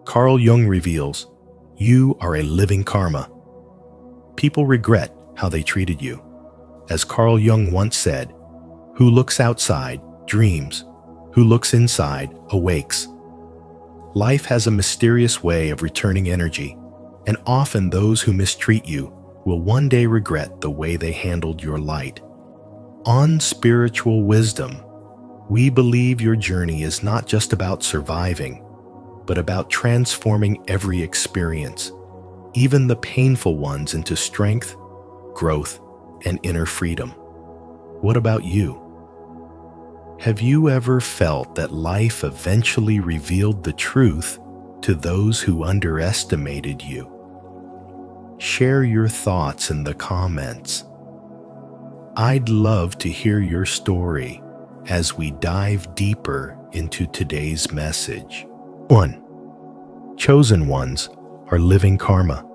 Carl Jung reveals, you are a living karma. People regret how they treated you. As Carl Jung once said, who looks outside dreams, who looks inside awakes. Life has a mysterious way of returning energy, and often those who mistreat you will one day regret the way they handled your light. On Spiritual Wisdom, we believe your journey is not just about surviving, but about transforming every experience, even the painful ones, into strength, growth, and inner freedom. What about you? Have you ever felt that life eventually revealed the truth to those who underestimated you? Share your thoughts in the comments. I'd love to hear your story as we dive deeper into today's message. 1. Chosen ones are living karma.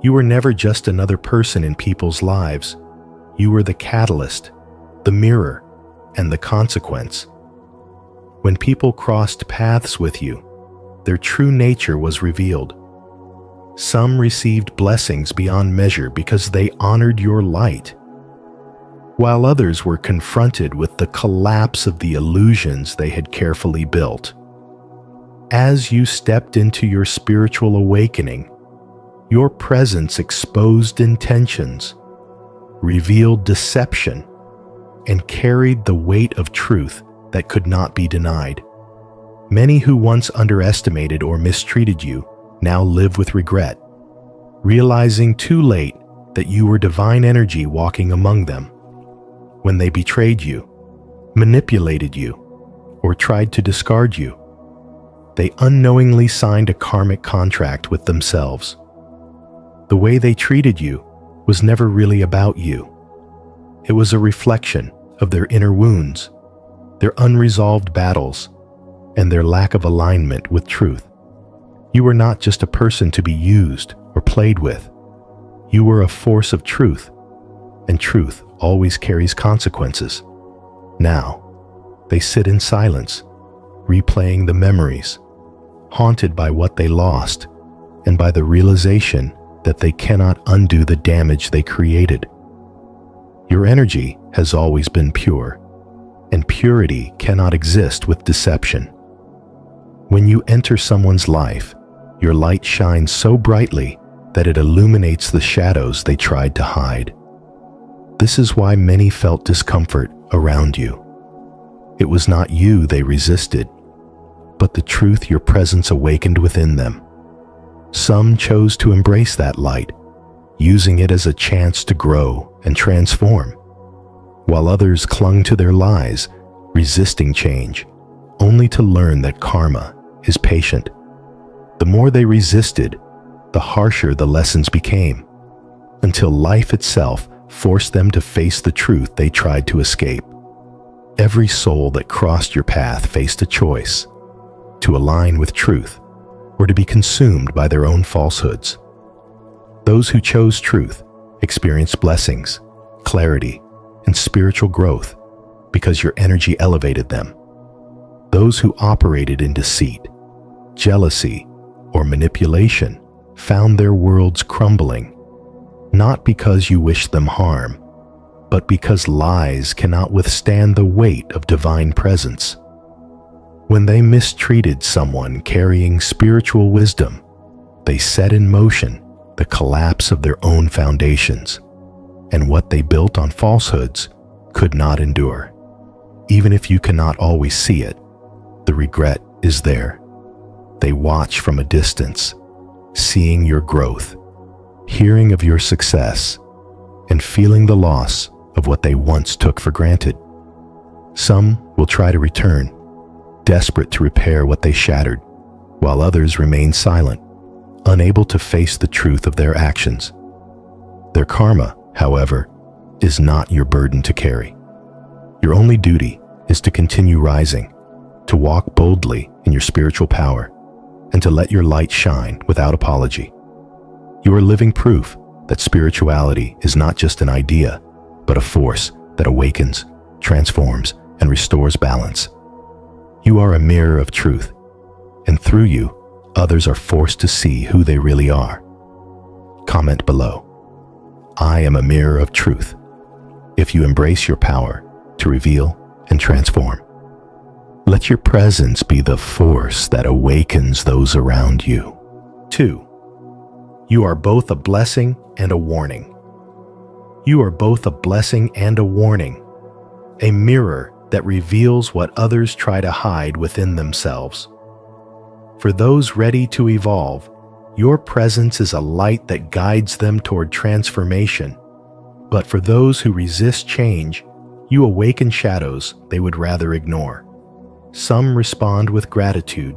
You were never just another person in people's lives. You were the catalyst, the mirror, and the consequence. When people crossed paths with you, their true nature was revealed. Some received blessings beyond measure because they honored your light, while others were confronted with the collapse of the illusions they had carefully built. As you stepped into your spiritual awakening, your presence exposed intentions, revealed deception, and carried the weight of truth that could not be denied. Many who once underestimated or mistreated you now live with regret, realizing too late that you were divine energy walking among them. When they betrayed you, manipulated you, or tried to discard you, they unknowingly signed a karmic contract with themselves. The way they treated you was never really about you. It was a reflection of their inner wounds, their unresolved battles, and their lack of alignment with truth. You were not just a person to be used or played with. You were a force of truth, and truth always carries consequences. Now, they sit in silence, replaying the memories, haunted by what they lost and by the realization that they cannot undo the damage they created. Your energy has always been pure, and purity cannot exist with deception. When you enter someone's life, your light shines so brightly that it illuminates the shadows they tried to hide. This is why many felt discomfort around you. It was not you they resisted, but the truth your presence awakened within them. Some chose to embrace that light, using it as a chance to grow and transform, while others clung to their lies, resisting change, only to learn that karma is patient. The more they resisted, the harsher the lessons became, until life itself forced them to face the truth they tried to escape. Every soul that crossed your path faced a choice: to align with truth or to be consumed by their own falsehoods. Those who chose truth experienced blessings, clarity, and spiritual growth because your energy elevated them. Those who operated in deceit, jealousy, or manipulation found their worlds crumbling, not because you wished them harm, but because lies cannot withstand the weight of divine presence. When they mistreated someone carrying spiritual wisdom, they set in motion the collapse of their own foundations, and what they built on falsehoods could not endure. Even if you cannot always see it, the regret is there. They watch from a distance, seeing your growth, hearing of your success, and feeling the loss of what they once took for granted. Some will try to return, desperate to repair what they shattered, while others remain silent, unable to face the truth of their actions. Their karma, however, is not your burden to carry. Your only duty is to continue rising, to walk boldly in your spiritual power, and to let your light shine without apology. You are living proof that spirituality is not just an idea, but a force that awakens, transforms, and restores balance. You are a mirror of truth, and through you, others are forced to see who they really are. Comment below. I am a mirror of truth. If you embrace your power to reveal and transform, let your presence be the force that awakens those around you. 2. You are both a blessing and a warning. You are both a blessing and a warning, a mirror that reveals what others try to hide within themselves. For those ready to evolve, your presence is a light that guides them toward transformation. But for those who resist change, you awaken shadows they would rather ignore. Some respond with gratitude,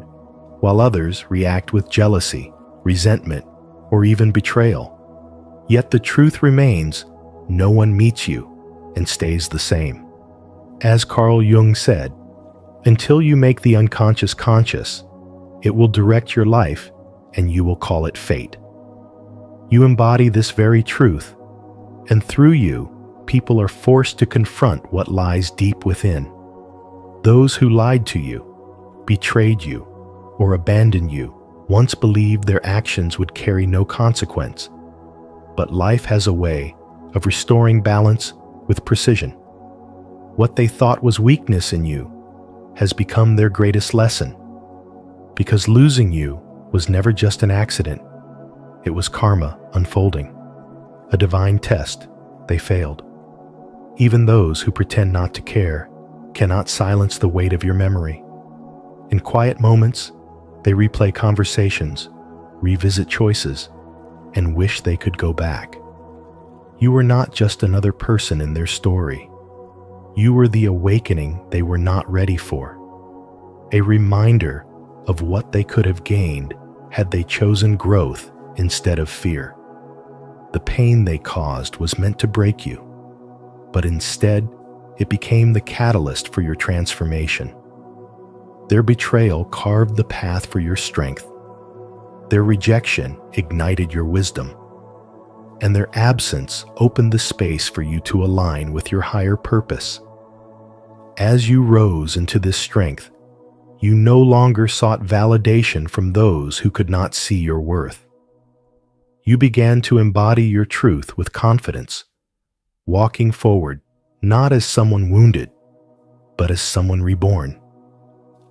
while others react with jealousy, resentment, or even betrayal. Yet the truth remains, no one meets you and stays the same. As Carl Jung said, until you make the unconscious conscious, it will direct your life and you will call it fate. You embody this very truth, and through you, people are forced to confront what lies deep within. Those who lied to you, betrayed you, or abandoned you once believed their actions would carry no consequence. But life has a way of restoring balance with precision. What they thought was weakness in you has become their greatest lesson. Because losing you was never just an accident. It was karma unfolding, a divine test they failed. Even those who pretend not to care cannot silence the weight of your memory. In quiet moments, they replay conversations, revisit choices, and wish they could go back. You were not just another person in their story. You were the awakening they were not ready for. A reminder of what they could have gained had they chosen growth instead of fear. The pain they caused was meant to break you, but instead, it became the catalyst for your transformation. Their betrayal carved the path for your strength. Their rejection ignited your wisdom, and their absence opened the space for you to align with your higher purpose. As you rose into this strength, you no longer sought validation from those who could not see your worth. You began to embody your truth with confidence, walking forward not as someone wounded, but as someone reborn.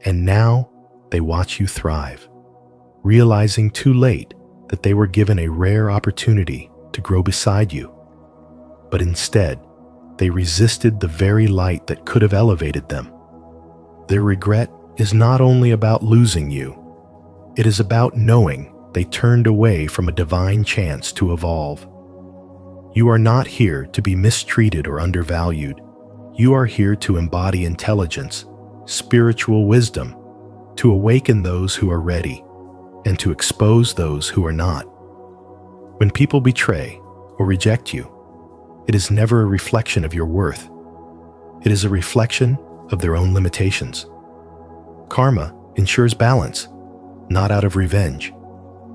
And now they watch you thrive, realizing too late that they were given a rare opportunity to grow beside you. But instead, they resisted the very light that could have elevated them. Their regret is not only about losing you, it is about knowing they turned away from a divine chance to evolve. You are not here to be mistreated or undervalued. You are here to embody intelligence, spiritual wisdom, to awaken those who are ready, and to expose those who are not. When people betray or reject you, it is never a reflection of your worth. It is a reflection of their own limitations. Karma ensures balance, not out of revenge,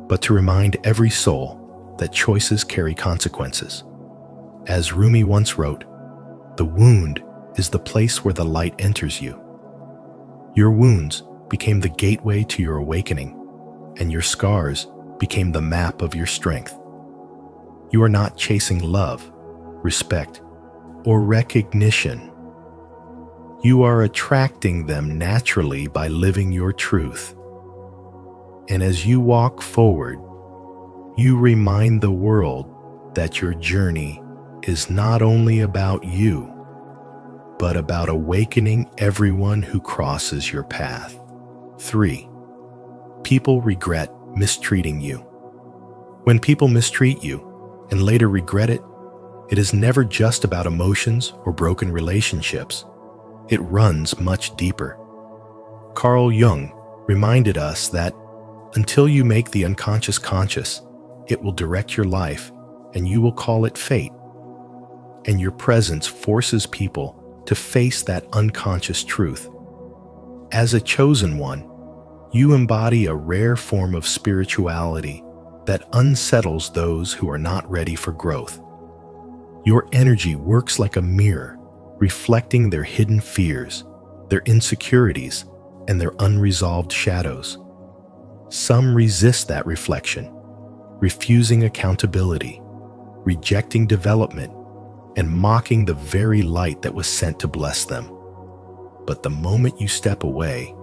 but to remind every soul that choices carry consequences. As Rumi once wrote, "The wound is the place where the light enters you." Your wounds became the gateway to your awakening, and your scars became the map of your strength. You are not chasing love, respect, or recognition. You are attracting them naturally by living your truth. And as you walk forward, you remind the world that your journey is not only about you, but about awakening everyone who crosses your path. 3. People regret mistreating you. When people mistreat you and later regret it, it is never just about emotions or broken relationships. It runs much deeper. Carl Jung reminded us that until you make the unconscious conscious, it will direct your life and you will call it fate. And your presence forces people to face that unconscious truth. As a chosen one, you embody a rare form of spirituality that unsettles those who are not ready for growth. Your energy works like a mirror, reflecting their hidden fears, their insecurities, and their unresolved shadows. Some resist that reflection, refusing accountability, rejecting development, and mocking the very light that was sent to bless them. But the moment you step away,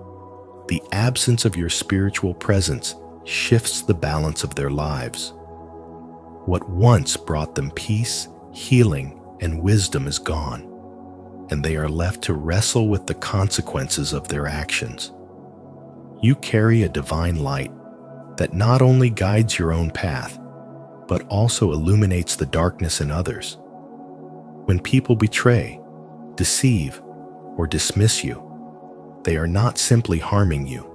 the absence of your spiritual presence shifts the balance of their lives. What once brought them peace, healing, and wisdom is gone, and they are left to wrestle with the consequences of their actions. You carry a divine light that not only guides your own path, but also illuminates the darkness in others. When people betray, deceive, or dismiss you, they are not simply harming you.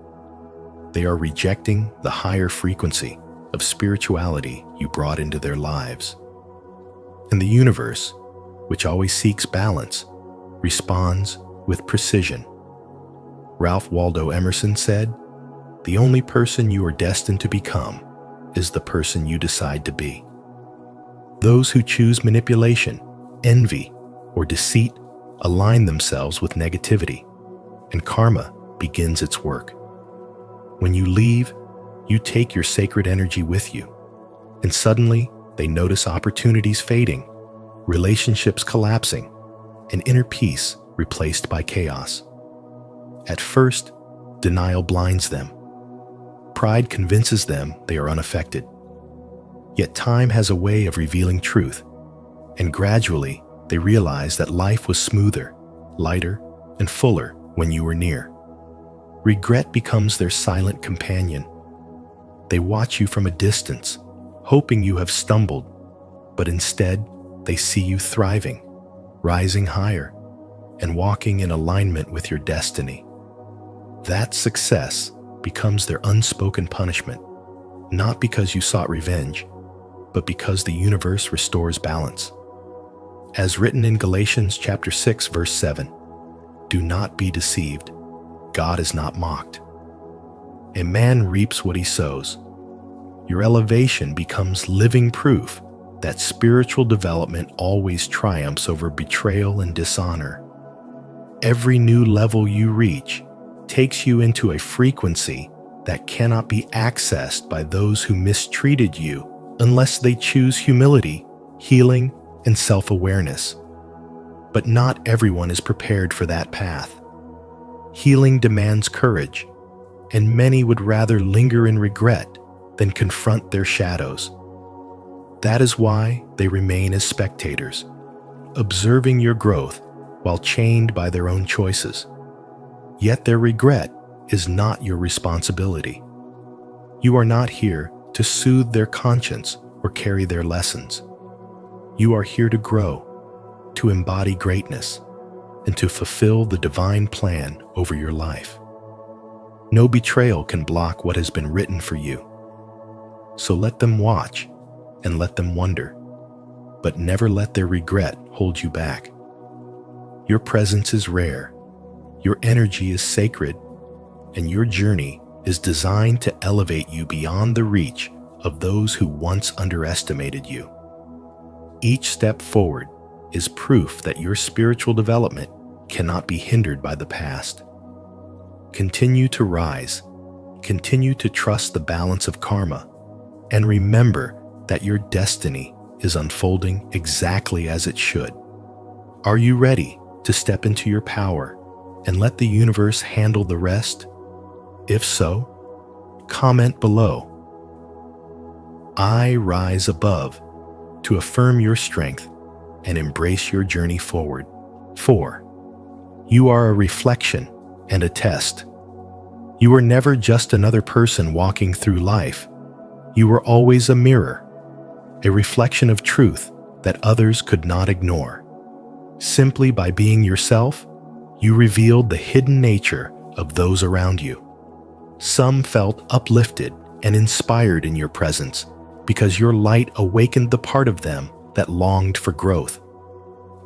They are rejecting the higher frequency of spirituality you brought into their lives. And the universe, which always seeks balance, responds with precision. Ralph Waldo Emerson said, "The only person you are destined to become is the person you decide to be." Those who choose manipulation, envy, or deceit align themselves with negativity, and karma begins its work. When you leave, you take your sacred energy with you, and suddenly they notice opportunities fading, relationships collapsing, and inner peace replaced by chaos. At first, denial blinds them. Pride convinces them they are unaffected. Yet time has a way of revealing truth, and gradually they realize that life was smoother, lighter, and fuller when you were near. Regret becomes their silent companion. They watch you from a distance, hoping you have stumbled, but instead they see you thriving, rising higher, and walking in alignment with your destiny. That success becomes their unspoken punishment, not because you sought revenge, but because the universe restores balance. As written in Galatians chapter 6, verse 7, "Do not be deceived. God is not mocked. A man reaps what he sows." Your elevation becomes living proof that spiritual development always triumphs over betrayal and dishonor. Every new level you reach takes you into a frequency that cannot be accessed by those who mistreated you unless they choose humility, healing, and self-awareness. But not everyone is prepared for that path. Healing demands courage, and many would rather linger in regret than confront their shadows. That is why they remain as spectators, observing your growth while chained by their own choices. Yet their regret is not your responsibility. You are not here to soothe their conscience or carry their lessons. You are here to grow, to embody greatness, and to fulfill the divine plan over your life. No betrayal can block what has been written for you. So let them watch and let them wonder, but never let their regret hold you back. Your presence is rare, your energy is sacred, and your journey is designed to elevate you beyond the reach of those who once underestimated you. Each step forward is proof that your spiritual development cannot be hindered by the past. Continue to rise, continue to trust the balance of karma, and remember that your destiny is unfolding exactly as it should. Are you ready to step into your power and let the universe handle the rest? If so, comment below. I rise above to affirm your strength and embrace your journey forward. 4. You are a reflection and a test. You are never just another person walking through life. You are always a mirror, a reflection of truth that others could not ignore. Simply by being yourself, you revealed the hidden nature of those around you. Some felt uplifted and inspired in your presence because your light awakened the part of them that longed for growth.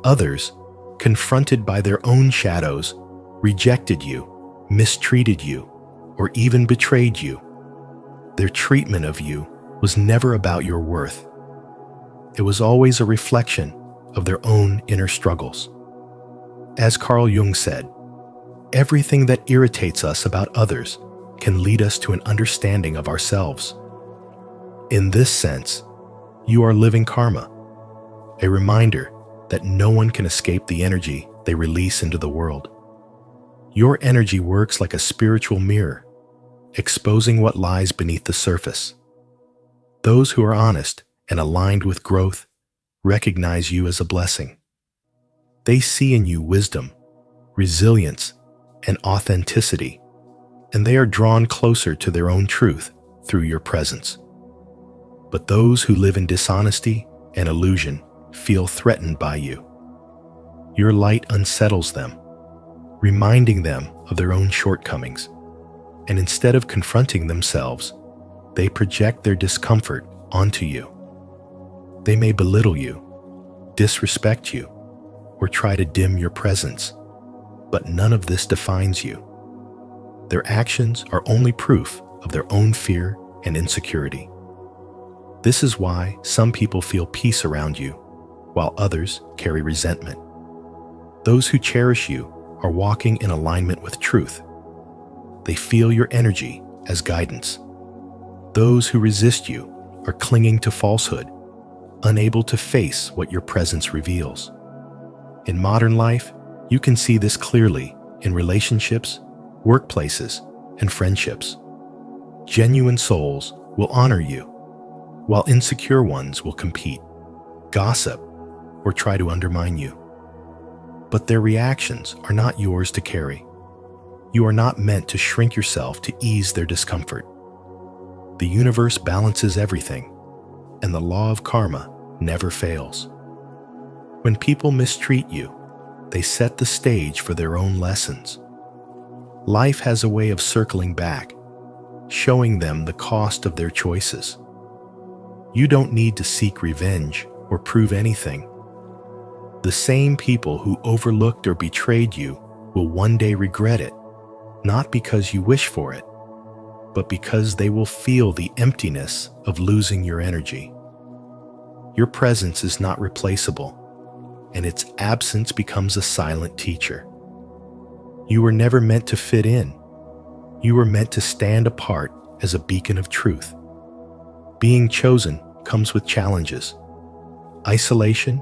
Others, confronted by their own shadows, rejected you, mistreated you, or even betrayed you. Their treatment of you was never about your worth. It was always a reflection of their own inner struggles. As Carl Jung said, everything that irritates us about others can lead us to an understanding of ourselves. In this sense, you are living karma, a reminder that no one can escape the energy they release into the world. Your energy works like a spiritual mirror, exposing what lies beneath the surface. Those who are honest and aligned with growth recognize you as a blessing. They see in you wisdom, resilience, and authenticity, and they are drawn closer to their own truth through your presence. But those who live in dishonesty and illusion feel threatened by you. Your light unsettles them, reminding them of their own shortcomings, and instead of confronting themselves, they project their discomfort onto you. They may belittle you, disrespect you, or try to dim your presence, but none of this defines you. Their actions are only proof of their own fear and insecurity. This is why some people feel peace around you, while others carry resentment. Those who cherish you are walking in alignment with truth. They feel your energy as guidance. Those who resist you are clinging to falsehood, unable to face what your presence reveals. In modern life, you can see this clearly in relationships, workplaces, and friendships. Genuine souls will honor you, while insecure ones will compete, gossip, or try to undermine you. But their reactions are not yours to carry. You are not meant to shrink yourself to ease their discomfort. The universe balances everything, and the law of karma never fails. When people mistreat you, they set the stage for their own lessons. Life has a way of circling back, showing them the cost of their choices. You don't need to seek revenge or prove anything. The same people who overlooked or betrayed you will one day regret it, not because you wish for it, but because they will feel the emptiness of losing your energy. Your presence is not replaceable, and its absence becomes a silent teacher. You were never meant to fit in. You were meant to stand apart as a beacon of truth. Being chosen comes with challenges: isolation,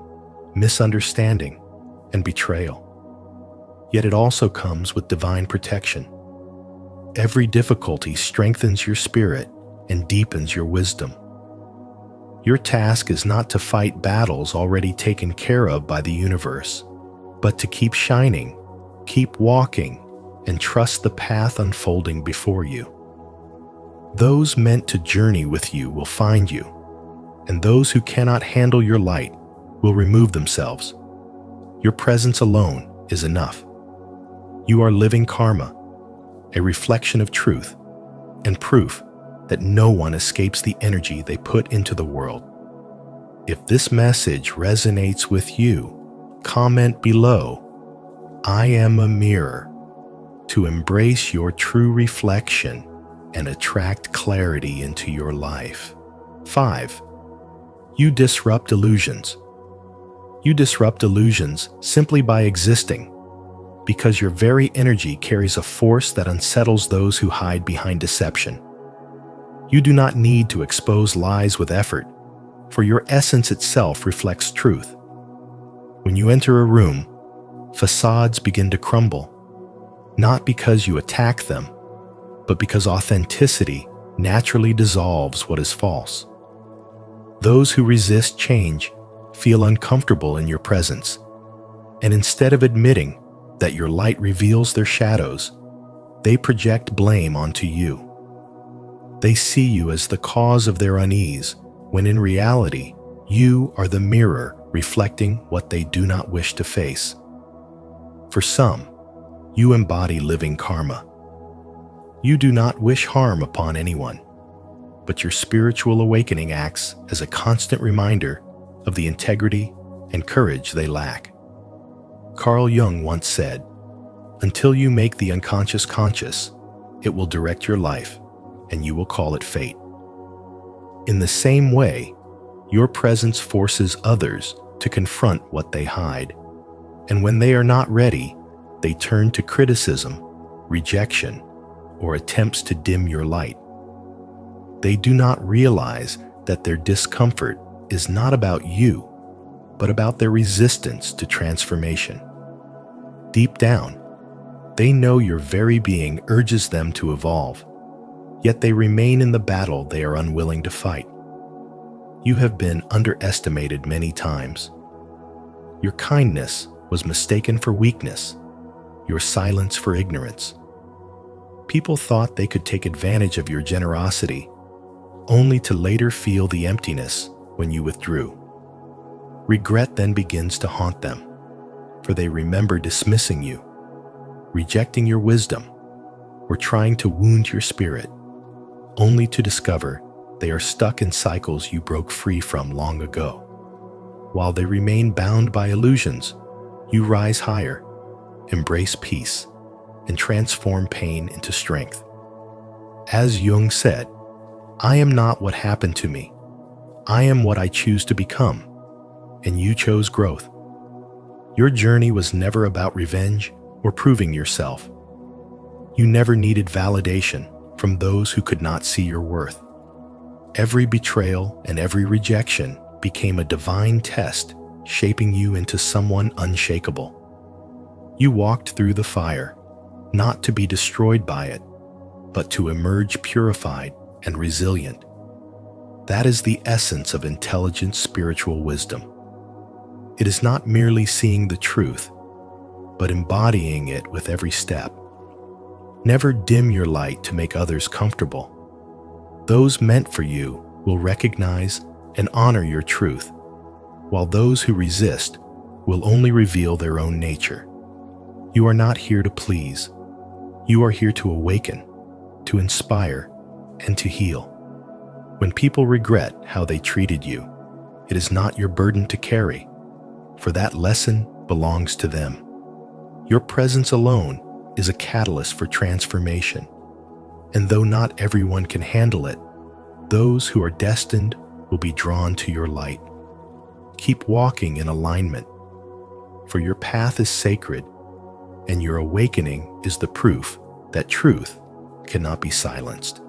misunderstanding, and betrayal. Yet it also comes with divine protection. Every difficulty strengthens your spirit and deepens your wisdom. Your task is not to fight battles already taken care of by the universe, but to keep shining, keep walking, and trust the path unfolding before you. Those meant to journey with you will find you, and those who cannot handle your light will remove themselves. Your presence alone is enough. You are living karma, a reflection of truth, and proof that no one escapes the energy they put into the world. If this message resonates with you, comment below, "I am a mirror," to embrace your true reflection and attract clarity into your life. 5. You disrupt illusions. You disrupt illusions simply by existing, because your very energy carries a force that unsettles those who hide behind deception. You do not need to expose lies with effort, for your essence itself reflects truth. When you enter a room, facades begin to crumble, not because you attack them, but because authenticity naturally dissolves what is false. Those who resist change feel uncomfortable in your presence, and instead of admitting that your light reveals their shadows, they project blame onto you. They see you as the cause of their unease, when in reality, you are the mirror reflecting what they do not wish to face. For some, you embody living karma. You do not wish harm upon anyone, but your spiritual awakening acts as a constant reminder of the integrity and courage they lack. Carl Jung once said, "Until you make the unconscious conscious, it will direct your life, and you will call it fate." In the same way, your presence forces others to confront what they hide, and when they are not ready, they turn to criticism, rejection, or attempts to dim your light. They do not realize that their discomfort is not about you, but about their resistance to transformation. Deep down, they know your very being urges them to evolve, yet they remain in the battle they are unwilling to fight. You have been underestimated many times. Your kindness was mistaken for weakness, your silence for ignorance. People thought they could take advantage of your generosity, only to later feel the emptiness when you withdrew. Regret then begins to haunt them, for they remember dismissing you, rejecting your wisdom, or trying to wound your spirit, only to discover they are stuck in cycles you broke free from long ago. While they remain bound by illusions, you rise higher, embrace peace, and transform pain into strength. As Jung said, "I am not what happened to me. I am what I choose to become," and you chose growth. Your journey was never about revenge or proving yourself. You never needed validation from those who could not see your worth. Every betrayal and every rejection became a divine test, shaping you into someone unshakable. You walked through the fire, not to be destroyed by it, but to emerge purified and resilient. That is the essence of intelligent spiritual wisdom. It is not merely seeing the truth, but embodying it with every step. Never dim your light to make others comfortable. Those meant for you will recognize and honor your truth, while those who resist will only reveal their own nature. You are not here to please. You are here to awaken, to inspire, and to heal. When people regret how they treated you, it is not your burden to carry, for that lesson belongs to them. Your presence alone is a catalyst for transformation, and though not everyone can handle it, those who are destined will be drawn to your light. Keep walking in alignment, for your path is sacred, and your awakening is the proof that truth cannot be silenced.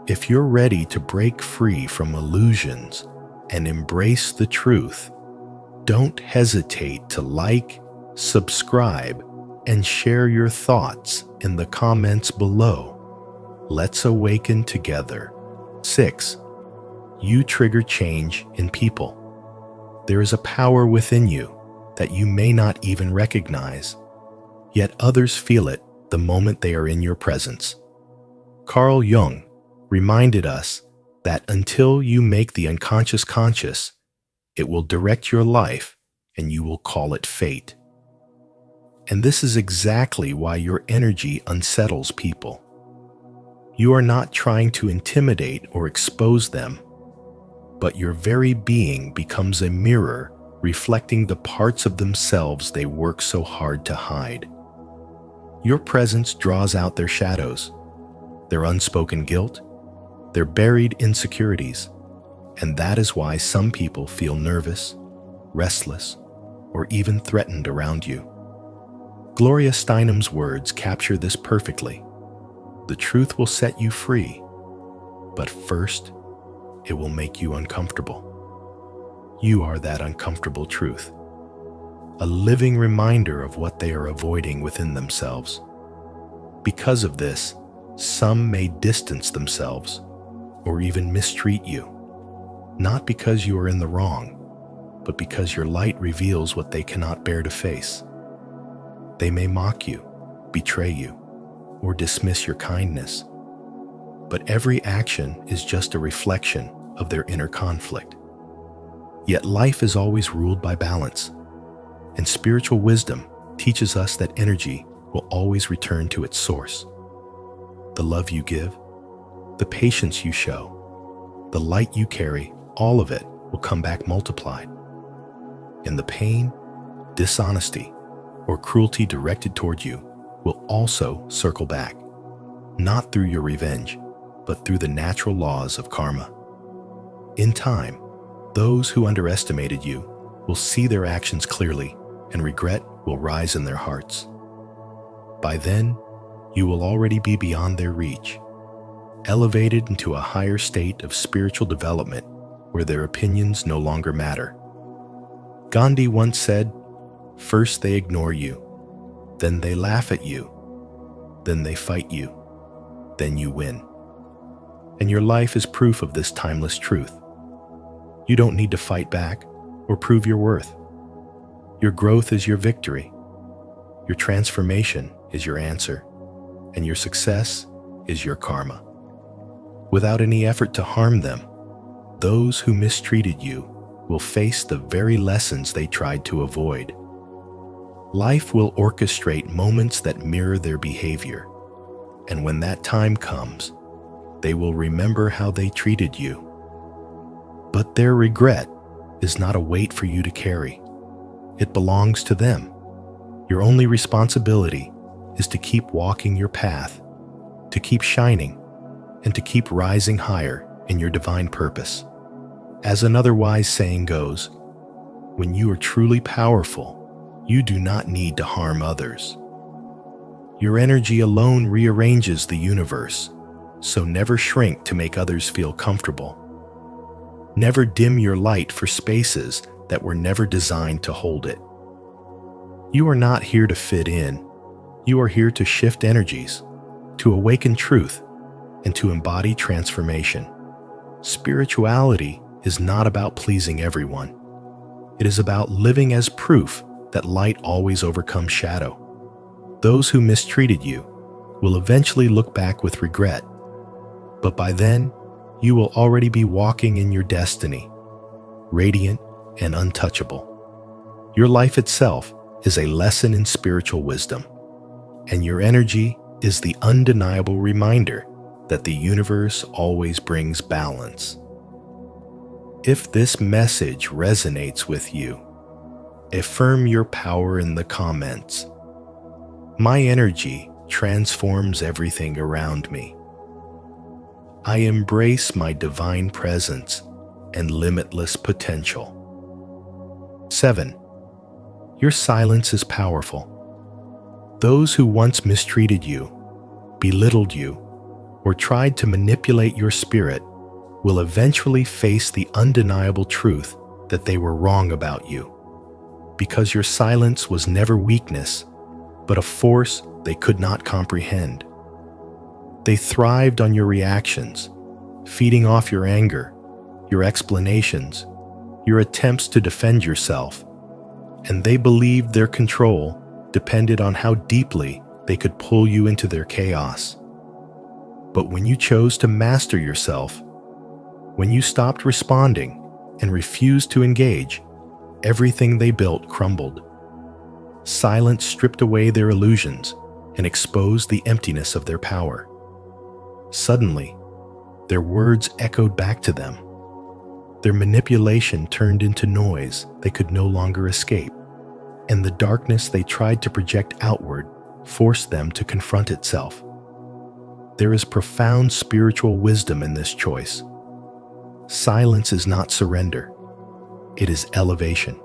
If you're ready to break free from illusions and embrace the truth, don't hesitate to like, subscribe, and share your thoughts in the comments below. Let's awaken together. 6. You trigger change in people. There is a power within you that you may not even recognize, yet others feel it the moment they are in your presence. Carl Jung reminded us that until you make the unconscious conscious, it will direct your life and you will call it fate. And this is exactly why your energy unsettles people. You are not trying to intimidate or expose them, but your very being becomes a mirror reflecting the parts of themselves they work so hard to hide. Your presence draws out their shadows, their unspoken guilt, their buried insecurities, and that is why some people feel nervous, restless, or even threatened around you. Gloria Steinem's words capture this perfectly. The truth will set you free, but first, it will make you uncomfortable. You are that uncomfortable truth, a living reminder of what they are avoiding within themselves. Because of this, some may distance themselves or even mistreat you, not because you are in the wrong, but because your light reveals what they cannot bear to face. They may mock you, betray you, or dismiss your kindness, but every action is just a reflection of their inner conflict. Yet life is always ruled by balance, and spiritual wisdom teaches us that energy will always return to its source. The love you give, the patience you show, the light you carry, all of it will come back multiplied. And the pain, dishonesty, or cruelty directed toward you will also circle back, not through your revenge, but through the natural laws of karma. In time, those who underestimated you will see their actions clearly, and regret will rise in their hearts. By then, you will already be beyond their reach, elevated into a higher state of spiritual development where their opinions no longer matter. Gandhi once said, "First they ignore you, then they laugh at you, then they fight you, then you win." And your life is proof of this timeless truth. You don't need to fight back or prove your worth. Your growth is your victory. Your transformation is your answer, and your success is your karma. Without any effort to harm them, those who mistreated you will face the very lessons they tried to avoid. Life will orchestrate moments that mirror their behavior, and when that time comes, they will remember how they treated you. But their regret is not a weight for you to carry. It belongs to them. Your only responsibility is to keep walking your path, to keep shining, and to keep rising higher in your divine purpose. As another wise saying goes, when you are truly powerful, you do not need to harm others. Your energy alone rearranges the universe, so never shrink to make others feel comfortable. Never dim your light for spaces that were never designed to hold it. You are not here to fit in. You are here to shift energies, to awaken truth, and to embody transformation. Spirituality is not about pleasing everyone. It is about living as proof that light always overcomes shadow. Those who mistreated you will eventually look back with regret, but by then, you will already be walking in your destiny, radiant and untouchable. Your life itself is a lesson in spiritual wisdom, and your energy is the undeniable reminder that the universe always brings balance. If this message resonates with you, affirm your power in the comments. My energy transforms everything around me. I embrace my divine presence and limitless potential. 7. Your silence is powerful. Those who once mistreated you, belittled you, or tried to manipulate your spirit will eventually face the undeniable truth that they were wrong about you, because your silence was never weakness, but a force they could not comprehend. They thrived on your reactions, feeding off your anger, your explanations, your attempts to defend yourself, and they believed their control depended on how deeply they could pull you into their chaos. But when you chose to master yourself, when you stopped responding and refused to engage, everything they built crumbled. Silence stripped away their illusions and exposed the emptiness of their power. Suddenly, their words echoed back to them. Their manipulation turned into noise they could no longer escape, and the darkness they tried to project outward forced them to confront itself. There is profound spiritual wisdom in this choice. Silence is not surrender. It is elevation.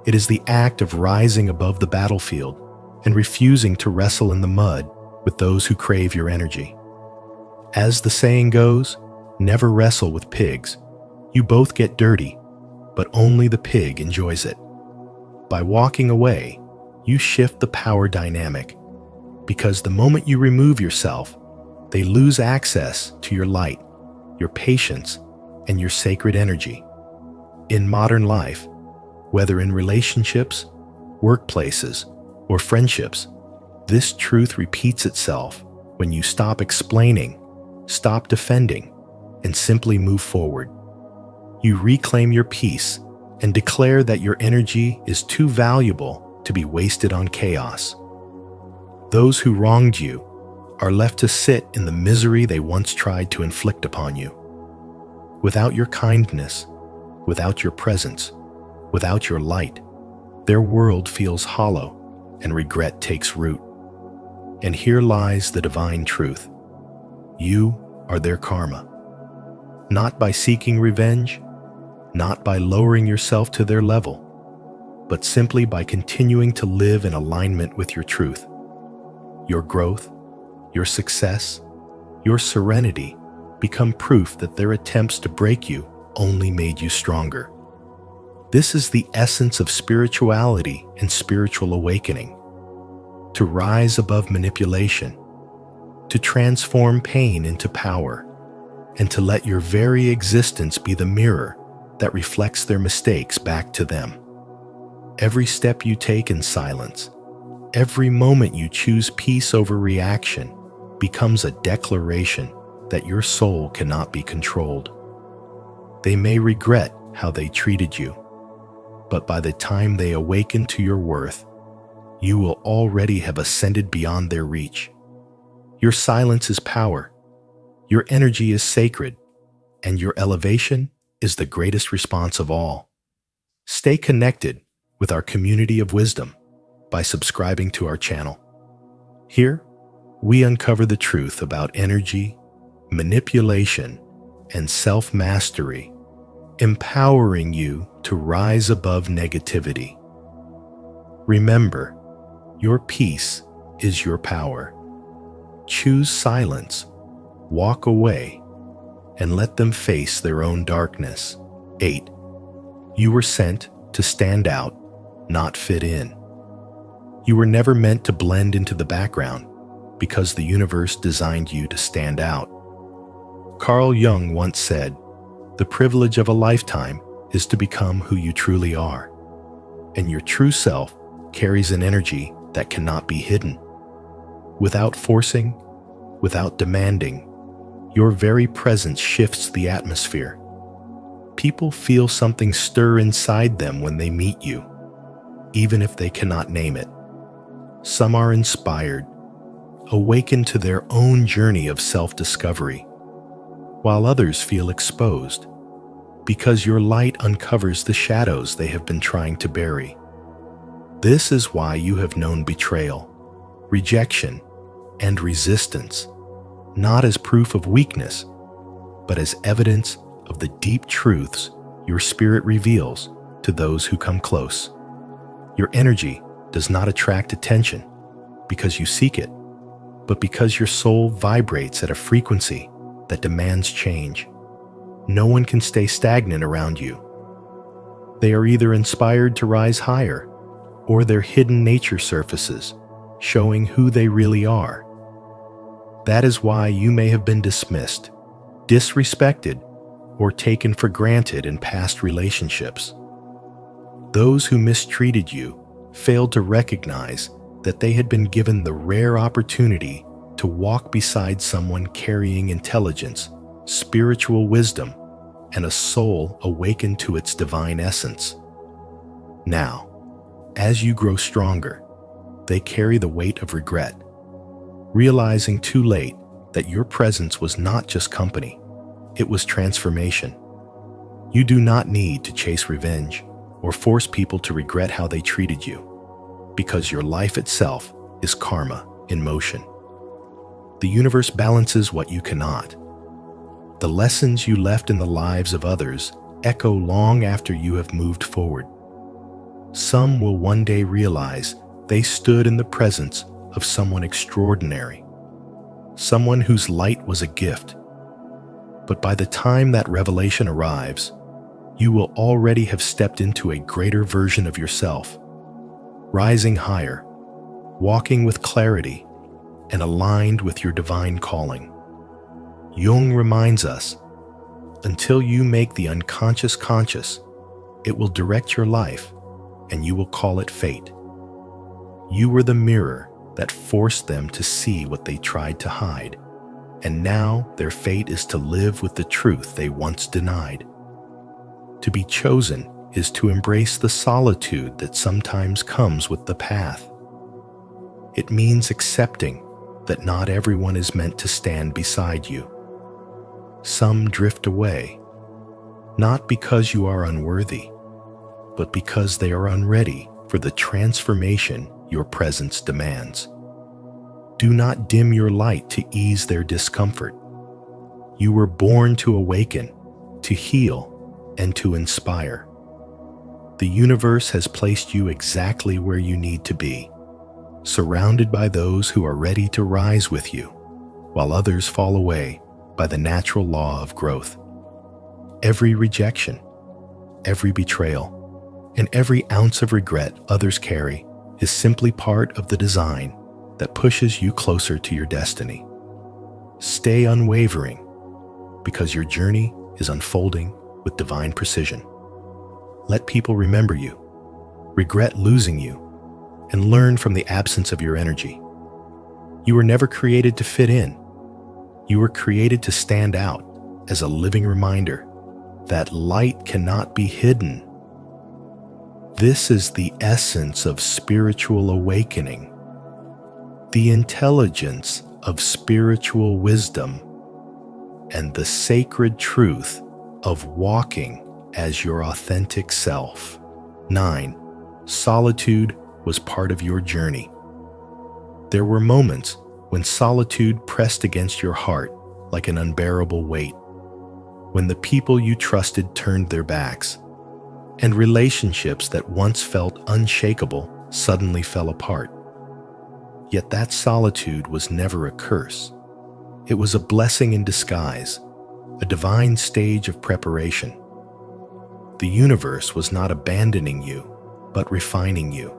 It is the act of rising above the battlefield and refusing to wrestle in the mud with those who crave your energy. As the saying goes, never wrestle with pigs. You both get dirty, but only the pig enjoys it. By walking away, you shift the power dynamic, because the moment you remove yourself, they lose access to your light, your patience, and your sacred energy. In modern life, whether in relationships, workplaces, or friendships, this truth repeats itself when you stop explaining, stop defending, and simply move forward. You reclaim your peace and declare that your energy is too valuable to be wasted on chaos. Those who wronged you are left to sit in the misery they once tried to inflict upon you. Without your kindness, without your presence, without your light, their world feels hollow and regret takes root. And here lies the divine truth. You are their karma. Not by seeking revenge, not by lowering yourself to their level, but simply by continuing to live in alignment with your truth. Your growth, your success, your serenity become proof that their attempts to break you only made you stronger. This is the essence of spirituality and spiritual awakening: to rise above manipulation, to transform pain into power, and to let your very existence be the mirror that reflects their mistakes back to them. Every step you take in silence, every moment you choose peace over reaction, becomes a declaration that your soul cannot be controlled. They may regret how they treated you, but by the time they awaken to your worth, you will already have ascended beyond their reach. Your silence is power, your energy is sacred, and your elevation is the greatest response of all. Stay connected with our community of wisdom by subscribing to our channel. Here, we uncover the truth about energy, manipulation, and self-mastery, empowering you to rise above negativity. Remember, your peace is your power. Choose silence, walk away, and let them face their own darkness. 8. You were sent to stand out, not fit in. You were never meant to blend into the background because the universe designed you to stand out. Carl Jung once said, "The privilege of a lifetime is to become who you truly are." And your true self carries an energy that cannot be hidden. Without forcing, without demanding, your very presence shifts the atmosphere. People feel something stir inside them when they meet you, even if they cannot name it. Some are inspired, awakened to their own journey of self-discovery, while others feel exposed, because your light uncovers the shadows they have been trying to bury. This is why you have known betrayal, rejection, and resistance, not as proof of weakness, but as evidence of the deep truths your spirit reveals to those who come close. Your energy does not attract attention because you seek it, but because your soul vibrates at a frequency that demands change. No one can stay stagnant around you. They are either inspired to rise higher, or their hidden nature surfaces, showing who they really are. That is why you may have been dismissed, disrespected, or taken for granted in past relationships. Those who mistreated you failed to recognize that they had been given the rare opportunity to walk beside someone carrying intelligence, spiritual wisdom, and a soul awakened to its divine essence. Now, as you grow stronger, they carry the weight of regret, realizing too late that your presence was not just company, it was transformation. You do not need to chase revenge or force people to regret how they treated you, because your life itself is karma in motion. The universe balances what you cannot. The lessons you left in the lives of others echo long after you have moved forward. Some will one day realize they stood in the presence of someone extraordinary, someone whose light was a gift. But by the time that revelation arrives, you will already have stepped into a greater version of yourself, rising higher, walking with clarity, and aligned with your divine calling. Jung reminds us, until you make the unconscious conscious, it will direct your life, and you will call it fate. You were the mirror that forced them to see what they tried to hide, and now their fate is to live with the truth they once denied. To be chosen is to embrace the solitude that sometimes comes with the path. It means accepting that not everyone is meant to stand beside you. Some drift away, not because you are unworthy, but because they are unready for the transformation your presence demands. Do not dim your light to ease their discomfort. You were born to awaken, to heal, and to inspire. The universe has placed you exactly where you need to be, surrounded by those who are ready to rise with you. while others fall away by the natural law of growth. Every rejection, every betrayal, and every ounce of regret others carry is simply part of the design that pushes you closer to your destiny. Stay unwavering, because your journey is unfolding with divine precision. Let people remember you, regret losing you, and learn from the absence of your energy. You were never created to fit in. You were created to stand out as a living reminder that light cannot be hidden. This is the essence of spiritual awakening, the intelligence of spiritual wisdom, and the sacred truth of walking as your authentic self. 9. Solitude was part of your journey. There were moments when solitude pressed against your heart like an unbearable weight, when the people you trusted turned their backs, and relationships that once felt unshakable suddenly fell apart. Yet that solitude was never a curse. It was a blessing in disguise, a divine stage of preparation. The universe was not abandoning you, but refining you,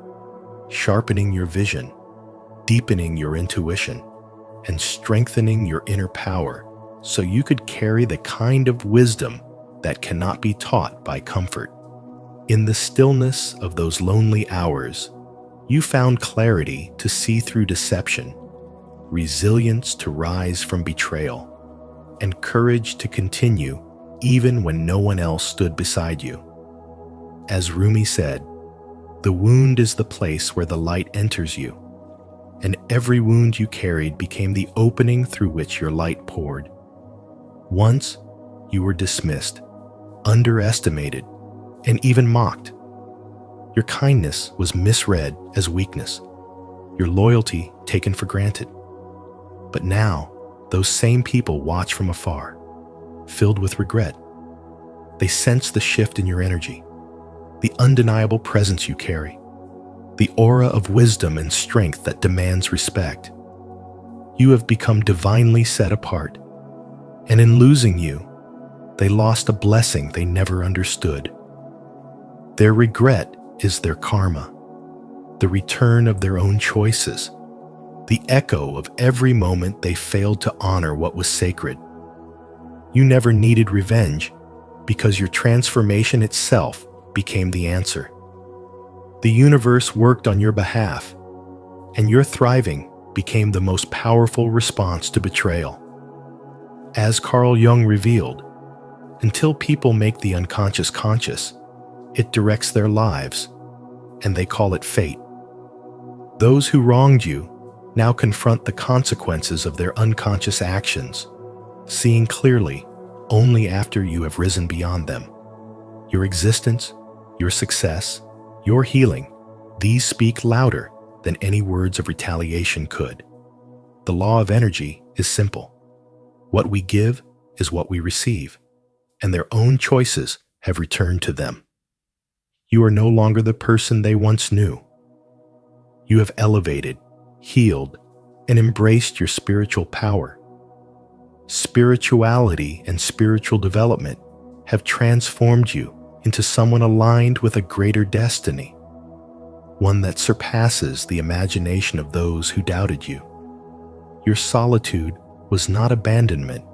sharpening your vision, deepening your intuition, and strengthening your inner power so you could carry the kind of wisdom that cannot be taught by comfort. In the stillness of those lonely hours, you found clarity to see through deception, resilience to rise from betrayal, and courage to continue even when no one else stood beside you. As Rumi said, "The wound is the place where the light enters you," and every wound you carried became the opening through which your light poured. Once, you were dismissed, underestimated, and even mocked. Your kindness was misread as weakness, your loyalty taken for granted. But now, those same people watch from afar, filled with regret. They sense the shift in your energy, the undeniable presence you carry, the aura of wisdom and strength that demands respect. You have become divinely set apart, and in losing you, they lost a blessing they never understood. Their regret is their karma, the return of their own choices, the echo of every moment they failed to honor what was sacred. You never needed revenge because your transformation itself became the answer. The universe worked on your behalf, and your thriving became the most powerful response to betrayal. As Carl Jung revealed, until people make the unconscious conscious, it directs their lives, and they call it fate. Those who wronged you now confront the consequences of their unconscious actions, seeing clearly only after you have risen beyond them. Your existence, your success, your healing, these speak louder than any words of retaliation could. The law of energy is simple. What we give is what we receive, and their own choices have returned to them. You are no longer the person they once knew. You have elevated, healed, and embraced your spiritual power. Spirituality and spiritual development have transformed you into someone aligned with a greater destiny, one that surpasses the imagination of those who doubted you. Your solitude was not abandonment,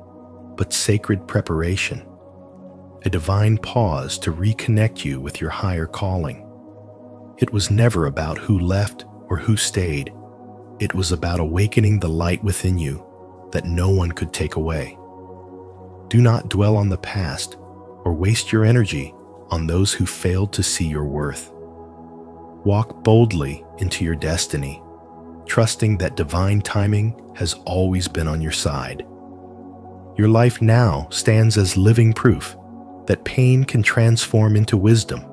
but sacred preparation, a divine pause to reconnect you with your higher calling. It was never about who left or who stayed. It was about awakening the light within you that no one could take away. Do not dwell on the past or waste your energy on those who failed to see your worth. Walk boldly into your destiny, trusting that divine timing has always been on your side. Your life now stands as living proof that pain can transform into wisdom,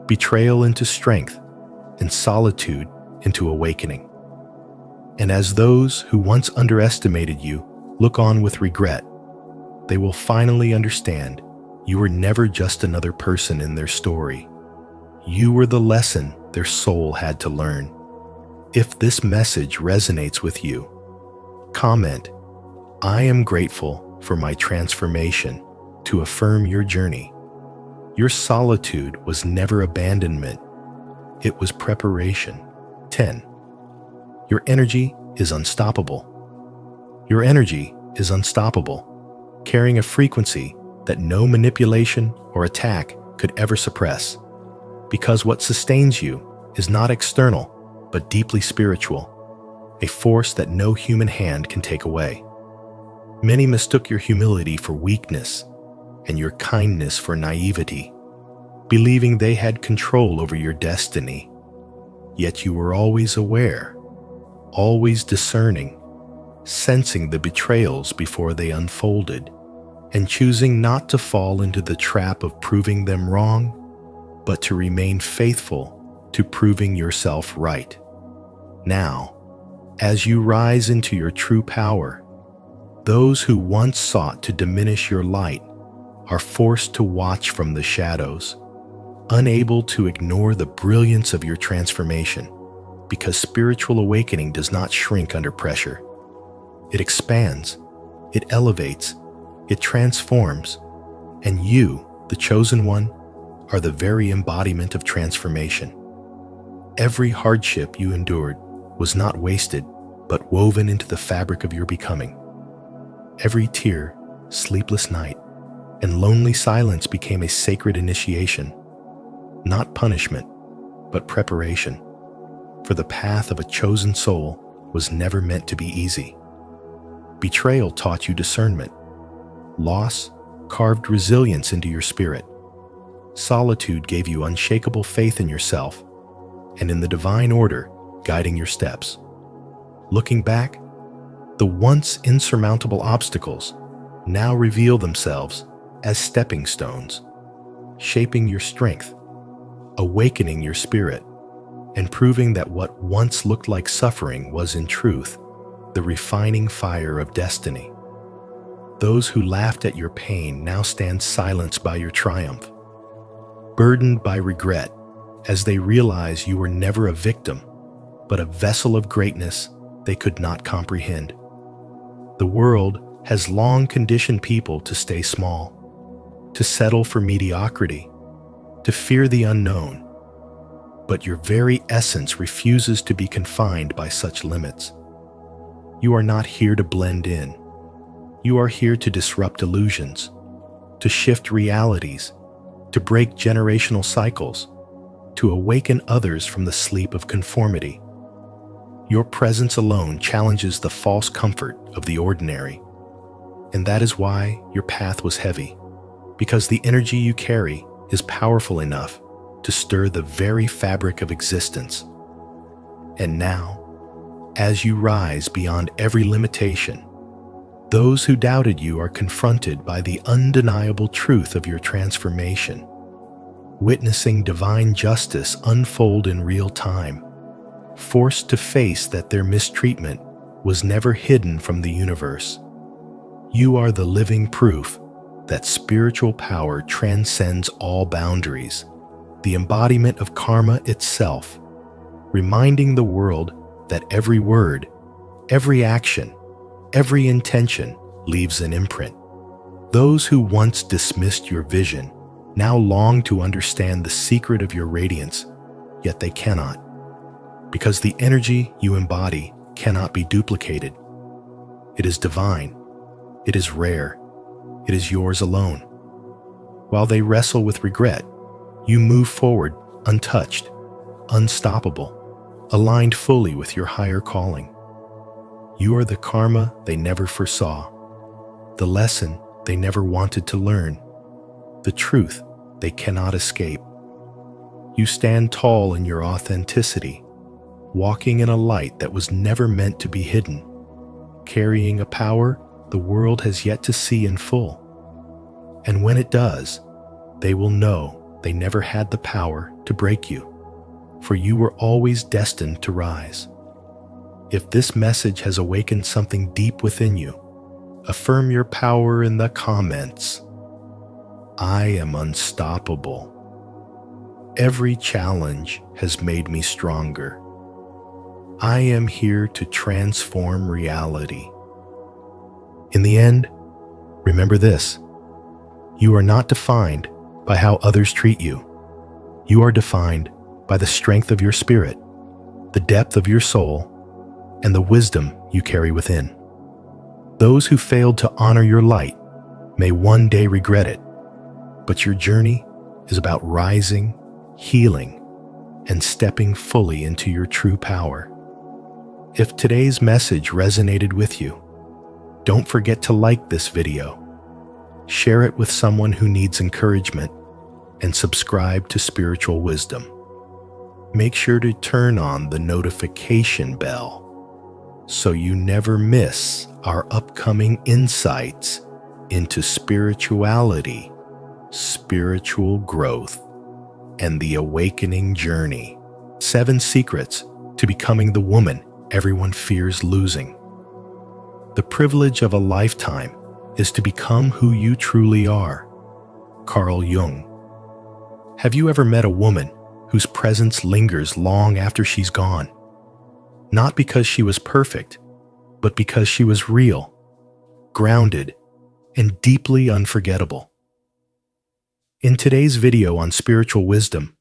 betrayal into strength, and solitude into awakening. And as those who once underestimated you look on with regret, they will finally understand you were never just another person in their story. You were the lesson their soul had to learn. If this message resonates with you, comment, I am grateful for my transformation to affirm your journey. Your solitude was never abandonment. It was preparation. 10. Your energy is unstoppable. Your energy is unstoppable, carrying a frequency that no manipulation or attack could ever suppress. Because what sustains you is not external, but deeply spiritual, a force that no human hand can take away. Many mistook your humility for weakness and your kindness for naivety, believing they had control over your destiny. Yet you were always aware, always discerning, sensing the betrayals before they unfolded, and choosing not to fall into the trap of proving them wrong, but to remain faithful to proving yourself right. Now, as you rise into your true power, those who once sought to diminish your light are forced to watch from the shadows, unable to ignore the brilliance of your transformation, because spiritual awakening does not shrink under pressure. It expands, it elevates, it transforms, and you, the chosen one, are the very embodiment of transformation. Every hardship you endured was not wasted, but woven into the fabric of your becoming. Every tear, sleepless night, and lonely silence became a sacred initiation, not punishment, but preparation. For the path of a chosen soul was never meant to be easy. Betrayal taught you discernment. Loss carved resilience into your spirit. Solitude gave you unshakable faith in yourself and in the divine order guiding your steps. Looking back, the once insurmountable obstacles now reveal themselves as stepping stones, shaping your strength, awakening your spirit, and proving that what once looked like suffering was in truth the refining fire of destiny. Those who laughed at your pain now stand silenced by your triumph, burdened by regret as they realize you were never a victim, but a vessel of greatness they could not comprehend. The world has long conditioned people to stay small, to settle for mediocrity, to fear the unknown. But your very essence refuses to be confined by such limits. You are not here to blend in. You are here to disrupt illusions, to shift realities, to break generational cycles, to awaken others from the sleep of conformity. Your presence alone challenges the false comfort of the ordinary. And that is why your path was heavy, because the energy you carry is powerful enough to stir the very fabric of existence. And now, as you rise beyond every limitation, those who doubted you are confronted by the undeniable truth of your transformation, witnessing divine justice unfold in real time, forced to face that their mistreatment was never hidden from the universe. You are the living proof that spiritual power transcends all boundaries, the embodiment of karma itself, reminding the world that every word, every action, every intention leaves an imprint. Those who once dismissed your vision now long to understand the secret of your radiance, yet they cannot, because the energy you embody cannot be duplicated. It is divine, it is rare, it is yours alone. While they wrestle with regret, you move forward untouched, unstoppable, aligned fully with your higher calling. You are the karma they never foresaw, the lesson they never wanted to learn, the truth they cannot escape. You stand tall in your authenticity, walking in a light that was never meant to be hidden, carrying a power the world has yet to see in full. And when it does, they will know they never had the power to break you, for you were always destined to rise. If this message has awakened something deep within you, affirm your power in the comments. I am unstoppable. Every challenge has made me stronger. I am here to transform reality. In the end, remember this: you are not defined by how others treat you. You are defined by the strength of your spirit, the depth of your soul, and the wisdom you carry within. Those who failed to honor your light may one day regret it, but your journey is about rising, healing, and stepping fully into your true power. If today's message resonated with you, don't forget to like this video, share it with someone who needs encouragement, and subscribe to Spiritual Wisdom. Make sure to turn on the notification bell so you never miss our upcoming insights into spirituality, spiritual growth, and the awakening journey. 7 secrets to becoming the woman everyone fears losing. The privilege of a lifetime is to become who you truly are. Carl Jung. Have you ever met a woman whose presence lingers long after she's gone? Not because she was perfect, but because she was real, grounded, and deeply unforgettable. In today's video on spiritual wisdom,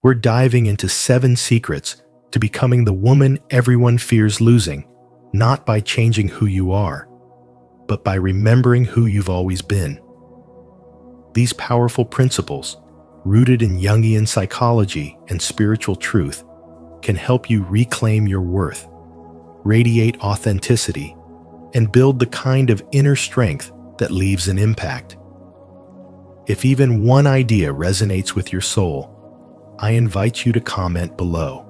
we're diving into 7 secrets to becoming the woman everyone fears losing, not by changing who you are, but by remembering who you've always been. These powerful principles, rooted in Jungian psychology and spiritual truth, can help you reclaim your worth, radiate authenticity, and build the kind of inner strength that leaves an impact. If even one idea resonates with your soul, I invite you to comment below.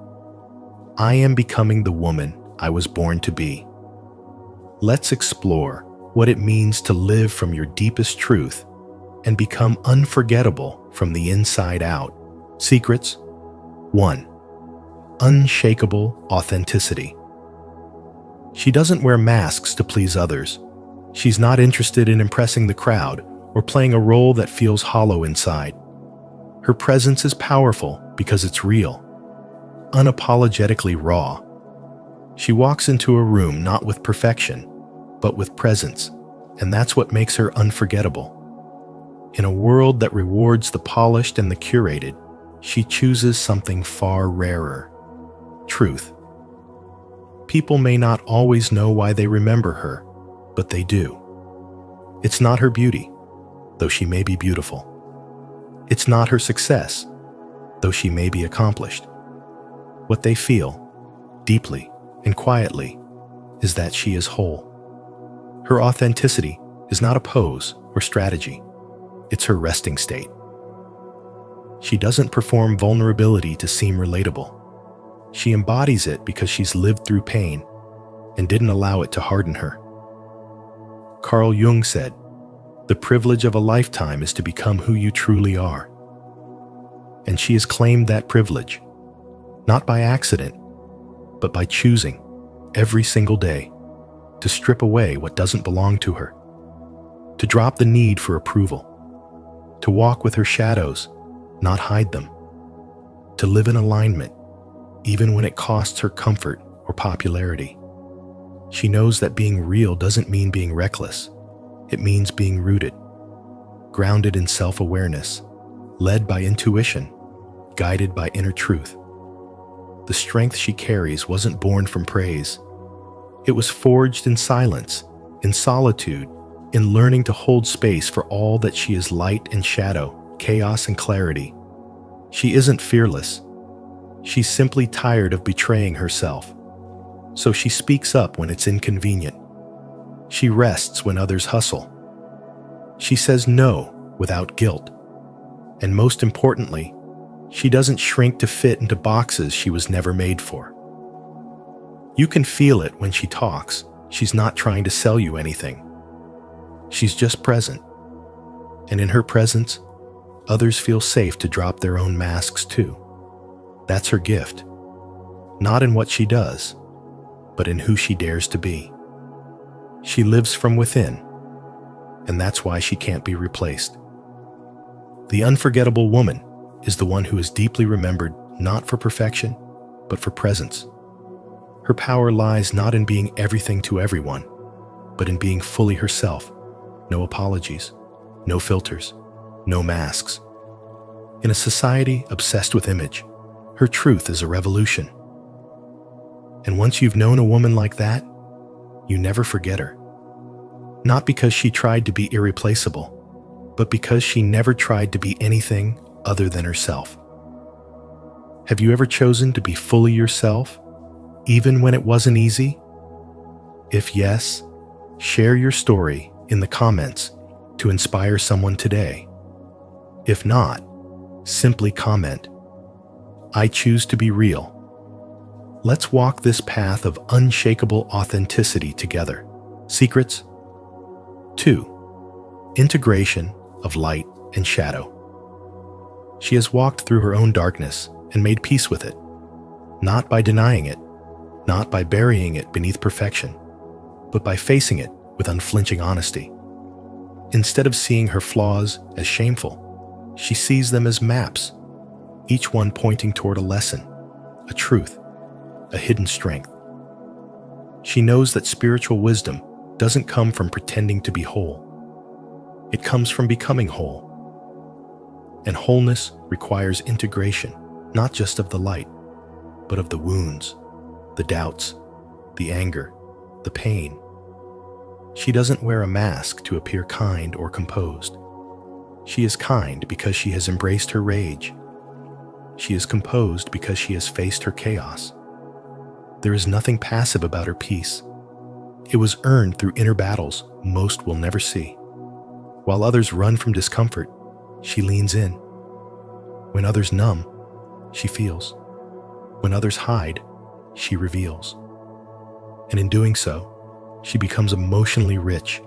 I am becoming the woman I was born to be. Let's explore what it means to live from your deepest truth and become unforgettable from the inside out. Secrets. 1. Unshakable authenticity. She doesn't wear masks to please others. She's not interested in impressing the crowd or playing a role that feels hollow inside. Her presence is powerful because it's real, unapologetically raw. She walks into a room not with perfection, but with presence, and that's what makes her unforgettable. In a world that rewards the polished and the curated, she chooses something far rarer: truth. People may not always know why they remember her, but they do. It's not her beauty, though she may be beautiful. It's not her success, though she may be accomplished. What they feel, deeply and quietly, is that she is whole. Her authenticity is not a pose or strategy. It's her resting state. She doesn't perform vulnerability to seem relatable. She embodies it because she's lived through pain and didn't allow it to harden her. Carl Jung said, "The privilege of a lifetime is to become who you truly are." And she has claimed that privilege, not by accident, but by choosing, every single day, to strip away what doesn't belong to her, to drop the need for approval, to walk with her shadows, not hide them, to live in alignment, even when it costs her comfort or popularity. She knows that being real doesn't mean being reckless. It means being rooted, grounded in self-awareness, led by intuition, guided by inner truth. The strength she carries wasn't born from praise. It was forged in silence, in solitude, in learning to hold space for all that she is: light and shadow, chaos and clarity. She isn't fearless. She's simply tired of betraying herself. So she speaks up when it's inconvenient. She rests when others hustle. She says no without guilt. And most importantly, she doesn't shrink to fit into boxes she was never made for. You can feel it when she talks. She's not trying to sell you anything. She's just present. And in her presence, others feel safe to drop their own masks too. That's her gift. Not in what she does, but in who she dares to be. She lives from within, and that's why she can't be replaced. The unforgettable woman is the one who is deeply remembered not for perfection, but for presence. Her power lies not in being everything to everyone, but in being fully herself. No apologies, no filters, no masks. In a society obsessed with image, her truth is a revolution. And once you've known a woman like that, you never forget her. Not because she tried to be irreplaceable, but because she never tried to be anything other than herself. Have you ever chosen to be fully yourself, even when it wasn't easy? If yes, share your story in the comments to inspire someone today. If not, simply comment, "I choose to be real." Let's walk this path of unshakable authenticity together. Secrets. 2. Integration of light and shadow. She has walked through her own darkness and made peace with it, not by denying it, not by burying it beneath perfection, but by facing it with unflinching honesty. Instead of seeing her flaws as shameful, she sees them as maps, each one pointing toward a lesson, a truth, a hidden strength. She knows that spiritual wisdom doesn't come from pretending to be whole. It comes from becoming whole. And wholeness requires integration, not just of the light, but of the wounds, the doubts, the anger, the pain. She doesn't wear a mask to appear kind or composed. She is kind because she has embraced her rage. She is composed because she has faced her chaos. There is nothing passive about her peace. It was earned through inner battles most will never see. While others run from discomfort, she leans in. When others numb, she feels. When others hide, she reveals. And in doing so, she becomes emotionally rich,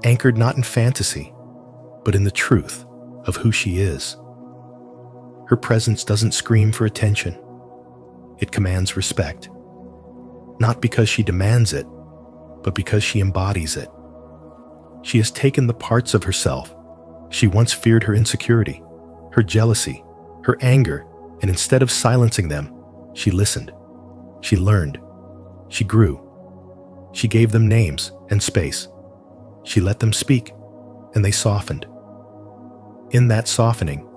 anchored not in fantasy, but in the truth of who she is. Her presence doesn't scream for attention. It commands respect, not because she demands it, but because she embodies it. She has taken the parts of herself she once feared, her insecurity, her jealousy, her anger, and instead of silencing them, she listened. She learned. She grew. She gave them names and space. She let them speak, and they softened. In that softening,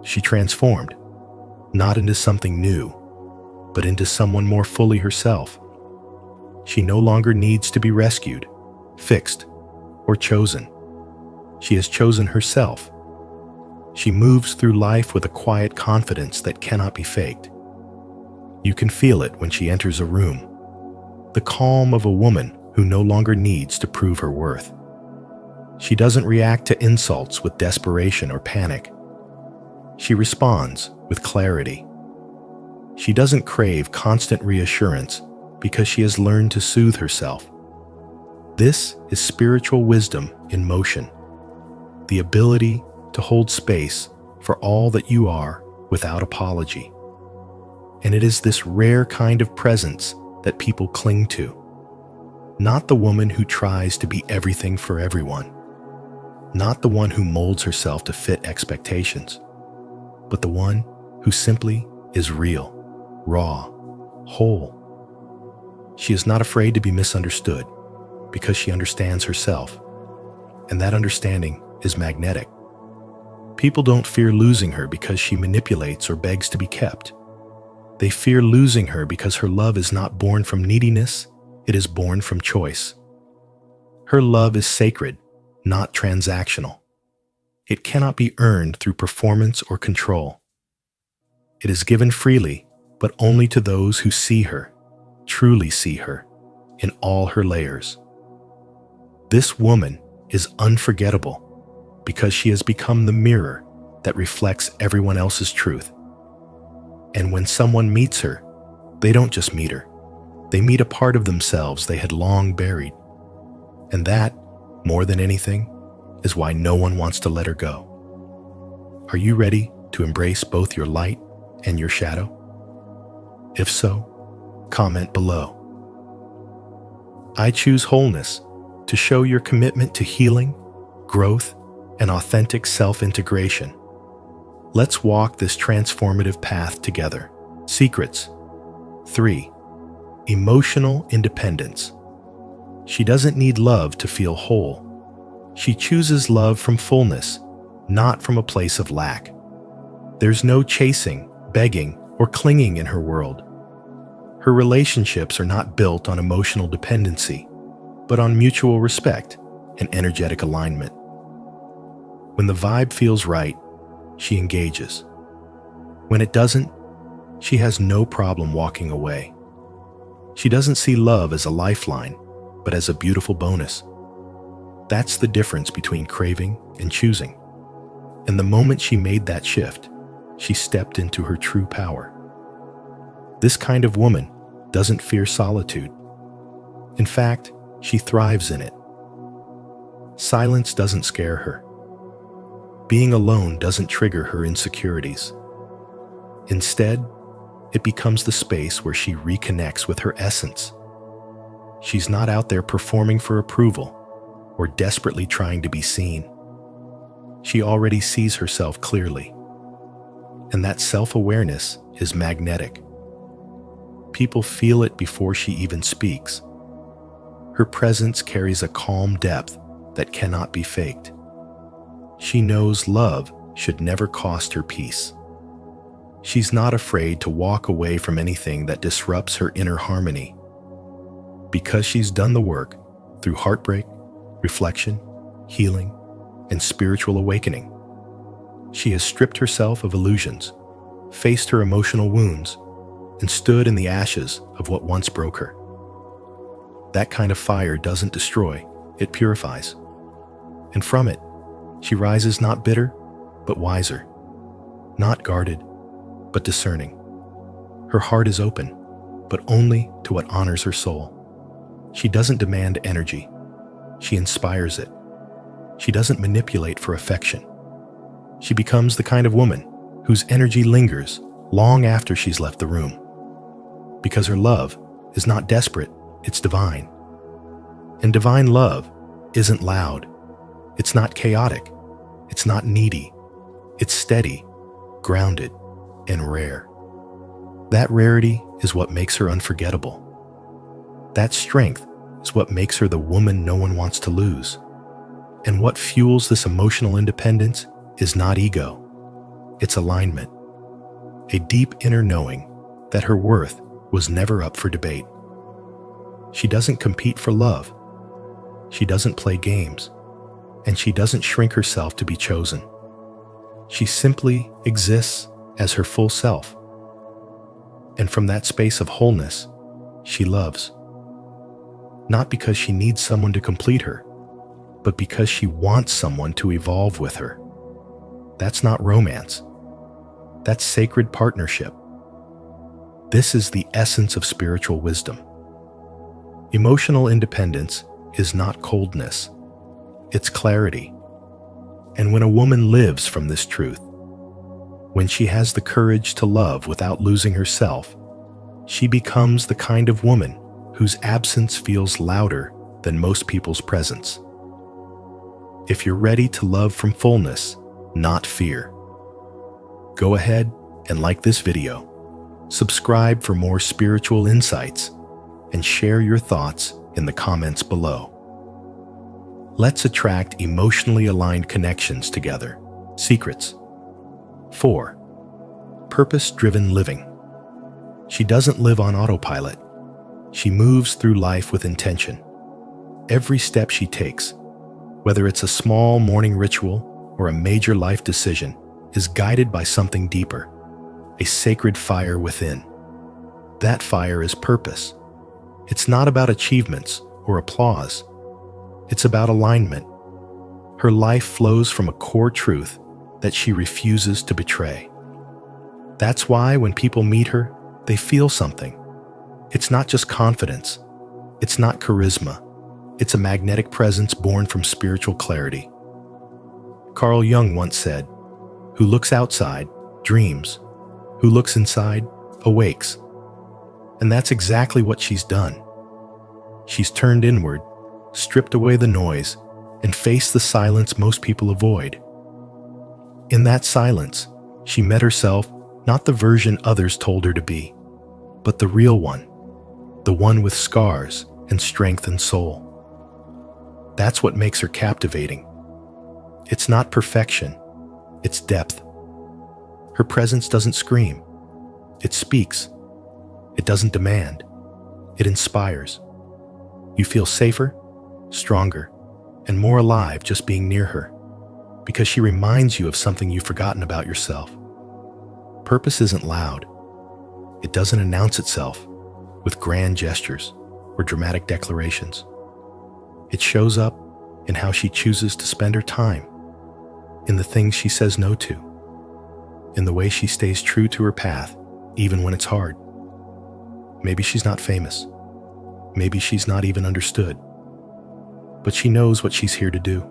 she transformed, not into something new, but into someone more fully herself. She no longer needs to be rescued, fixed, or chosen. She has chosen herself. She moves through life with a quiet confidence that cannot be faked. You can feel it when she enters a room, the calm of a woman who no longer needs to prove her worth. She doesn't react to insults with desperation or panic. She responds with clarity. She doesn't crave constant reassurance because she has learned to soothe herself. This is spiritual wisdom in motion, the ability to hold space for all that you are without apology. And it is this rare kind of presence that people cling to, not the woman who tries to be everything for everyone, not the one who molds herself to fit expectations, but the one who simply is real, raw, whole. She is not afraid to be misunderstood because she understands herself, and that understanding is magnetic. People don't fear losing her because she manipulates or begs to be kept. They fear losing her because her love is not born from neediness, it is born from choice. Her love is sacred, not transactional. It cannot be earned through performance or control. It is given freely, but only to those who see her, truly see her, in all her layers. This woman is unforgettable because she has become the mirror that reflects everyone else's truth. And when someone meets her, they don't just meet her. They meet a part of themselves they had long buried. And that, more than anything, is why no one wants to let her go. Are you ready to embrace both your light and your shadow? If so, comment below. I choose wholeness to show your commitment to healing, growth, and authentic self-integration. Let's walk this transformative path together. Secrets. 3. Emotional independence. She doesn't need love to feel whole. She chooses love from fullness, not from a place of lack. There's no chasing, begging, or clinging in her world. Her relationships are not built on emotional dependency, but on mutual respect and energetic alignment. When the vibe feels right, she engages. When it doesn't, she has no problem walking away. She doesn't see love as a lifeline, but as a beautiful bonus. That's the difference between craving and choosing. And the moment she made that shift, she stepped into her true power. This kind of woman doesn't fear solitude. In fact, she thrives in it. Silence doesn't scare her. Being alone doesn't trigger her insecurities. Instead, it becomes the space where she reconnects with her essence. She's not out there performing for approval or desperately trying to be seen. She already sees herself clearly. And that self-awareness is magnetic. People feel it before she even speaks. Her presence carries a calm depth that cannot be faked. She knows love should never cost her peace. She's not afraid to walk away from anything that disrupts her inner harmony. Because she's done the work through heartbreak, reflection, healing, and spiritual awakening. She has stripped herself of illusions, faced her emotional wounds, and stood in the ashes of what once broke her. That kind of fire doesn't destroy, it purifies. And from it, she rises not bitter, but wiser, not guarded, but discerning. Her heart is open, but only to what honors her soul. She doesn't demand energy. She inspires it. She doesn't manipulate for affection. She becomes the kind of woman whose energy lingers long after she's left the room. Because her love is not desperate, it's divine. And divine love isn't loud. It's not chaotic. It's not needy. It's steady, grounded, and rare. That rarity is what makes her unforgettable. That strength is what makes her the woman no one wants to lose. And what fuels this emotional independence is not ego. It's alignment. A deep inner knowing that her worth was never up for debate. She doesn't compete for love. She doesn't play games. And she doesn't shrink herself to be chosen. She simply exists as her full self. And from that space of wholeness, she loves. Not because she needs someone to complete her, but because she wants someone to evolve with her. That's not romance. That's sacred partnership. This is the essence of spiritual wisdom. Emotional independence is not coldness. It's clarity. And when a woman lives from this truth, when she has the courage to love without losing herself, she becomes the kind of woman whose absence feels louder than most people's presence. If you're ready to love from fullness, not fear, go ahead and like this video, subscribe for more spiritual insights, and share your thoughts in the comments below. Let's attract emotionally aligned connections together. Secrets. 4. Purpose-driven living. She doesn't live on autopilot. She moves through life with intention. Every step she takes, whether it's a small morning ritual or a major life decision, is guided by something deeper, a sacred fire within. That fire is purpose. It's not about achievements or applause. It's about alignment. Her life flows from a core truth that she refuses to betray. That's why when people meet her, they feel something. It's not just confidence. It's not charisma. It's a magnetic presence born from spiritual clarity. Carl Jung once said, "Who looks outside, dreams. Who looks inside, awakes." And that's exactly what she's done. She's turned inward, stripped away the noise, and faced the silence most people avoid. In that silence, she met herself, not the version others told her to be, but the real one, the one with scars and strength and soul. That's what makes her captivating. It's not perfection, it's depth. Her presence doesn't scream. It speaks. It doesn't demand. It inspires. You feel safer, stronger, and more alive just being near her, because she reminds you of something you've forgotten about yourself. Purpose isn't loud. It doesn't announce itself with grand gestures or dramatic declarations. It shows up in how she chooses to spend her time, in the things she says no to, in the way she stays true to her path, even when it's hard. Maybe she's not famous. Maybe she's not even understood. But she knows what she's here to do.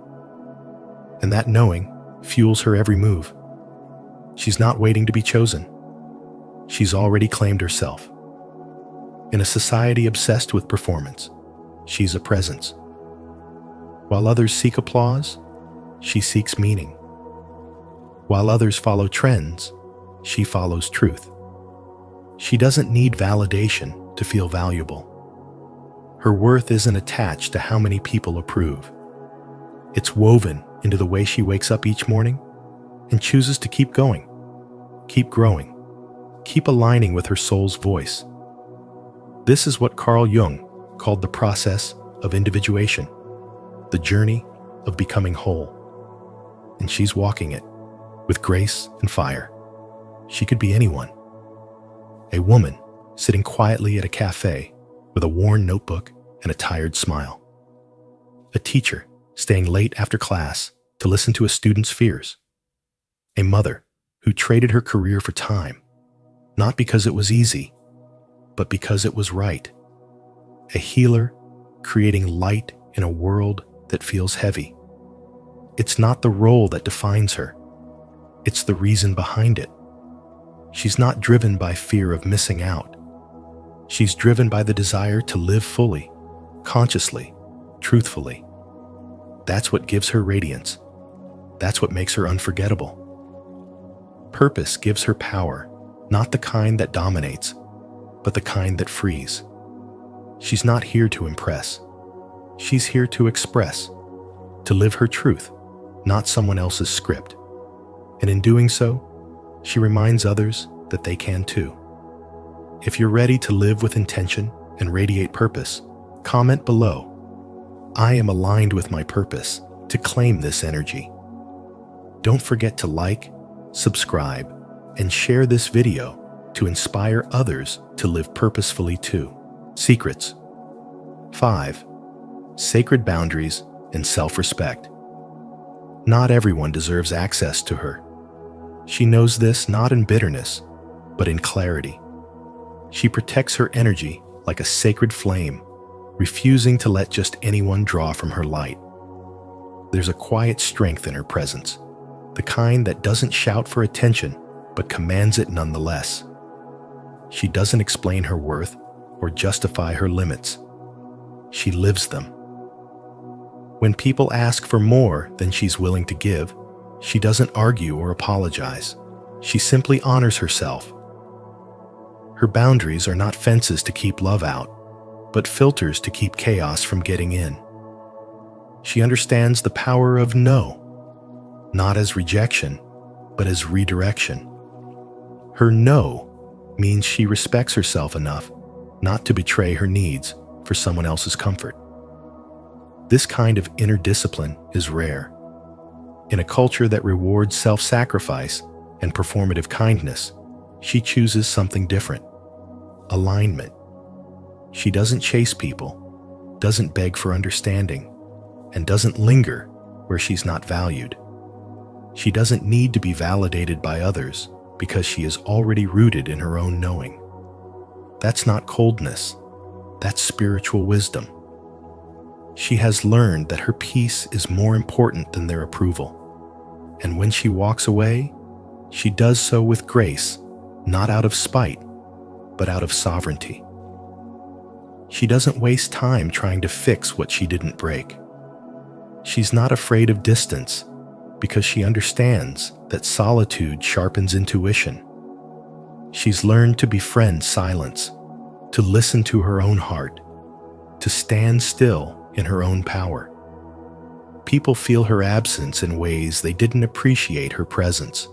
And that knowing fuels her every move. She's not waiting to be chosen. She's already claimed herself. In a society obsessed with performance, she's a presence. While others seek applause, she seeks meaning. While others follow trends, she follows truth. She doesn't need validation to feel valuable. Her worth isn't attached to how many people approve. It's woven into the way she wakes up each morning and chooses to keep going, keep growing, keep aligning with her soul's voice. This is what Carl Jung called the process of individuation, the journey of becoming whole. And she's walking it with grace and fire. She could be anyone. A woman sitting quietly at a cafe with a worn notebook and a tired smile. A teacher staying late after class to listen to a student's fears. A mother who traded her career for time, not because it was easy, but because it was right. A healer creating light in a world that feels heavy. It's not the role that defines her. It's the reason behind it. She's not driven by fear of missing out. She's driven by the desire to live fully, consciously, truthfully. That's what gives her radiance. That's what makes her unforgettable. Purpose gives her power, not the kind that dominates, but the kind that frees. She's not here to impress. She's here to express, to live her truth, not someone else's script. And in doing so, she reminds others that they can too. If you're ready to live with intention and radiate purpose, comment below. I am aligned with my purpose to claim this energy. Don't forget to like, subscribe, and share this video to inspire others to live purposefully too. Secrets. 5. Sacred boundaries and self-respect. Not everyone deserves access to her. She knows this not in bitterness, but in clarity. She protects her energy like a sacred flame, refusing to let just anyone draw from her light. There's a quiet strength in her presence, the kind that doesn't shout for attention, but commands it nonetheless. She doesn't explain her worth or justify her limits. She lives them. When people ask for more than she's willing to give, she doesn't argue or apologize. She simply honors herself. Her boundaries are not fences to keep love out, but filters to keep chaos from getting in. She understands the power of no, not as rejection, but as redirection. Her no means she respects herself enough not to betray her needs for someone else's comfort. This kind of inner discipline is rare. In a culture that rewards self-sacrifice and performative kindness, she chooses something different: alignment. She doesn't chase people, doesn't beg for understanding, and doesn't linger where she's not valued. She doesn't need to be validated by others because she is already rooted in her own knowing. That's not coldness, that's spiritual wisdom. She has learned that her peace is more important than their approval. And when she walks away, she does so with grace, not out of spite, but out of sovereignty. She doesn't waste time trying to fix what she didn't break. She's not afraid of distance because she understands that solitude sharpens intuition. She's learned to befriend silence, to listen to her own heart, to stand still in her own power. People feel her absence in ways they didn't appreciate her presence.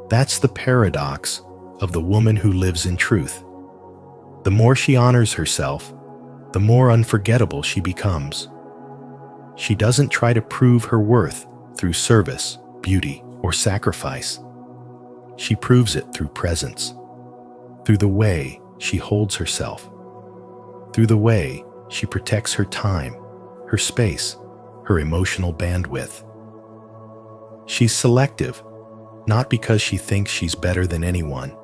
That's the paradox of the woman who lives in truth. The more she honors herself, the more unforgettable she becomes. She doesn't try to prove her worth through service, beauty, or sacrifice. She proves it through presence, through the way she holds herself, through the way she protects her time, her space, her emotional bandwidth. She's selective, not because she thinks she's better than anyone,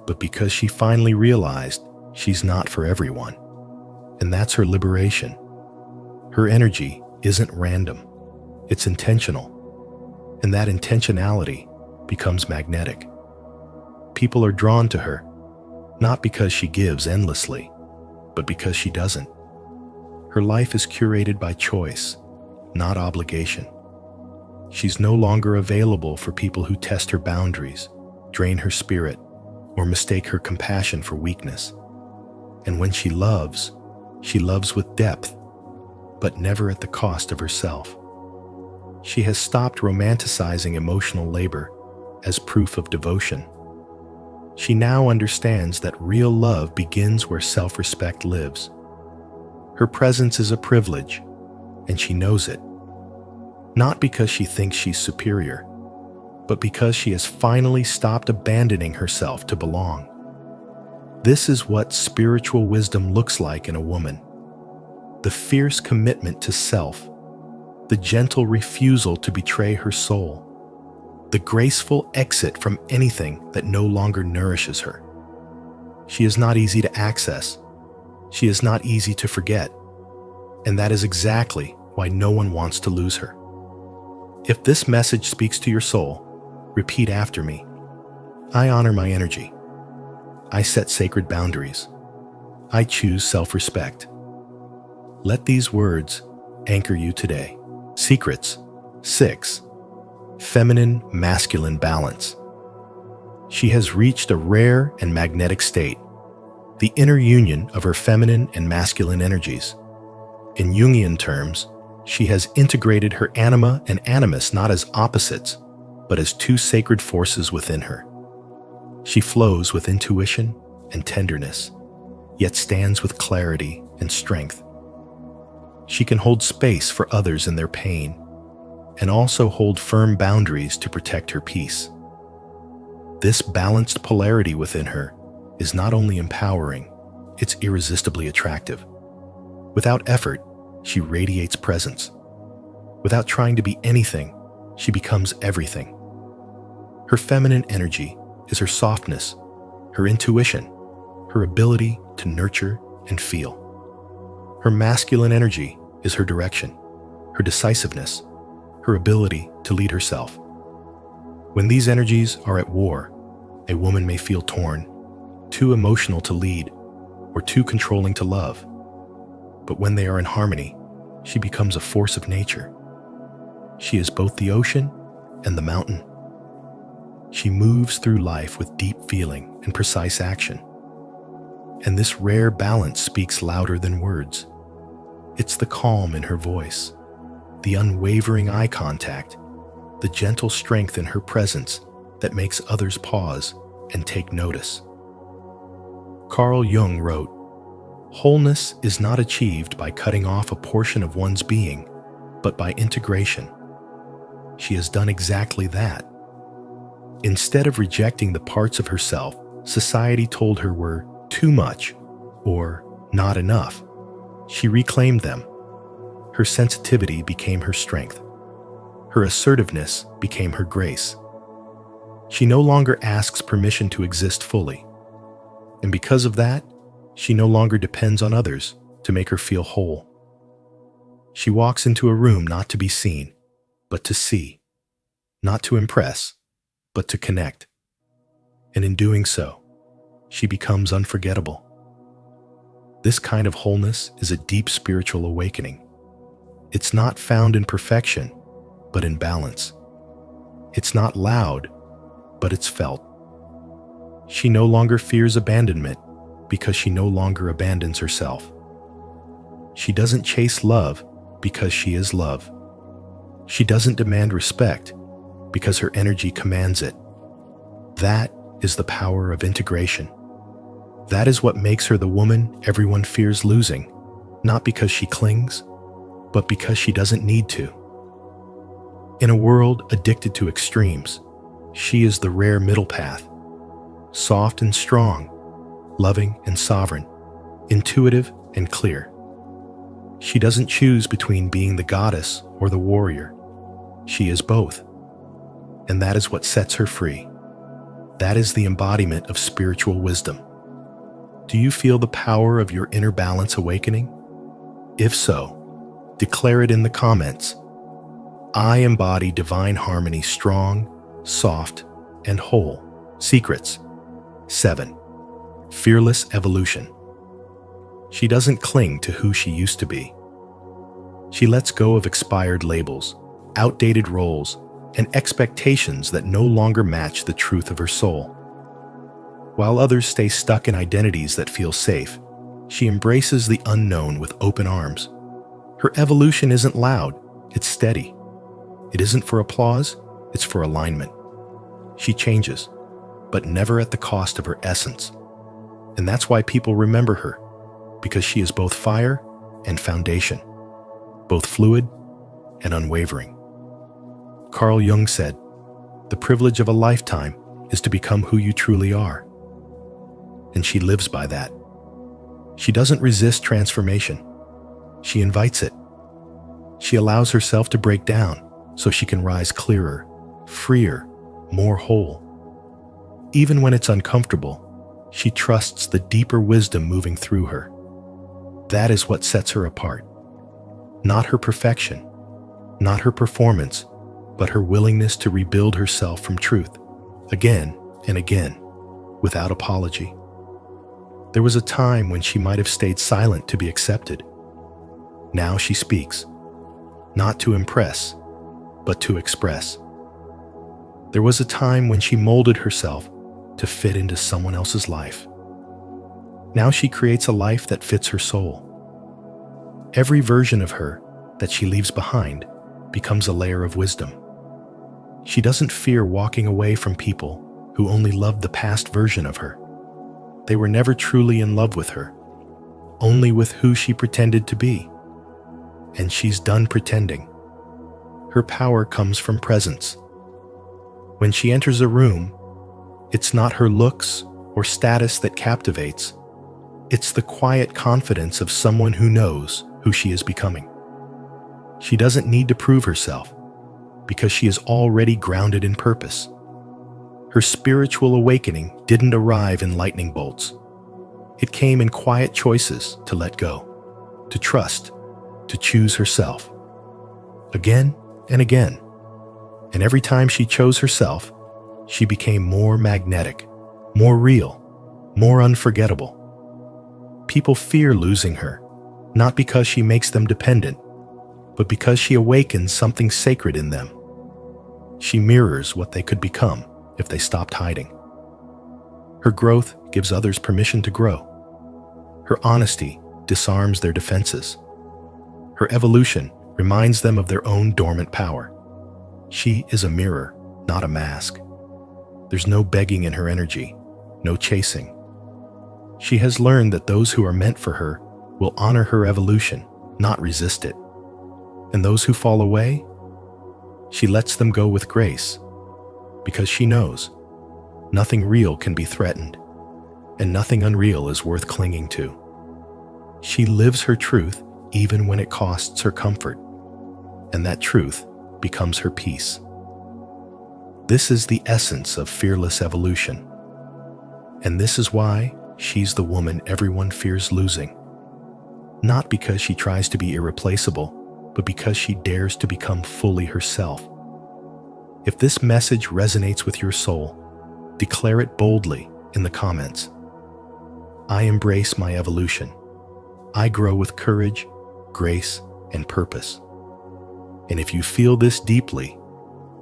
but because she finally realized she's not for everyone. And that's her liberation. Her energy isn't random, it's intentional. And that intentionality becomes magnetic. People are drawn to her, not because she gives endlessly, but because she doesn't. Her life is curated by choice, not obligation. She's no longer available for people who test her boundaries, drain her spirit, or mistake her compassion for weakness. And when she loves with depth, but never at the cost of herself. She has stopped romanticizing emotional labor as proof of devotion. She now understands that real love begins where self-respect lives. Her presence is a privilege, and she knows it. Not because she thinks she's superior, but because she has finally stopped abandoning herself to belong. This is what spiritual wisdom looks like in a woman. The fierce commitment to self, the gentle refusal to betray her soul, the graceful exit from anything that no longer nourishes her. She is not easy to access. She is not easy to forget. And that is exactly why no one wants to lose her. If this message speaks to your soul, repeat after me. I honor my energy. I set sacred boundaries. I choose self-respect. Let these words anchor you today. Secrets 6. Feminine-masculine balance. She has reached a rare and magnetic state, the inner union of her feminine and masculine energies. In Jungian terms, she has integrated her anima and animus not as opposites, but as two sacred forces within her. She flows with intuition and tenderness, yet stands with clarity and strength. She can hold space for others in their pain, and also hold firm boundaries to protect her peace. This balanced polarity within her is not only empowering, it's irresistibly attractive. Without effort, she radiates presence. Without trying to be anything, she becomes everything. Her feminine energy is her softness, her intuition, her ability to nurture and feel. Her masculine energy is her direction, her decisiveness, her ability to lead herself. When these energies are at war, a woman may feel torn, too emotional to lead, or too controlling to love. But when they are in harmony, she becomes a force of nature. She is both the ocean and the mountain. She moves through life with deep feeling and precise action. And this rare balance speaks louder than words. It's the calm in her voice, the unwavering eye contact, the gentle strength in her presence that makes others pause and take notice. Carl Jung wrote, "Wholeness is not achieved by cutting off a portion of one's being, but by integration." She has done exactly that. Instead of rejecting the parts of herself society told her were too much or not enough, she reclaimed them. Her sensitivity became her strength. Her assertiveness became her grace. She no longer asks permission to exist fully. And because of that, she no longer depends on others to make her feel whole. She walks into a room not to be seen, but to see, not to impress, but to connect. And in doing so, she becomes unforgettable. This kind of wholeness is a deep spiritual awakening. It's not found in perfection, but in balance. It's not loud, but it's felt. She no longer fears abandonment because she no longer abandons herself. She doesn't chase love because she is love. She doesn't demand respect because her energy commands it. That is the power of integration. That is what makes her the woman everyone fears losing, not because she clings, but because she doesn't need to. In a world addicted to extremes, she is the rare middle path, soft and strong, loving and sovereign, intuitive and clear. She doesn't choose between being the goddess or the warrior. She is both. And that is what sets her free. That is the embodiment of spiritual wisdom. Do you feel the power of your inner balance awakening? If so, declare it in the comments. I embody divine harmony, strong, soft, and whole. Secrets. 7. Fearless evolution. She doesn't cling to who she used to be. She lets go of expired labels, outdated roles, and expectations that no longer match the truth of her soul. While others stay stuck in identities that feel safe, she embraces the unknown with open arms. Her evolution isn't loud, it's steady. It isn't for applause, it's for alignment. She changes, but never at the cost of her essence. And that's why people remember her, because she is both fire and foundation, both fluid and unwavering. Carl Jung said, "The privilege of a lifetime is to become who you truly are." And she lives by that. She doesn't resist transformation. She invites it. She allows herself to break down so she can rise clearer, freer, more whole. Even when it's uncomfortable, she trusts the deeper wisdom moving through her. That is what sets her apart. Not her perfection, not her performance, but her willingness to rebuild herself from truth, again and again, without apology. There was a time when she might have stayed silent to be accepted. Now she speaks, not to impress, but to express. There was a time when she molded herself to fit into someone else's life. Now she creates a life that fits her soul. Every version of her that she leaves behind becomes a layer of wisdom. She doesn't fear walking away from people who only loved the past version of her. They were never truly in love with her, only with who she pretended to be. And she's done pretending. Her power comes from presence. When she enters a room, it's not her looks or status that captivates. It's the quiet confidence of someone who knows who she is becoming. She doesn't need to prove herself because she is already grounded in purpose. Her spiritual awakening didn't arrive in lightning bolts. It came in quiet choices to let go, to trust, to choose herself. Again and again. And every time she chose herself, she became more magnetic, more real, more unforgettable. People fear losing her, not because she makes them dependent, but because she awakens something sacred in them. She mirrors what they could become if they stopped hiding. Her growth gives others permission to grow. Her honesty disarms their defenses. Her evolution reminds them of their own dormant power. She is a mirror, not a mask. There's no begging in her energy, no chasing. She has learned that those who are meant for her will honor her evolution, not resist it. And those who fall away, she lets them go with grace, because she knows nothing real can be threatened, and nothing unreal is worth clinging to. She lives her truth even when it costs her comfort, and that truth becomes her peace. This is the essence of fearless evolution, and this is why she's the woman everyone fears losing. Not because she tries to be irreplaceable, but because she dares to become fully herself. If this message resonates with your soul, declare it boldly in the comments. I embrace my evolution. I grow with courage, grace, and purpose. And if you feel this deeply,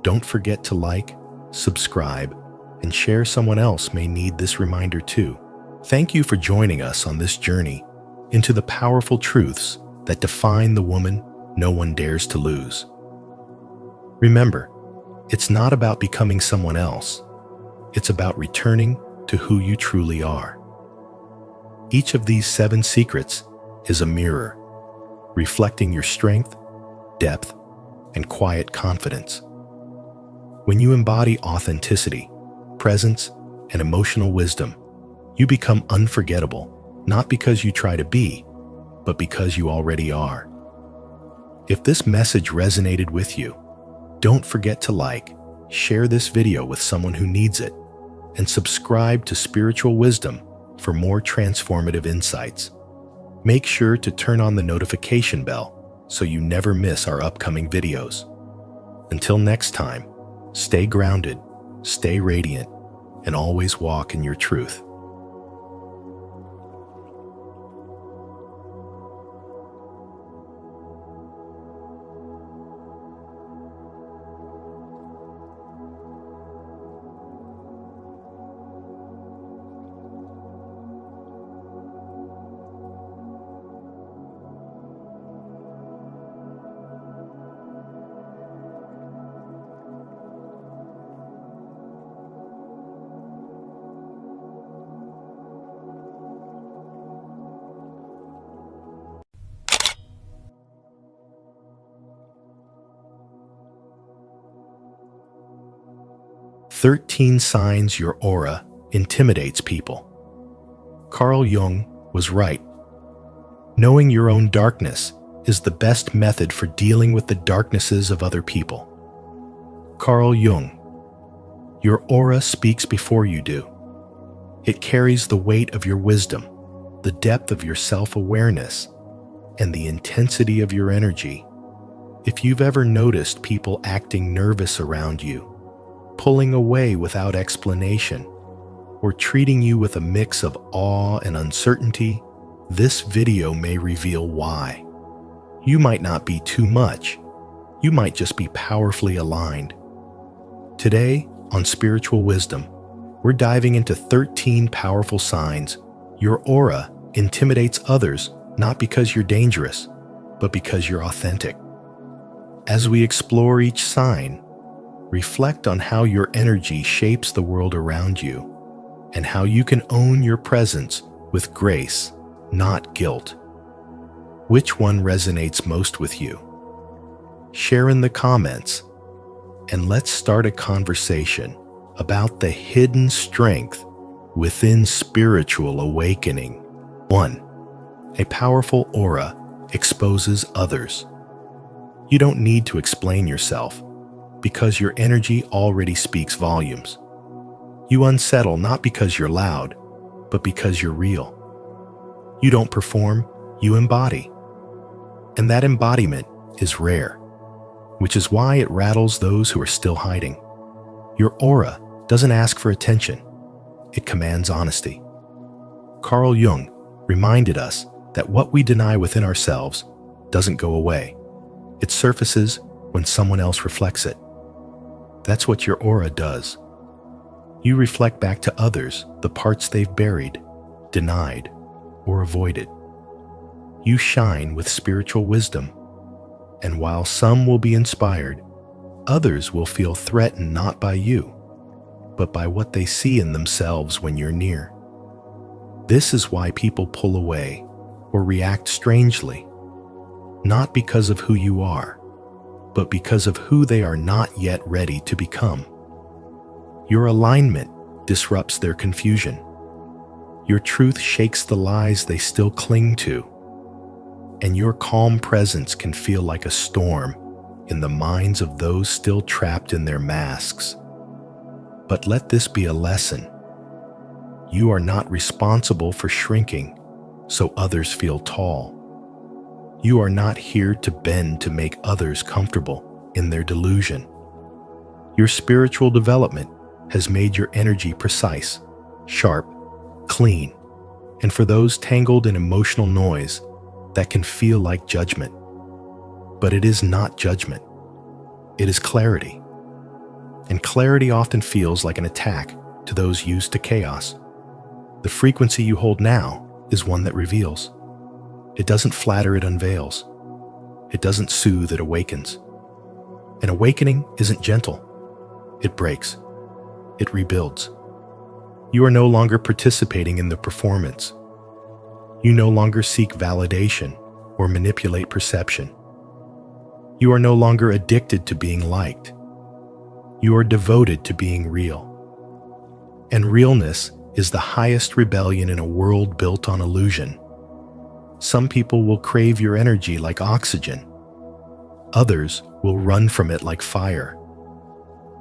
don't forget to like, subscribe, and share. Someone else may need this reminder too. Thank you for joining us on this journey into the powerful truths that define the woman no one dares to lose. Remember, it's not about becoming someone else. It's about returning to who you truly are. Each of these 7 secrets is a mirror, reflecting your strength, depth, and quiet confidence. When you embody authenticity, presence, and emotional wisdom, you become unforgettable, not because you try to be, but because you already are. If this message resonated with you, don't forget to like, share this video with someone who needs it, and subscribe to Spiritual Wisdom for more transformative insights. Make sure to turn on the notification bell so you never miss our upcoming videos. Until next time, stay grounded, stay radiant, and always walk in your truth. "13 signs your aura intimidates people." Carl Jung was right. Knowing your own darkness is the best method for dealing with the darknesses of other people. Carl Jung: your aura speaks before you do. It carries the weight of your wisdom, the depth of your self-awareness, and the intensity of your energy. If you've ever noticed people acting nervous around you, pulling away without explanation, or treating you with a mix of awe and uncertainty, this video may reveal why. You might not be too much. You might just be powerfully aligned. Today, on Spiritual Wisdom, we're diving into 13 powerful signs your aura intimidates others, not because you're dangerous, but because you're authentic. As we explore each sign, reflect on how your energy shapes the world around you and how you can own your presence with grace, not guilt. Which one resonates most with you? Share in the comments, and let's start a conversation about the hidden strength within spiritual awakening. 1. A powerful aura exposes others. You don't need to explain yourself, because your energy already speaks volumes. You unsettle not because you're loud, but because you're real. You don't perform, you embody. And that embodiment is rare, which is why it rattles those who are still hiding. Your aura doesn't ask for attention, it commands honesty. Carl Jung reminded us that what we deny within ourselves doesn't go away. It surfaces when someone else reflects it. That's what your aura does. You reflect back to others the parts they've buried, denied, or avoided. You shine with spiritual wisdom, and while some will be inspired, others will feel threatened not by you, but by what they see in themselves when you're near. This is why people pull away or react strangely, not because of who you are, but because of who they are not yet ready to become. Your alignment disrupts their confusion. Your truth shakes the lies they still cling to. And your calm presence can feel like a storm in the minds of those still trapped in their masks. But let this be a lesson. You are not responsible for shrinking so others feel tall. You are not here to bend to make others comfortable in their delusion. Your spiritual development has made your energy precise, sharp, clean, and for those tangled in emotional noise, that can feel like judgment. But it is not judgment. It is clarity. And clarity often feels like an attack to those used to chaos. The frequency you hold now is one that reveals. It doesn't flatter, it unveils. It doesn't soothe, it awakens. An awakening isn't gentle. It breaks. It rebuilds. You are no longer participating in the performance. You no longer seek validation or manipulate perception. You are no longer addicted to being liked. You are devoted to being real. And realness is the highest rebellion in a world built on illusion. Some people will crave your energy like oxygen. Others will run from it like fire.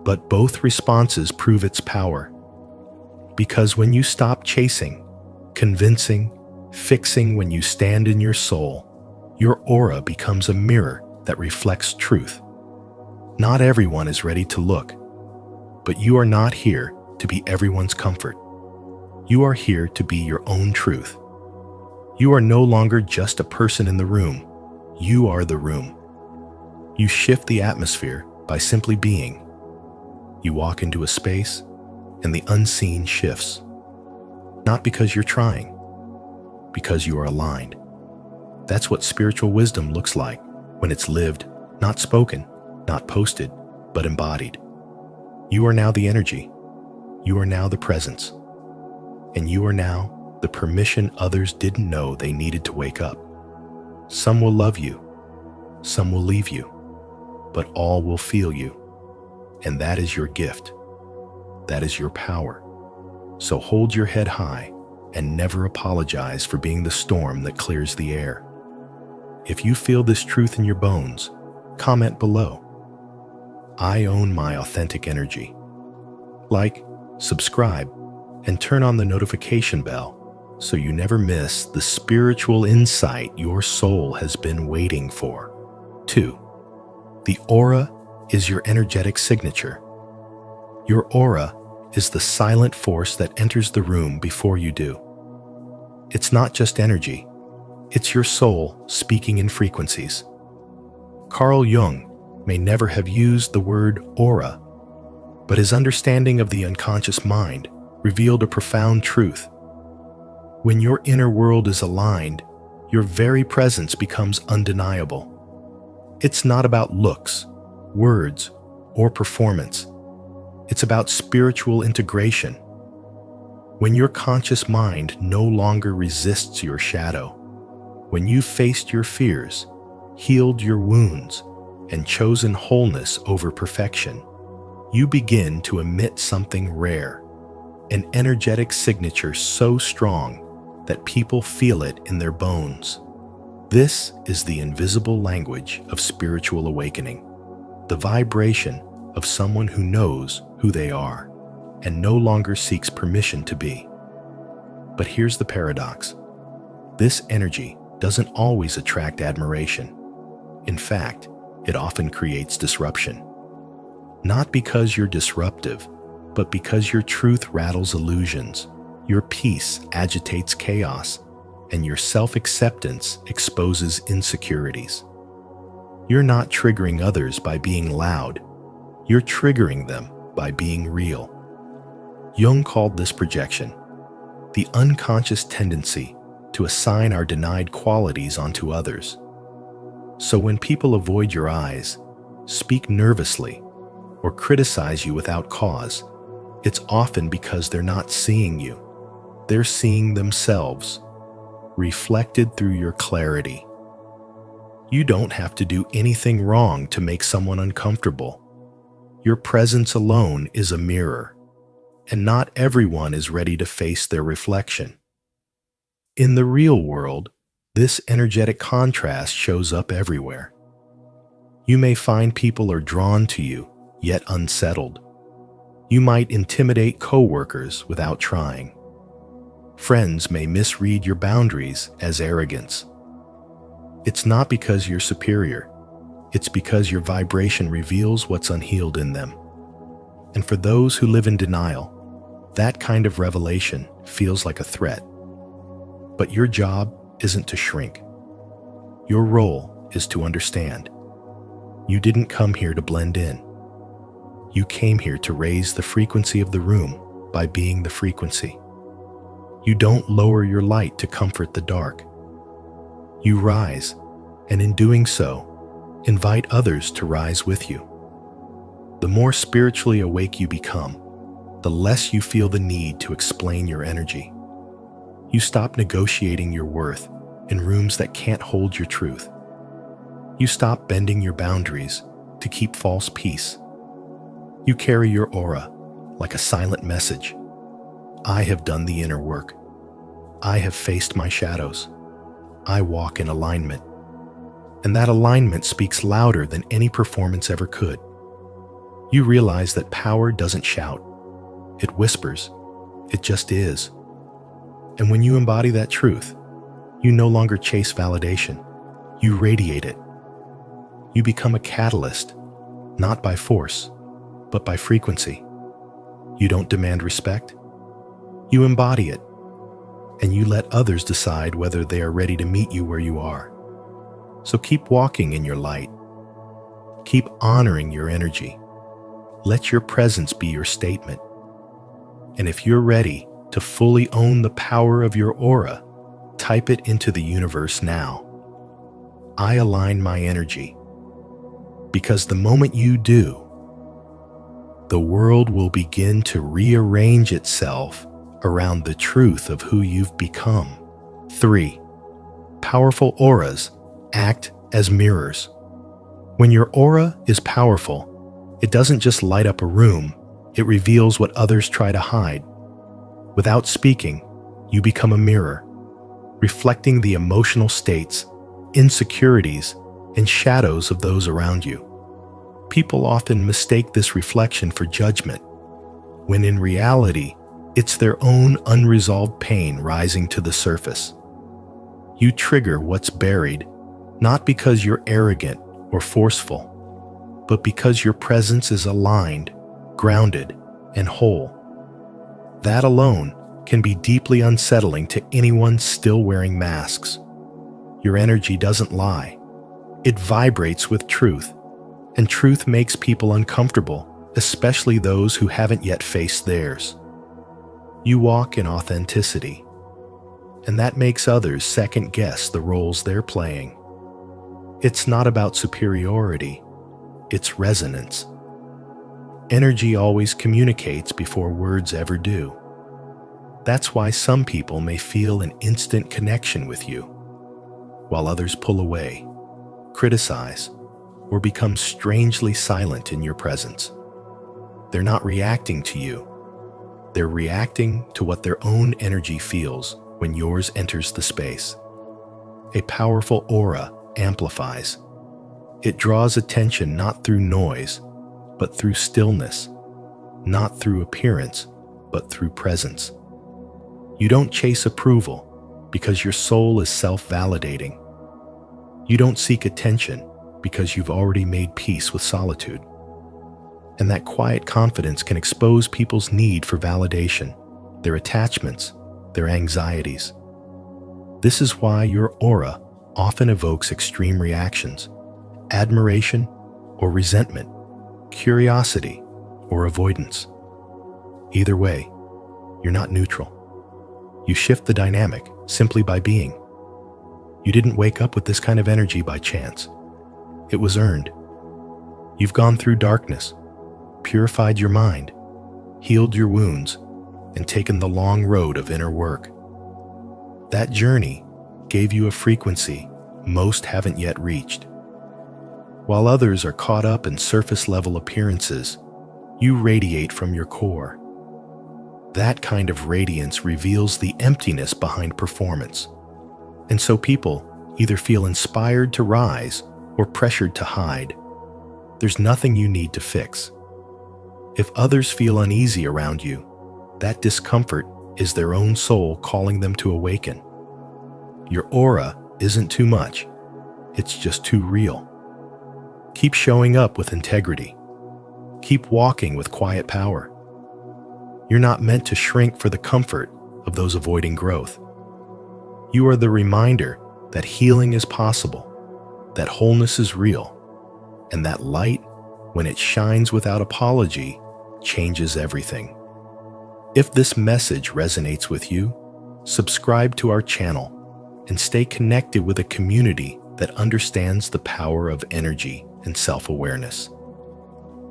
But both responses prove its power. Because when you stop chasing, convincing, fixing when you stand in your soul, your aura becomes a mirror that reflects truth. Not everyone is ready to look, but you are not here to be everyone's comfort. You are here to be your own truth. You are no longer just a person in the room. You are the room. You shift the atmosphere by simply being. You walk into a space, and the unseen shifts. Not because you're trying, because you are aligned. That's what spiritual wisdom looks like when it's lived, not spoken, not posted, but embodied. You are now the energy. You are now the presence. And you are now the permission others didn't know they needed to wake up. Some will love you. Some will leave you. But all will feel you. And that is your gift. That is your power. So hold your head high and never apologize for being the storm that clears the air. If you feel this truth in your bones, comment below. I own my authentic energy. Like, subscribe, and turn on the notification bell so you never miss the spiritual insight your soul has been waiting for. 2. The aura is your energetic signature. Your aura is the silent force that enters the room before you do. It's not just energy. It's your soul speaking in frequencies. Carl Jung may never have used the word aura, but his understanding of the unconscious mind revealed a profound truth. When your inner world is aligned, your very presence becomes undeniable. It's not about looks, words, or performance. It's about spiritual integration. When your conscious mind no longer resists your shadow, when you've faced your fears, healed your wounds, and chosen wholeness over perfection, you begin to emit something rare, an energetic signature so strong that people feel it in their bones. This is the invisible language of spiritual awakening, the vibration of someone who knows who they are and no longer seeks permission to be. But here's the paradox. This energy doesn't always attract admiration. In fact, it often creates disruption. Not because you're disruptive, but because your truth rattles illusions, your peace agitates chaos, and your self-acceptance exposes insecurities. You're not triggering others by being loud. You're triggering them by being real. Jung called this projection, the unconscious tendency to assign our denied qualities onto others. So when people avoid your eyes, speak nervously, or criticize you without cause, it's often because they're not seeing you. They're seeing themselves, reflected through your clarity. You don't have to do anything wrong to make someone uncomfortable. Your presence alone is a mirror, and not everyone is ready to face their reflection. In the real world, this energetic contrast shows up everywhere. You may find people are drawn to you, yet unsettled. You might intimidate coworkers without trying. Friends may misread your boundaries as arrogance. It's not because you're superior. It's because your vibration reveals what's unhealed in them. And for those who live in denial, that kind of revelation feels like a threat. But your job isn't to shrink. Your role is to understand. You didn't come here to blend in. You came here to raise the frequency of the room by being the frequency. You don't lower your light to comfort the dark. You rise, and in doing so, invite others to rise with you. The more spiritually awake you become, the less you feel the need to explain your energy. You stop negotiating your worth in rooms that can't hold your truth. You stop bending your boundaries to keep false peace. You carry your aura like a silent message. I have done the inner work. I have faced my shadows. I walk in alignment. And that alignment speaks louder than any performance ever could. You realize that power doesn't shout. It whispers. It just is. And when you embody that truth, you no longer chase validation. You radiate it. You become a catalyst, not by force, but by frequency. You don't demand respect. You embody it. And you let others decide whether they are ready to meet you where you are. So keep walking in your light. Keep honoring your energy. Let your presence be your statement. And if you're ready to fully own the power of your aura, type it into the universe now. I align my energy. Because the moment you do, the world will begin to rearrange itself around the truth of who you've become. 3. Powerful auras act as mirrors. When your aura is powerful, it doesn't just light up a room, it reveals what others try to hide. Without speaking, you become a mirror, reflecting the emotional states, insecurities, and shadows of those around you. People often mistake this reflection for judgment, when in reality, it's their own unresolved pain rising to the surface. You trigger what's buried, not because you're arrogant or forceful, but because your presence is aligned, grounded, and whole. That alone can be deeply unsettling to anyone still wearing masks. Your energy doesn't lie. It vibrates with truth, and truth makes people uncomfortable, especially those who haven't yet faced theirs. You walk in authenticity, and that makes others second-guess the roles they're playing. It's not about superiority, it's resonance. Energy always communicates before words ever do. That's why some people may feel an instant connection with you, while others pull away, criticize, or become strangely silent in your presence. They're not reacting to you. They're reacting to what their own energy feels when yours enters the space. A powerful aura amplifies. It draws attention not through noise, but through stillness, not through appearance, but through presence. You don't chase approval because your soul is self-validating. You don't seek attention because you've already made peace with solitude. And that quiet confidence can expose people's need for validation, their attachments, their anxieties. This is why your aura often evokes extreme reactions, admiration or resentment, curiosity or avoidance. Either way, you're not neutral. You shift the dynamic simply by being. You didn't wake up with this kind of energy by chance. It was earned. You've gone through darkness, purified your mind, healed your wounds, and taken the long road of inner work. That journey gave you a frequency most haven't yet reached. While others are caught up in surface-level appearances, you radiate from your core. That kind of radiance reveals the emptiness behind performance. And so people either feel inspired to rise or pressured to hide. There's nothing you need to fix. If others feel uneasy around you, that discomfort is their own soul calling them to awaken. Your aura isn't too much, it's just too real. Keep showing up with integrity. Keep walking with quiet power. You're not meant to shrink for the comfort of those avoiding growth. You are the reminder that healing is possible, that wholeness is real, and that light, when it shines without apology, changes everything. If this message resonates with you, subscribe to our channel and stay connected with a community that understands the power of energy and self-awareness.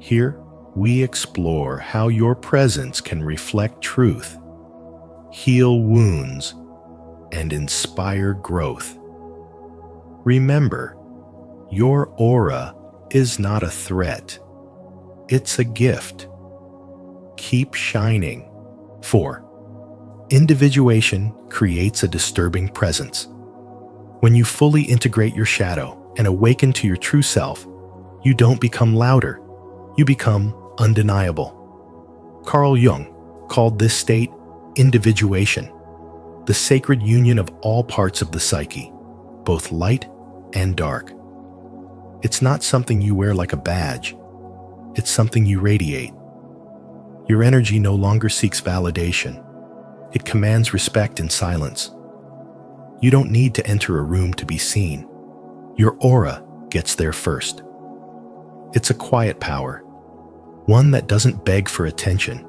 Here, we explore how your presence can reflect truth, heal wounds, and inspire growth. Remember, your aura is not a threat. It's a gift. Keep shining. 4. Individuation creates a disturbing presence. When you fully integrate your shadow and awaken to your true self, you don't become louder. You become undeniable. Carl Jung called this state individuation, the sacred union of all parts of the psyche, both light and dark. It's not something you wear like a badge. It's something you radiate. Your energy no longer seeks validation. It commands respect in silence. You don't need to enter a room to be seen. Your aura gets there first. It's a quiet power, one that doesn't beg for attention,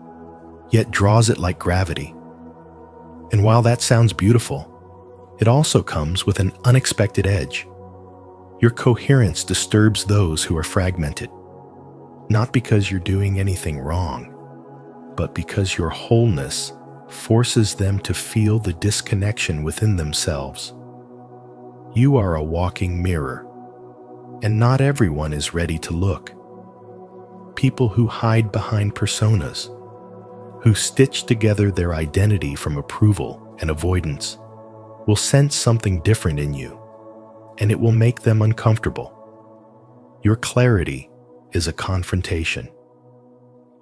yet draws it like gravity. And while that sounds beautiful, it also comes with an unexpected edge. Your coherence disturbs those who are fragmented, not because you're doing anything wrong, but because your wholeness forces them to feel the disconnection within themselves. You are a walking mirror, and not everyone is ready to look. People who hide behind personas, who stitch together their identity from approval and avoidance, will sense something different in you, and it will make them uncomfortable. Your clarity is a confrontation.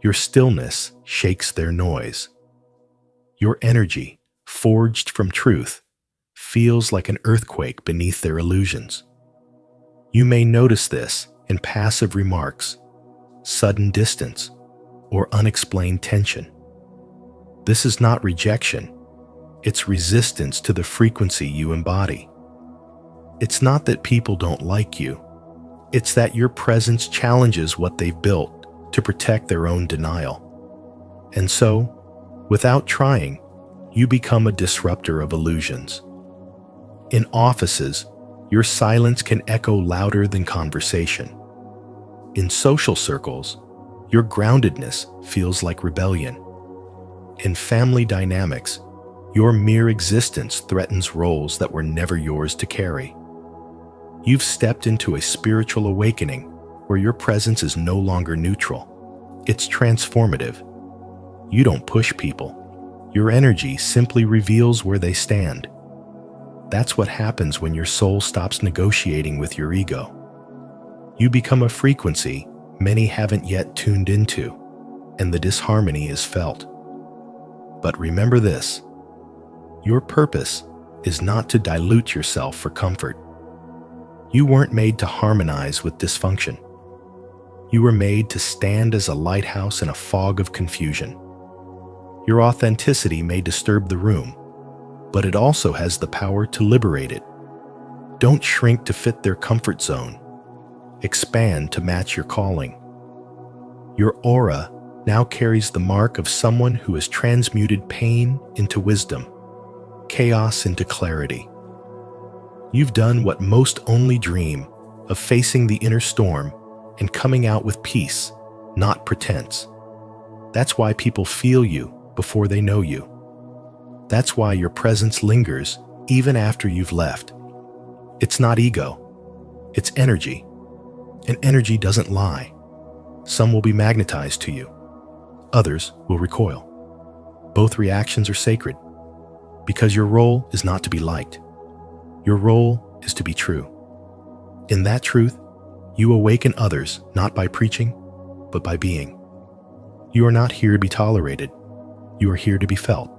Your stillness shakes their noise. Your energy, forged from truth, feels like an earthquake beneath their illusions. You may notice this in passive remarks, sudden distance, or unexplained tension. This is not rejection. It's resistance to the frequency you embody. It's not that people don't like you. It's that your presence challenges what they've built to protect their own denial. And so, without trying, you become a disruptor of illusions. In offices, your silence can echo louder than conversation. In social circles, your groundedness feels like rebellion. In family dynamics, your mere existence threatens roles that were never yours to carry. You've stepped into a spiritual awakening where your presence is no longer neutral. It's transformative. You don't push people. Your energy simply reveals where they stand. That's what happens when your soul stops negotiating with your ego. You become a frequency many haven't yet tuned into, and the disharmony is felt. But remember this: your purpose is not to dilute yourself for comfort. You weren't made to harmonize with dysfunction. You were made to stand as a lighthouse in a fog of confusion. Your authenticity may disturb the room, but it also has the power to liberate it. Don't shrink to fit their comfort zone. Expand to match your calling. Your aura now carries the mark of someone who has transmuted pain into wisdom, chaos into clarity. You've done what most only dream of, facing the inner storm and coming out with peace, not pretense. That's why people feel you before they know you. That's why your presence lingers even after you've left. It's not ego, it's energy. And energy doesn't lie. Some will be magnetized to you. Others will recoil. Both reactions are sacred, because your role is not to be liked. Your role is to be true. In that truth, you awaken others not by preaching, but by being. You are not here to be tolerated. You are here to be felt.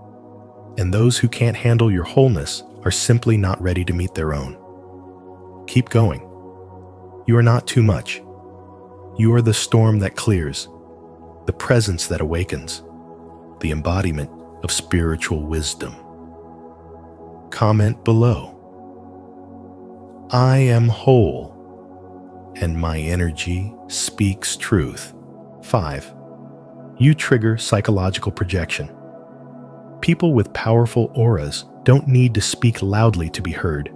And those who can't handle your wholeness are simply not ready to meet their own. Keep going. You are not too much. You are the storm that clears, the presence that awakens, the embodiment of spiritual wisdom. Comment below. I am whole, and my energy speaks truth. 5. You trigger psychological projection. People with powerful auras don't need to speak loudly to be heard.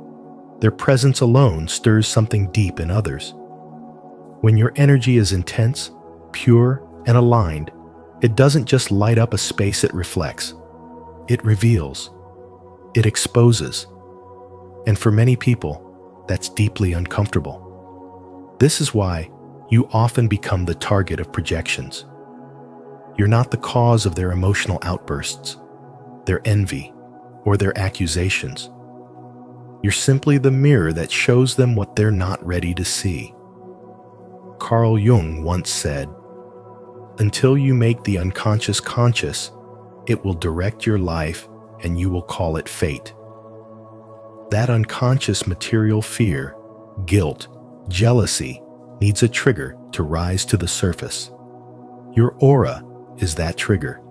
Their presence alone stirs something deep in others. When your energy is intense, pure, and aligned, it doesn't just light up a space it reflects. It reveals. It exposes. And for many people, that's deeply uncomfortable. This is why you often become the target of projections. You're not the cause of their emotional outbursts, their envy, or their accusations. You're simply the mirror that shows them what they're not ready to see. Carl Jung once said, "Until you make the unconscious conscious, it will direct your life and you will call it fate." That unconscious material fear, guilt, jealousy needs a trigger to rise to the surface. Your aura is that trigger.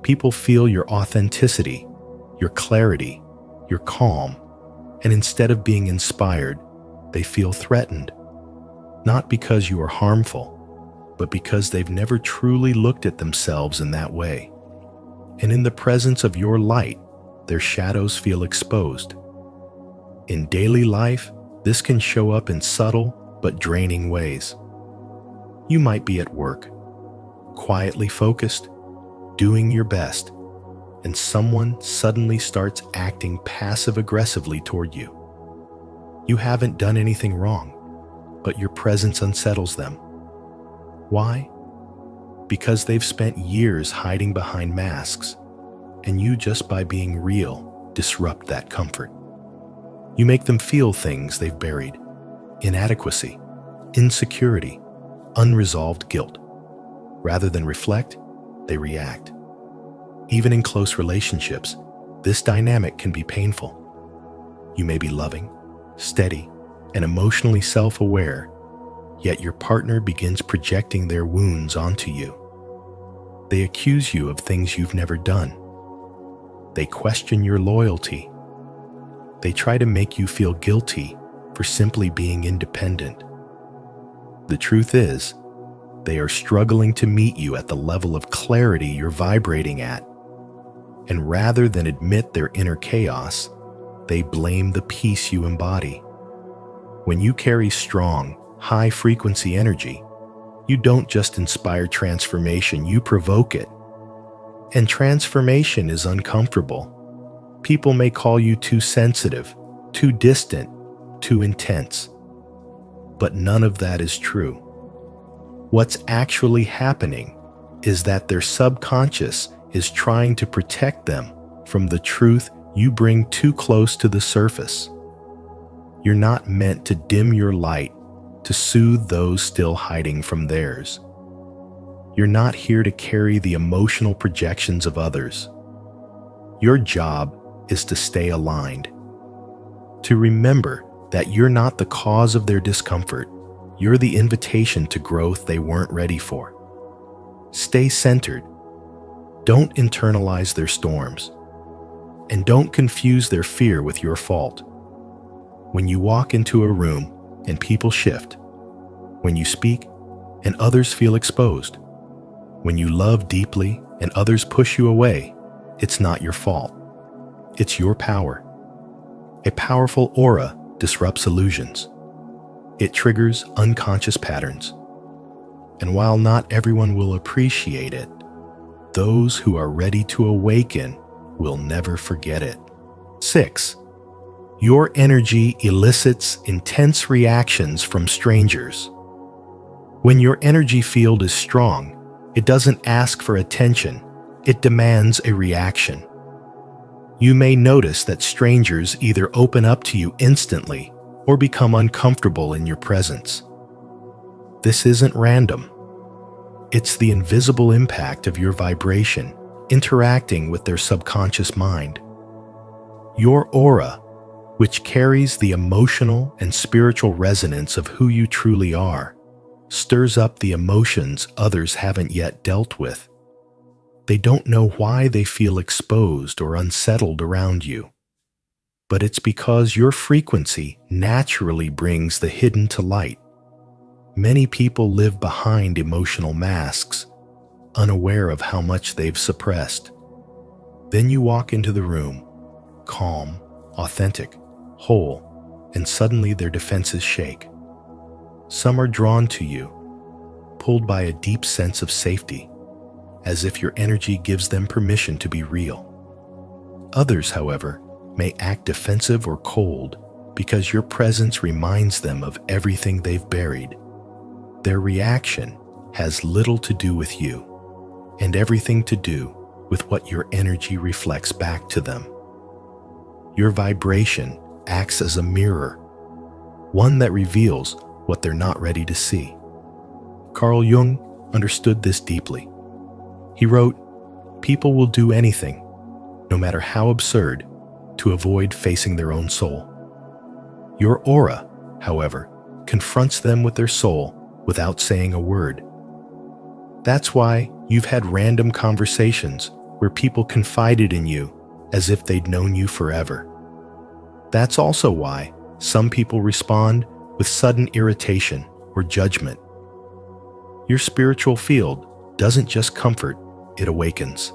People feel your authenticity, your clarity, your calm, and instead of being inspired, they feel threatened. Not because you are harmful, but because they've never truly looked at themselves in that way. And in the presence of your light, their shadows feel exposed. In daily life, this can show up in subtle but draining ways. You might be at work, quietly focused, doing your best, and someone suddenly starts acting passive-aggressively toward you. You haven't done anything wrong, but your presence unsettles them. Why? Because they've spent years hiding behind masks, and you, just by being real, disrupt that comfort. You make them feel things they've buried: inadequacy, insecurity, unresolved guilt. Rather than reflect, they react. Even in close relationships, this dynamic can be painful. You may be loving, steady, and emotionally self-aware, yet your partner begins projecting their wounds onto you. They accuse you of things you've never done. They question your loyalty. They try to make you feel guilty for simply being independent. The truth is, they are struggling to meet you at the level of clarity you're vibrating at. And rather than admit their inner chaos, they blame the peace you embody. When you carry strong, high-frequency energy, you don't just inspire transformation, you provoke it. And transformation is uncomfortable. People may call you too sensitive, too distant, too intense. But none of that is true. What's actually happening is that their subconscious is trying to protect them from the truth you bring too close to the surface. You're not meant to dim your light to soothe those still hiding from theirs. You're not here to carry the emotional projections of others. Your job is to stay aligned, to remember that you're not the cause of their discomfort. You're the invitation to growth they weren't ready for. Stay centered. Don't internalize their storms. And don't confuse their fear with your fault. When you walk into a room and people shift, when you speak and others feel exposed, when you love deeply and others push you away, it's not your fault. It's your power. A powerful aura disrupts illusions. It triggers unconscious patterns. And while not everyone will appreciate it, those who are ready to awaken will never forget it. 6. Your energy elicits intense reactions from strangers. When your energy field is strong, it doesn't ask for attention, it demands a reaction. You may notice that strangers either open up to you instantly or become uncomfortable in your presence. This isn't random. It's the invisible impact of your vibration interacting with their subconscious mind. Your aura, which carries the emotional and spiritual resonance of who you truly are, stirs up the emotions others haven't yet dealt with. They don't know why they feel exposed or unsettled around you. But it's because your frequency naturally brings the hidden to light. Many people live behind emotional masks, unaware of how much they've suppressed. Then you walk into the room, calm, authentic, whole, and suddenly their defenses shake. Some are drawn to you, pulled by a deep sense of safety, as if your energy gives them permission to be real. Others, however, may act defensive or cold because your presence reminds them of everything they've buried. Their reaction has little to do with you, and everything to do with what your energy reflects back to them. Your vibration acts as a mirror, one that reveals what they're not ready to see. Carl Jung understood this deeply. He wrote, "People will do anything, no matter how absurd, to avoid facing their own soul. Your aura, however, confronts them with their soul without saying a word. That's why you've had random conversations where people confided in you as if they'd known you forever. That's also why some people respond with sudden irritation or judgment. Your spiritual field doesn't just comfort, it awakens.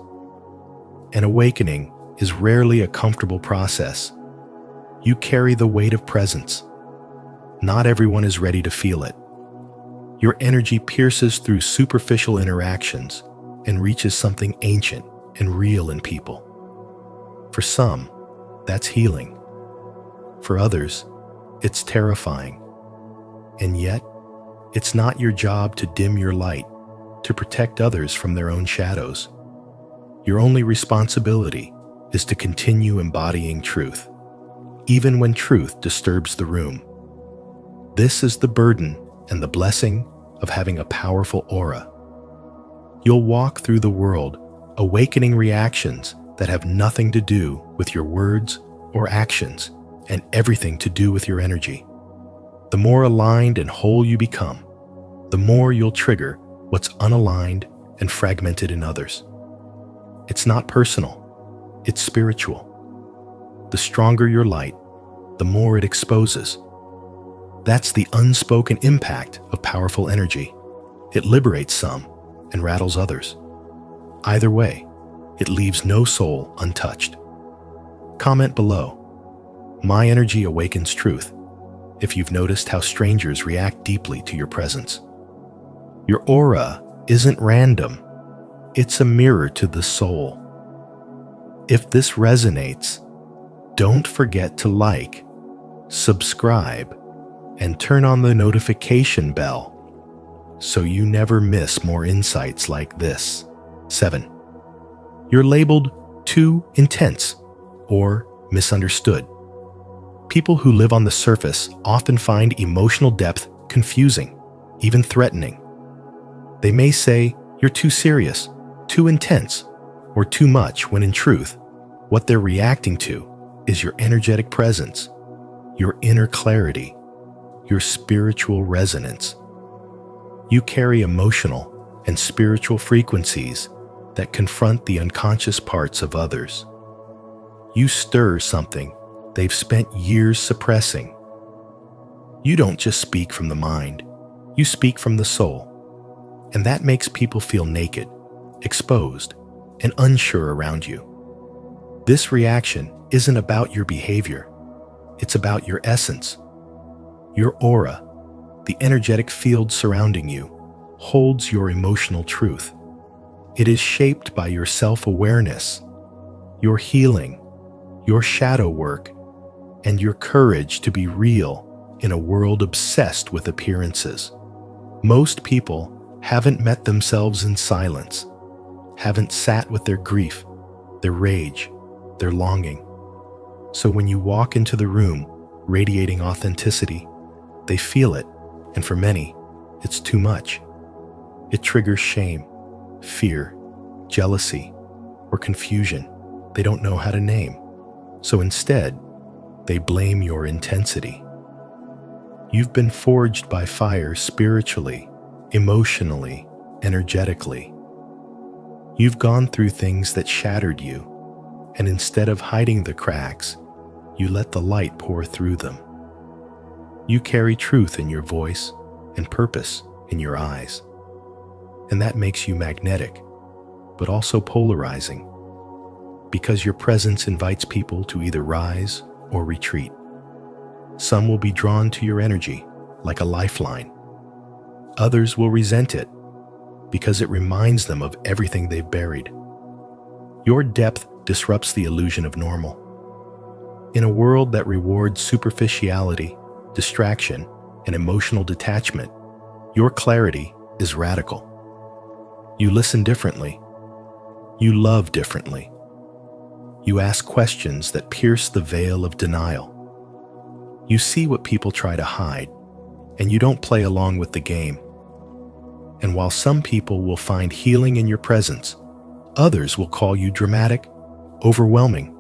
An awakening is rarely a comfortable process. You carry the weight of presence. Not everyone is ready to feel it. Your energy pierces through superficial interactions and reaches something ancient and real in people. For some, that's healing. For others, it's terrifying. And yet, it's not your job to dim your light, to protect others from their own shadows. Your only responsibility is to continue embodying truth, even when truth disturbs the room. This is the burden and the blessing of having a powerful aura. You'll walk through the world awakening reactions that have nothing to do with your words or actions and everything to do with your energy. The more aligned and whole you become, the more you'll trigger what's unaligned and fragmented in others. It's not personal, it's spiritual. The stronger your light, the more it exposes. That's the unspoken impact of powerful energy. It liberates some and rattles others. Either way, it leaves no soul untouched. Comment below. My energy awakens truth if you've noticed how strangers react deeply to your presence. Your aura isn't random. It's a mirror to the soul. If this resonates, don't forget to like, subscribe, and turn on the notification bell so you never miss more insights like this. 7. You're labeled too intense or misunderstood. People who live on the surface often find emotional depth confusing, even threatening. They may say you're too serious, too intense, or too much when in truth, what they're reacting to is your energetic presence, your inner clarity, your spiritual resonance. You carry emotional and spiritual frequencies that confront the unconscious parts of others. You stir something they've spent years suppressing. You don't just speak from the mind, you speak from the soul. And that makes people feel naked, exposed, and unsure around you. This reaction isn't about your behavior, it's about your essence. Your aura, the energetic field surrounding you, holds your emotional truth. It is shaped by your self-awareness, your healing, your shadow work, and your courage to be real in a world obsessed with appearances. Most people haven't met themselves in silence, haven't sat with their grief, their rage, their longing. So when you walk into the room radiating authenticity, they feel it, and for many, it's too much. It triggers shame, fear, jealousy, or confusion they don't know how to name. So instead, they blame your intensity. You've been forged by fire spiritually, emotionally, energetically. You've gone through things that shattered you, and instead of hiding the cracks, you let the light pour through them. You carry truth in your voice and purpose in your eyes. And that makes you magnetic, but also polarizing, because your presence invites people to either rise or retreat. Some will be drawn to your energy like a lifeline. Others will resent it because it reminds them of everything they've buried. Your depth disrupts the illusion of normal. In a world that rewards superficiality, distraction, and emotional detachment, your clarity is radical. You listen differently. You love differently. You ask questions that pierce the veil of denial. You see what people try to hide, and you don't play along with the game. And while some people will find healing in your presence, others will call you dramatic, overwhelming,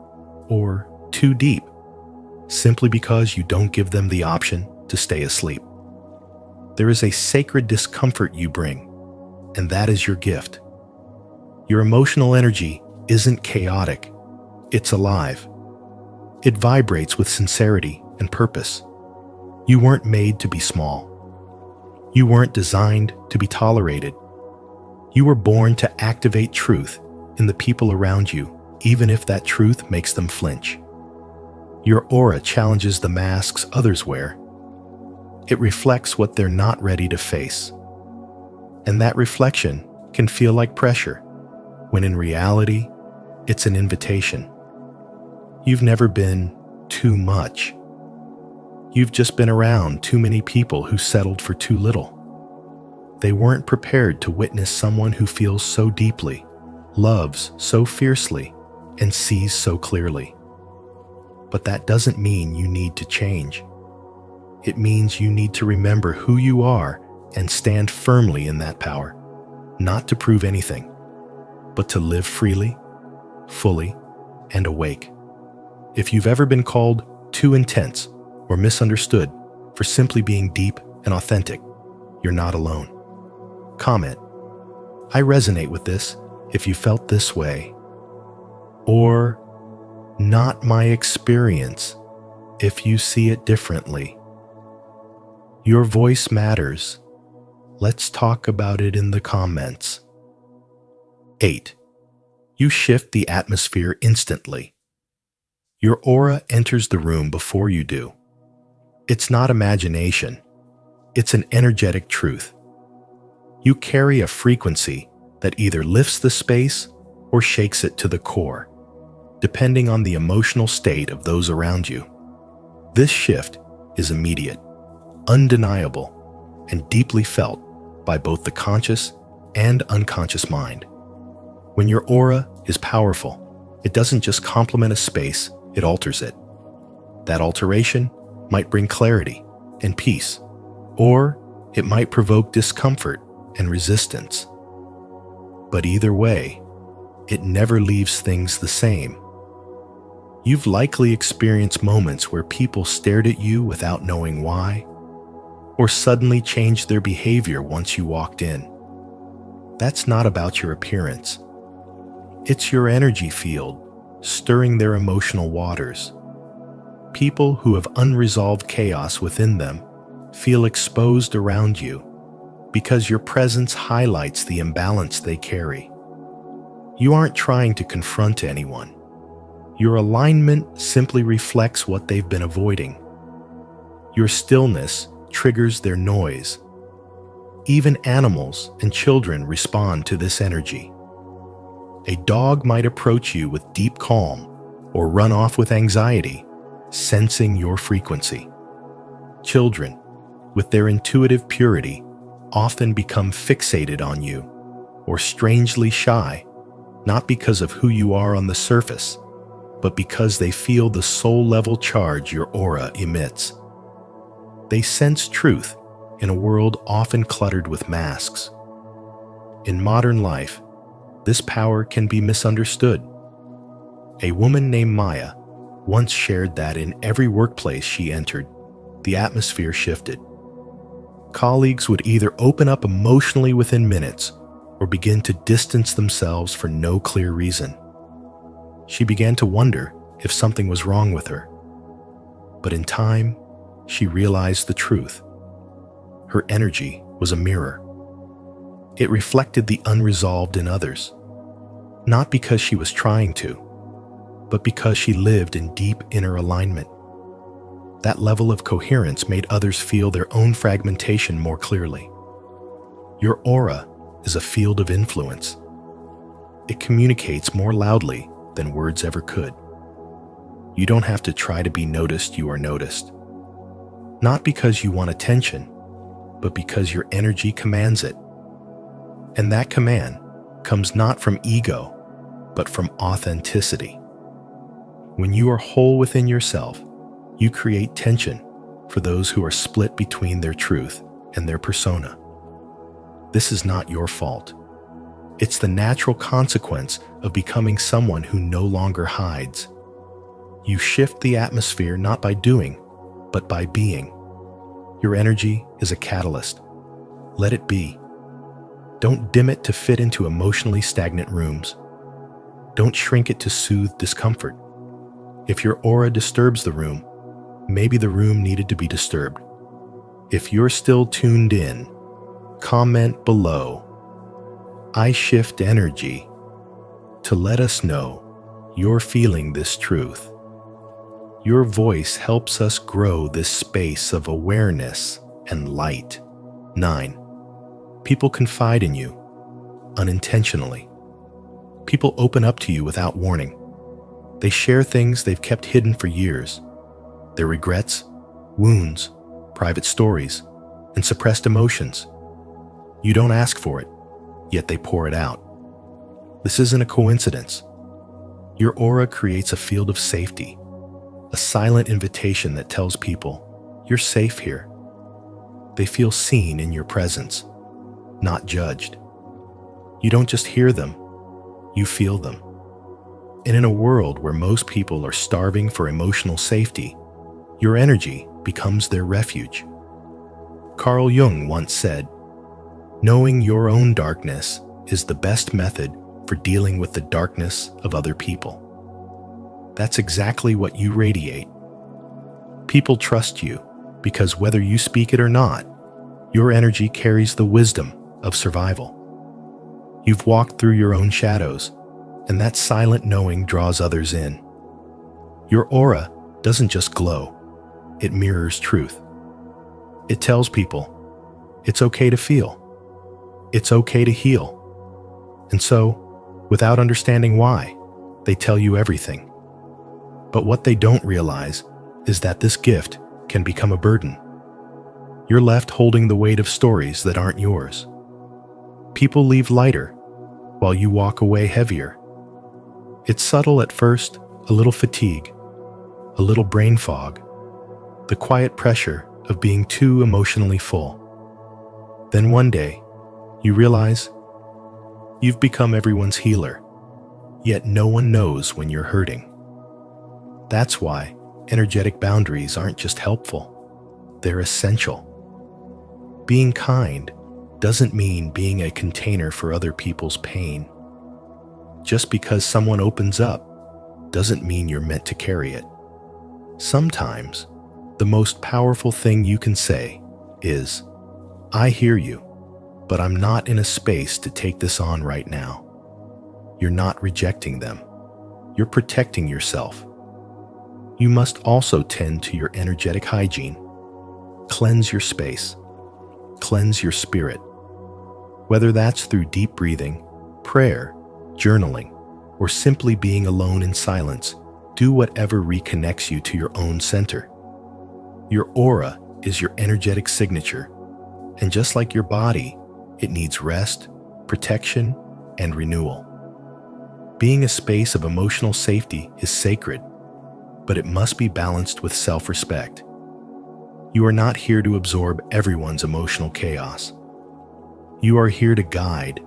or too deep, simply because you don't give them the option to stay asleep. There is a sacred discomfort you bring, and that is your gift. Your emotional energy isn't chaotic, it's alive. It vibrates with sincerity and purpose. You weren't made to be small. You weren't designed to be tolerated. You were born to activate truth in the people around you, even if that truth makes them flinch. Your aura challenges the masks others wear. It reflects what they're not ready to face. And that reflection can feel like pressure, when in reality, it's an invitation. You've never been too much. You've just been around too many people who settled for too little. They weren't prepared to witness someone who feels so deeply, loves so fiercely, and sees so clearly. But that doesn't mean you need to change. It means you need to remember who you are and stand firmly in that power, not to prove anything, but to live freely, fully, and awake. If you've ever been called too intense or misunderstood for simply being deep and authentic, you're not alone. Comment, "I resonate with this," if you felt this way. Or, "Not my experience," if you see it differently. Your voice matters. Let's talk about it in the comments. 8. You shift the atmosphere instantly. Your aura enters the room before you do. It's not imagination. It's an energetic truth. You carry a frequency that either lifts the space or shakes it to the core, depending on the emotional state of those around you. This shift is immediate, undeniable, and deeply felt by both the conscious and unconscious mind. When your aura is powerful, it doesn't just complement a space, it alters it. That alteration might bring clarity and peace, or it might provoke discomfort and resistance. But either way, it never leaves things the same. You've likely experienced moments where people stared at you without knowing why, or suddenly changed their behavior once you walked in. That's not about your appearance. It's your energy field stirring their emotional waters. People who have unresolved chaos within them feel exposed around you because your presence highlights the imbalance they carry. You aren't trying to confront anyone. Your alignment simply reflects what they've been avoiding. Your stillness triggers their noise. Even animals and children respond to this energy. A dog might approach you with deep calm or run off with anxiety, sensing your frequency. Children, with their intuitive purity, often become fixated on you or strangely shy, not because of who you are on the surface, but because they feel the soul-level charge your aura emits. They sense truth in a world often cluttered with masks. In modern life, this power can be misunderstood. A woman named Maya once shared that in every workplace she entered, the atmosphere shifted. Colleagues would either open up emotionally within minutes or begin to distance themselves for no clear reason. She began to wonder if something was wrong with her. But in time, she realized the truth. Her energy was a mirror. It reflected the unresolved in others, not because she was trying to, but because she lived in deep inner alignment. That level of coherence made others feel their own fragmentation more clearly. Your aura is a field of influence. It communicates more loudly than words ever could. You don't have to try to be noticed, you are noticed. Not because you want attention, but because your energy commands it. And that command comes not from ego, but from authenticity. When you are whole within yourself, you create tension for those who are split between their truth and their persona. This is not your fault. It's the natural consequence of becoming someone who no longer hides. You shift the atmosphere not by doing, but by being. Your energy is a catalyst. Let it be. Don't dim it to fit into emotionally stagnant rooms. Don't shrink it to soothe discomfort. If your aura disturbs the room, maybe the room needed to be disturbed. If you're still tuned in, comment below, "I shift energy," to let us know you're feeling this truth. Your voice helps us grow this space of awareness and light. 9. People confide in you unintentionally. People open up to you without warning. They share things they've kept hidden for years. Their regrets, wounds, private stories, and suppressed emotions. You don't ask for it, yet they pour it out. This isn't a coincidence. Your aura creates a field of safety, a silent invitation that tells people, you're safe here. They feel seen in your presence, not judged. You don't just hear them, you feel them. And in a world where most people are starving for emotional safety, your energy becomes their refuge. Carl Jung once said, "Knowing your own darkness is the best method for dealing with the darkness of other people." That's exactly what you radiate. People trust you because whether you speak it or not, your energy carries the wisdom of survival. You've walked through your own shadows, and that silent knowing draws others in. Your aura doesn't just glow, it mirrors truth. It tells people, it's okay to feel. It's okay to heal. And so, without understanding why, they tell you everything. But what they don't realize is that this gift can become a burden. You're left holding the weight of stories that aren't yours. People leave lighter, while you walk away heavier. It's subtle at first, a little fatigue, a little brain fog, the quiet pressure of being too emotionally full. Then one day, you realize you've become everyone's healer, yet no one knows when you're hurting. That's why energetic boundaries aren't just helpful, they're essential. Being kind doesn't mean being a container for other people's pain. Just because someone opens up doesn't mean you're meant to carry it. Sometimes, the most powerful thing you can say is, "I hear you, but I'm not in a space to take this on right now." You're not rejecting them. You're protecting yourself. You must also tend to your energetic hygiene. Cleanse your space. Cleanse your spirit. Whether that's through deep breathing, prayer, journaling, or simply being alone in silence, do whatever reconnects you to your own center. Your aura is your energetic signature, and just like your body, it needs rest, protection, and renewal. Being a space of emotional safety is sacred, but it must be balanced with self-respect. You are not here to absorb everyone's emotional chaos. You are here to guide,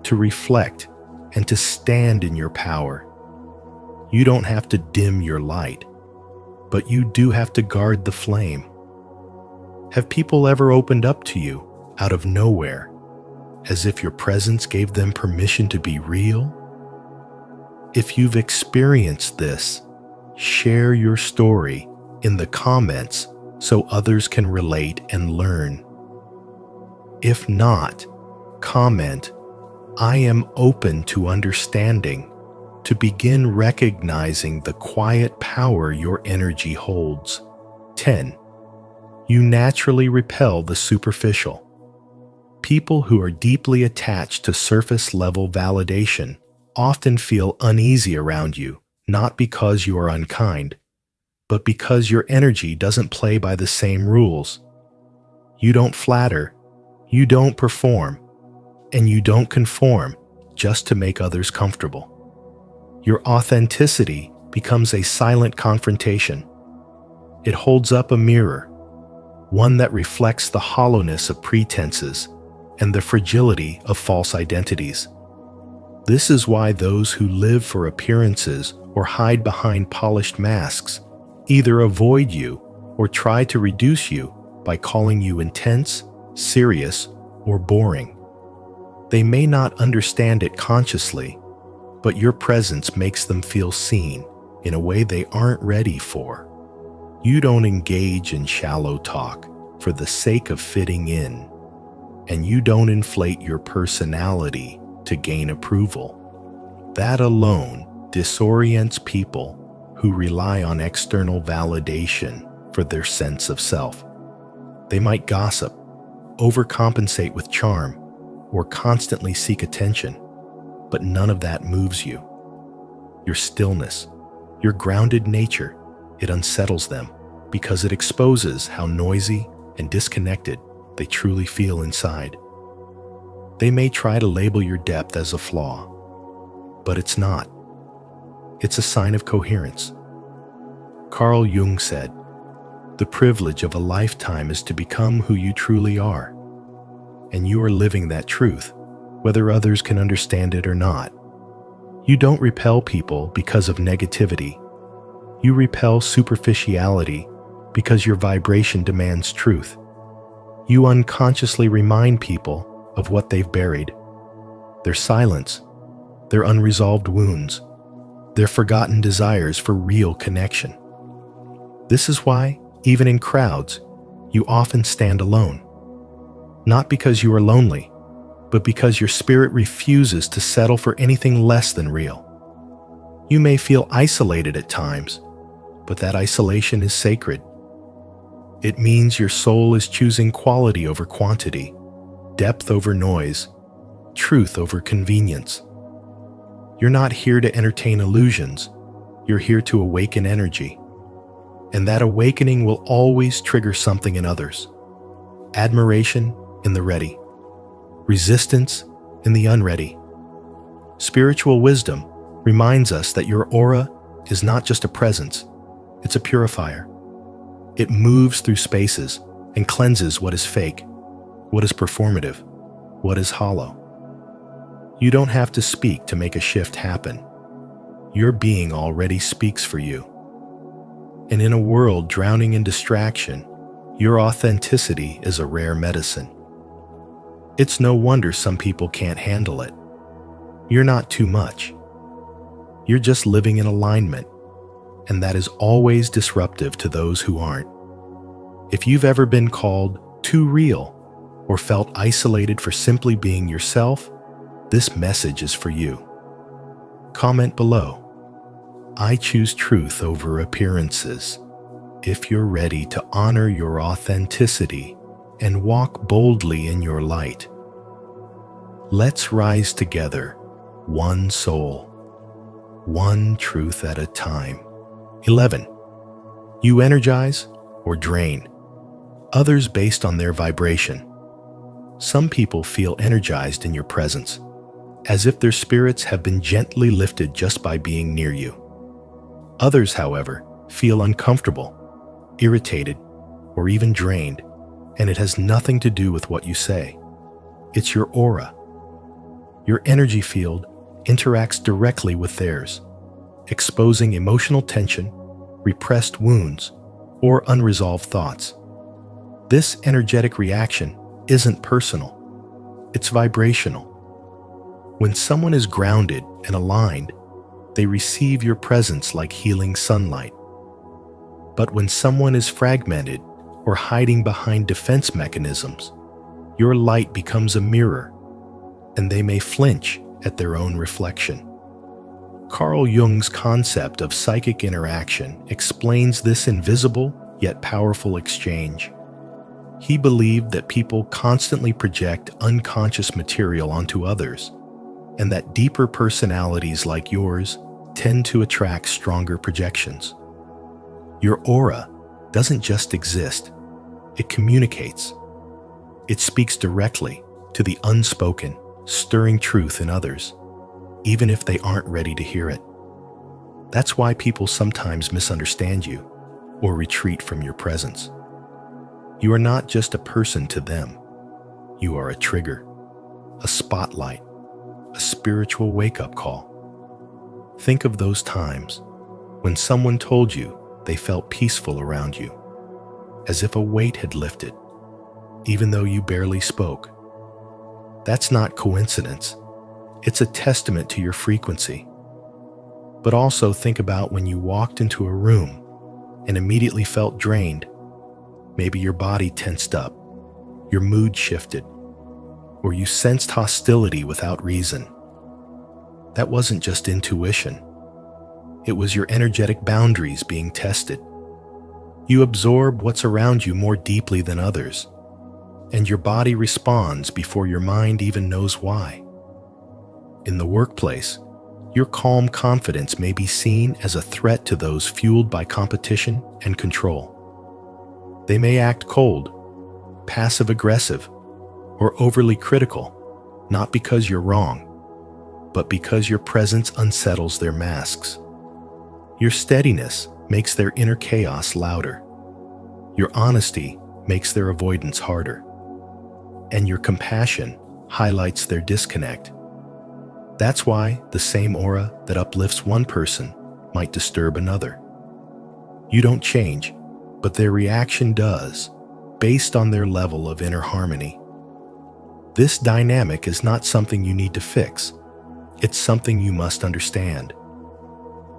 to reflect, and to stand in your power. You don't have to dim your light, but you do have to guard the flame. Have people ever opened up to you out of nowhere, as if your presence gave them permission to be real? If you've experienced this, share your story in the comments so others can relate and learn. If not, comment, "I am open to understanding," to begin recognizing the quiet power your energy holds. 10. You naturally repel the superficial. People who are deeply attached to surface-level validation often feel uneasy around you, not because you are unkind, but because your energy doesn't play by the same rules. You don't flatter, you don't perform, and you don't conform just to make others comfortable. Your authenticity becomes a silent confrontation. It holds up a mirror, one that reflects the hollowness of pretenses and the fragility of false identities. This is why those who live for appearances or hide behind polished masks either avoid you or try to reduce you by calling you intense, serious, or boring. They may not understand it consciously, but your presence makes them feel seen in a way they aren't ready for. You don't engage in shallow talk for the sake of fitting in, and you don't inflate your personality to gain approval. That alone disorients people who rely on external validation for their sense of self. They might gossip, overcompensate with charm, or constantly seek attention, but none of that moves you. Your stillness, your grounded nature, it unsettles them because it exposes how noisy and disconnected they truly feel inside. They may try to label your depth as a flaw, but it's not. It's a sign of coherence. Carl Jung said, "The privilege of a lifetime is to become who you truly are." And you are living that truth, whether others can understand it or not. You don't repel people because of negativity. You repel superficiality because your vibration demands truth. You unconsciously remind people of what they've buried: their silence, their unresolved wounds, their forgotten desires for real connection. This is why, even in crowds, you often stand alone. Not because you are lonely, but because your spirit refuses to settle for anything less than real. You may feel isolated at times, but that isolation is sacred. It means your soul is choosing quality over quantity, depth over noise, truth over convenience. You're not here to entertain illusions, you're here to awaken energy. And that awakening will always trigger something in others. Admiration in the ready, resistance in the unready. Spiritual wisdom reminds us that your aura is not just a presence, it's a purifier. It moves through spaces and cleanses what is fake, what is performative, what is hollow. You don't have to speak to make a shift happen. Your being already speaks for you. And in a world drowning in distraction, your authenticity is a rare medicine. It's no wonder some people can't handle it. You're not too much. You're just living in alignment, and that is always disruptive to those who aren't. If you've ever been called too real or felt isolated for simply being yourself, this message is for you. Comment below. I choose truth over appearances. If you're ready to honor your authenticity and walk boldly in your light. Let's rise together, one soul, one truth at a time. 11. You energize or drain others based on their vibration. Some people feel energized in your presence, as if their spirits have been gently lifted just by being near you. Others, however, feel uncomfortable, irritated, or even drained, and it has nothing to do with what you say. It's your aura. Your energy field interacts directly with theirs, exposing emotional tension, repressed wounds, or unresolved thoughts. This energetic reaction isn't personal, it's vibrational. When someone is grounded and aligned, they receive your presence like healing sunlight. But when someone is fragmented or hiding behind defense mechanisms, your light becomes a mirror, and they may flinch at their own reflection. Carl Jung's concept of psychic interaction explains this invisible yet powerful exchange. He believed that people constantly project unconscious material onto others, and that deeper personalities like yours tend to attract stronger projections. Your aura doesn't just exist, it communicates. It speaks directly to the unspoken, stirring truth in others, even if they aren't ready to hear it. That's why people sometimes misunderstand you or retreat from your presence. You are not just a person to them. You are a trigger, a spotlight, a spiritual wake-up call. Think of those times when someone told you they felt peaceful around you, as if a weight had lifted, even though you barely spoke. That's not coincidence. It's a testament to your frequency. But also think about when you walked into a room and immediately felt drained. Maybe your body tensed up, your mood shifted, or you sensed hostility without reason. That wasn't just intuition. It was your energetic boundaries being tested. You absorb what's around you more deeply than others, and your body responds before your mind even knows why. In the workplace, your calm confidence may be seen as a threat to those fueled by competition and control. They may act cold, passive-aggressive, or overly critical, not because you're wrong, but because your presence unsettles their masks. Your steadiness makes their inner chaos louder. Your honesty makes their avoidance harder. And your compassion highlights their disconnect. That's why the same aura that uplifts one person might disturb another. You don't change, but their reaction does, based on their level of inner harmony. This dynamic is not something you need to fix. It's something you must understand.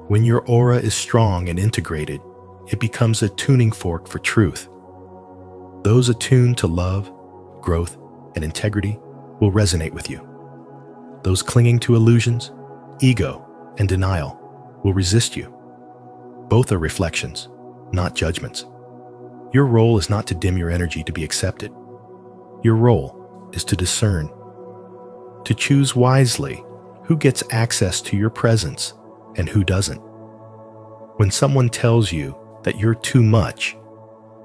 When your aura is strong and integrated, it becomes a tuning fork for truth. Those attuned to love, growth, and integrity will resonate with you. Those clinging to illusions, ego, and denial will resist you. Both are reflections, not judgments. Your role is not to dim your energy to be accepted. Your role is to discern, to choose wisely who gets access to your presence and who doesn't. When someone tells you that you're too much,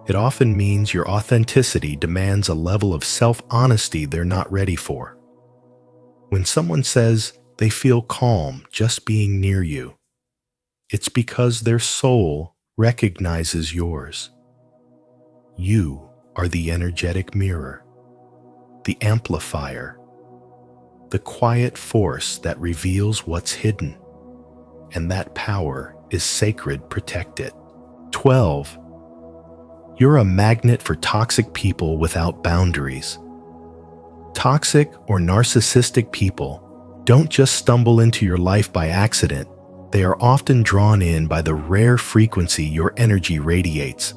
it often means your authenticity demands a level of self-honesty they're not ready for. When someone says they feel calm just being near you, it's because their soul recognizes yours. You are the energetic mirror, the amplifier, the quiet force that reveals what's hidden, and that power is sacred. Protect it. 12. You're a magnet for toxic people without boundaries. Toxic or narcissistic people don't just stumble into your life by accident. They are often drawn in by the rare frequency your energy radiates.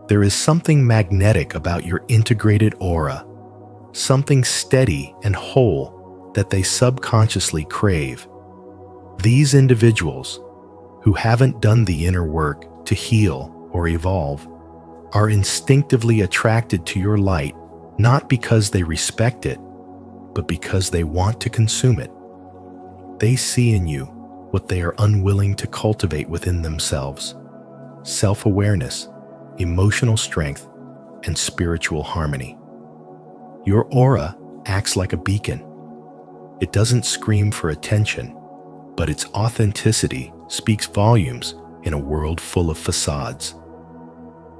There is something magnetic about your integrated aura, something steady and whole that they subconsciously crave. These individuals, who haven't done the inner work to heal or evolve, are instinctively attracted to your light, not because they respect it, but because they want to consume it. They see in you what they are unwilling to cultivate within themselves: self-awareness, emotional strength, and spiritual harmony. Your aura acts like a beacon. It doesn't scream for attention, but its authenticity speaks volumes in a world full of facades.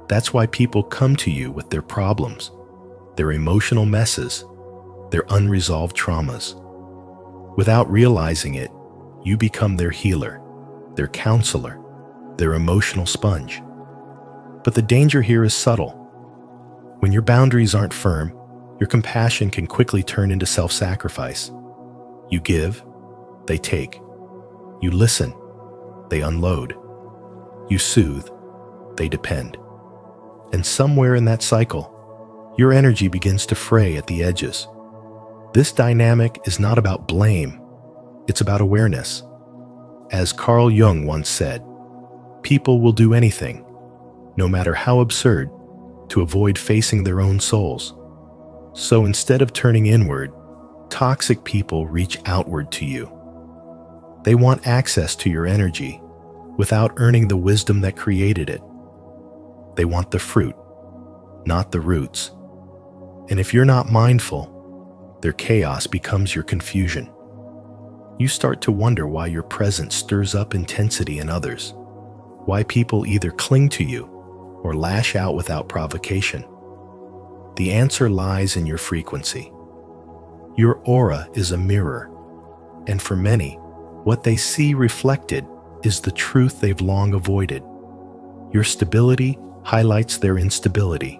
That's why people come to you with their problems, their emotional messes, their unresolved traumas. Without realizing it, you become their healer, their counselor, their emotional sponge. But the danger here is subtle. When your boundaries aren't firm, your compassion can quickly turn into self-sacrifice. You give, they take. You listen, they unload. You soothe, they depend. And somewhere in that cycle, your energy begins to fray at the edges. This dynamic is not about blame, it's about awareness. As Carl Jung once said, people will do anything, no matter how absurd, to avoid facing their own souls. So instead of turning inward, toxic people reach outward to you. They want access to your energy without earning the wisdom that created it. They want the fruit, not the roots. And if you're not mindful, their chaos becomes your confusion. You start to wonder why your presence stirs up intensity in others, why people either cling to you or lash out without provocation. The answer lies in your frequency. Your aura is a mirror, and for many, what they see reflected is the truth they've long avoided. Your stability highlights their instability.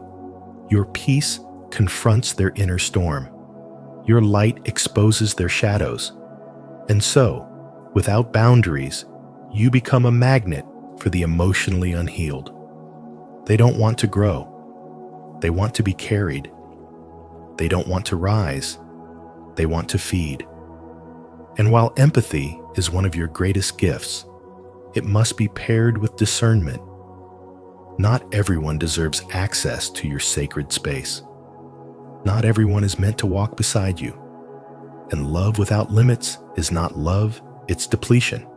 Your peace confronts their inner storm. Your light exposes their shadows. And so, without boundaries, you become a magnet for the emotionally unhealed. They don't want to grow. They want to be carried. They don't want to rise. They want to feed. And while empathy is one of your greatest gifts, it must be paired with discernment. Not everyone deserves access to your sacred space. Not everyone is meant to walk beside you. And love without limits is not love, it's depletion.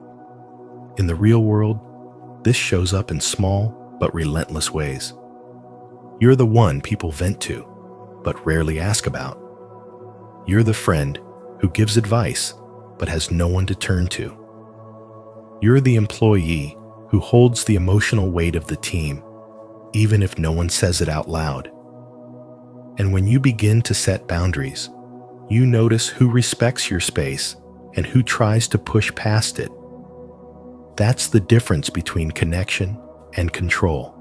In the real world, this shows up in small but relentless ways. You're the one people vent to, but rarely ask about. You're the friend who gives advice, but has no one to turn to. You're the employee who holds the emotional weight of the team, even if no one says it out loud. And when you begin to set boundaries, you notice who respects your space and who tries to push past it. That's the difference between connection and control.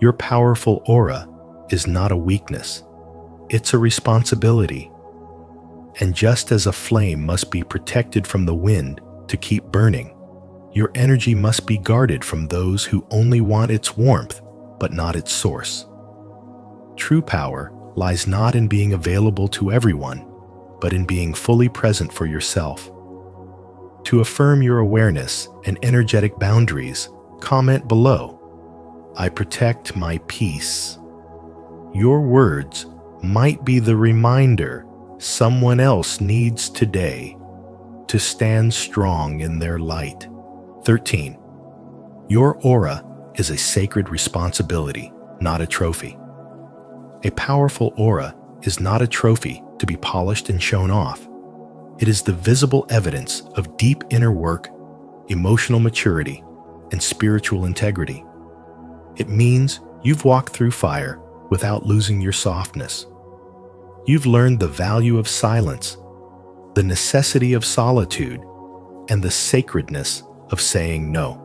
Your powerful aura is not a weakness, it's a responsibility. And just as a flame must be protected from the wind to keep burning, your energy must be guarded from those who only want its warmth, but not its source. True power lies not in being available to everyone, but in being fully present for yourself. To affirm your awareness and energetic boundaries, comment below, "I protect my peace." Your words might be the reminder someone else needs today to stand strong in their light. 13. Your aura is a sacred responsibility, not a trophy. A powerful aura is not a trophy to be polished and shown off. It is the visible evidence of deep inner work, emotional maturity, and spiritual integrity. It means you've walked through fire without losing your softness. You've learned the value of silence, the necessity of solitude, and the sacredness of saying no.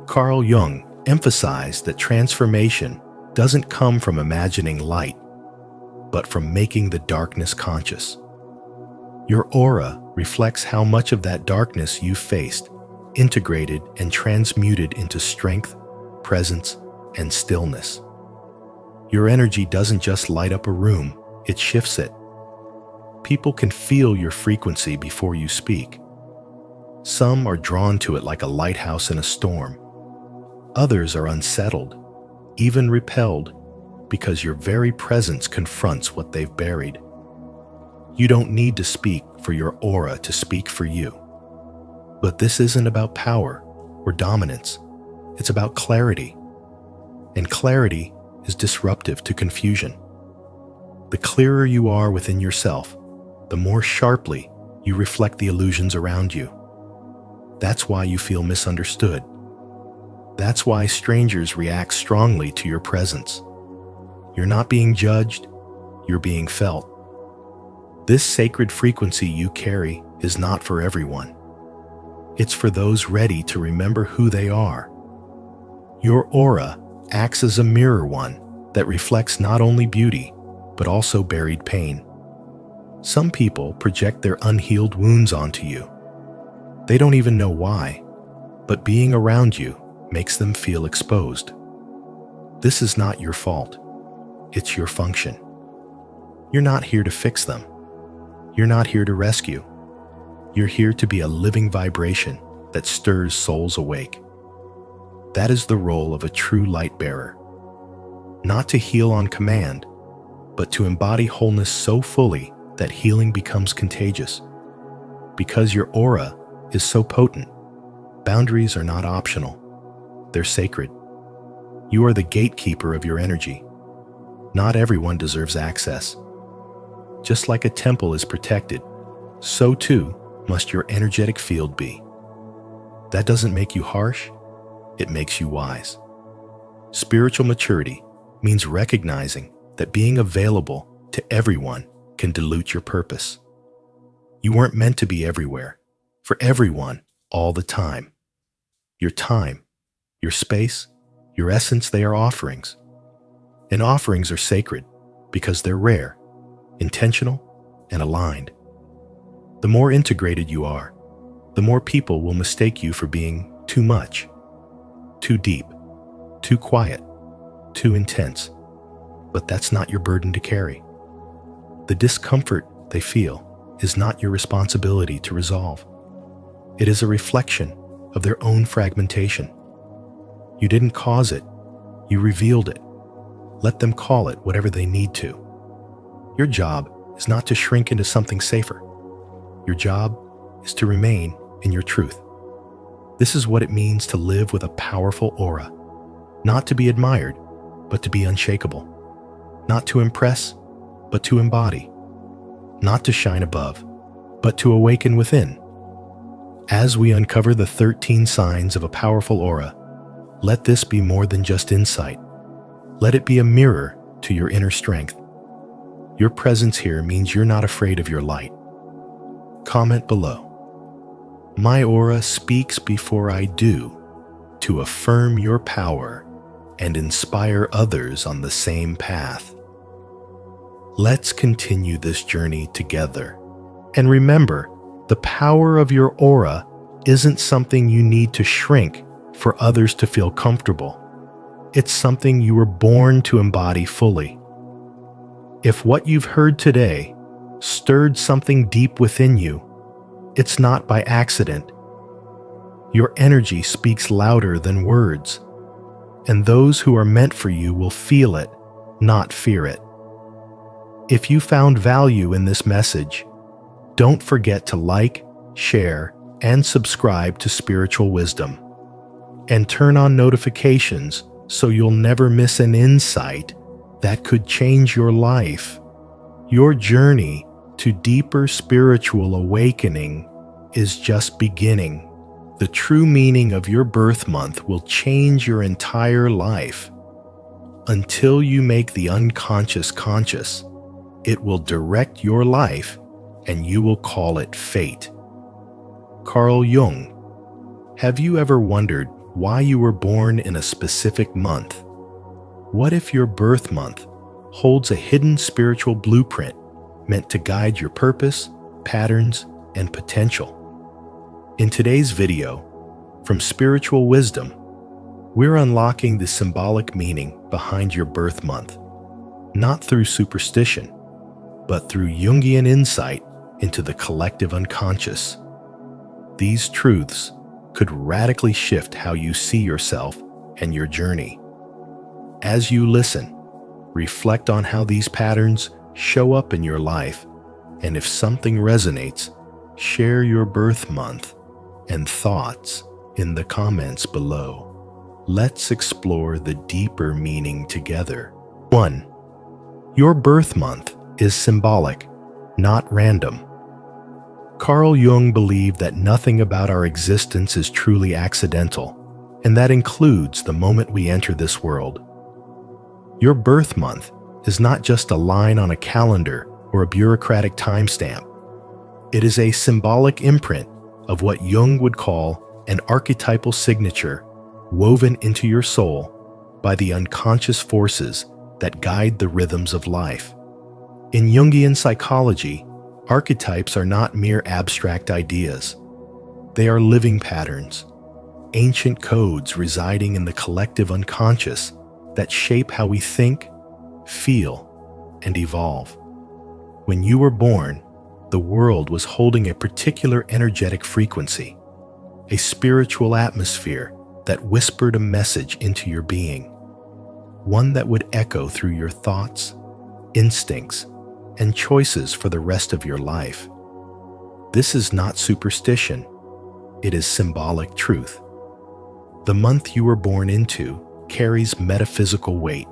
Carl Jung emphasized that transformation doesn't come from imagining light, but from making the darkness conscious. Your aura reflects how much of that darkness you've faced, integrated and transmuted into strength, presence, and stillness. Your energy doesn't just light up a room, it shifts it. People can feel your frequency before you speak. Some are drawn to it like a lighthouse in a storm. Others are unsettled, even repelled, because your very presence confronts what they've buried. You don't need to speak for your aura to speak for you. But this isn't about power or dominance. It's about clarity. And clarity is disruptive to confusion. The clearer you are within yourself, the more sharply you reflect the illusions around you. That's why you feel misunderstood. That's why strangers react strongly to your presence. You're not being judged, you're being felt. This sacred frequency you carry is not for everyone. It's for those ready to remember who they are. Your aura acts as a mirror one that reflects not only beauty, but also buried pain. Some people project their unhealed wounds onto you. They don't even know why, but being around you makes them feel exposed. This is not your fault. It's your function. You're not here to fix them. You're not here to rescue. You're here to be a living vibration that stirs souls awake. That is the role of a true light bearer. not to heal on command, but to embody wholeness so fully that healing becomes contagious. Because your aura is so potent, boundaries are not optional. They're sacred. You are the gatekeeper of your energy. Not everyone deserves access. Just like a temple is protected, so too must your energetic field be. That doesn't make you harsh, it makes you wise. Spiritual maturity means recognizing that being available to everyone can dilute your purpose. You weren't meant to be everywhere, for everyone, all the time. Your time, your space, your essence, they are offerings. And offerings are sacred because they're rare, intentional, and aligned. The more integrated you are, the more people will mistake you for being too much, too deep, too quiet, too intense. But that's not your burden to carry. The discomfort they feel is not your responsibility to resolve. It is a reflection of their own fragmentation. You didn't cause it, you revealed it. Let them call it whatever they need to. Your job is not to shrink into something safer. Your job is to remain in your truth. This is what it means to live with a powerful aura, not to be admired, but to be unshakable, not to impress, but to embody, not to shine above, but to awaken within. As we uncover the 13 signs of a powerful aura, let this be more than just insight. Let it be a mirror to your inner strength. Your presence here means you're not afraid of your light. Comment below. My aura speaks before I do, to affirm your power and inspire others on the same path. Let's continue this journey together. And remember, the power of your aura isn't something you need to shrink for others to feel comfortable. It's something you were born to embody fully. If what you've heard today stirred something deep within you, it's not by accident. Your energy speaks louder than words, and those who are meant for you will feel it, not fear it. If you found value in this message, don't forget to like, share, and subscribe to Spiritual Wisdom. And turn on notifications so you'll never miss an insight that could change your life. Your journey to deeper spiritual awakening is just beginning. The true meaning of your birth month will change your entire life. Until you make the unconscious conscious, it will direct your life and you will call it fate. Carl Jung. Have you ever wondered why you were born in a specific month? What if your birth month holds a hidden spiritual blueprint meant to guide your purpose, patterns, and potential? In today's video, from Spiritual Wisdom, we're unlocking the symbolic meaning behind your birth month, not through superstition, but through Jungian insight into the collective unconscious. These truths could radically shift how you see yourself and your journey. As you listen, reflect on how these patterns show up in your life, and if something resonates, share your birth month and thoughts in the comments below. Let's explore the deeper meaning together. 1. Your birth month is symbolic, not random. Carl Jung believed that nothing about our existence is truly accidental, and that includes the moment we enter this world. Your birth month is not just a line on a calendar or a bureaucratic timestamp. It is a symbolic imprint of what Jung would call an archetypal signature woven into your soul by the unconscious forces that guide the rhythms of life. In Jungian psychology, archetypes are not mere abstract ideas. They are living patterns, ancient codes residing in the collective unconscious that shape how we think, feel, and evolve. When you were born, the world was holding a particular energetic frequency, a spiritual atmosphere that whispered a message into your being. one that would echo through your thoughts, instincts, and choices for the rest of your life. This is not superstition, it is symbolic truth. The month you were born into carries metaphysical weight,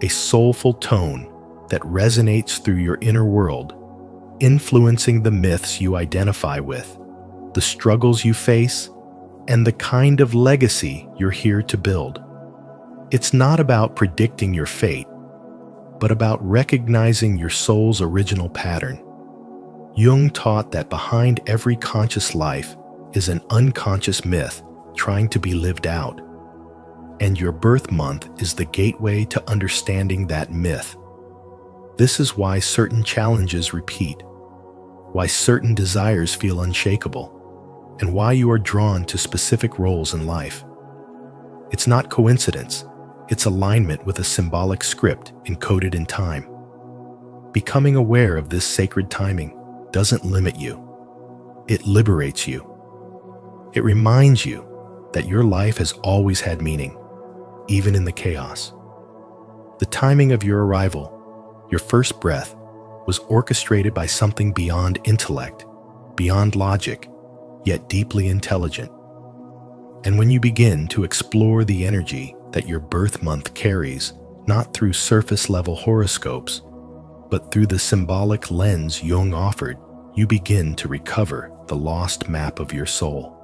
a soulful tone that resonates through your inner world, influencing the myths you identify with, the struggles you face, and the kind of legacy you're here to build. It's not about predicting your fate, but about recognizing your soul's original pattern. Jung taught that behind every conscious life is an unconscious myth trying to be lived out, and your birth month is the gateway to understanding that myth. This is why certain challenges repeat, why certain desires feel unshakable, and why you are drawn to specific roles in life. It's not coincidence, it's alignment with a symbolic script encoded in time. Becoming aware of this sacred timing doesn't limit you, it liberates you. It reminds you that your life has always had meaning, even in the chaos. The timing of your arrival, your first breath, was orchestrated by something beyond intellect, beyond logic, yet deeply intelligent. And when you begin to explore the energy that your birth month carries, not through surface-level horoscopes, but through the symbolic lens Jung offered, you begin to recover the lost map of your soul.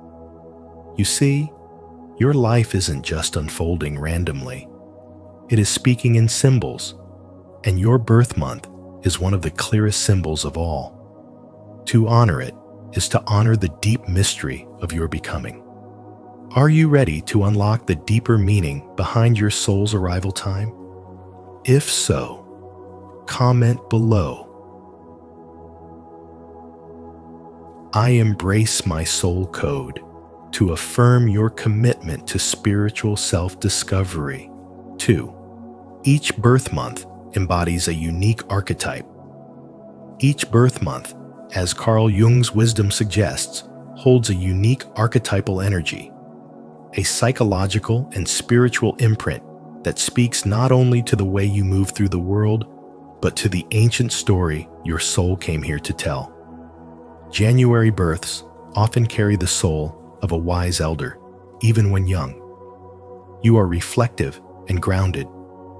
You see, your life isn't just unfolding randomly. It is speaking in symbols, and your birth month is one of the clearest symbols of all. To honor it is to honor the deep mystery of your becoming. Are you ready to unlock the deeper meaning behind your soul's arrival time? If so, comment below. I embrace my soul code to affirm your commitment to spiritual self-discovery. 2. Each birth month embodies a unique archetype. Each birth month, as Carl Jung's wisdom suggests, holds a unique archetypal energy, a psychological and spiritual imprint that speaks not only to the way you move through the world, but to the ancient story your soul came here to tell. January births often carry the soul of a wise elder, even when young. You are reflective and grounded,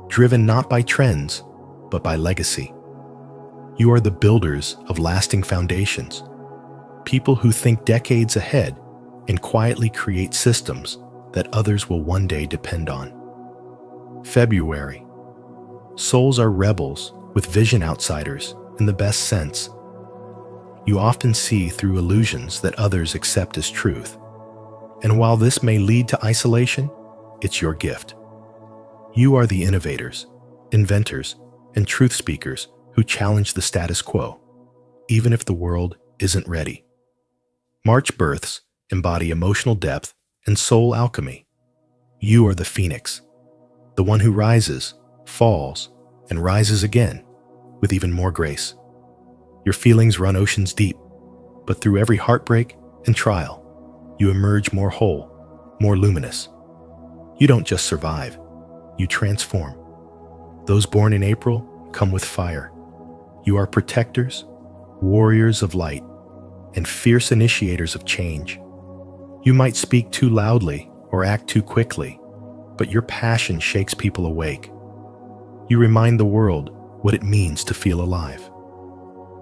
driven not by trends, but by legacy. You are the builders of lasting foundations, people who think decades ahead and quietly create systems that others will one day depend on. February. Souls are rebels with vision outsiders in the best sense. You often see through illusions that others accept as truth. And while this may lead to isolation, it's your gift. You are the innovators, inventors, and truth speakers who challenge the status quo, even if the world isn't ready. March births embody emotional depth and soul alchemy. You are the phoenix, the one who rises, falls, and rises again with even more grace. Your feelings run oceans deep, but through every heartbreak and trial, you emerge more whole, more luminous. You don't just survive, you transform. Those born in April come with fire. You are protectors, warriors of light, and fierce initiators of change. You might speak too loudly or act too quickly, but your passion shakes people awake. You remind the world what it means to feel alive.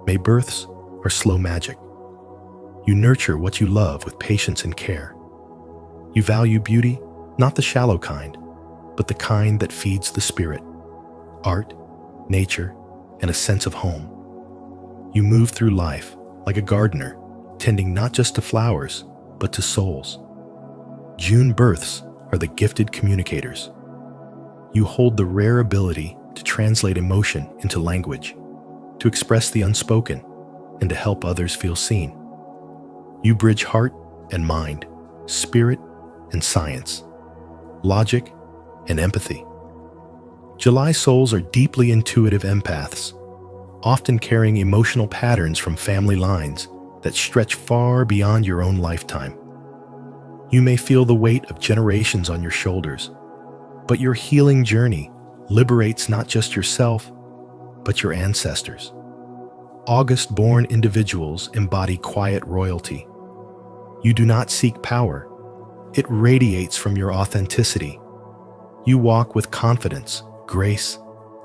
May births are slow magic. You nurture what you love with patience and care. You value beauty, not the shallow kind, but the kind that feeds the spirit. Art, nature, and a sense of home. You move through life like a gardener, tending not just to flowers, but to souls. June births are the gifted communicators. You hold the rare ability to translate emotion into language, to express the unspoken, and to help others feel seen. You bridge heart and mind, spirit and science, logic and empathy. July souls are deeply intuitive empaths, often carrying emotional patterns from family lines that stretch far beyond your own lifetime. You may feel the weight of generations on your shoulders, But your healing journey liberates not just yourself, but your ancestors. August-born individuals embody quiet royalty. You do not seek power. It radiates from your authenticity. You walk with confidence, grace,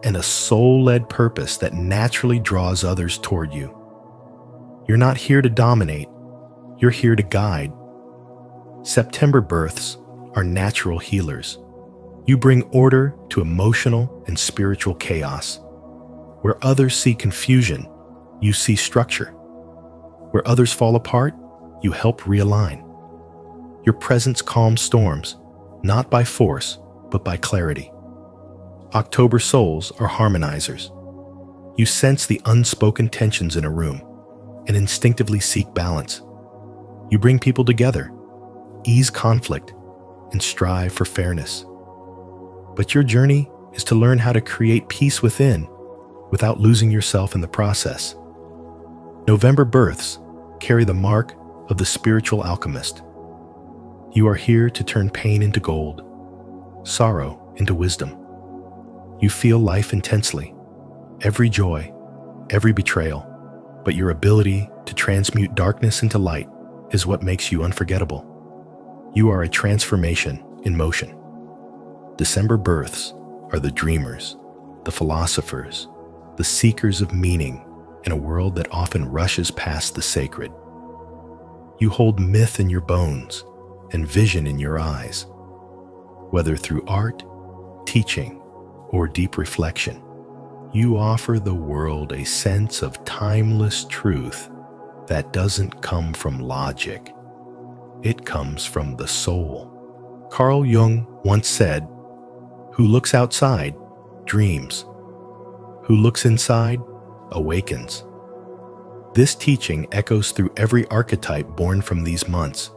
and a soul-led purpose that naturally draws others toward you. You're not here to dominate. You're here to guide. September births are natural healers. You bring order to emotional and spiritual chaos. Where others see confusion, you see structure. Where others fall apart, you help realign. Your presence calms storms, not by force, but by clarity. October souls are harmonizers. You sense the unspoken tensions in a room and instinctively seek balance. You bring people together, ease conflict, and strive for fairness. But your journey is to learn how to create peace within without losing yourself in the process. November births carry the mark of the spiritual alchemist. You are here to turn pain into gold, sorrow into wisdom. You feel life intensely, every joy, every betrayal, but your ability to transmute darkness into light is what makes you unforgettable. You are a transformation in motion. December births are the dreamers, the philosophers, the seekers of meaning in a world that often rushes past the sacred. You hold myth in your bones and vision in your eyes. Whether through art, teaching, or deep reflection, you offer the world a sense of timeless truth that doesn't come from logic. It comes from the soul. Carl Jung once said, "Who looks outside dreams. Who looks inside awakens." This teaching echoes through every archetype born from these months.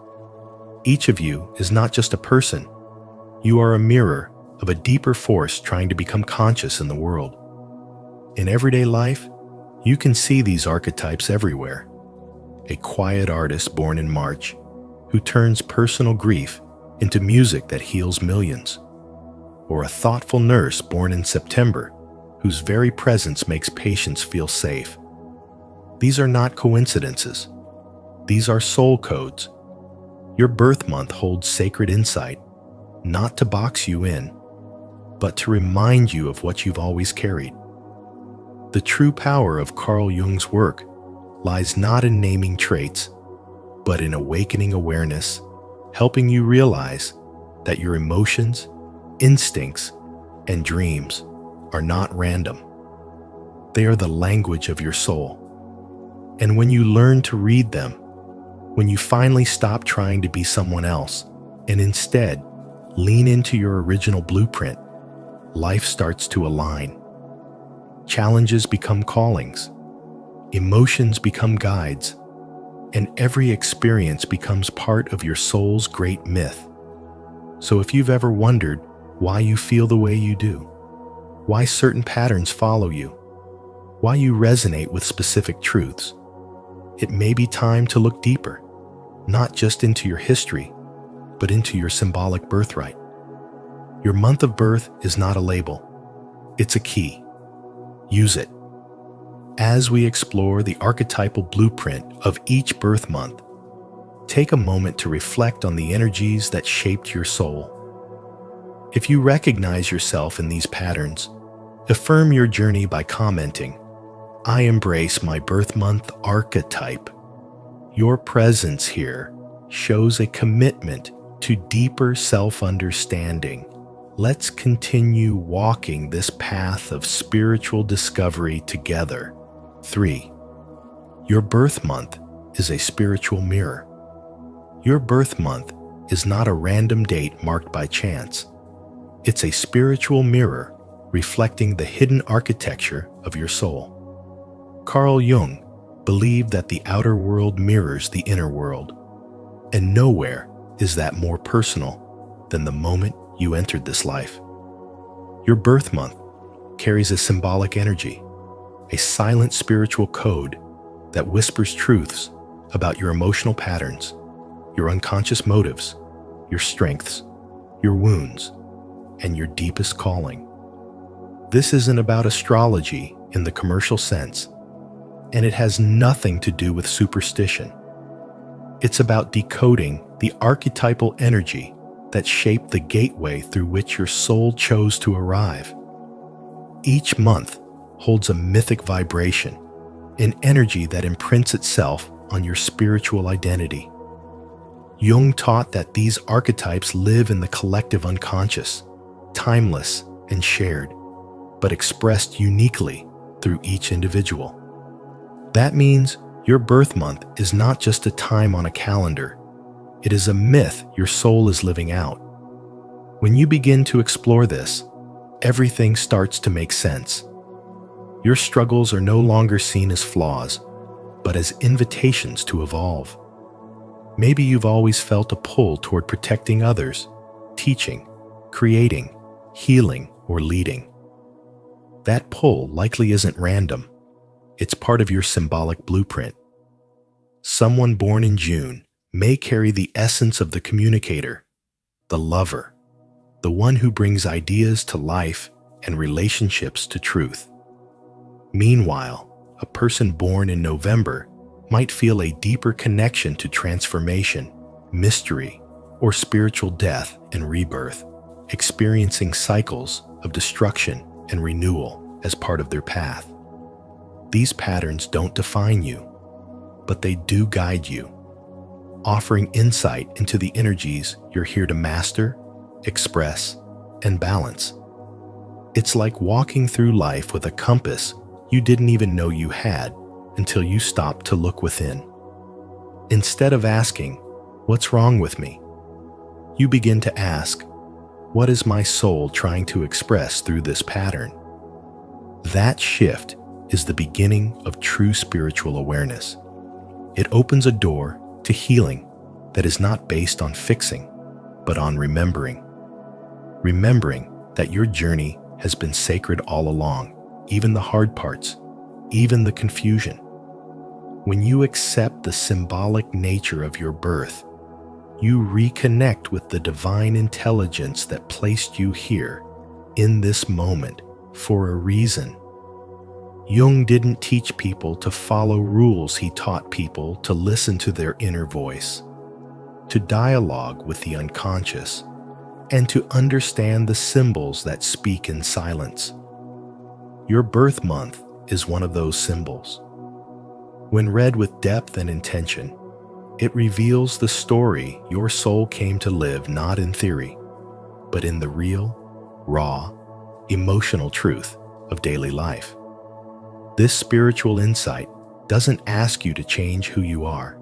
Each of you is not just a person. You are a mirror of a deeper force trying to become conscious in the world. In everyday life, you can see these archetypes everywhere. A quiet artist born in March who turns personal grief into music that heals millions. Or a thoughtful nurse born in September whose very presence makes patients feel safe. These are not coincidences. These are soul codes. Your birth month holds sacred insight, not to box you in, but to remind you of what you've always carried. The true power of Carl Jung's work lies not in naming traits, but in awakening awareness, helping you realize that your emotions, instincts, and dreams are not random. They are the language of your soul. And when you learn to read them, when you finally stop trying to be someone else and instead lean into your original blueprint, life starts to align. Challenges become callings, emotions become guides, and every experience becomes part of your soul's great myth. So if you've ever wondered why you feel the way you do, why certain patterns follow you, why you resonate with specific truths, it may be time to look deeper, not just into your history, but into your symbolic birthright. Your month of birth is not a label. It's a key. Use it. As we explore the archetypal blueprint of each birth month, take a moment to reflect on the energies that shaped your soul. If you recognize yourself in these patterns, affirm your journey by commenting, "I embrace my birth month archetype." Your presence here shows a commitment to deeper self-understanding. Let's continue walking this path of spiritual discovery together. 3. Your birth month is a spiritual mirror. Your birth month is not a random date marked by chance. It's a spiritual mirror reflecting the hidden architecture of your soul. Carl Jung believed that the outer world mirrors the inner world, and nowhere is that more personal than the moment you entered this life. Your birth month carries a symbolic energy, a silent spiritual code that whispers truths about your emotional patterns, your unconscious motives, your strengths, your wounds, and your deepest calling. This isn't about astrology in the commercial sense, and it has nothing to do with superstition. It's about decoding the archetypal energy that shaped the gateway through which your soul chose to arrive. Each month holds a mythic vibration, an energy that imprints itself on your spiritual identity. Jung taught that these archetypes live in the collective unconscious, timeless and shared, but expressed uniquely through each individual. That means your birth month is not just a time on a calendar. It is a myth your soul is living out. When you begin to explore this, everything starts to make sense. Your struggles are no longer seen as flaws, but as invitations to evolve. Maybe you've always felt a pull toward protecting others, teaching, creating, healing, or leading. That pull likely isn't random. It's part of your symbolic blueprint. Someone born in June may carry the essence of the communicator, the lover, the one who brings ideas to life and relationships to truth. Meanwhile, a person born in November might feel a deeper connection to transformation, mystery, or spiritual death and rebirth, experiencing cycles of destruction and renewal as part of their path. These patterns don't define you, but they do guide you, offering insight into the energies you're here to master, express, and balance. It's like walking through life with a compass you didn't even know you had until you stopped to look within. Instead of asking, "What's wrong with me?" you begin to ask, "What is my soul trying to express through this pattern?" That shift is the beginning of true spiritual awareness. It opens a door to healing that is not based on fixing, but on remembering. Remembering that your journey has been sacred all along, even the hard parts, even the confusion. When you accept the symbolic nature of your birth, you reconnect with the divine intelligence that placed you here, in this moment, for a reason. Jung didn't teach people to follow rules. He taught people to listen to their inner voice, to dialogue with the unconscious, and to understand the symbols that speak in silence. Your birth month is one of those symbols. When read with depth and intention, it reveals the story your soul came to live not in theory, but in the real, raw, emotional truth of daily life. This spiritual insight doesn't ask you to change who you are.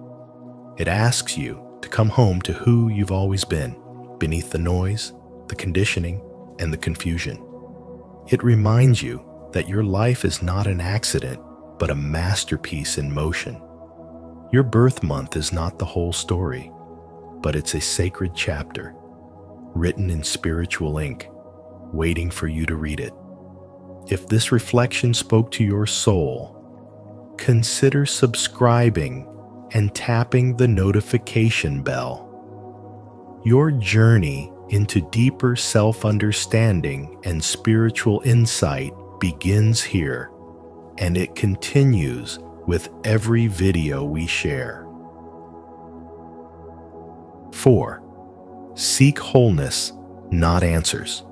It asks you to come home to who you've always been, beneath the noise, the conditioning, and the confusion. It reminds you that your life is not an accident, but a masterpiece in motion. Your birth month is not the whole story, but it's a sacred chapter, written in spiritual ink, waiting for you to read it. If this reflection spoke to your soul, consider subscribing and tapping the notification bell. Your journey into deeper self-understanding and spiritual insight begins here, and it continues with every video we share. 4. Seek wholeness, not answers.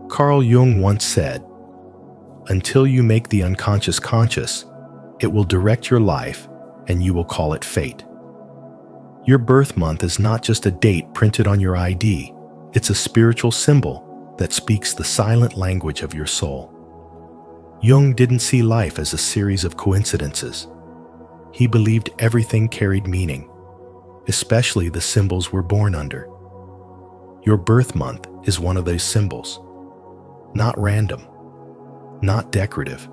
Carl Jung once said, "Until you make the unconscious conscious, it will direct your life and you will call it fate." Your birth month is not just a date printed on your ID. It's a spiritual symbol that speaks the silent language of your soul. Jung didn't see life as a series of coincidences. He believed everything carried meaning, especially the symbols we're born under. Your birth month is one of those symbols. Not random, not decorative,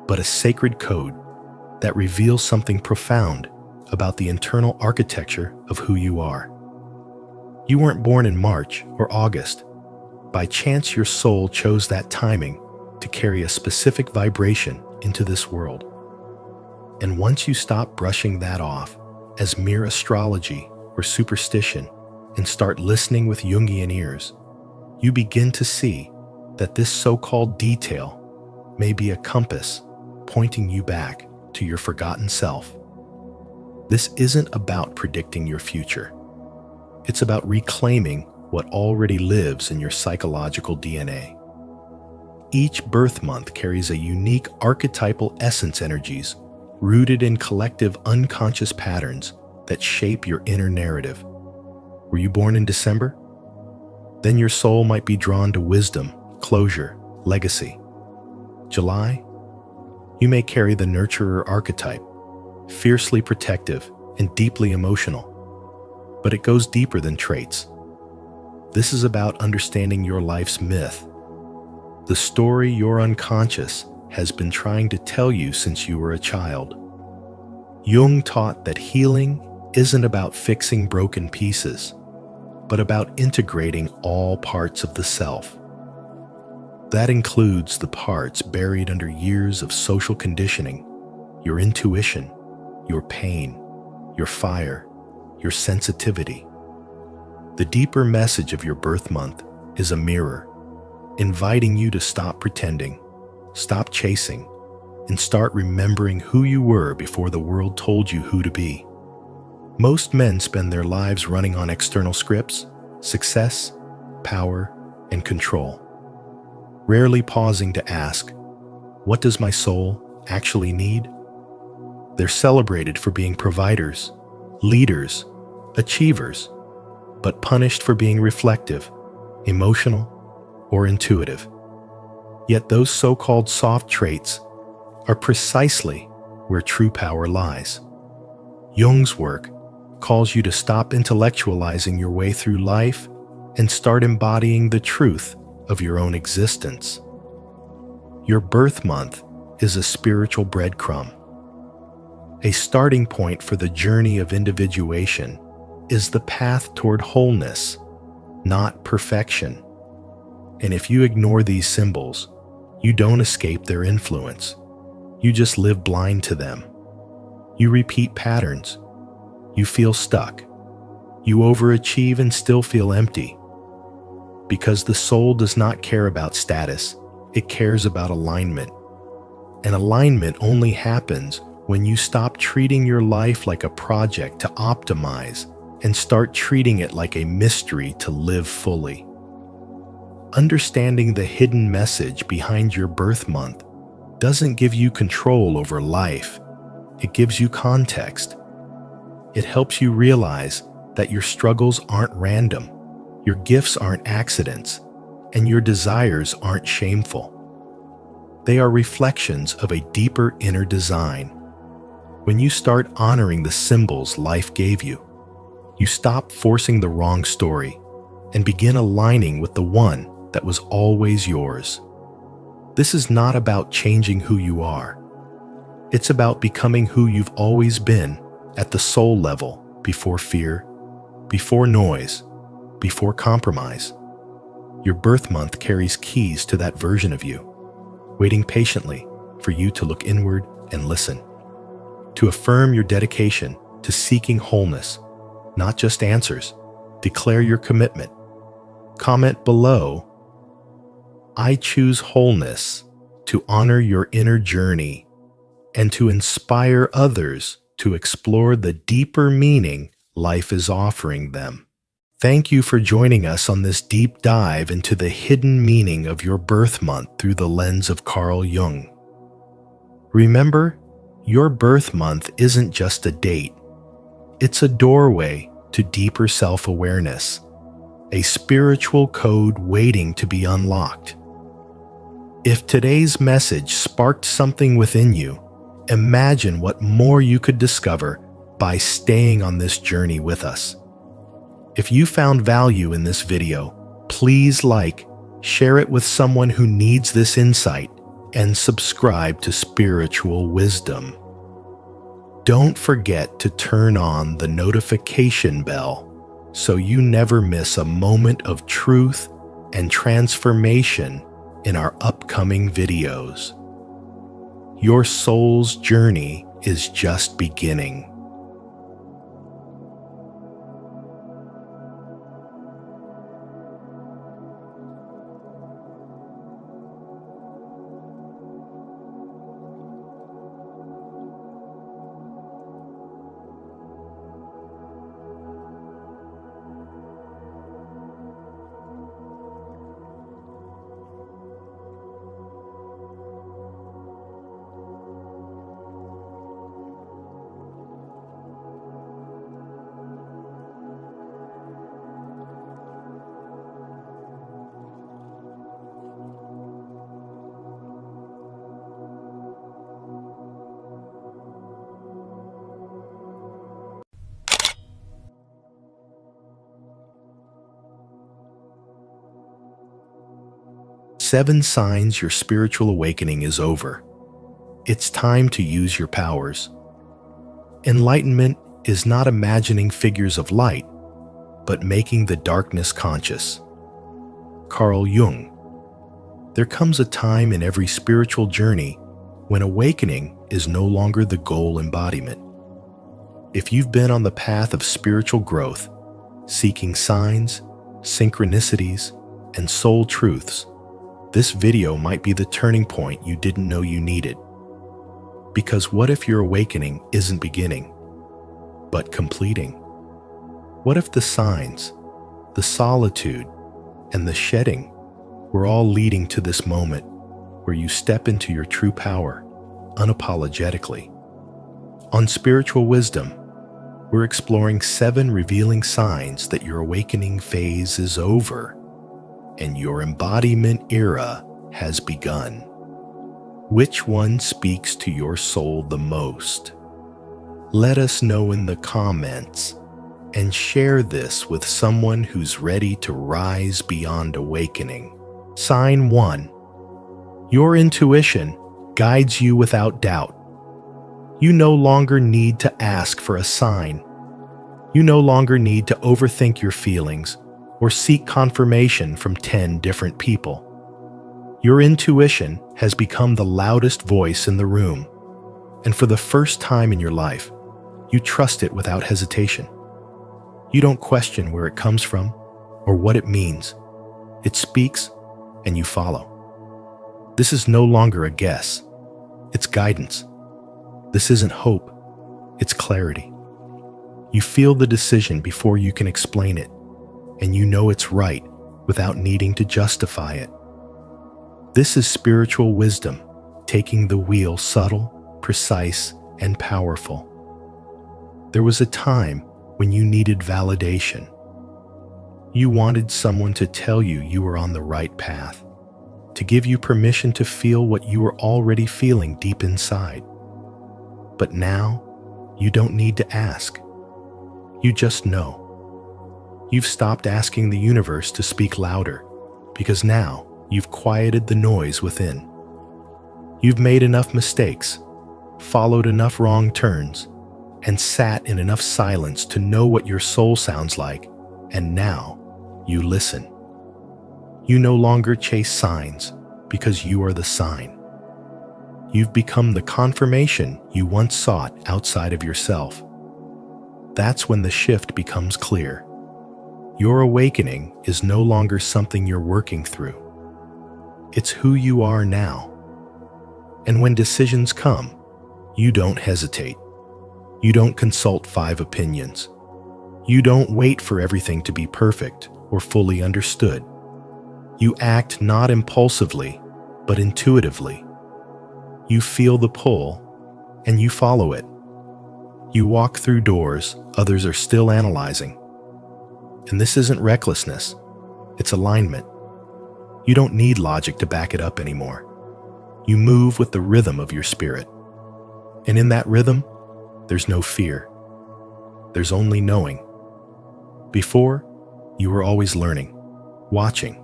but a sacred code that reveals something profound about the internal architecture of who you are. You weren't born in March or August. By chance, your soul chose that timing to carry a specific vibration into this world. And once you stop brushing that off as mere astrology or superstition and start listening with Jungian ears, you begin to see that this so-called detail may be a compass pointing you back to your forgotten self. This isn't about predicting your future. It's about reclaiming what already lives in your psychological DNA. Each birth month carries a unique archetypal essence energies rooted in collective unconscious patterns that shape your inner narrative. Were you born in December? Then your soul might be drawn to wisdom, closure, legacy. July? You may carry the nurturer archetype, fiercely protective and deeply emotional. But it goes deeper than traits. This is about understanding your life's myth, the story your unconscious has been trying to tell you since you were a child. Jung taught that healing isn't about fixing broken pieces, but about integrating all parts of the self. That includes the parts buried under years of social conditioning, your intuition, your pain, your fire, your sensitivity. The deeper message of your birth month is a mirror, inviting you to stop pretending, stop chasing, and start remembering who you were before the world told you who to be. Most men spend their lives running on external scripts, success, power, and control, rarely pausing to ask, what does my soul actually need? They're celebrated for being providers, leaders, achievers, but punished for being reflective, emotional, or intuitive. Yet those so-called soft traits are precisely where true power lies. Jung's work calls you to stop intellectualizing your way through life and start embodying the truth of your own existence. Your birth month is a spiritual breadcrumb. A starting point for the journey of individuation is the path toward wholeness, not perfection. And if you ignore these symbols, you don't escape their influence. You just live blind to them. You repeat patterns. You feel stuck. You overachieve and still feel empty. Because the soul does not care about status, it cares about alignment. And alignment only happens when you stop treating your life like a project to optimize and start treating it like a mystery to live fully. Understanding the hidden message behind your birth month doesn't give you control over life. It gives you context. It helps you realize that your struggles aren't random, your gifts aren't accidents, and your desires aren't shameful. They are reflections of a deeper inner design. When you start honoring the symbols life gave you, you stop forcing the wrong story and begin aligning with the one that was always yours. This is not about changing who you are. It's about becoming who you've always been at the soul level, before fear, before noise, before compromise. Your birth month carries keys to that version of you, waiting patiently for you to look inward and listen, to affirm your dedication to seeking wholeness, not just answers. Declare your commitment. Comment below, I choose wholeness, to honor your inner journey and to inspire others to explore the deeper meaning life is offering them. Thank you for joining us on this deep dive into the hidden meaning of your birth month through the lens of Carl Jung. Remember, your birth month isn't just a date. It's a doorway to deeper self-awareness, a spiritual code waiting to be unlocked. If today's message sparked something within you, imagine what more you could discover by staying on this journey with us. If you found value in this video, please share it with someone who needs this insight, and subscribe to Spiritual Wisdom. Don't forget to turn on the notification bell so you never miss a moment of truth and transformation in our upcoming videos. Your soul's journey is just beginning. 7 signs your spiritual awakening is over. It's time to use your powers. Enlightenment is not imagining figures of light, but making the darkness conscious. Carl Jung. There comes a time in every spiritual journey when awakening is no longer the goal embodiment. If you've been on the path of spiritual growth, seeking signs, synchronicities, and soul truths, this video might be the turning point you didn't know you needed. Because what if your awakening isn't beginning, but completing? What if the signs, the solitude, and the shedding were all leading to this moment where you step into your true power unapologetically? On Spiritual Wisdom, we're exploring 7 revealing signs that your awakening phase is over and your embodiment era has begun. Which one speaks to your soul the most? Let us know in the comments and share this with someone who's ready to rise beyond awakening. Sign 1. Your intuition guides you without doubt. You no longer need to ask for a sign. You no longer need to overthink your feelings or seek confirmation from 10 different people. Your intuition has become the loudest voice in the room, and for the first time in your life, you trust it without hesitation. You don't question where it comes from or what it means. It speaks, and you follow. This is no longer a guess. It's guidance. This isn't hope. It's clarity. You feel the decision before you can explain it, and you know it's right without needing to justify it. This is spiritual wisdom, taking the wheel subtle, precise, and powerful. There was a time when you needed validation. You wanted someone to tell you you were on the right path, to give you permission to feel what you were already feeling deep inside. But now, you don't need to ask. You just know. You've stopped asking the universe to speak louder, because now you've quieted the noise within. You've made enough mistakes, followed enough wrong turns, and sat in enough silence to know what your soul sounds like, and now you listen. You no longer chase signs because you are the sign. You've become the confirmation you once sought outside of yourself. That's when the shift becomes clear. Your awakening is no longer something you're working through. It's who you are now. And when decisions come, you don't hesitate. You don't consult 5 opinions. You don't wait for everything to be perfect or fully understood. You act not impulsively, but intuitively. You feel the pull, and you follow it. You walk through doors others are still analyzing. And this isn't recklessness, it's alignment. You don't need logic to back it up anymore. You move with the rhythm of your spirit. And in that rhythm, there's no fear. There's only knowing. Before, you were always learning, watching,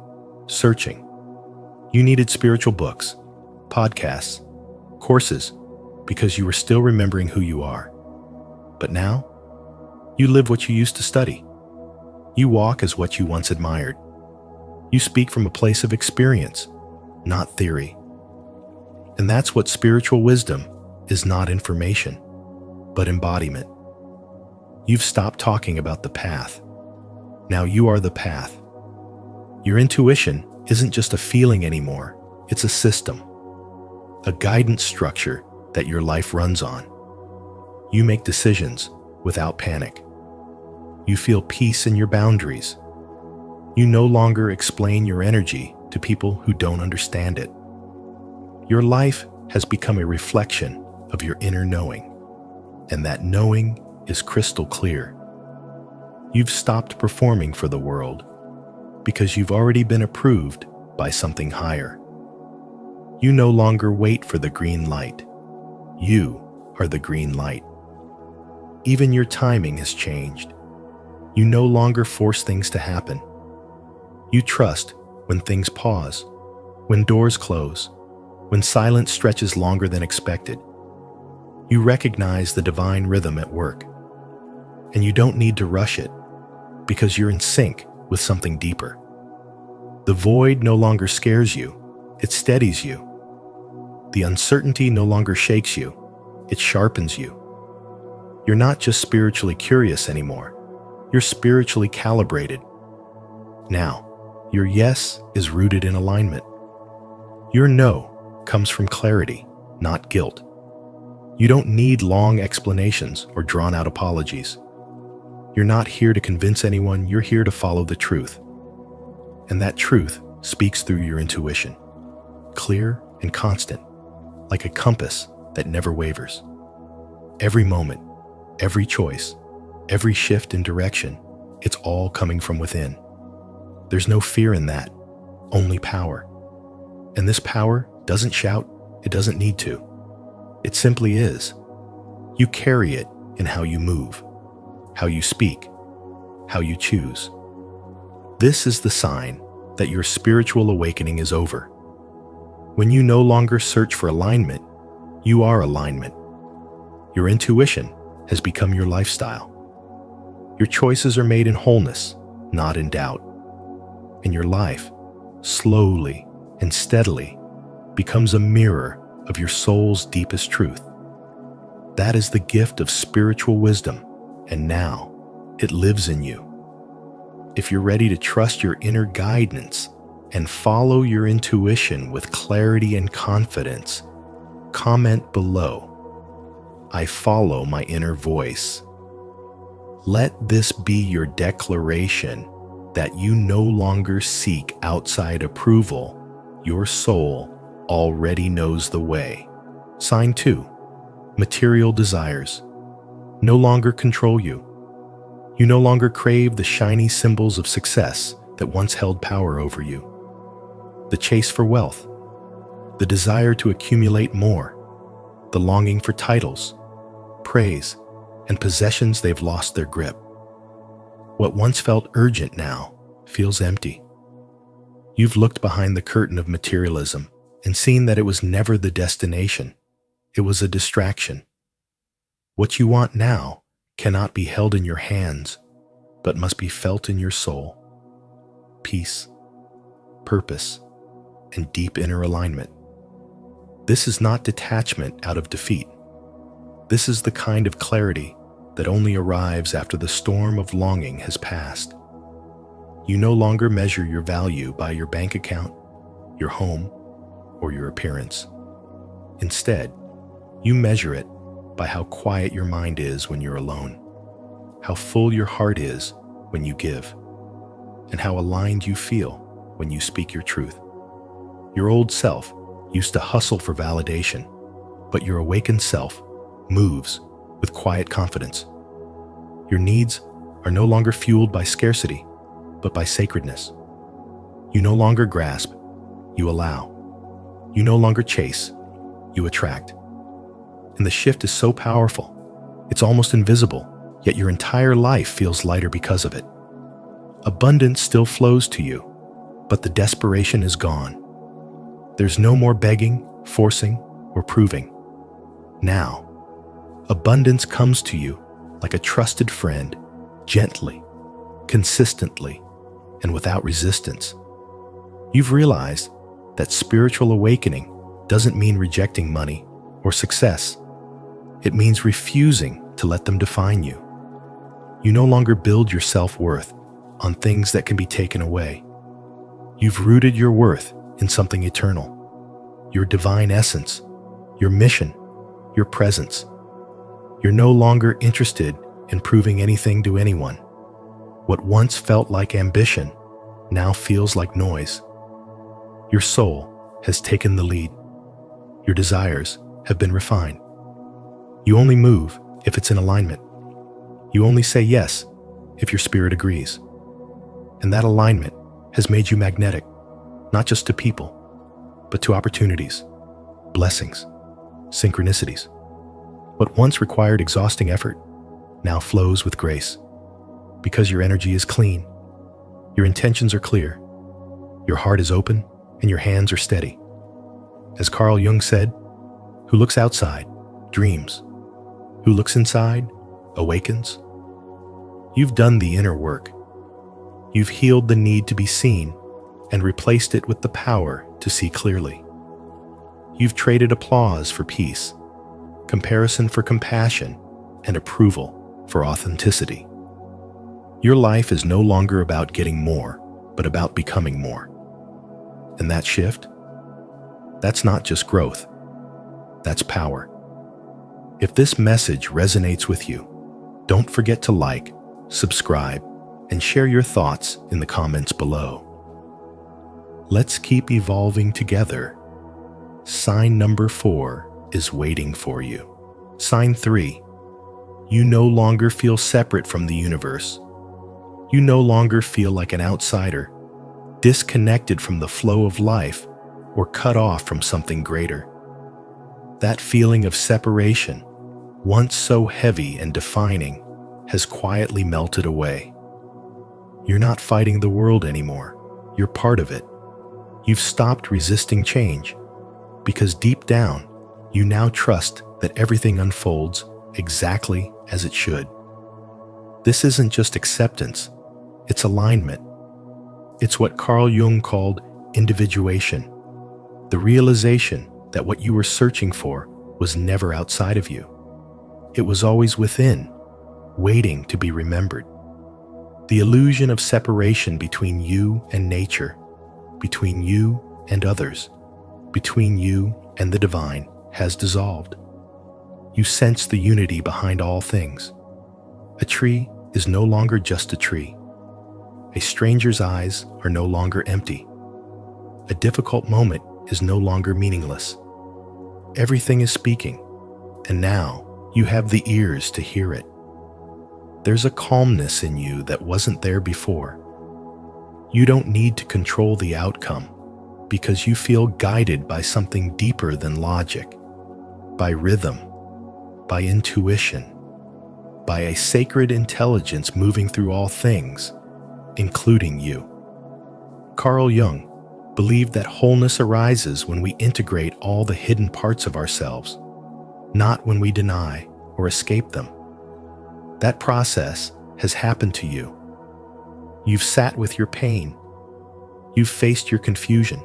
searching. You needed spiritual books, podcasts, courses, because you were still remembering who you are. But now, you live what you used to study. You walk as what you once admired. You speak from a place of experience, not theory. And that's what spiritual wisdom is, not information, but embodiment. You've stopped talking about the path. Now you are the path. Your intuition isn't just a feeling anymore, it's a system, a guidance structure that your life runs on. You make decisions without panic. You feel peace in your boundaries. You no longer explain your energy to people who don't understand it. Your life has become a reflection of your inner knowing, and that knowing is crystal clear. You've stopped performing for the world because you've already been approved by something higher. You no longer wait for the green light. You are the green light. Even your timing has changed. You no longer force things to happen. You trust when things pause. When doors close, when silence stretches longer than expected, you recognize the divine rhythm at work. And you don't need to rush it, because you're in sync with something deeper. The void no longer scares you, it steadies you. The uncertainty no longer shakes you, it sharpens you. You're not just spiritually curious anymore, you're spiritually calibrated. Now, your yes is rooted in alignment. Your no comes from clarity, not guilt. You don't need long explanations or drawn-out apologies. You're not here to convince anyone, you're here to follow the truth. And that truth speaks through your intuition, clear and constant, like a compass that never wavers. Every moment, every choice, every shift in direction, it's all coming from within. There's no fear in that, only power. And this power doesn't shout, it doesn't need to. It simply is. You carry it in how you move, how you speak, how you choose. This is the sign that your spiritual awakening is over. When you no longer search for alignment, you are alignment. Your intuition has become your lifestyle. Your choices are made in wholeness, not in doubt. And your life, slowly and steadily, becomes a mirror of your soul's deepest truth. That is the gift of spiritual wisdom, and now it lives in you. If you're ready to trust your inner guidance and follow your intuition with clarity and confidence, comment below, "I follow my inner voice." Let this be your declaration that you no longer seek outside approval. Your soul already knows the way. Sign 2. Material desires no longer control you. You no longer crave the shiny symbols of success that once held power over you. The chase for wealth, the desire to accumulate more, the longing for titles, praise, and possessions they've lost their grip. What once felt urgent now feels empty. You've looked behind the curtain of materialism and seen that it was never the destination. It was a distraction. What you want now cannot be held in your hands, but must be felt in your soul. Peace, purpose, and deep inner alignment. This is not detachment out of defeat. This is the kind of clarity that only arrives after the storm of longing has passed. You no longer measure your value by your bank account, your home, or your appearance. Instead, you measure it by how quiet your mind is when you're alone, how full your heart is when you give, and how aligned you feel when you speak your truth. Your old self used to hustle for validation, but your awakened self moves with quiet confidence. Your needs are no longer fueled by scarcity, but by sacredness. You no longer grasp, you allow. You no longer chase, you attract. And the shift is so powerful, it's almost invisible, yet your entire life feels lighter because of it. Abundance still flows to you, but the desperation is gone. There's no more begging, forcing, or proving. Now, abundance comes to you like a trusted friend, gently, consistently, and without resistance. You've realized that spiritual awakening doesn't mean rejecting money or success. It means refusing to let them define you. You no longer build your self-worth on things that can be taken away. You've rooted your worth in something eternal, your divine essence, your mission, your presence. You're no longer interested in proving anything to anyone. What once felt like ambition now feels like noise. Your soul has taken the lead. Your desires have been refined. You only move if it's in alignment. You only say yes if your spirit agrees. And that alignment has made you magnetic, not just to people, but to opportunities, blessings, synchronicities. What once required exhausting effort now flows with grace, because your energy is clean, your intentions are clear, your heart is open, and your hands are steady. As Carl Jung said, who looks outside dreams. Who looks inside awakens. You've done the inner work. You've healed the need to be seen and replaced it with the power to see clearly. You've traded applause for peace, comparison for compassion, and approval for authenticity. Your life is no longer about getting more, but about becoming more. And that shift? That's not just growth. That's power. If this message resonates with you, don't forget to like, subscribe, and share your thoughts in the comments below. Let's keep evolving together. Sign number 4 is waiting for you. Sign 3. You no longer feel separate from the universe. You no longer feel like an outsider, disconnected from the flow of life, or cut off from something greater. That feeling of separation, once so heavy and defining, has quietly melted away. You're not fighting the world anymore. You're part of it. You've stopped resisting change, because deep down, you now trust that everything unfolds exactly as it should. This isn't just acceptance, it's alignment. It's what Carl Jung called individuation, the realization that what you were searching for was never outside of you. It was always within, waiting to be remembered. The illusion of separation between you and nature, between you and others, between you and the divine has dissolved. You sense the unity behind all things. A tree is no longer just a tree. A stranger's eyes are no longer empty. A difficult moment is no longer meaningless. Everything is speaking, and now you have the ears to hear it. There's a calmness in you that wasn't there before. You don't need to control the outcome because you feel guided by something deeper than logic, by rhythm, by intuition, by a sacred intelligence moving through all things, including you. Carl Jung believed that wholeness arises when we integrate all the hidden parts of ourselves, not when we deny or escape them. That process has happened to you. You've sat with your pain. You've faced your confusion.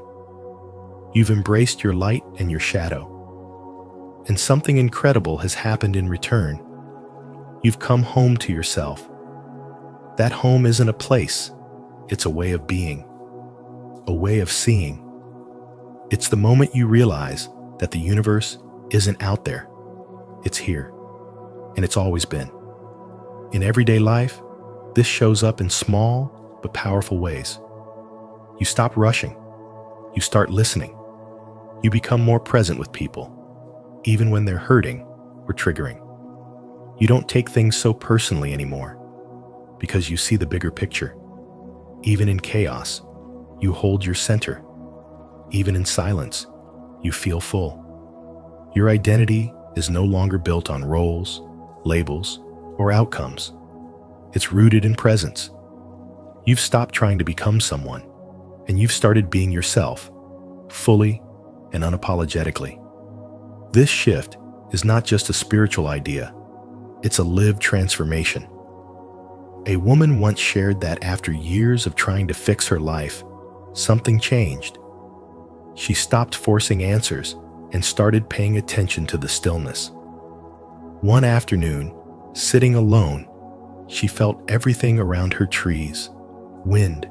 You've embraced your light and your shadow. And something incredible has happened in return. You've come home to yourself. That home isn't a place, it's a way of being, a way of seeing. It's the moment you realize that the universe isn't out there, it's here, and it's always been. In everyday life, this shows up in small but powerful ways. You stop rushing, you start listening, you become more present with people, even when they're hurting or triggering. You don't take things so personally anymore, because you see the bigger picture. Even in chaos, you hold your center. Even in silence, you feel full. Your identity is no longer built on roles, labels, or outcomes. It's rooted in presence. You've stopped trying to become someone, and you've started being yourself, fully and unapologetically. This shift is not just a spiritual idea, it's a lived transformation. A woman once shared that after years of trying to fix her life, something changed. She stopped forcing answers and started paying attention to the stillness. One afternoon, sitting alone, she felt everything around her, trees, wind,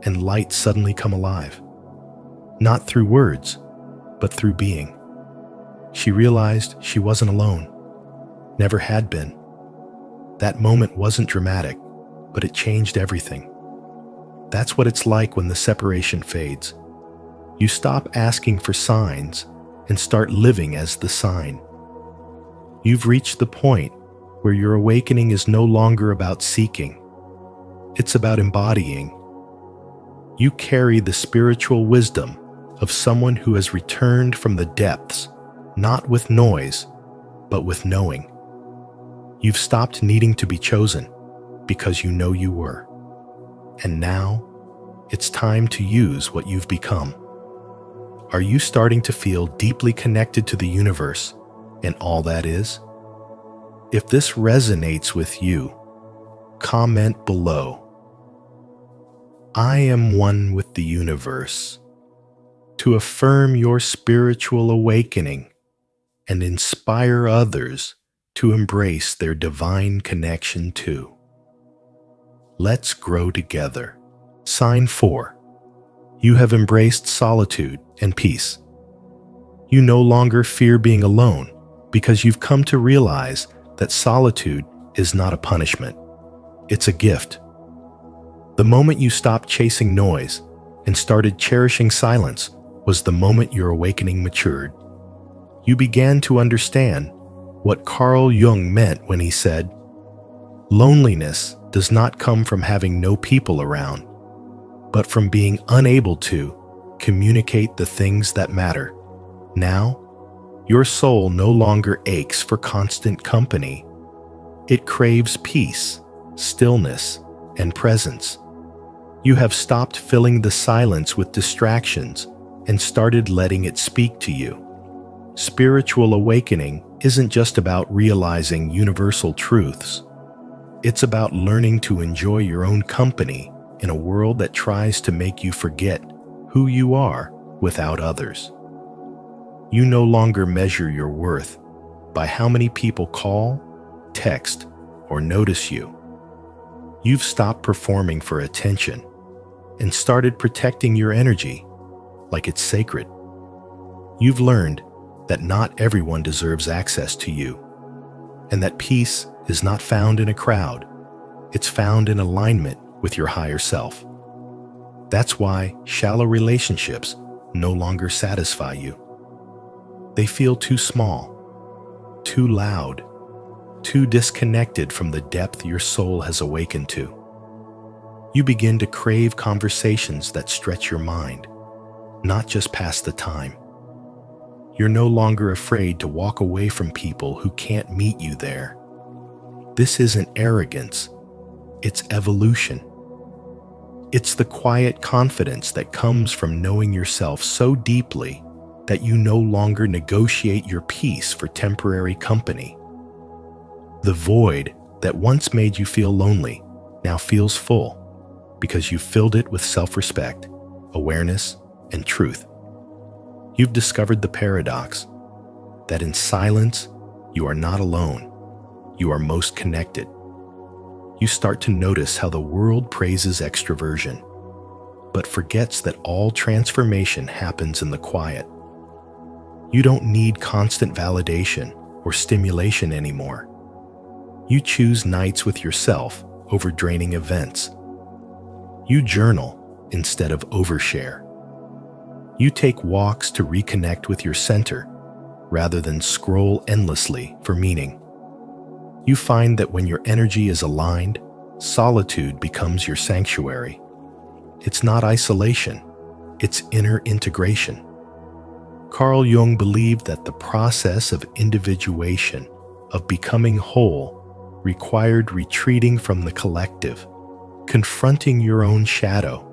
and light, suddenly come alive. Not through words, but through being. She realized she wasn't alone, never had been. That moment wasn't dramatic, but it changed everything. That's what it's like when the separation fades. You stop asking for signs and start living as the sign. You've reached the point where your awakening is no longer about seeking. It's about embodying. You carry the spiritual wisdom of someone who has returned from the depths, not with noise, but with knowing. You've stopped needing to be chosen because you know you were. And now, it's time to use what you've become. Are you starting to feel deeply connected to the universe and all that is? If this resonates with you, comment below. I am one with the universe, to affirm your spiritual awakening and inspire others to embrace their divine connection too. Let's grow together. Sign 4. You have embraced solitude and peace. You no longer fear being alone because you've come to realize that solitude is not a punishment. It's a gift. The moment you stopped chasing noise and started cherishing silence was the moment your awakening matured. You began to understand what Carl Jung meant when he said, "Loneliness does not come from having no people around, but from being unable to communicate the things that matter." Now, your soul no longer aches for constant company. It craves peace, stillness, and presence. You have stopped filling the silence with distractions and started letting it speak to you. Spiritual awakening isn't just about realizing universal truths. It's about learning to enjoy your own company in a world that tries to make you forget who you are without others. You no longer measure your worth by how many people call, text, or notice you. You've stopped performing for attention and started protecting your energy like it's sacred. You've learned that not everyone deserves access to you, and that peace is not found in a crowd. It's found in alignment with your higher self. That's why shallow relationships no longer satisfy you. They feel too small, too loud, too disconnected from the depth your soul has awakened to. You begin to crave conversations that stretch your mind, not just pass the time. You're no longer afraid to walk away from people who can't meet you there. This isn't arrogance, it's evolution. It's the quiet confidence that comes from knowing yourself so deeply that you no longer negotiate your peace for temporary company. The void that once made you feel lonely now feels full because you filled it with self-respect, awareness, and truth. You've discovered the paradox that in silence, you are not alone. You are most connected. You start to notice how the world praises extroversion, but forgets that all transformation happens in the quiet. You don't need constant validation or stimulation anymore. You choose nights with yourself over draining events. You journal instead of overshare. You take walks to reconnect with your center rather than scroll endlessly for meaning. You find that when your energy is aligned, solitude becomes your sanctuary. It's not isolation, it's inner integration. Carl Jung believed that the process of individuation, of becoming whole, required retreating from the collective, confronting your own shadow,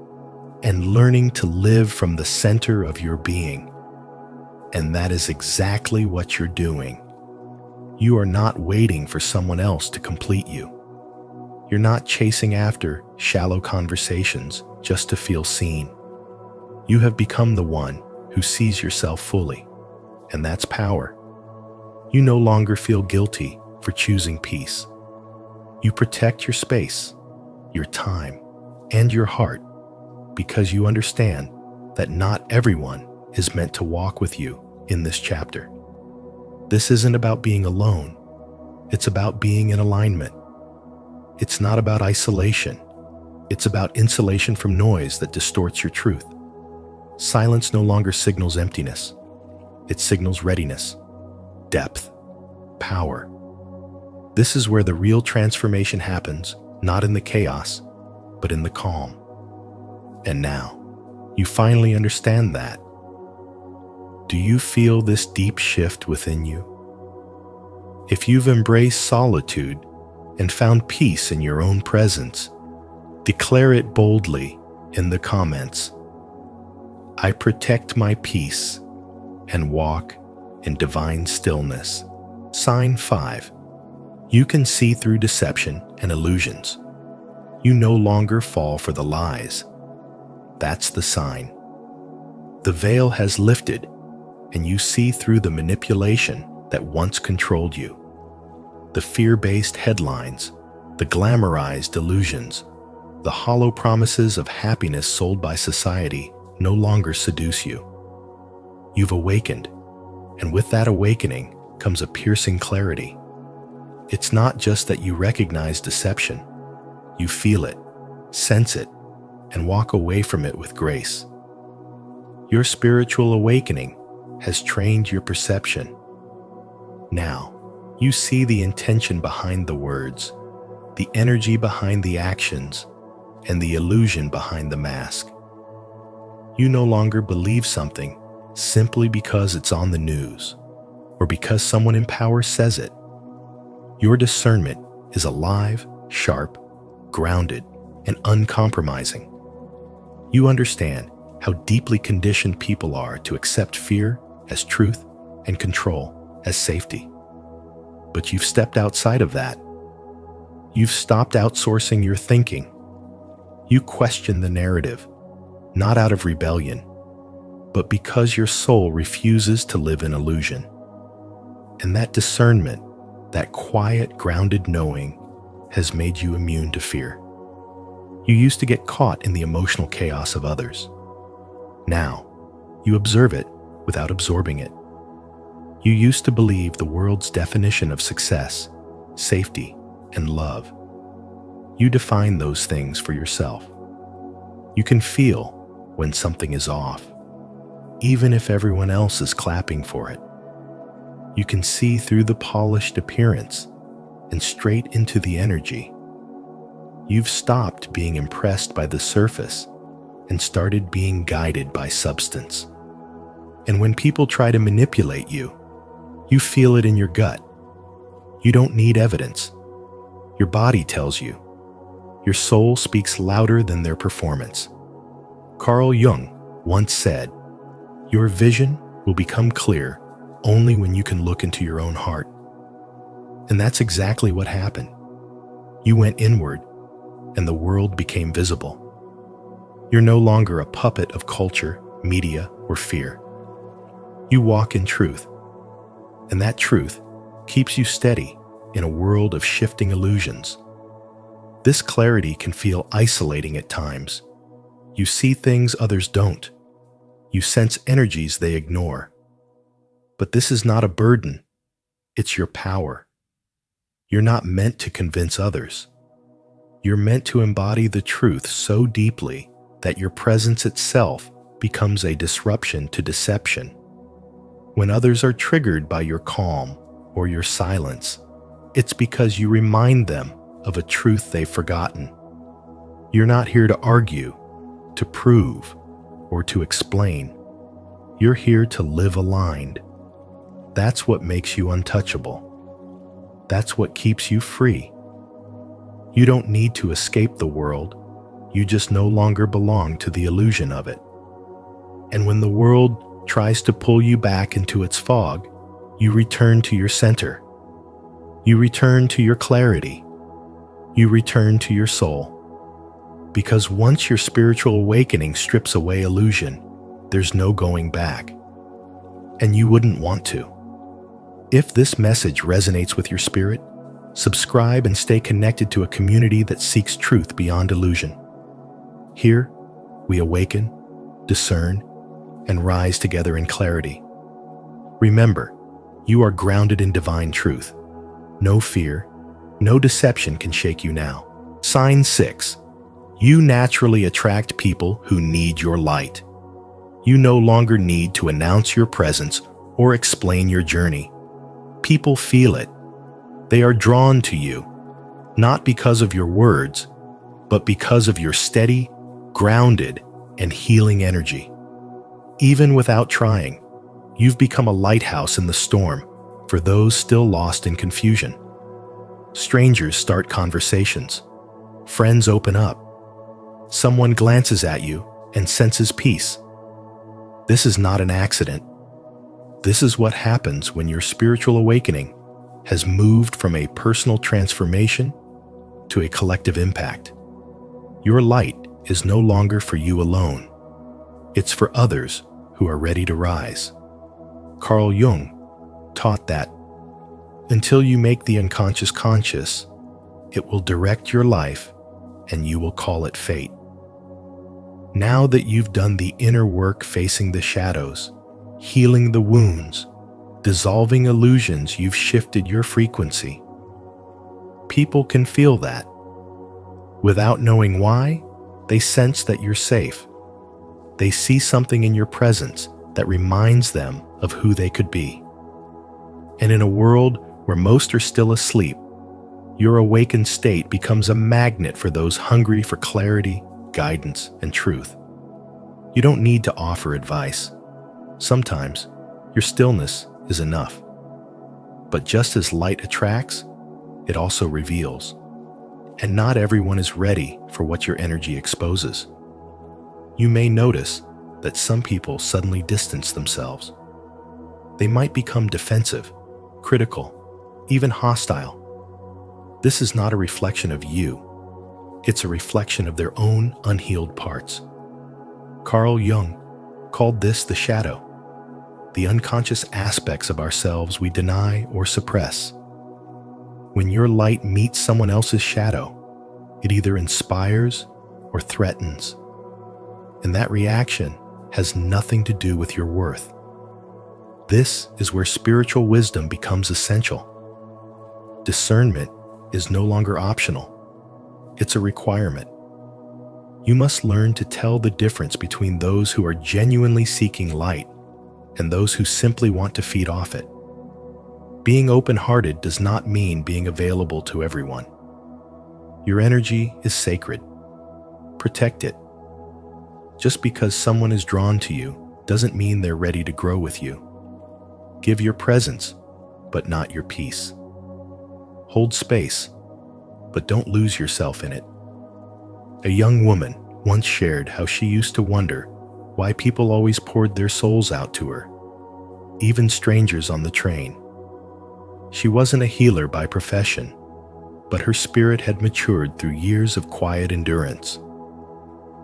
and learning to live from the center of your being. And that is exactly what you're doing. You are not waiting for someone else to complete you. You're not chasing after shallow conversations just to feel seen. You have become the one who sees yourself fully, and that's power. You no longer feel guilty for choosing peace. You protect your space, your time, and your heart because you understand that not everyone is meant to walk with you in this chapter. This isn't about being alone. It's about being in alignment. It's not about isolation. It's about insulation from noise that distorts your truth. Silence no longer signals emptiness. It signals readiness, depth, power. This is where the real transformation happens, not in the chaos, but in the calm. And now, you finally understand that. Do you feel this deep shift within you? If you've embraced solitude and found peace in your own presence, declare it boldly in the comments. I protect my peace and walk in divine stillness. Sign 5. You can see through deception and illusions. You no longer fall for the lies. That's the sign. The veil has lifted, and you see through the manipulation that once controlled you. The fear-based headlines, the glamorized delusions, the hollow promises of happiness sold by society no longer seduce you. You've awakened, and with that awakening comes a piercing clarity. It's not just that you recognize deception. You feel it, sense it, and walk away from it with grace. Your spiritual awakening has trained your perception. Now, you see the intention behind the words, the energy behind the actions, and the illusion behind the mask. You no longer believe something simply because it's on the news or because someone in power says it. Your discernment is alive, sharp, grounded, and uncompromising. You understand how deeply conditioned people are to accept fear as truth and control as safety. But you've stepped outside of that. You've stopped outsourcing your thinking. You question the narrative, not out of rebellion, but because your soul refuses to live in illusion. And that discernment, that quiet, grounded knowing, has made you immune to fear. You used to get caught in the emotional chaos of others. Now, you observe it without absorbing it. You used to believe the world's definition of success, safety, and love. You define those things for yourself. You can feel when something is off, even if everyone else is clapping for it. You can see through the polished appearance and straight into the energy. You've stopped being impressed by the surface and started being guided by substance. And when people try to manipulate you, you feel it in your gut. You don't need evidence. Your body tells you. Your soul speaks louder than their performance. Carl Jung once said, "Your vision will become clear only when you can look into your own heart." And that's exactly what happened. You went inward, and the world became visible. You're no longer a puppet of culture, media, or fear. You walk in truth, and that truth keeps you steady in a world of shifting illusions. This clarity can feel isolating at times. You see things others don't. You sense energies they ignore. But this is not a burden. It's your power. You're not meant to convince others. You're meant to embody the truth so deeply that your presence itself becomes a disruption to deception. When others are triggered by your calm or your silence, it's because you remind them of a truth they've forgotten. You're not here to argue, to prove, or to explain. You're here to live aligned. That's what makes you untouchable. That's what keeps you free. You don't need to escape the world. You just no longer belong to the illusion of it. And when the world tries to pull you back into its fog, you return to your center. You return to your clarity. You return to your soul. Because once your spiritual awakening strips away illusion, there's no going back. And you wouldn't want to. If this message resonates with your spirit, subscribe and stay connected to a community that seeks truth beyond illusion. Here, we awaken, discern, and rise together in clarity. Remember, you are grounded in divine truth. No fear, no deception can shake you now. Sign 6. You naturally attract people who need your light. You no longer need to announce your presence or explain your journey. People feel it. They are drawn to you, not because of your words, but because of your steady, grounded, and healing energy. Even without trying, you've become a lighthouse in the storm for those still lost in confusion. Strangers start conversations. Friends open up. Someone glances at you and senses peace. This is not an accident. This is what happens when your spiritual awakening has moved from a personal transformation to a collective impact. Your light is no longer for you alone. It's for others who are ready to rise. Carl Jung taught that until you make the unconscious conscious, it will direct your life and you will call it fate. Now that you've done the inner work facing the shadows, healing the wounds, dissolving illusions, you've shifted your frequency. People can feel that. Without knowing why, they sense that you're safe. They see something in your presence that reminds them of who they could be. And in a world where most are still asleep, your awakened state becomes a magnet for those hungry for clarity, guidance, and truth. You don't need to offer advice. Sometimes, your stillness is enough. But just as light attracts, it also reveals. And not everyone is ready for what your energy exposes. You may notice that some people suddenly distance themselves. They might become defensive, critical, even hostile. This is not a reflection of you. It's a reflection of their own unhealed parts. Carl Jung called this the shadow, the unconscious aspects of ourselves we deny or suppress. When your light meets someone else's shadow, it either inspires or threatens. And that reaction has nothing to do with your worth. This is where spiritual wisdom becomes essential. Discernment is no longer optional. It's a requirement. You must learn to tell the difference between those who are genuinely seeking light and those who simply want to feed off it. Being open-hearted does not mean being available to everyone. Your energy is sacred. Protect it. Just because someone is drawn to you doesn't mean they're ready to grow with you. Give your presence, but not your peace. Hold space, but don't lose yourself in it. A young woman once shared how she used to wonder why people always poured their souls out to her, even strangers on the train. She wasn't a healer by profession, but her spirit had matured through years of quiet endurance.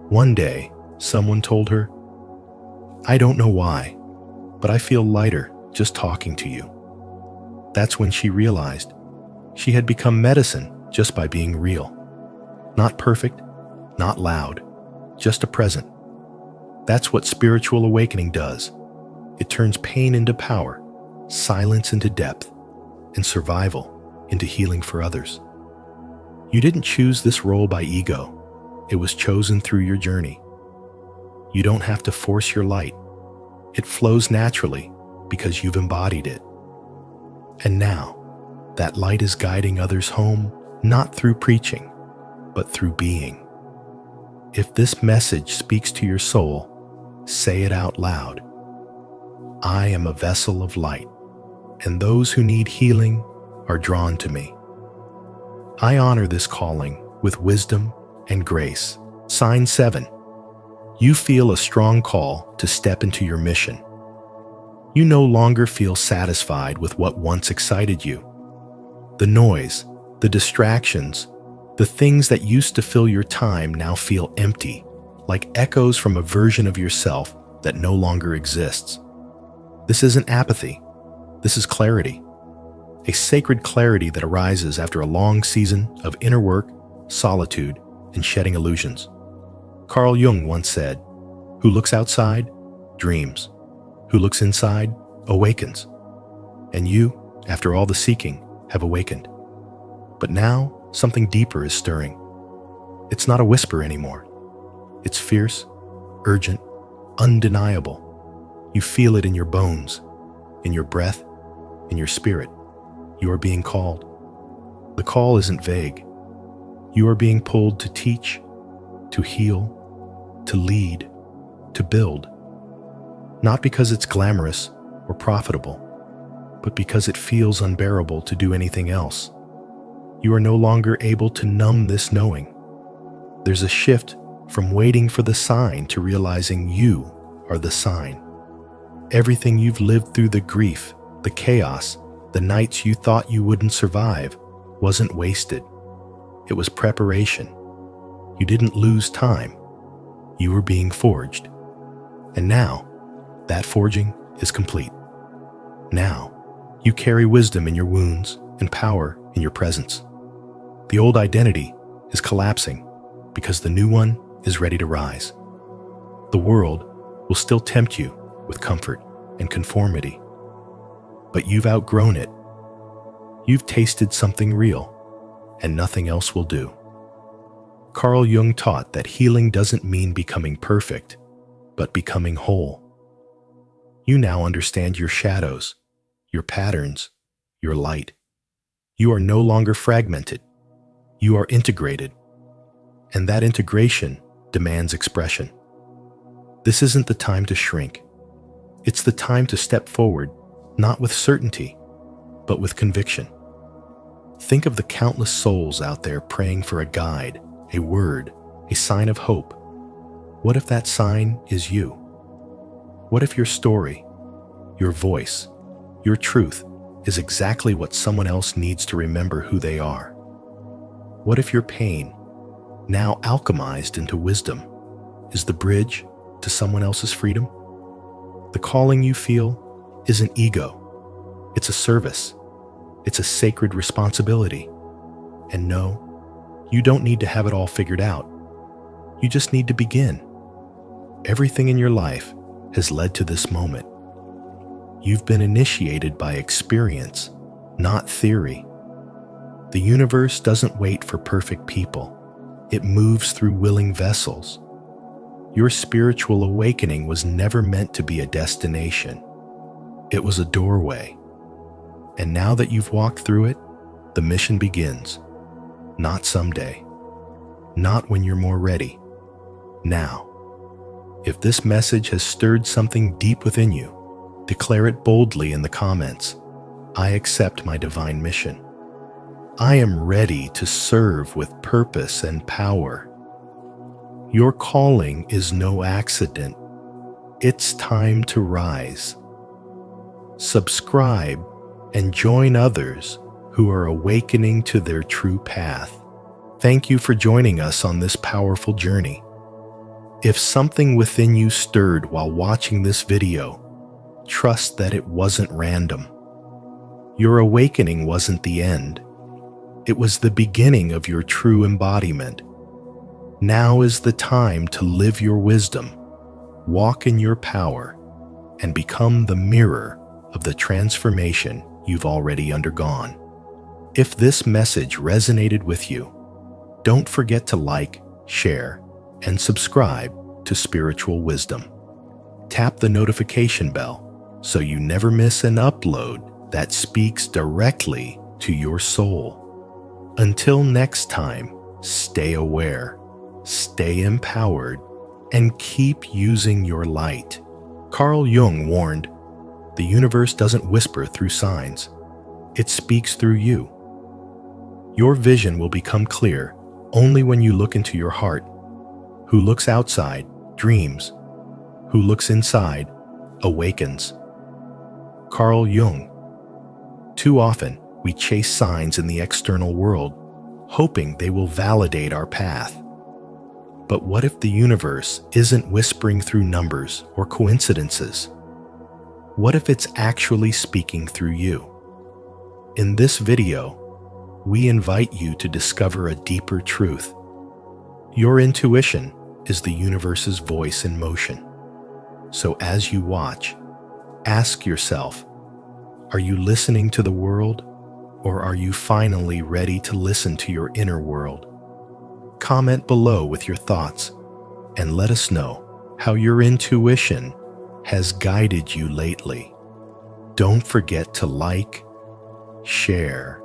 One day, someone told her, "I don't know why, but I feel lighter just talking to you." That's when she realized she had become medicine just by being real. Not perfect, not loud, just a present. That's what spiritual awakening does. It turns pain into power, silence into depth, and survival into healing for others. You didn't choose this role by ego. It was chosen through your journey. You don't have to force your light. It flows naturally because you've embodied it. And now, that light is guiding others home, not through preaching, but through being. If this message speaks to your soul, say it out loud. I am a vessel of light, and those who need healing are drawn to me. I honor this calling with wisdom and grace. Sign 7. You feel a strong call to step into your mission. You no longer feel satisfied with what once excited you. The noise, the distractions, the things that used to fill your time now feel empty, like echoes from a version of yourself that no longer exists. This isn't apathy. This is clarity. A sacred clarity that arises after a long season of inner work, solitude, and shedding illusions. Carl Jung once said, "Who looks outside, dreams. Who looks inside, awakens." And you, after all the seeking, have awakened. But now, something deeper is stirring. It's not a whisper anymore. It's fierce, urgent, undeniable. You feel it in your bones, in your breath, in your spirit. You are being called. The call isn't vague. You are being pulled to teach, to heal, to lead, to build. Not because it's glamorous or profitable, but because it feels unbearable to do anything else. You are no longer able to numb this knowing. There's a shift from waiting for the sign to realizing you are the sign. Everything you've lived through, the grief, the chaos, the nights you thought you wouldn't survive, wasn't wasted. It was preparation. You didn't lose time. You were being forged. And now, that forging is complete. Now, you carry wisdom in your wounds and power in your presence. The old identity is collapsing because the new one is ready to rise. The world will still tempt you with comfort and conformity, but you've outgrown it. You've tasted something real, and nothing else will do. Carl Jung taught that healing doesn't mean becoming perfect, but becoming whole. You now understand your shadows, your patterns, your light. You are no longer fragmented. You are integrated. And that integration demands expression. This isn't the time to shrink. It's the time to step forward, not with certainty, but with conviction. Think of the countless souls out there praying for a guide, a word, a sign of hope. What if that sign is you? What if your story, your voice, your truth is exactly what someone else needs to remember who they are? What if your pain, now alchemized into wisdom, is the bridge to someone else's freedom? The calling you feel isn't ego. It's a service. It's a sacred responsibility. And no, you don't need to have it all figured out. You just need to begin. Everything in your life has led to this moment. You've been initiated by experience, not theory. The universe doesn't wait for perfect people. It moves through willing vessels. Your spiritual awakening was never meant to be a destination. It was a doorway. And now that you've walked through it, the mission begins. Not someday. Not when you're more ready. Now. If this message has stirred something deep within you, declare it boldly in the comments. I accept my divine mission. I am ready to serve with purpose and power. Your calling is no accident. It's time to rise. Subscribe and join others who are awakening to their true path. Thank you for joining us on this powerful journey. If something within you stirred while watching this video, trust that it wasn't random. Your awakening wasn't the end. It was the beginning of your true embodiment. Now is the time to live your wisdom, walk in your power, and become the mirror of the transformation you've already undergone. If this message resonated with you, don't forget to like, share, and subscribe to Spiritual Wisdom. Tap the notification bell so you never miss an upload that speaks directly to your soul. Until next time, stay aware, stay empowered, and keep using your light. Carl Jung warned, "The universe doesn't whisper through signs. It speaks through you." Your vision will become clear only when you look into your heart. Who looks outside dreams. Who looks inside awakens. Carl Jung. Too often, we chase signs in the external world, hoping they will validate our path. But what if the universe isn't whispering through numbers or coincidences? What if it's actually speaking through you? In this video, we invite you to discover a deeper truth. Your intuition is the universe's voice in motion. So as you watch, ask yourself, are you listening to the world, or are you finally ready to listen to your inner world? Comment below with your thoughts and let us know how your intuition has guided you lately. Don't forget to like, share,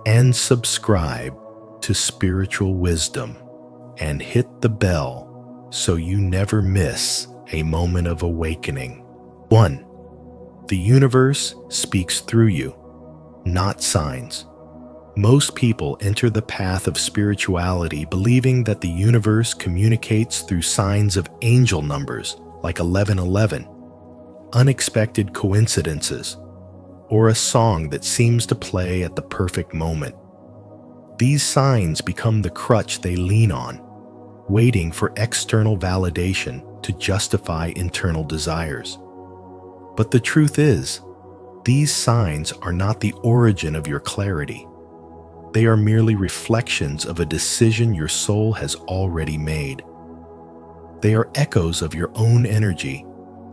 and subscribe to Spiritual Wisdom and hit the bell so you never miss a moment of awakening. 1. The universe speaks through you, not signs. Most people enter the path of spirituality believing that the universe communicates through signs of angel numbers like 1111. unexpected coincidences, or a song that seems to play at the perfect moment. These signs become the crutch they lean on, waiting for external validation to justify internal desires. But the truth is, these signs are not the origin of your clarity. They are merely reflections of a decision your soul has already made. They are echoes of your own energy,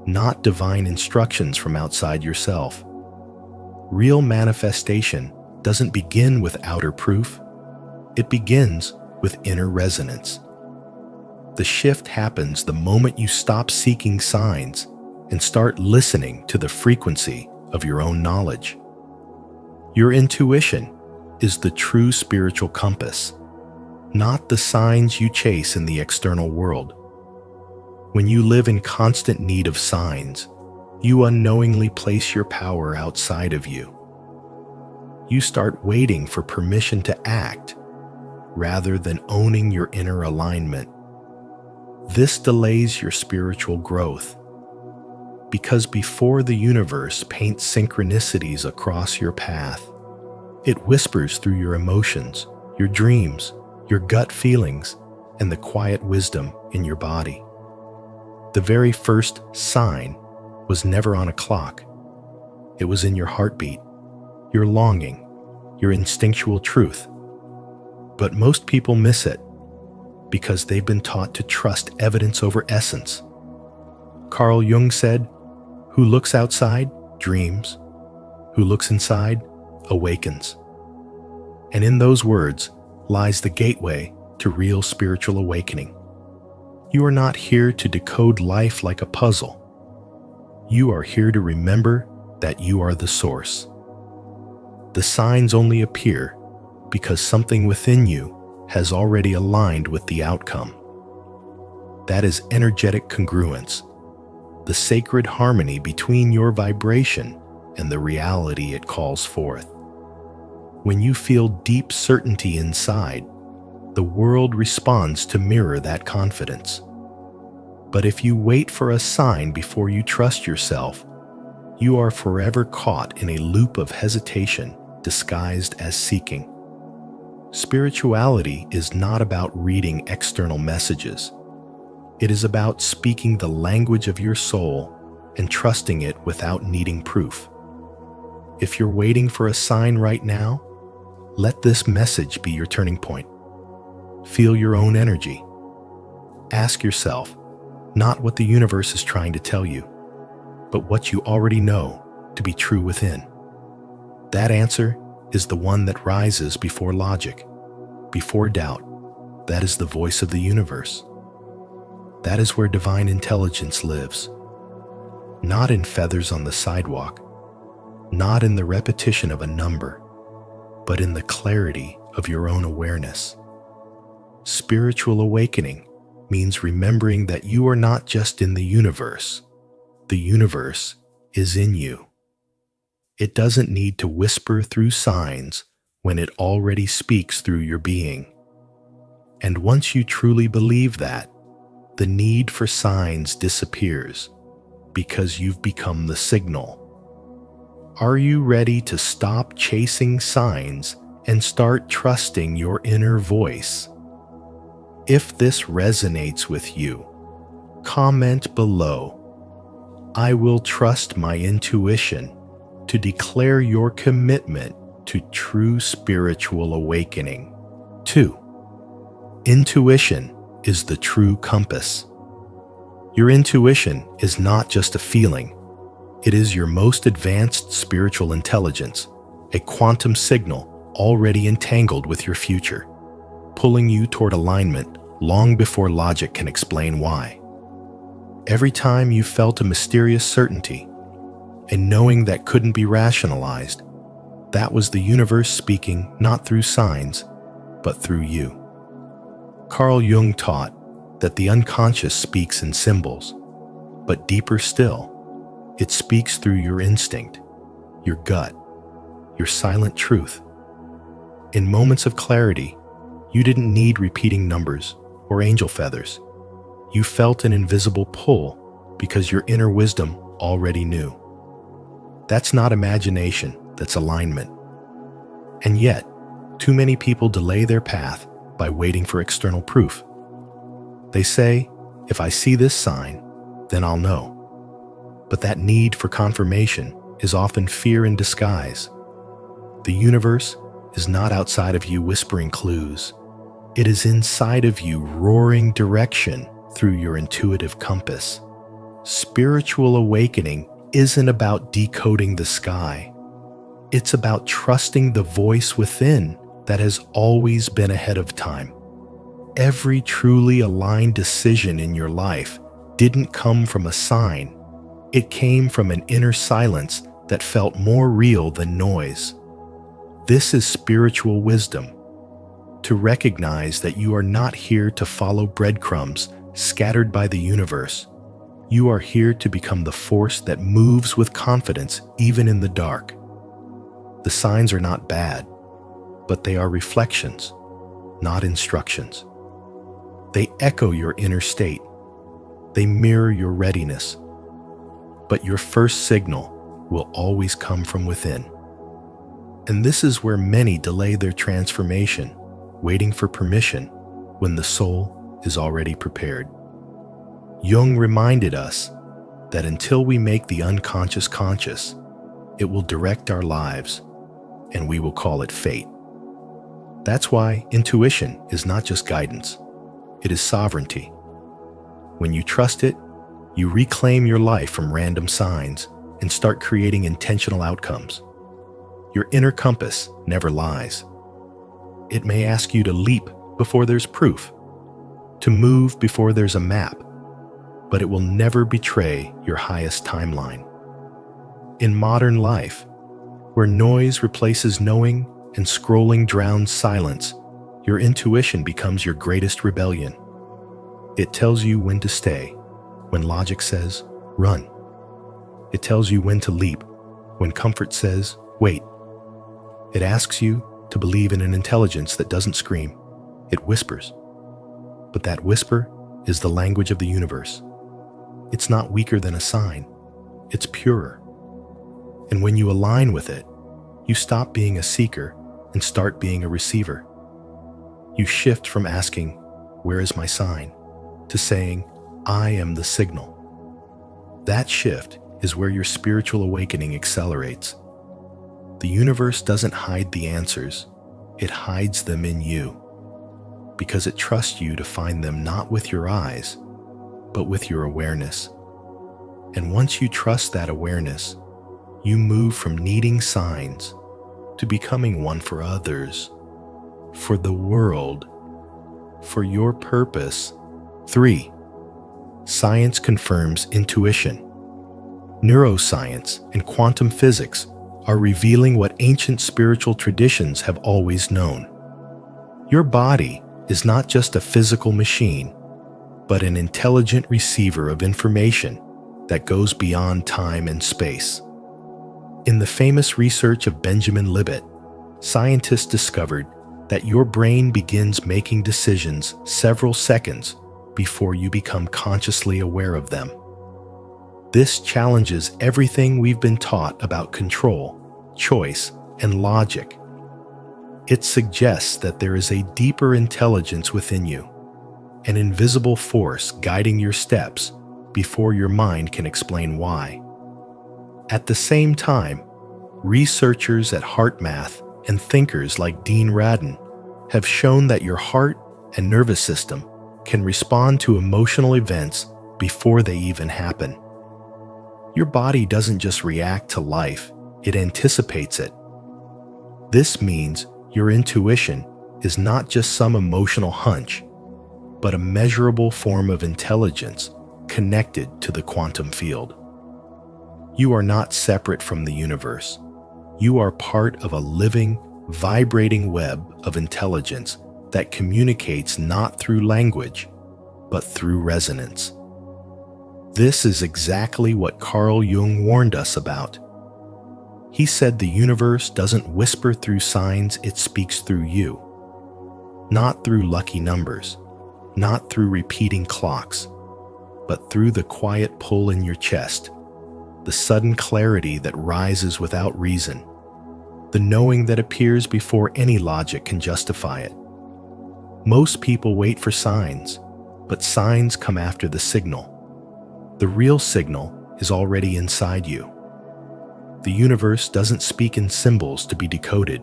not divine instructions from outside yourself. Real manifestation doesn't begin with outer proof. It begins with inner resonance. The shift happens the moment you stop seeking signs and start listening to the frequency of your own knowledge. Your intuition is the true spiritual compass, not the signs you chase in the external world. When you live in constant need of signs, you unknowingly place your power outside of you. You start waiting for permission to act, rather than owning your inner alignment. This delays your spiritual growth, because before the universe paints synchronicities across your path, it whispers through your emotions, your dreams, your gut feelings, and the quiet wisdom in your body. The very first sign was never on a clock. It was in your heartbeat, your longing, your instinctual truth. But most people miss it because they've been taught to trust evidence over essence. Carl Jung said, "Who looks outside dreams. Who looks inside awakens." And in those words lies the gateway to real spiritual awakening. You are not here to decode life like a puzzle. You are here to remember that you are the source. The signs only appear because something within you has already aligned with the outcome. That is energetic congruence, the sacred harmony between your vibration and the reality it calls forth. When you feel deep certainty inside, the world responds to mirror that confidence. But if you wait for a sign before you trust yourself, you are forever caught in a loop of hesitation disguised as seeking. Spirituality is not about reading external messages. It is about speaking the language of your soul and trusting it without needing proof. If you're waiting for a sign right now, let this message be your turning point. Feel your own energy. Ask yourself, not what the universe is trying to tell you, but what you already know to be true within. That answer is the one that rises before logic, before doubt. That is the voice of the universe. That is where divine intelligence lives. Not in feathers on the sidewalk, not in the repetition of a number, but in the clarity of your own awareness. Spiritual awakening means remembering that you are not just in the universe is in you. It doesn't need to whisper through signs when it already speaks through your being. And once you truly believe that, the need for signs disappears because you've become the signal. Are you ready to stop chasing signs and start trusting your inner voice? If this resonates with you, comment below. I will trust my intuition to declare your commitment to true spiritual awakening. 2. Intuition is the true compass. Your intuition is not just a feeling. It is your most advanced spiritual intelligence, a quantum signal already entangled with your future, pulling you toward alignment long before logic can explain why. Every time you felt a mysterious certainty, a knowing that couldn't be rationalized, that was the universe speaking not through signs, but through you. Carl Jung taught that the unconscious speaks in symbols, but deeper still, it speaks through your instinct, your gut, your silent truth. In moments of clarity, you didn't need repeating numbers or angel feathers. You felt an invisible pull because your inner wisdom already knew. That's not imagination, that's alignment. And yet, too many people delay their path by waiting for external proof. They say, if I see this sign, then I'll know. But that need for confirmation is often fear in disguise. The universe is not outside of you whispering clues. It is inside of you roaring direction through your intuitive compass. Spiritual awakening isn't about decoding the sky. It's about trusting the voice within that has always been ahead of time. Every truly aligned decision in your life didn't come from a sign. It came from an inner silence that felt more real than noise. This is spiritual wisdom, to recognize that you are not here to follow breadcrumbs scattered by the universe. You are here to become the force that moves with confidence even in the dark. The signs are not bad, but they are reflections, not instructions. They echo your inner state. They mirror your readiness. But your first signal will always come from within. And this is where many delay their transformation, waiting for permission when the soul is already prepared. Jung reminded us that until we make the unconscious conscious, it will direct our lives, and we will call it fate. That's why intuition is not just guidance, it is sovereignty. When you trust it, you reclaim your life from random signs and start creating intentional outcomes. Your inner compass never lies. It may ask you to leap before there's proof, to move before there's a map, but it will never betray your highest timeline. In modern life, where noise replaces knowing and scrolling drowns silence, your intuition becomes your greatest rebellion. It tells you when to stay, when logic says, run. It tells you when to leap, when comfort says, wait. It asks you to believe in an intelligence that doesn't scream, it whispers. But that whisper is the language of the universe. It's not weaker than a sign, it's purer. And when you align with it, you stop being a seeker and start being a receiver. You shift from asking, where is my sign, to saying, I am the signal. That shift is where your spiritual awakening accelerates. The universe doesn't hide the answers, it hides them in you, because it trusts you to find them not with your eyes, but with your awareness. And once you trust that awareness, you move from needing signs to becoming one for others, for the world, for your purpose. 3. Science confirms intuition. Neuroscience and quantum physics are revealing what ancient spiritual traditions have always known. Your body is not just a physical machine, but an intelligent receiver of information that goes beyond time and space. In the famous research of Benjamin Libet, scientists discovered that your brain begins making decisions several seconds before you become consciously aware of them. This challenges everything we've been taught about control, choice, and logic. It suggests that there is a deeper intelligence within you, an invisible force guiding your steps before your mind can explain why. At the same time, researchers at HeartMath and thinkers like Dean Radin have shown that your heart and nervous system can respond to emotional events before they even happen. Your body doesn't just react to life, it anticipates it. This means your intuition is not just some emotional hunch, but a measurable form of intelligence connected to the quantum field. You are not separate from the universe. You are part of a living, vibrating web of intelligence that communicates not through language, but through resonance. This is exactly what Carl Jung warned us about. He said the universe doesn't whisper through signs, it speaks through you. Not through lucky numbers, not through repeating clocks, but through the quiet pull in your chest, the sudden clarity that rises without reason, the knowing that appears before any logic can justify it. Most people wait for signs, but signs come after the signal. The real signal is already inside you. The universe doesn't speak in symbols to be decoded.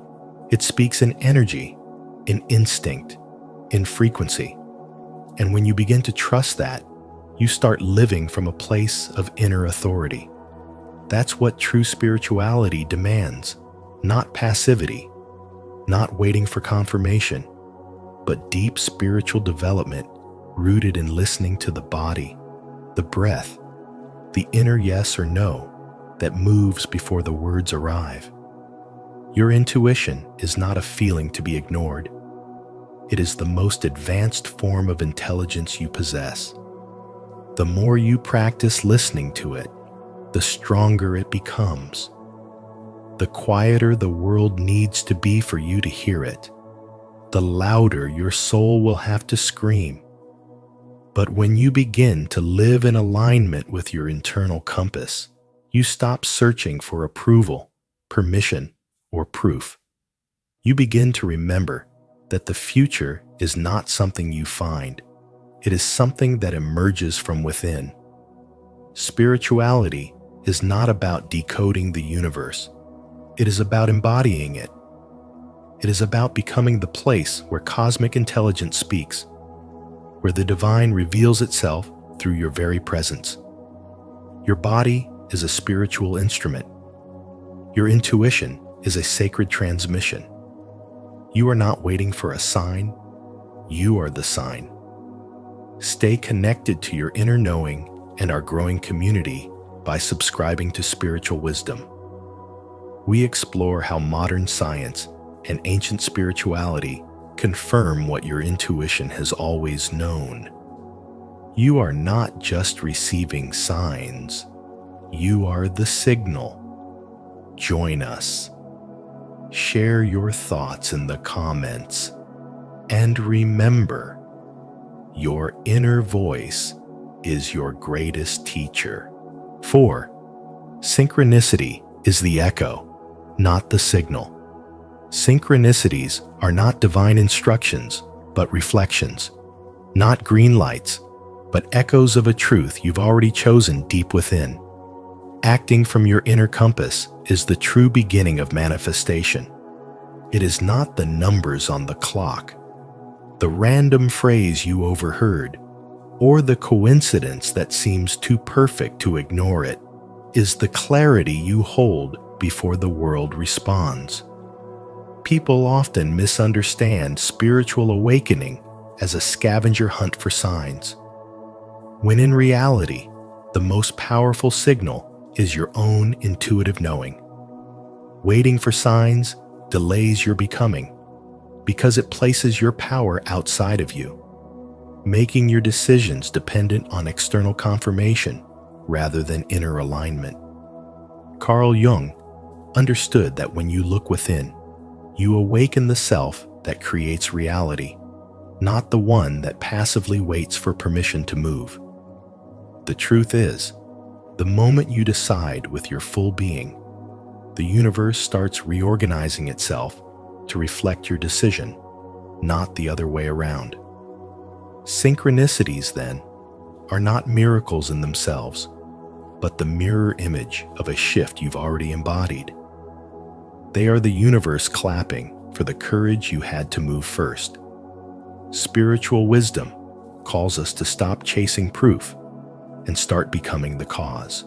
It speaks in energy, in instinct, in frequency. And when you begin to trust that, you start living from a place of inner authority. That's what true spirituality demands, not passivity, not waiting for confirmation, but deep spiritual development rooted in listening to the body, the breath, the inner yes or no that moves before the words arrive. Your intuition is not a feeling to be ignored. It is the most advanced form of intelligence you possess. The more you practice listening to it, the stronger it becomes. The quieter the world needs to be for you to hear it, the louder your soul will have to scream. But when you begin to live in alignment with your internal compass, you stop searching for approval, permission, or proof. You begin to remember that the future is not something you find. It is something that emerges from within. Spirituality is not about decoding the universe. It is about embodying it. It is about becoming the place where cosmic intelligence speaks, where the divine reveals itself through your very presence. Your body is a spiritual instrument. Your intuition is a sacred transmission. You are not waiting for a sign. You are the sign. Stay connected to your inner knowing and our growing community by subscribing to Spiritual Wisdom. We explore how modern science and ancient spirituality confirm what your intuition has always known. You are not just receiving signs. You are the signal. Join us. Share your thoughts in the comments. And remember, your inner voice is your greatest teacher. 4. Synchronicity is the echo, not the signal. Synchronicities are not divine instructions, but reflections. Not green lights, but echoes of a truth you've already chosen deep within. Acting from your inner compass is the true beginning of manifestation. It is not the numbers on the clock, the random phrase you overheard, or the coincidence that seems too perfect to ignore it. Is the clarity you hold before the world responds. People often misunderstand spiritual awakening as a scavenger hunt for signs, when in reality, the most powerful signal is your own intuitive knowing. Waiting for signs delays your becoming because it places your power outside of you, making your decisions dependent on external confirmation rather than inner alignment. Carl Jung understood that when you look within, you awaken the self that creates reality, not the one that passively waits for permission to move. The truth is, the moment you decide with your full being, the universe starts reorganizing itself to reflect your decision, not the other way around. Synchronicities, then, are not miracles in themselves, but the mirror image of a shift you've already embodied. They are the universe clapping for the courage you had to move first. Spiritual wisdom calls us to stop chasing proof and start becoming the cause.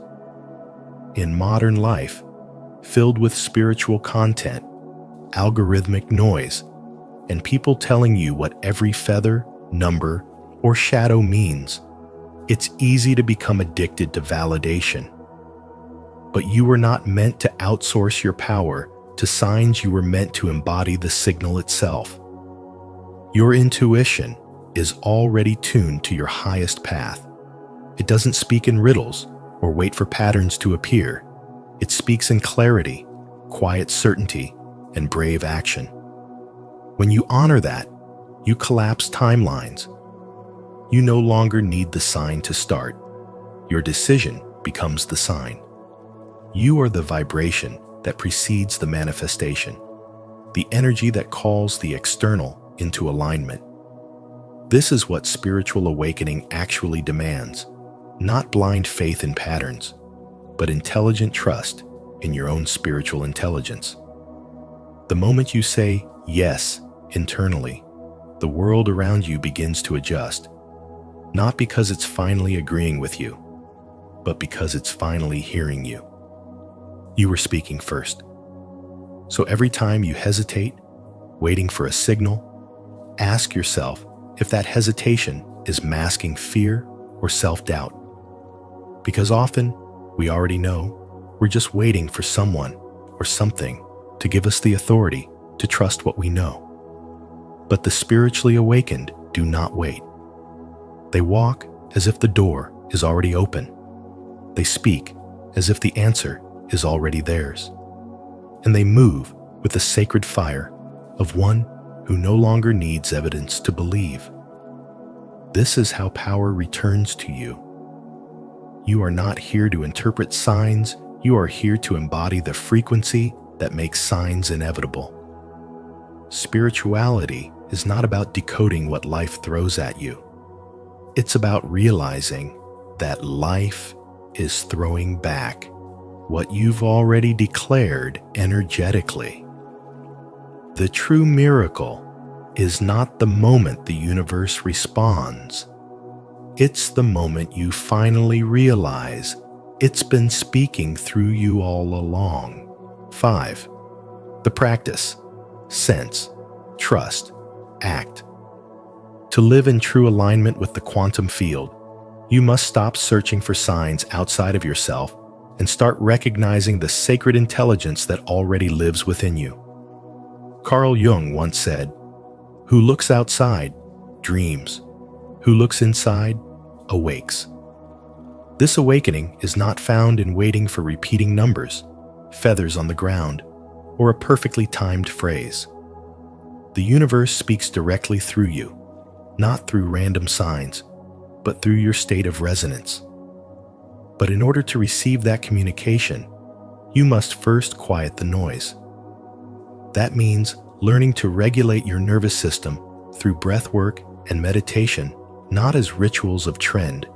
In modern life, filled with spiritual content, algorithmic noise, and people telling you what every feather, number, or shadow means, it's easy to become addicted to validation. But you were not meant to outsource your power to signs. You were meant to embody the signal itself. Your intuition is already tuned to your highest path. It doesn't speak in riddles or wait for patterns to appear. It speaks in clarity, quiet certainty, and brave action. When you honor that, you collapse timelines. You no longer need the sign to start. Your decision becomes the sign. You are the vibration that precedes the manifestation, the energy that calls the external into alignment. This is what spiritual awakening actually demands, not blind faith in patterns, but intelligent trust in your own spiritual intelligence. The moment you say yes internally, the world around you begins to adjust, not because it's finally agreeing with you, but because it's finally hearing you. You were speaking first. So every time you hesitate, waiting for a signal, ask yourself if that hesitation is masking fear or self-doubt. Because often, we already know, we're just waiting for someone or something to give us the authority to trust what we know. But the spiritually awakened do not wait. They walk as if the door is already open. They speak as if the answer is already theirs. And they move with the sacred fire of one who no longer needs evidence to believe. This is how power returns to you. You are not here to interpret signs, you are here to embody the frequency that makes signs inevitable. Spirituality is not about decoding what life throws at you. It's about realizing that life is throwing back what you've already declared energetically. The true miracle is not the moment the universe responds. It's the moment you finally realize it's been speaking through you all along. 5. The practice. Sense, trust, act. To live in true alignment with the quantum field, you must stop searching for signs outside of yourself and start recognizing the sacred intelligence that already lives within you. Carl Jung once said, "Who looks outside dreams. Who looks inside awakes." This awakening is not found in waiting for repeating numbers, feathers on the ground, or a perfectly timed phrase. The universe speaks directly through you, not through random signs, but through your state of resonance. But in order to receive that communication, you must first quiet the noise. That means learning to regulate your nervous system through breath work and meditation, not as rituals of trend,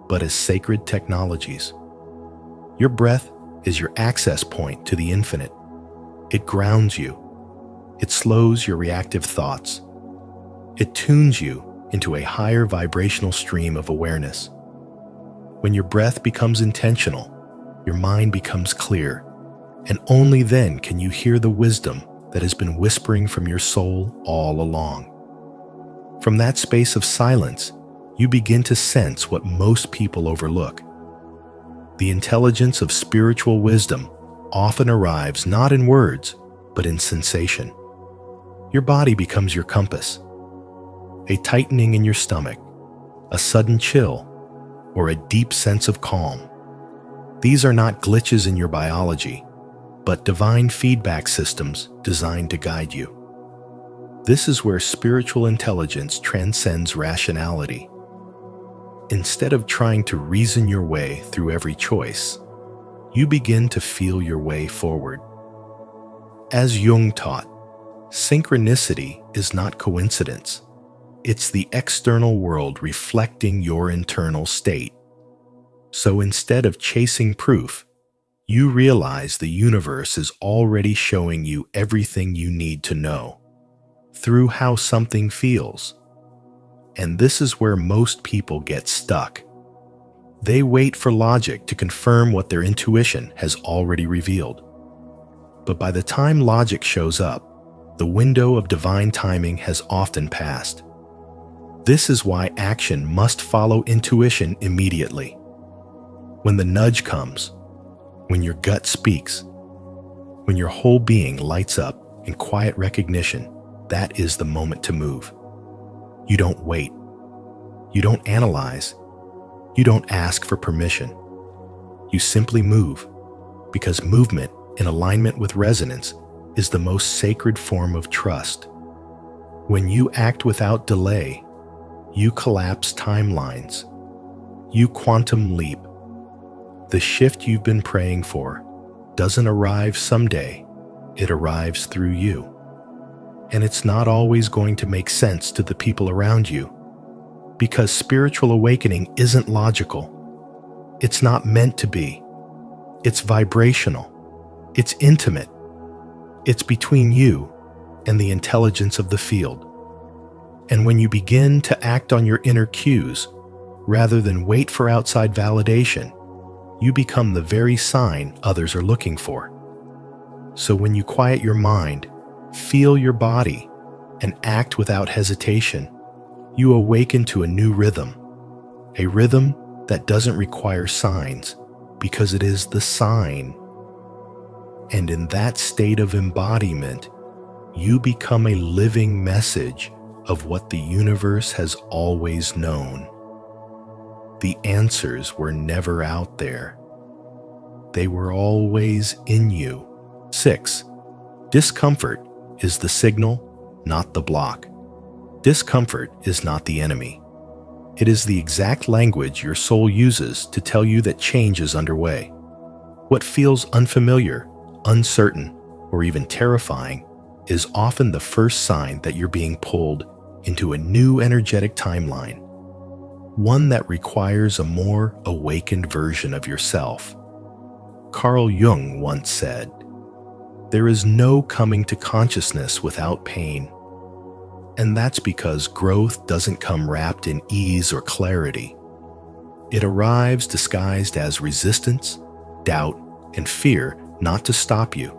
but as sacred technologies. Your breath is your access point to the infinite. It grounds you. It slows your reactive thoughts. It tunes you into a higher vibrational stream of awareness. When your breath becomes intentional, your mind becomes clear, and only then can you hear the wisdom that has been whispering from your soul all along. From that space of silence, you begin to sense what most people overlook. The intelligence of spiritual wisdom often arrives not in words, but in sensation. Your body becomes your compass. A tightening in your stomach, a sudden chill, or a deep sense of calm. These are not glitches in your biology, but divine feedback systems designed to guide you. This is where spiritual intelligence transcends rationality. Instead of trying to reason your way through every choice, you begin to feel your way forward. As Jung taught, synchronicity is not coincidence. It's the external world reflecting your internal state. So instead of chasing proof, you realize the universe is already showing you everything you need to know through how something feels. And this is where most people get stuck. They wait for logic to confirm what their intuition has already revealed. But by the time logic shows up, the window of divine timing has often passed. This is why action must follow intuition immediately. When the nudge comes, when your gut speaks, when your whole being lights up in quiet recognition, that is the moment to move. You don't wait. You don't analyze. You don't ask for permission. You simply move, because movement in alignment with resonance is the most sacred form of trust. When you act without delay, you collapse timelines. You quantum leap. The shift you've been praying for doesn't arrive someday, it arrives through you. And it's not always going to make sense to the people around you, because spiritual awakening isn't logical. It's not meant to be. It's vibrational. It's intimate. It's between you and the intelligence of the field. And when you begin to act on your inner cues, rather than wait for outside validation, you become the very sign others are looking for. So when you quiet your mind, feel your body, and act without hesitation, you awaken to a new rhythm, a rhythm that doesn't require signs because it is the sign. And in that state of embodiment, you become a living message of what the universe has always known. The answers were never out there. They were always in you. 6. Discomfort is the signal, not the block. Discomfort is not the enemy. It is the exact language your soul uses to tell you that change is underway. What feels unfamiliar, uncertain, or even terrifying is often the first sign that you're being pulled into a new energetic timeline, one that requires a more awakened version of yourself. Carl Jung once said, "There is no coming to consciousness without pain." And that's because growth doesn't come wrapped in ease or clarity. It arrives disguised as resistance, doubt, and fear, not to stop you,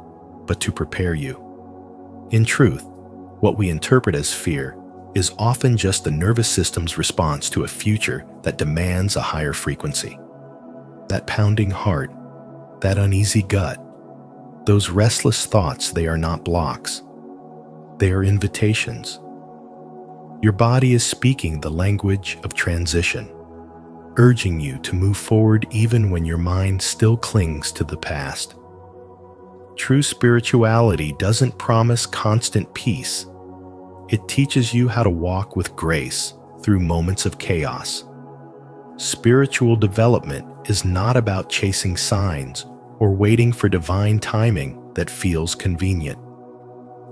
but to prepare you. In truth, what we interpret as fear is often just the nervous system's response to a future that demands a higher frequency. That pounding heart, that uneasy gut, those restless thoughts, they are not blocks. They are invitations. Your body is speaking the language of transition, urging you to move forward even when your mind still clings to the past. True spirituality doesn't promise constant peace. It teaches you how to walk with grace through moments of chaos. Spiritual development is not about chasing signs or waiting for divine timing that feels convenient.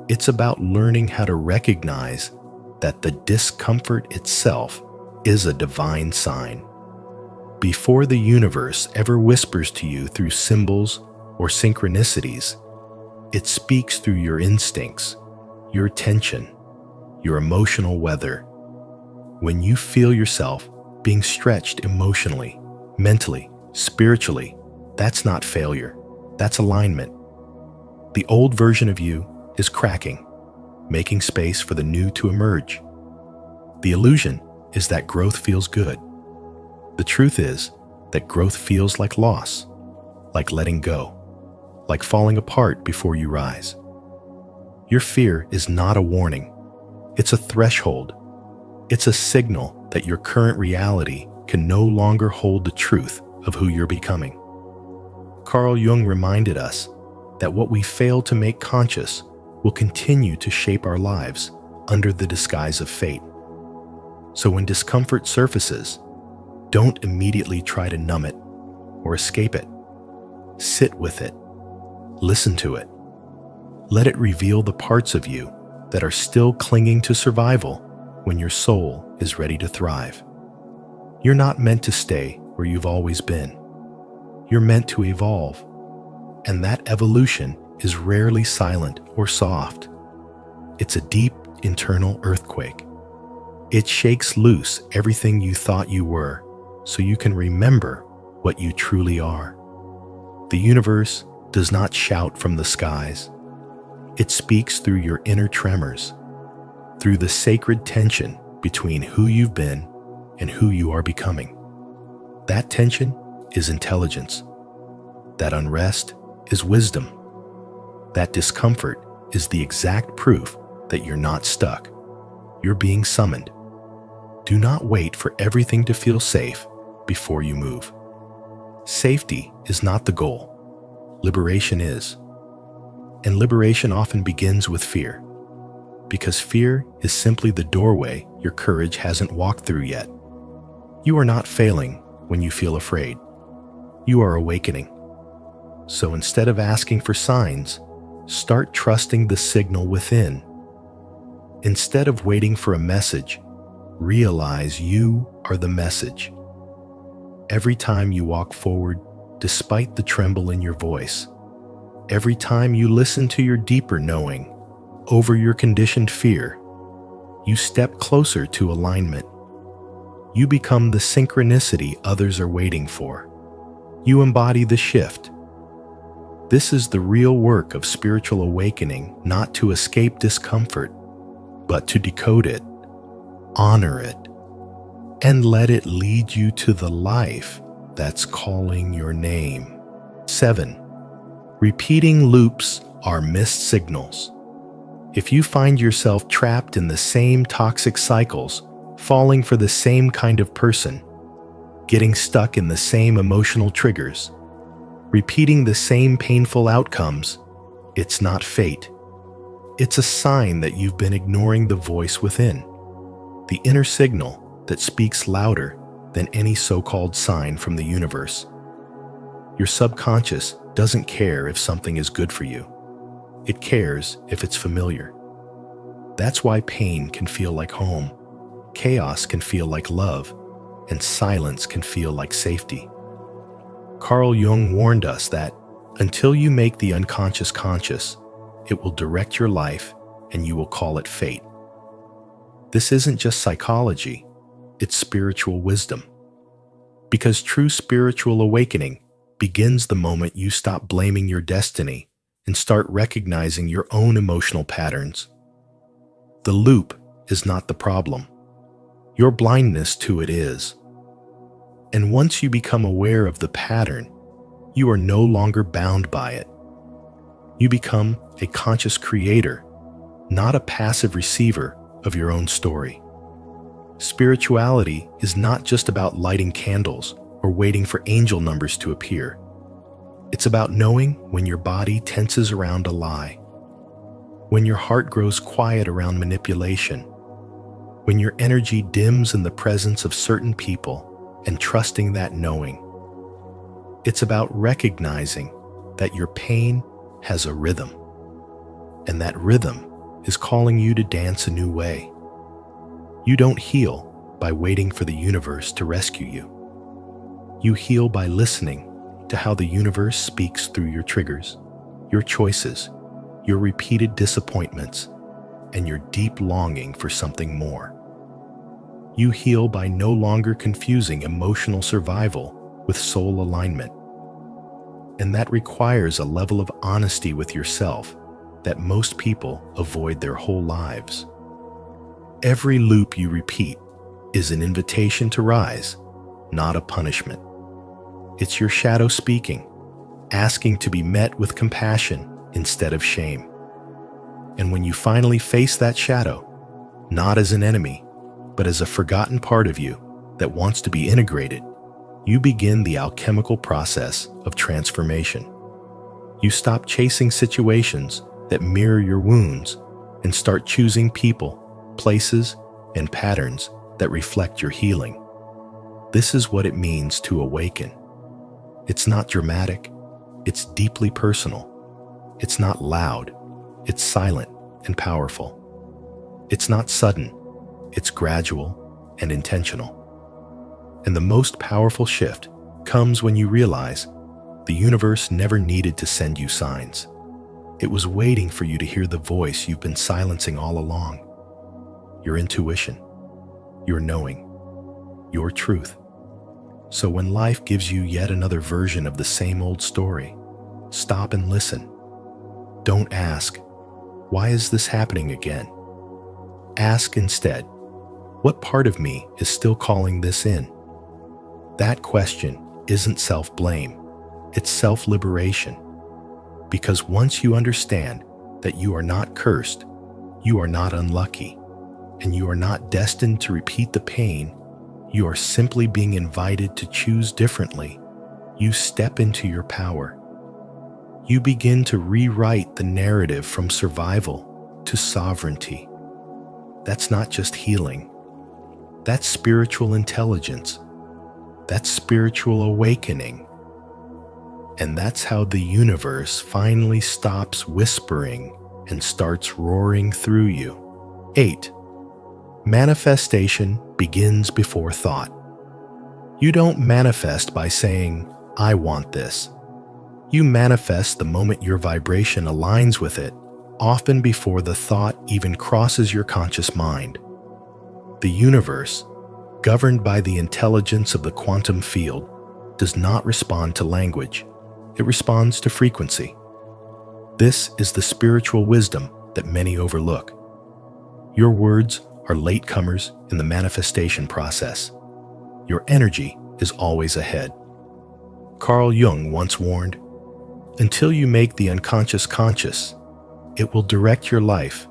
It's about learning how to recognize that the discomfort itself is a divine sign. Before the universe ever whispers to you through symbols or synchronicities, it speaks through your instincts, your tension, your emotional weather. When you feel yourself being stretched emotionally, mentally, spiritually, that's not failure, that's alignment. The old version of you is cracking, making space for the new to emerge. The illusion is that growth feels good. The truth is that growth feels like loss, like letting go, like falling apart before you rise. Your fear is not a warning. It's a threshold. It's a signal that your current reality can no longer hold the truth of who you're becoming. Carl Jung reminded us that what we fail to make conscious will continue to shape our lives under the disguise of fate. So when discomfort surfaces, don't immediately try to numb it or escape it. Sit with it. Listen to it. Let it reveal the parts of you that are still clinging to survival when your soul is ready to thrive. You're not meant to stay where you've always been. You're meant to evolve, and that evolution is rarely silent or soft. It's a deep internal earthquake. It shakes loose everything you thought you were so you can remember what you truly are. The universe does not shout from the skies. It speaks through your inner tremors, through the sacred tension between who you've been and who you are becoming. That tension is intelligence. That unrest is wisdom. That discomfort is the exact proof that you're not stuck. You're being summoned. Do not wait for everything to feel safe before you move. Safety is not the goal. Liberation is. And liberation often begins with fear, because fear is simply the doorway your courage hasn't walked through yet. You are not failing when you feel afraid. You are awakening. So instead of asking for signs, start trusting the signal within. Instead of waiting for a message, realize you are the message. Every time you walk forward, despite the tremble in your voice, every time you listen to your deeper knowing over your conditioned fear, you step closer to alignment. You become the synchronicity others are waiting for. You embody the shift. This is the real work of spiritual awakening, not to escape discomfort, but to decode it, honor it, and let it lead you to the life that's calling your name. 7. Repeating loops are missed signals. If you find yourself trapped in the same toxic cycles, falling for the same kind of person, getting stuck in the same emotional triggers, repeating the same painful outcomes, it's not fate. It's a sign that you've been ignoring the voice within, the inner signal that speaks louder than any so-called sign from the universe. Your subconscious doesn't care if something is good for you. It cares if it's familiar. That's why pain can feel like home, chaos can feel like love, and silence can feel like safety. Carl Jung warned us that until you make the unconscious conscious, it will direct your life and you will call it fate. This isn't just psychology, it's spiritual wisdom. Because true spiritual awakening begins the moment you stop blaming your destiny and start recognizing your own emotional patterns. The loop is not the problem. Your blindness to it is. And once you become aware of the pattern, you are no longer bound by it. You become a conscious creator, not a passive receiver of your own story. Spirituality is not just about lighting candles or waiting for angel numbers to appear. It's about knowing when your body tenses around a lie, when your heart grows quiet around manipulation, when your energy dims in the presence of certain people, and trusting that knowing. It's about recognizing that your pain has a rhythm, and that rhythm is calling you to dance a new way. You don't heal by waiting for the universe to rescue you. You heal by listening to how the universe speaks through your triggers, your choices, your repeated disappointments, and your deep longing for something more. You heal by no longer confusing emotional survival with soul alignment. And that requires a level of honesty with yourself that most people avoid their whole lives. Every loop you repeat is an invitation to rise, not a punishment. It's your shadow speaking, asking to be met with compassion instead of shame. And when you finally face that shadow, not as an enemy, but as a forgotten part of you that wants to be integrated, you begin the alchemical process of transformation. You stop chasing situations that mirror your wounds and start choosing people, places, and patterns that reflect your healing. This is what it means to awaken. It's not dramatic, it's deeply personal. It's not loud, it's silent and powerful. It's not sudden, it's gradual and intentional. And the most powerful shift comes when you realize the universe never needed to send you signs. It was waiting for you to hear the voice you've been silencing all along. Your intuition, your knowing, your truth. So when life gives you yet another version of the same old story, stop and listen. Don't ask, why is this happening again? Ask instead, what part of me is still calling this in? That question isn't self-blame, it's self-liberation. Because once you understand that you are not cursed, you are not unlucky, and you are not destined to repeat the pain, you are simply being invited to choose differently. You step into your power. You begin to rewrite the narrative from survival to sovereignty. That's not just healing. That's spiritual intelligence. That's spiritual awakening. And that's how the universe finally stops whispering and starts roaring through you. 8. Manifestation begins before thought. You don't manifest by saying, "I want this." You manifest the moment your vibration aligns with it, often before the thought even crosses your conscious mind. The universe, governed by the intelligence of the quantum field, does not respond to language. It responds to frequency. This is the spiritual wisdom that many overlook. Your words are latecomers in the manifestation process. Your energy is always ahead. Carl Jung once warned, "Until you make the unconscious conscious, it will direct your life,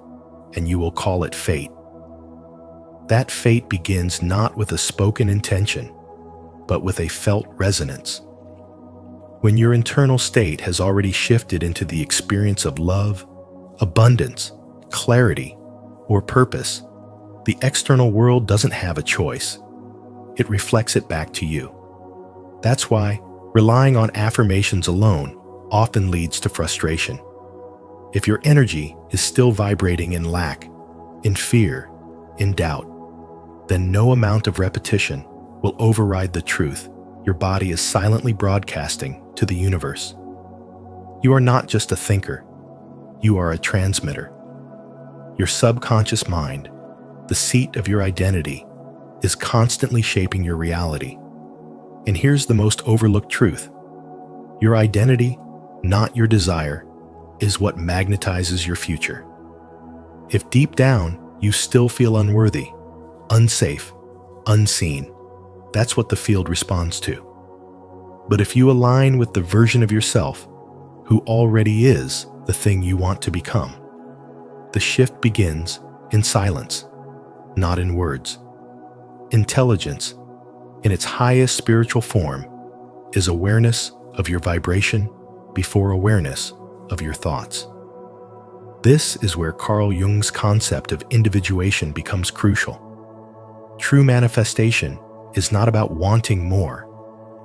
and you will call it fate." That fate begins not with a spoken intention, but with a felt resonance. When your internal state has already shifted into the experience of love, abundance, clarity, or purpose, the external world doesn't have a choice. It reflects it back to you. That's why relying on affirmations alone often leads to frustration. If your energy is still vibrating in lack, in fear, in doubt, then no amount of repetition will override the truth your body is silently broadcasting to the universe. You are not just a thinker, you are a transmitter. Your subconscious mind, the seat of your identity, is constantly shaping your reality. And here's the most overlooked truth. Your identity, not your desire, is what magnetizes your future. If deep down you still feel unworthy, unsafe, unseen, that's what the field responds to. But if you align with the version of yourself who already is the thing you want to become, the shift begins in silence, not in words. Intelligence, in its highest spiritual form, is awareness of your vibration before awareness of your thoughts. This is where Carl Jung's concept of individuation becomes crucial. True manifestation is not about wanting more,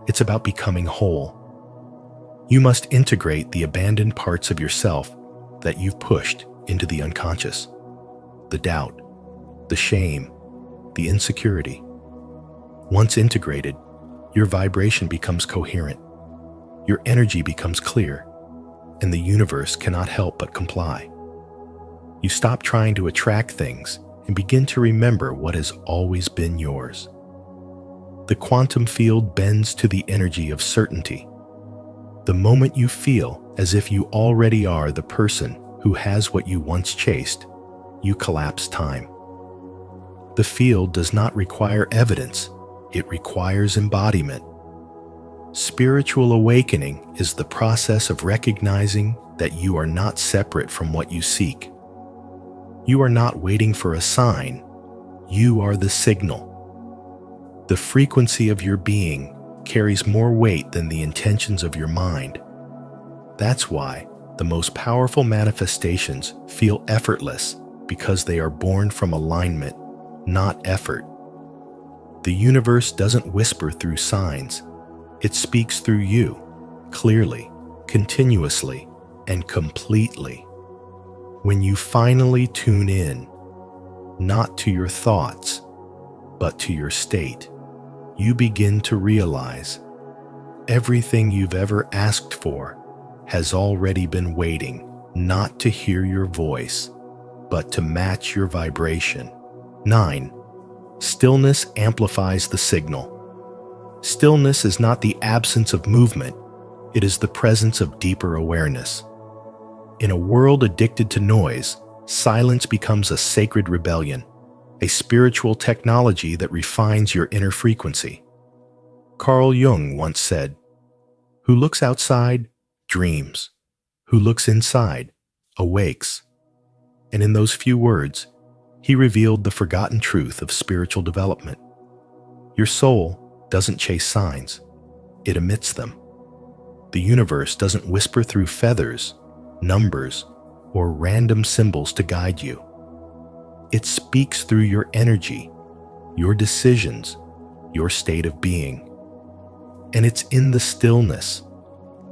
it's about becoming whole. You must integrate the abandoned parts of yourself that you've pushed into the unconscious. The doubt, the shame, the insecurity. Once integrated, your vibration becomes coherent, your energy becomes clear, and the universe cannot help but comply. You stop trying to attract things and begin to remember what has always been yours. The quantum field bends to the energy of certainty. The moment you feel as if you already are the person who has what you once chased, you collapse time. The field does not require evidence, it requires embodiment. Spiritual awakening is the process of recognizing that you are not separate from what you seek. You are not waiting for a sign, you are the signal. The frequency of your being carries more weight than the intentions of your mind. That's why the most powerful manifestations feel effortless, because they are born from alignment, not effort. The universe doesn't whisper through signs. It speaks through you, clearly, continuously, and completely. When you finally tune in, not to your thoughts, but to your state, you begin to realize everything you've ever asked for has already been waiting, not to hear your voice, but to match your vibration. 9. Stillness amplifies the signal. Stillness is not the absence of movement, it is the presence of deeper awareness. In a world addicted to noise, silence becomes a sacred rebellion, a spiritual technology that refines your inner frequency. Carl Jung once said, "Who looks outside, dreams. Who looks inside, awakes." And in those few words, he revealed the forgotten truth of spiritual development. Your soul doesn't chase signs, it emits them. The universe doesn't whisper through feathers, numbers, or random symbols to guide you. It speaks through your energy, your decisions, your state of being. And it's in the stillness,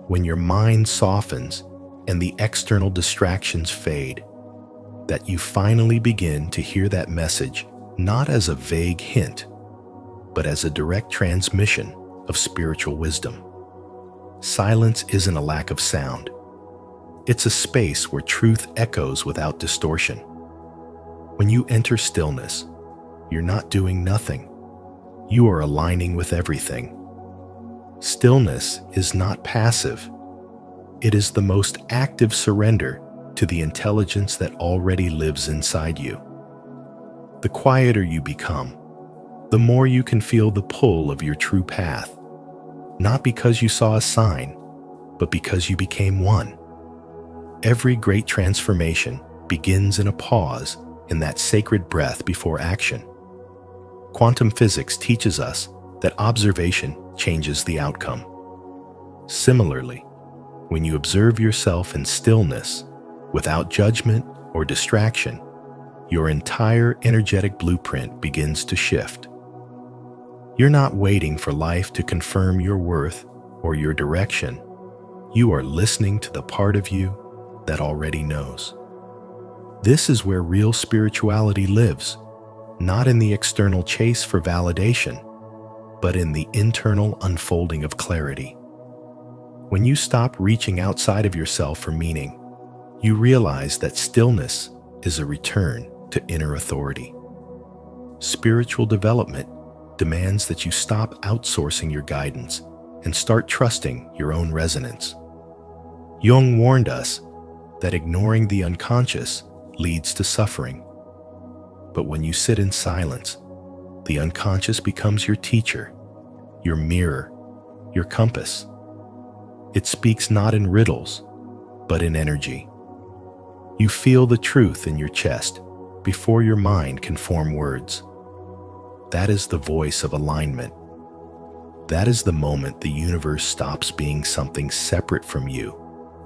when your mind softens and the external distractions fade, that you finally begin to hear that message not as a vague hint, but as a direct transmission of spiritual wisdom. Silence isn't a lack of sound. It's a space where truth echoes without distortion. When you enter stillness, you're not doing nothing. You are aligning with everything. Stillness is not passive. It is the most active surrender to the intelligence that already lives inside you. The quieter you become, the more you can feel the pull of your true path, not because you saw a sign, but because you became one. Every great transformation begins in a pause, in that sacred breath before action. Quantum physics teaches us that observation changes the outcome. Similarly, when you observe yourself in stillness, without judgment or distraction, your entire energetic blueprint begins to shift. You're not waiting for life to confirm your worth or your direction. You are listening to the part of you that already knows. This is where real spirituality lives, not in the external chase for validation, but in the internal unfolding of clarity. When you stop reaching outside of yourself for meaning, you realize that stillness is a return to inner authority. Spiritual development demands that you stop outsourcing your guidance and start trusting your own resonance. Jung warned us that ignoring the unconscious leads to suffering. But when you sit in silence, the unconscious becomes your teacher, your mirror, your compass. It speaks not in riddles, but in energy. You feel the truth in your chest before your mind can form words. That is the voice of alignment. That is the moment the universe stops being something separate from you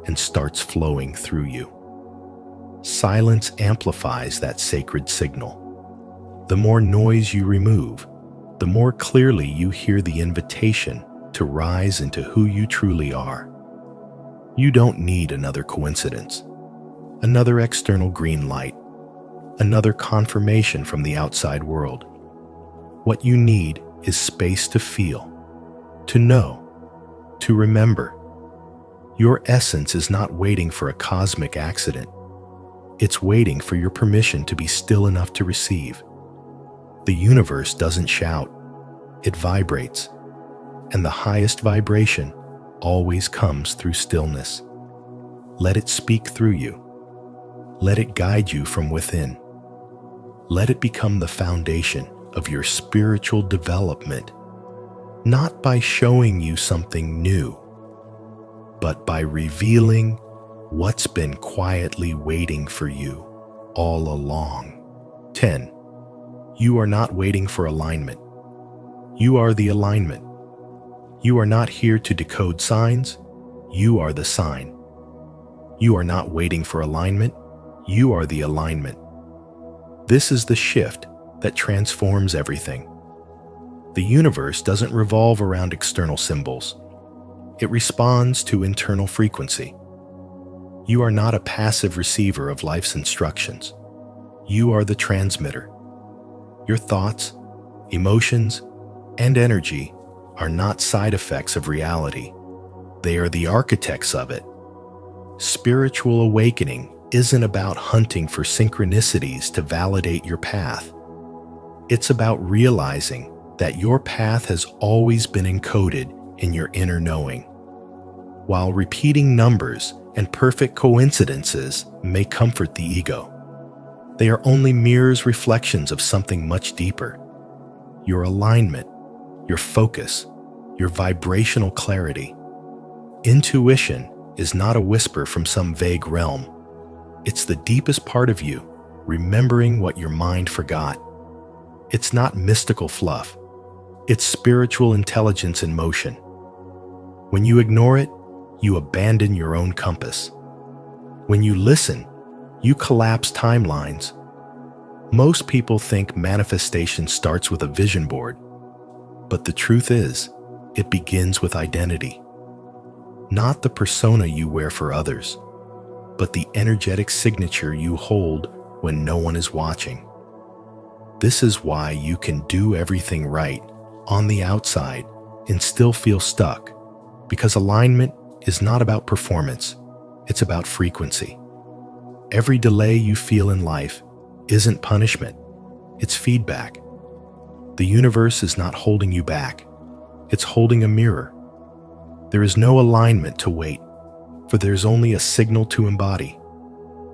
and starts flowing through you. Silence amplifies that sacred signal. The more noise you remove, the more clearly you hear the invitation to rise into who you truly are. You don't need another coincidence, another external green light, another confirmation from the outside world. What you need is space to feel, to know, to remember. Your essence is not waiting for a cosmic accident. It's waiting for your permission to be still enough to receive. The universe doesn't shout, it vibrates, and the highest vibration always comes through stillness. Let it speak through you. Let it guide you from within. Let it become the foundation of your spiritual development, not by showing you something new, but by revealing what's been quietly waiting for you all along. 10. You are not waiting for alignment. You are the alignment. You are not here to decode signs. You are the sign. You are not waiting for alignment. You are the alignment. This is the shift that transforms everything. The universe doesn't revolve around external symbols. It responds to internal frequency. You are not a passive receiver of life's instructions. You are the transmitter. Your thoughts, emotions, and energy are not side effects of reality. They are the architects of it. Spiritual awakening isn't about hunting for synchronicities to validate your path. It's about realizing that your path has always been encoded in your inner knowing. While repeating numbers and perfect coincidences may comfort the ego, they are only mirrors, reflections of something much deeper. Your alignment, your focus, your vibrational clarity. Intuition is not a whisper from some vague realm. It's the deepest part of you, remembering what your mind forgot. It's not mystical fluff. It's spiritual intelligence in motion. When you ignore it, you abandon your own compass. When you listen, you collapse timelines. Most people think manifestation starts with a vision board, but the truth is, it begins with identity. not the persona you wear for others, but the energetic signature you hold when no one is watching. This is why you can do everything right on the outside and still feel stuck, because alignment is not about performance, it's about frequency. Every delay you feel in life isn't punishment, it's feedback. The universe is not holding you back, it's holding a mirror. There is no alignment to wait, for there's only a signal to embody.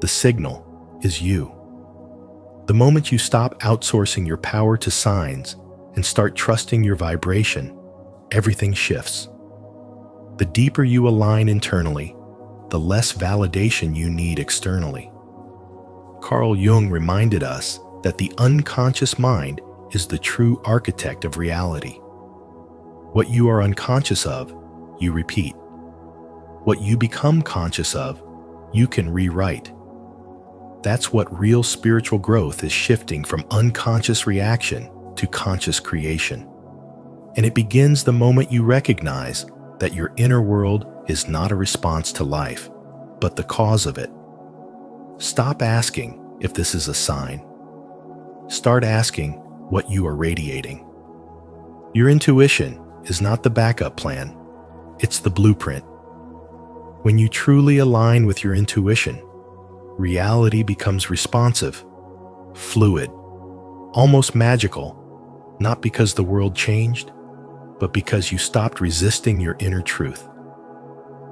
The signal is you. The moment you stop outsourcing your power to signs and start trusting your vibration, everything shifts. The deeper you align internally, the less validation you need externally. Carl Jung reminded us that the unconscious mind is the true architect of reality. What you are unconscious of, you repeat. What you become conscious of, you can rewrite. That's what real spiritual growth is, shifting from unconscious reaction to conscious creation. And it begins the moment you recognize that your inner world is not a response to life, but the cause of it. Stop asking if this is a sign. Start asking what you are radiating. Your intuition is not the backup plan, it's the blueprint. When you truly align with your intuition, reality becomes responsive, fluid, almost magical, not because the world changed, but because you stopped resisting your inner truth.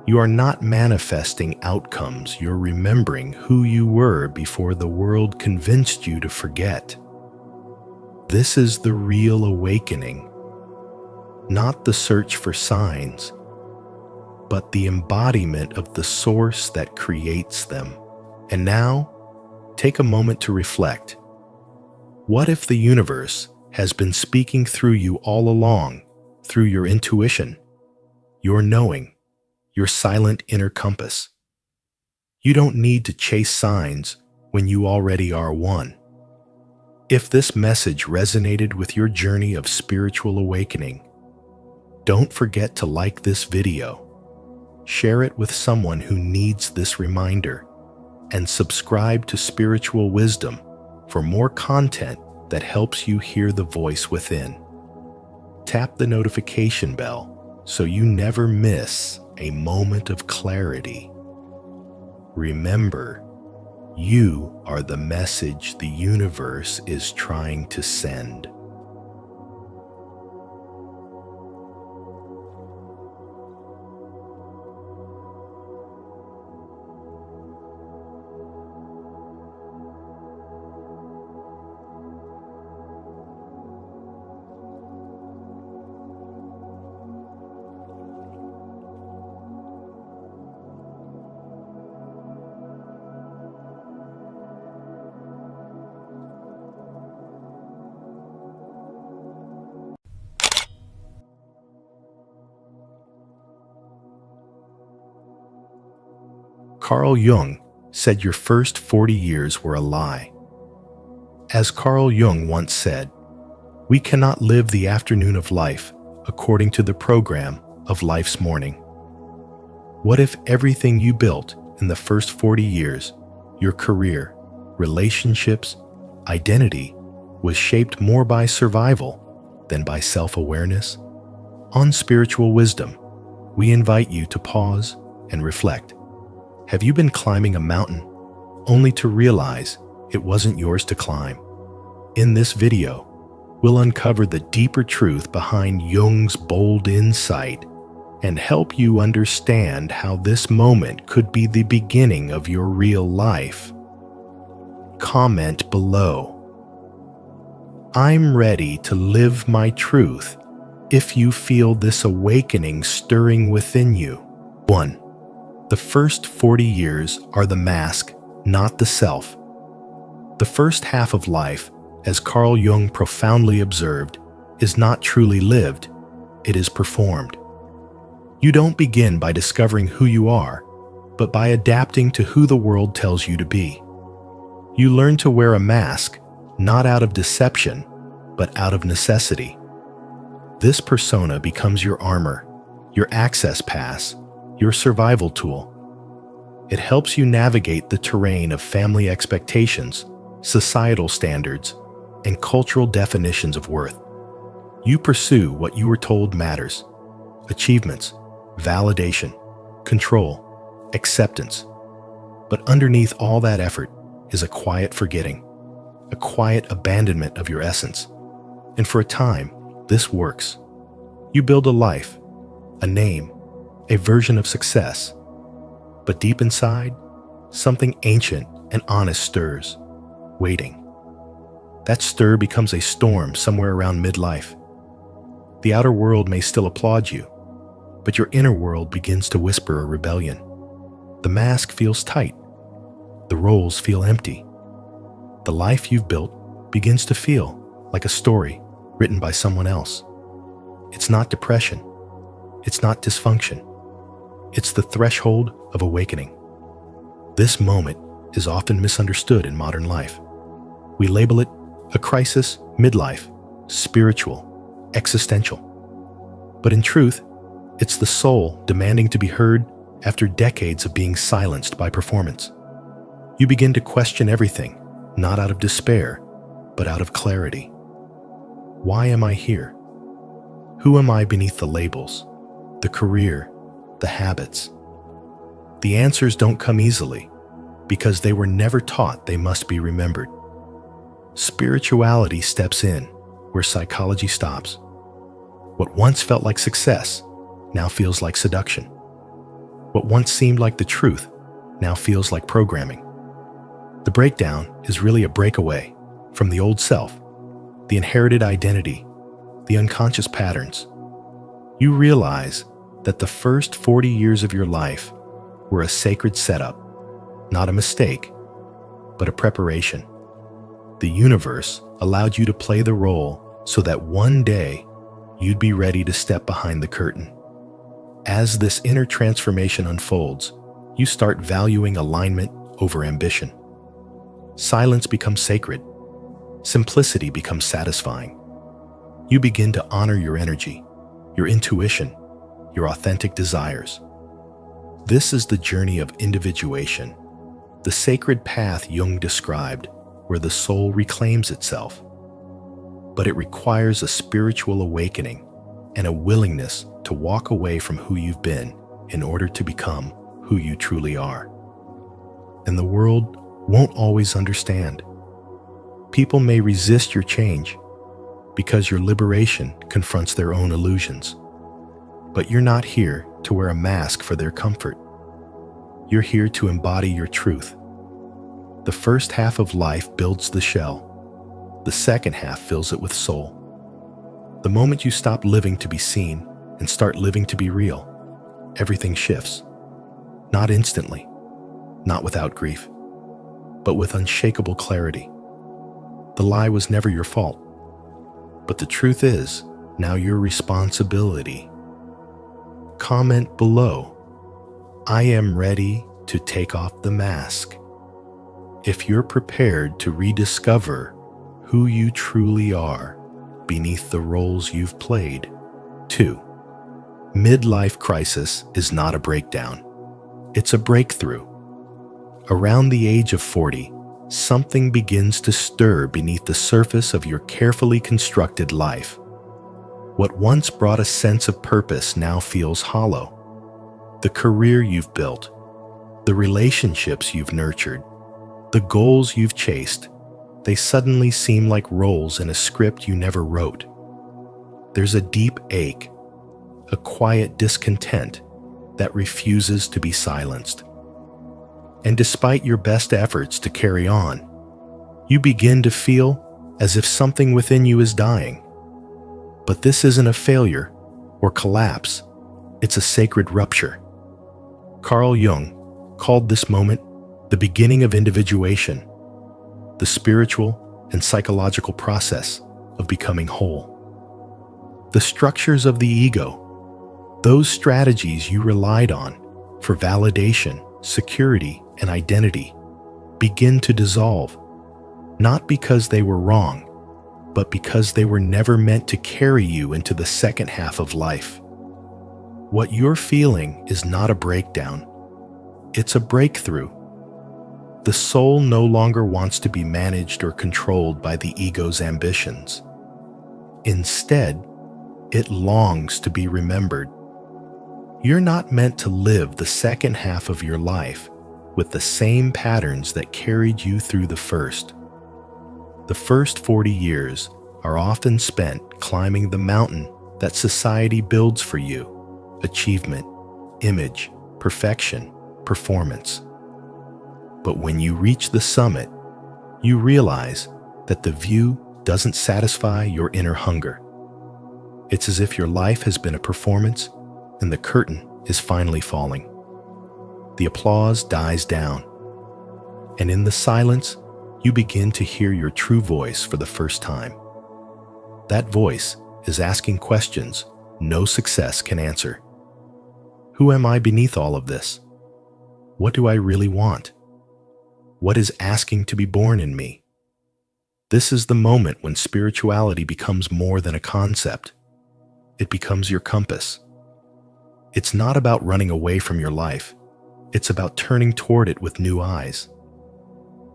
You are not manifesting outcomes, you're remembering who you were before the world convinced you to forget. This is the real awakening, not the search for signs, but the embodiment of the source that creates them. And now, take a moment to reflect. What if the universe has been speaking through you all along, through your intuition, your knowing, your silent inner compass? You don't need to chase signs when you already are one. If this message resonated with your journey of spiritual awakening, don't forget to like this video, share it with someone who needs this reminder, and subscribe to Spiritual Wisdom for more content that helps you hear the voice within. Tap the notification bell so you never miss a moment of clarity. Remember, you are the message the universe is trying to send. Carl Jung said your first 40 years were a lie. As Carl Jung once said, we cannot live the afternoon of life according to the program of life's morning. What if everything you built in the first 40 years, your career, relationships, identity, was shaped more by survival than by self-awareness? On Spiritual Wisdom, we invite you to pause and reflect. Have you been climbing a mountain only to realize it wasn't yours to climb? In this video, we'll uncover the deeper truth behind Jung's bold insight and help you understand how this moment could be the beginning of your real life. Comment below. I'm ready to live my truth if you feel this awakening stirring within you. 1. The first 40 years are the mask, not the self. The first half of life, as Carl Jung profoundly observed, is not truly lived, it is performed. You don't begin by discovering who you are, but by adapting to who the world tells you to be. You learn to wear a mask, not out of deception, but out of necessity. This persona becomes your armor, your access pass, your survival tool. It helps you navigate the terrain of family expectations, societal standards, and cultural definitions of worth. You pursue what you were told matters: achievements, validation, control, acceptance. But underneath all that effort is a quiet forgetting, a quiet abandonment of your essence. And for a time, this works. You build a life, a name, a version of success. But deep inside, something ancient and honest stirs, waiting. That stir becomes a storm somewhere around midlife. The outer world may still applaud you, but your inner world begins to whisper a rebellion. The mask feels tight. The roles feel empty. The life you've built begins to feel like a story written by someone else. It's not depression. It's not dysfunction. It's the threshold of awakening. This moment is often misunderstood in modern life. We label it a crisis, midlife, spiritual, existential. But in truth, it's the soul demanding to be heard after decades of being silenced by performance. You begin to question everything, not out of despair, but out of clarity. Why am I here? Who am I beneath the labels, the career, the habits? The answers don't come easily because they were never taught they must be remembered. Spirituality steps in where psychology stops. What once felt like success now feels like seduction. What once seemed like the truth now feels like programming. The breakdown is really a breakaway from the old self, the inherited identity, the unconscious patterns. You realize that the first 40 years of your life were a sacred setup, not a mistake, but a preparation. The universe allowed you to play the role so that one day you'd be ready to step behind the curtain. As this inner transformation unfolds, you start valuing alignment over ambition. Silence becomes sacred. Simplicity becomes satisfying. You begin to honor your energy, your intuition, your authentic desires. This is the journey of individuation, the sacred path Jung described, where the soul reclaims itself. But it requires a spiritual awakening and a willingness to walk away from who you've been in order to become who you truly are. And the world won't always understand. People may resist your change because your liberation confronts their own illusions. But you're not here to wear a mask for their comfort. You're here to embody your truth. The first half of life builds the shell. The second half fills it with soul. The moment you stop living to be seen and start living to be real, everything shifts. Not instantly, not without grief, but with unshakable clarity. The lie was never your fault, but the truth is now your responsibility. Comment below, I am ready to take off the mask. If you're prepared to rediscover who you truly are beneath the roles you've played. 2. Midlife crisis is not a breakdown. It's a breakthrough. Around the age of 40, something begins to stir beneath the surface of your carefully constructed life. What once brought a sense of purpose now feels hollow. The career you've built, the relationships you've nurtured, the goals you've chased, they suddenly seem like roles in a script you never wrote. There's a deep ache, a quiet discontent that refuses to be silenced. And despite your best efforts to carry on, you begin to feel as if something within you is dying. But this isn't a failure or collapse, it's a sacred rupture. Carl Jung called this moment the beginning of individuation, the spiritual and psychological process of becoming whole. The structures of the ego, those strategies you relied on for validation, security, and identity, begin to dissolve, not because they were wrong, but because they were never meant to carry you into the second half of life. What you're feeling is not a breakdown, it's a breakthrough. The soul no longer wants to be managed or controlled by the ego's ambitions. Instead, it longs to be remembered. You're not meant to live the second half of your life with the same patterns that carried you through the first. The first 40 years are often spent climbing the mountain that society builds for you: achievement, image, perfection, performance. But when you reach the summit, you realize that the view doesn't satisfy your inner hunger. It's as if your life has been a performance and the curtain is finally falling. The applause dies down, and in the silence, you begin to hear your true voice for the first time. That voice is asking questions no success can answer. Who am I beneath all of this? What do I really want? What is asking to be born in me? This is the moment when spirituality becomes more than a concept. It becomes your compass. It's not about running away from your life. It's about turning toward it with new eyes.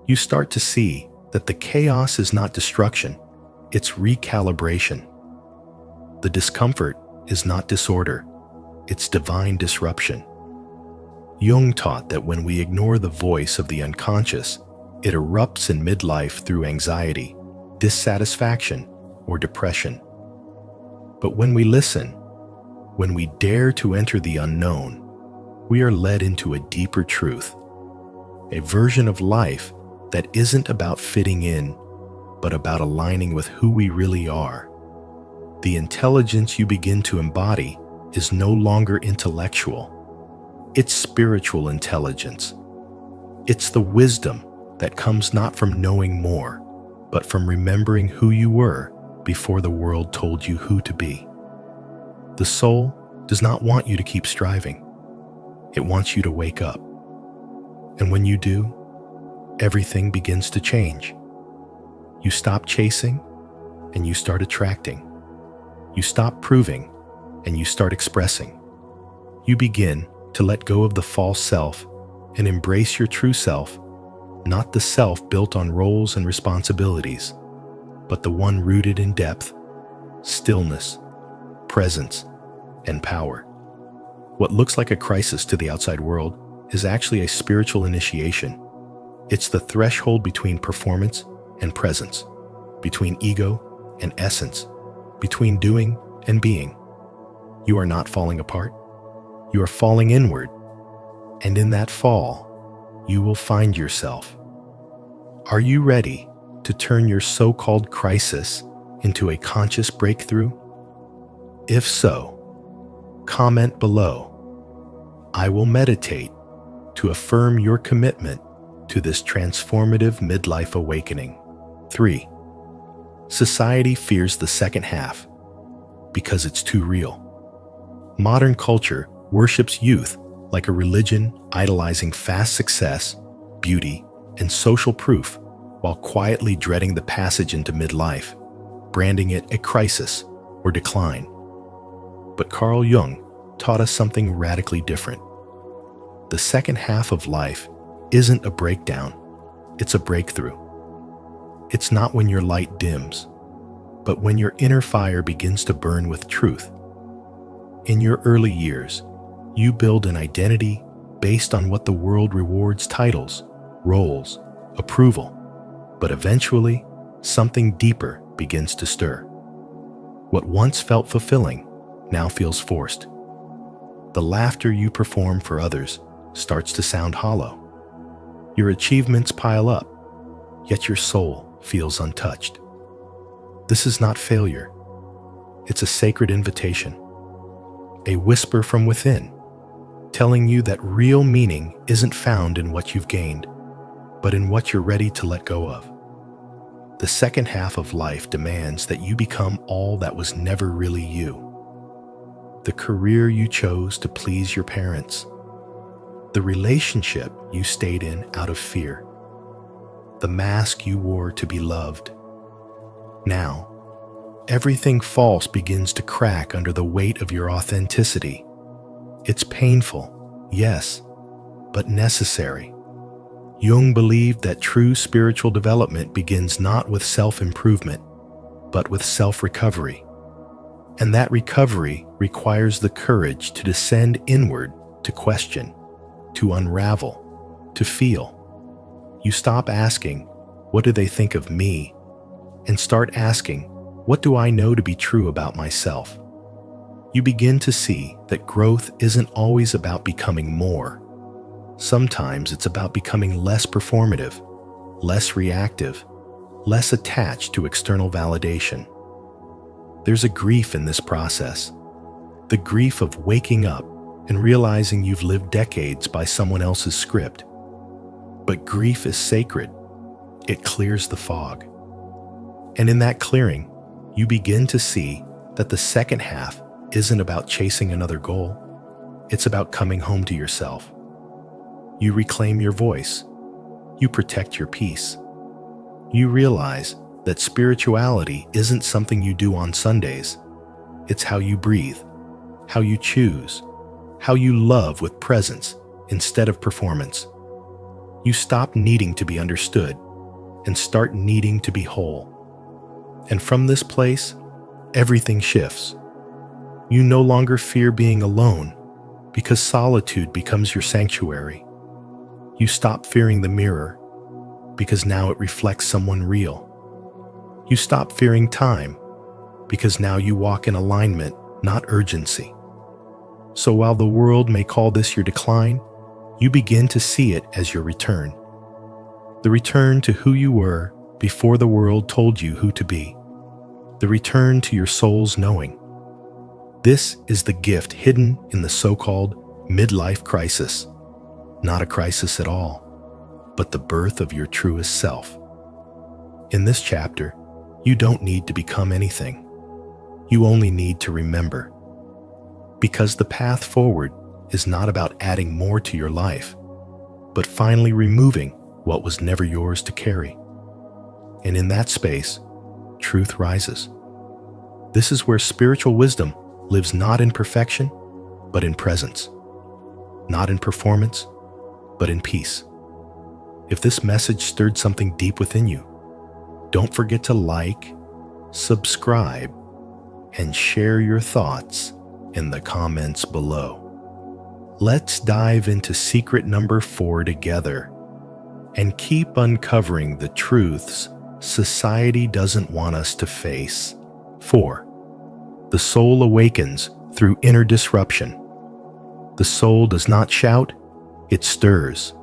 You start to see that the chaos is not destruction, it's recalibration. The discomfort is not disorder, it's divine disruption. Jung taught that when we ignore the voice of the unconscious, it erupts in midlife through anxiety, dissatisfaction, or depression. But when we listen, when we dare to enter the unknown, we are led into a deeper truth, a version of life that isn't about fitting in, but about aligning with who we really are. The intelligence you begin to embody is no longer intellectual. It's spiritual intelligence. It's the wisdom that comes not from knowing more, but from remembering who you were before the world told you who to be. The soul does not want you to keep striving. It wants you to wake up. And when you do, everything begins to change. You stop chasing and you start attracting. You stop proving and you start expressing. You begin to let go of the false self and embrace your true self, not the self built on roles and responsibilities, but the one rooted in depth, stillness, presence, and power. What looks like a crisis to the outside world is actually a spiritual initiation. It's the threshold between performance and presence, between ego and essence, between doing and being. You are not falling apart. You are falling inward. And in that fall, you will find yourself. Are you ready to turn your so-called crisis into a conscious breakthrough? If so, comment below. I will meditate to affirm your commitment to this transformative midlife awakening. 3. Society fears the second half because it's too real. Modern culture worships youth like a religion, idolizing fast success, beauty, and social proof, while quietly dreading the passage into midlife, branding it a crisis or decline. But Carl Jung taught us something radically different. The second half of life isn't a breakdown, it's a breakthrough. It's not when your light dims, but when your inner fire begins to burn with truth. In your early years, you build an identity based on what the world rewards: titles, roles, approval. But eventually, something deeper begins to stir. What once felt fulfilling now feels forced. The laughter you perform for others starts to sound hollow. Your achievements pile up, yet your soul feels untouched. This is not failure. It's a sacred invitation, a whisper from within, telling you that real meaning isn't found in what you've gained, but in what you're ready to let go of. The second half of life demands that you become all that was never really you. The career you chose to please your parents, the relationship you stayed in out of fear, the mask you wore to be loved. Now, everything false begins to crack under the weight of your authenticity. It's painful, yes, but necessary. Jung believed that true spiritual development begins not with self-improvement, but with self-recovery. And that recovery requires the courage to descend inward, to question, to unravel, to feel. You stop asking, "What do they think of me?" and start asking, "What do I know to be true about myself?" You begin to see that growth isn't always about becoming more. Sometimes it's about becoming less performative, less reactive, less attached to external validation. There's a grief in this process, the grief of waking up and realizing you've lived decades by someone else's script. But grief is sacred. It clears the fog. And in that clearing, you begin to see that the second half isn't about chasing another goal. It's about coming home to yourself. You reclaim your voice. You protect your peace. You realize that spirituality isn't something you do on Sundays. It's how you breathe, how you choose, how you love with presence instead of performance. You stop needing to be understood and start needing to be whole. And from this place, everything shifts. You no longer fear being alone because solitude becomes your sanctuary. You stop fearing the mirror because now it reflects someone real. You stop fearing time because now you walk in alignment, not urgency. So while the world may call this your decline, you begin to see it as your return. The return to who you were before the world told you who to be. The return to your soul's knowing. This is the gift hidden in the so-called midlife crisis. Not a crisis at all, but the birth of your truest self. In this chapter, you don't need to become anything. You only need to remember. Because the path forward is not about adding more to your life, but finally removing what was never yours to carry. And in that space, truth rises. This is where spiritual wisdom lives not in perfection, but in presence. Not in performance, but in peace. If this message stirred something deep within you, don't forget to like, subscribe, and share your thoughts in the comments below. Let's dive into secret number 4 together and keep uncovering the truths society doesn't want us to face. 4. The soul awakens through inner disruption. The soul does not shout, it stirs.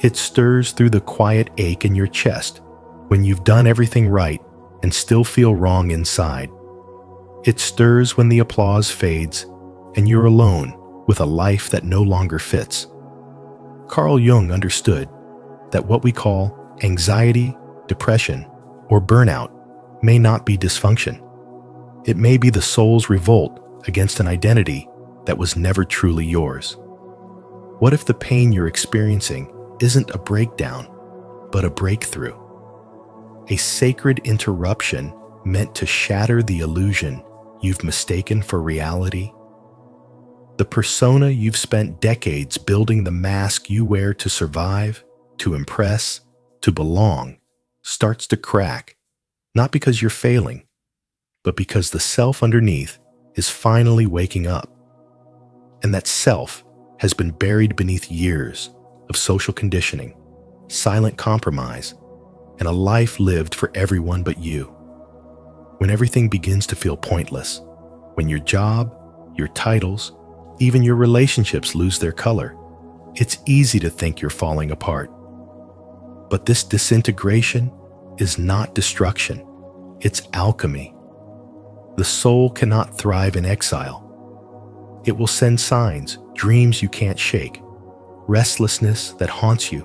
It stirs through the quiet ache in your chest when you've done everything right and still feel wrong inside. It stirs when the applause fades and you're alone with a life that no longer fits. Carl Jung understood that what we call anxiety, depression, or burnout may not be dysfunction. It may be the soul's revolt against an identity that was never truly yours. What if the pain you're experiencing isn't a breakdown, but a breakthrough? A sacred interruption meant to shatter the illusion you've mistaken for reality? The persona you've spent decades building, the mask you wear to survive, to impress, to belong, starts to crack, not because you're failing, but because the self underneath is finally waking up. And that self has been buried beneath years of social conditioning, silent compromise, and a life lived for everyone but you. When everything begins to feel pointless, when your job, your titles, even your relationships lose their color, it's easy to think you're falling apart. But this disintegration is not destruction, it's alchemy. The soul cannot thrive in exile. It will send signs, dreams you can't shake, restlessness that haunts you,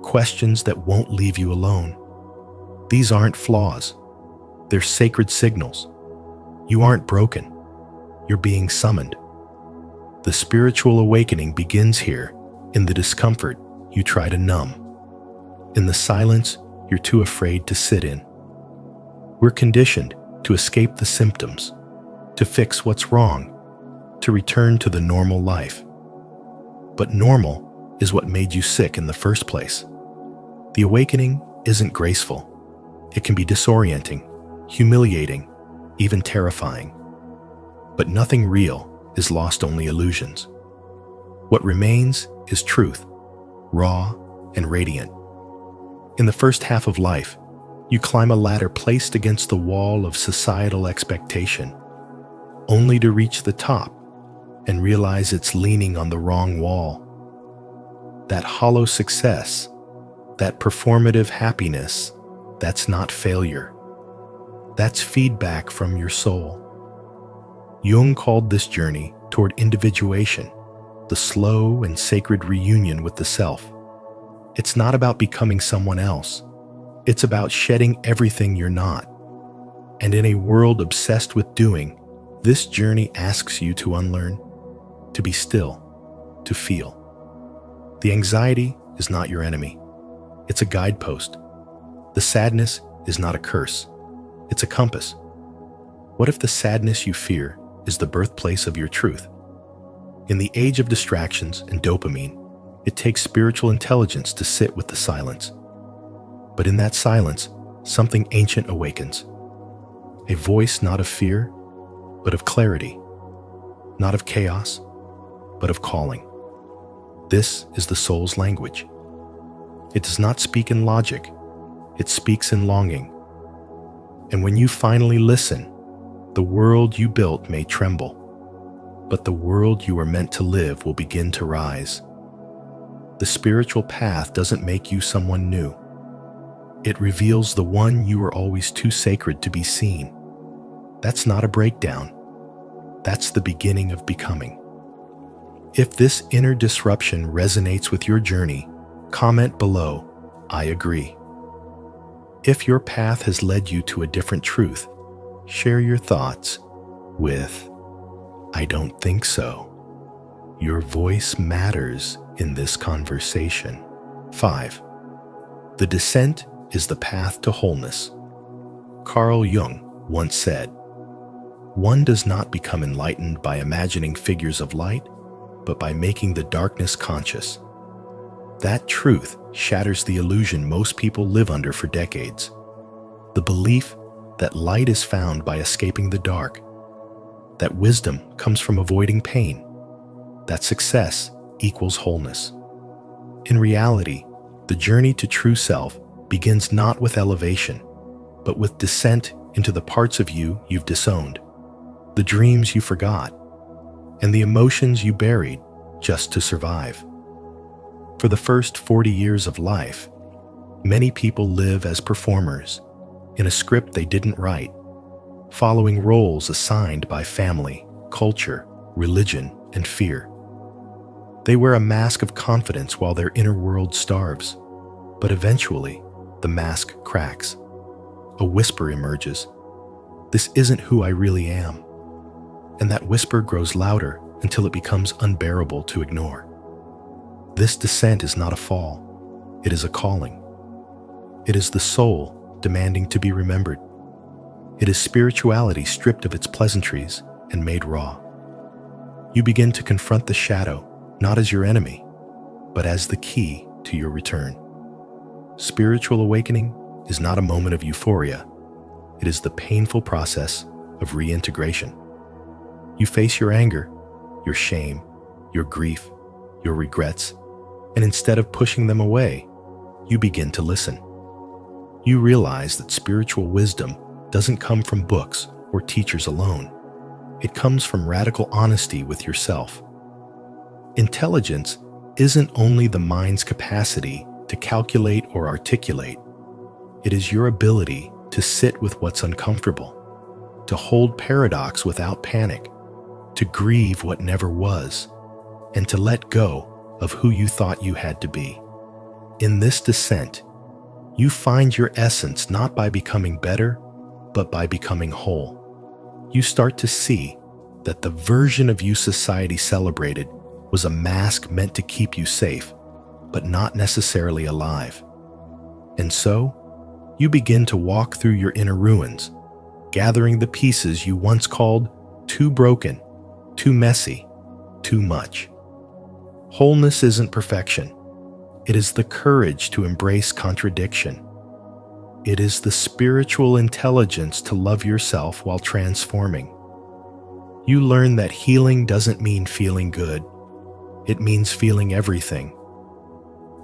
questions that won't leave you alone. These aren't flaws. They're sacred signals. You aren't broken. You're being summoned. The spiritual awakening begins here, in the discomfort you try to numb, in the silence you're too afraid to sit in. We're conditioned to escape the symptoms, to fix what's wrong, to return to the normal life. But normal is what made you sick in the first place. The awakening isn't graceful. It can be disorienting, humiliating, even terrifying. But nothing real is lost, only illusions. What remains is truth, raw and radiant. In the first half of life, you climb a ladder placed against the wall of societal expectation, only to reach the top and realize it's leaning on the wrong wall. That hollow success, that performative happiness, that's not failure. That's feedback from your soul. Jung called this journey toward individuation, the slow and sacred reunion with the self. It's not about becoming someone else. It's about shedding everything you're not. And in a world obsessed with doing, this journey asks you to unlearn, to be still, to feel. The anxiety is not your enemy. It's a guidepost. The sadness is not a curse. It's a compass. What if the sadness you fear is the birthplace of your truth? In the age of distractions and dopamine, it takes spiritual intelligence to sit with the silence. But in that silence, something ancient awakens. A voice not of fear, but of clarity. Not of chaos, but of calling. This is the soul's language. It does not speak in logic. It speaks in longing. And when you finally listen, the world you built may tremble, but the world you are meant to live will begin to rise. The spiritual path doesn't make you someone new. It reveals the one you were always too sacred to be seen. That's not a breakdown. That's the beginning of becoming. If this inner disruption resonates with your journey, comment below, I agree. If your path has led you to a different truth, share your thoughts with, I don't think so. Your voice matters in this conversation. 5. The descent is the path to wholeness. Carl Jung once said, "One does not become enlightened by imagining figures of light, but by making the darkness conscious." That truth shatters the illusion most people live under for decades. The belief that light is found by escaping the dark, that wisdom comes from avoiding pain, that success equals wholeness. In reality, the journey to true self begins not with elevation, but with descent into the parts of you you've disowned, the dreams you forgot, and the emotions you buried just to survive. For the first 40 years of life, many people live as performers in a script they didn't write, following roles assigned by family, culture, religion, and fear. They wear a mask of confidence while their inner world starves, but eventually the mask cracks. A whisper emerges. This isn't who I really am. And that whisper grows louder until it becomes unbearable to ignore. This descent is not a fall. It is a calling. It is the soul demanding to be remembered. It is spirituality stripped of its pleasantries and made raw. You begin to confront the shadow, not as your enemy, but as the key to your return. Spiritual awakening is not a moment of euphoria. It is the painful process of reintegration. You face your anger, your shame, your grief, your regrets, and instead of pushing them away, you begin to listen. You realize that spiritual wisdom doesn't come from books or teachers alone. It comes from radical honesty with yourself. Intelligence isn't only the mind's capacity to calculate or articulate. It is your ability to sit with what's uncomfortable, to hold paradox without panic, to grieve what never was, and to let go of who you thought you had to be. In this descent, you find your essence not by becoming better, but by becoming whole. You start to see that the version of you society celebrated was a mask meant to keep you safe, but not necessarily alive. And so, you begin to walk through your inner ruins, gathering the pieces you once called too broken, too messy, too much. Wholeness isn't perfection. It is the courage to embrace contradiction. It is the spiritual intelligence to love yourself while transforming. You learn that healing doesn't mean feeling good. It means feeling everything.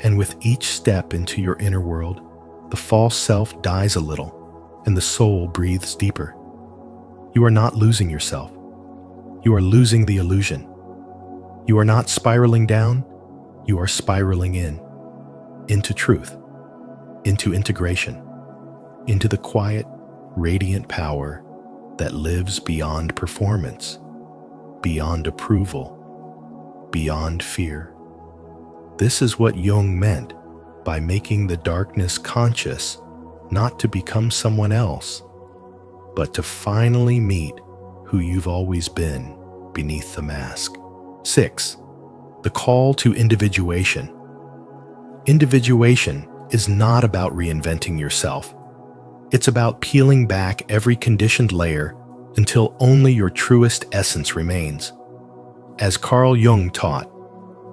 And with each step into your inner world, the false self dies a little, and the soul breathes deeper. You are not losing yourself. You are losing the illusion. You are not spiraling down. You are spiraling into truth, into integration, into the quiet, radiant power that lives beyond performance, beyond approval, beyond fear. This is what Jung meant by making the darkness conscious, not to become someone else, but to finally meet who you've always been beneath the mask. 6. The call to individuation. Individuation is not about reinventing yourself. It's about peeling back every conditioned layer until only your truest essence remains. As Carl Jung taught,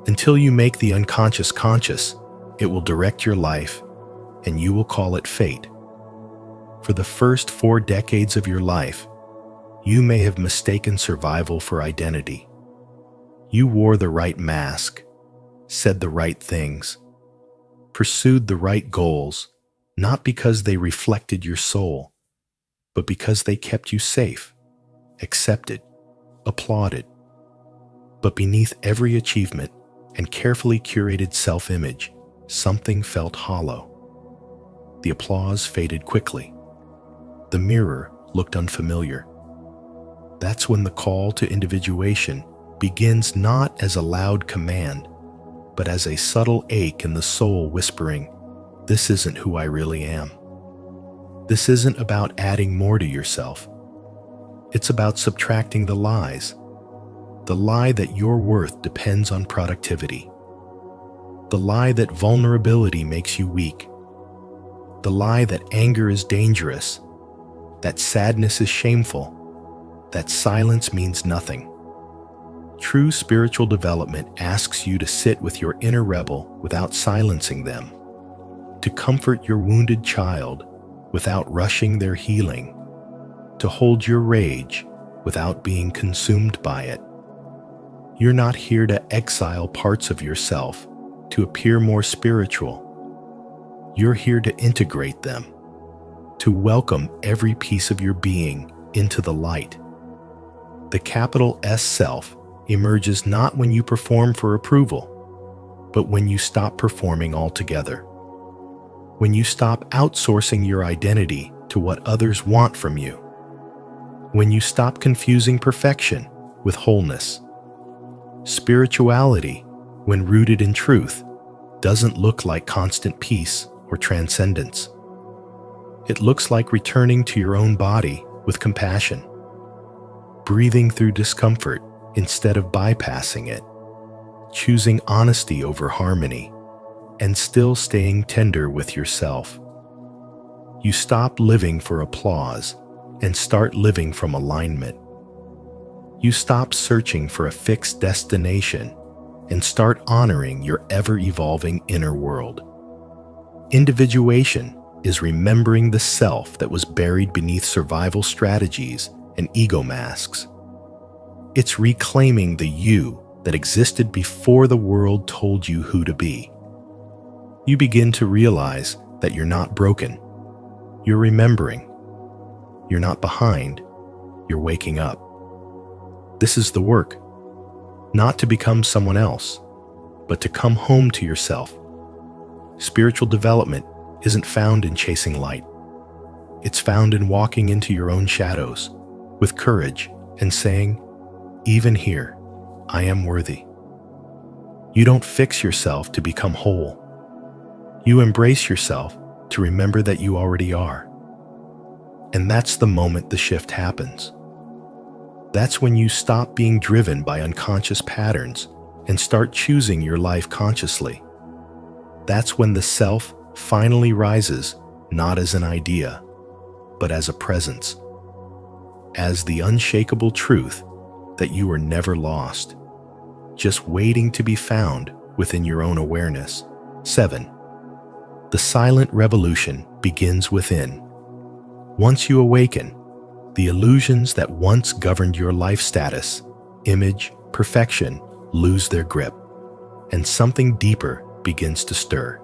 until you make the unconscious conscious, it will direct your life, and you will call it fate. For the first 4 decades of your life, you may have mistaken survival for identity. You wore the right mask, said the right things, pursued the right goals, not because they reflected your soul, but because they kept you safe, accepted, applauded. But beneath every achievement and carefully curated self-image, something felt hollow. The applause faded quickly. The mirror looked unfamiliar. That's when the call to individuation begins, not as a loud command, but as a subtle ache in the soul whispering, "This isn't who I really am." This isn't about adding more to yourself. It's about subtracting the lies. The lie that your worth depends on productivity. The lie that vulnerability makes you weak. The lie that anger is dangerous, that sadness is shameful, that silence means nothing. True spiritual development asks you to sit with your inner rebel without silencing them, to comfort your wounded child without rushing their healing, to hold your rage without being consumed by it. You're not here to exile parts of yourself to appear more spiritual. You're here to integrate them, to welcome every piece of your being into the light. The capital S self emerges not when you perform for approval, but when you stop performing altogether. When you stop outsourcing your identity to what others want from you. When you stop confusing perfection with wholeness. Spirituality, when rooted in truth, doesn't look like constant peace or transcendence. It looks like returning to your own body with compassion, breathing through discomfort instead of bypassing it, choosing honesty over harmony, and still staying tender with yourself. You stop living for applause and start living from alignment. You stop searching for a fixed destination and start honoring your ever-evolving inner world. Individuation is remembering the self that was buried beneath survival strategies and ego masks. It's reclaiming the you that existed before the world told you who to be. You begin to realize that you're not broken. You're remembering. You're not behind. You're waking up. This is the work. Not to become someone else, but to come home to yourself. Spiritual development isn't found in chasing light. It's found in walking into your own shadows with courage and saying, "Even here, I am worthy." You don't fix yourself to become whole. You embrace yourself to remember that you already are. And that's the moment the shift happens. That's when you stop being driven by unconscious patterns and start choosing your life consciously. That's when the self finally rises, not as an idea, but as a presence, as the unshakable truth that you are never lost, just waiting to be found within your own awareness. 7. The silent revolution begins within. Once you awaken, the illusions that once governed your life status, image, perfection lose their grip, and something deeper begins to stir.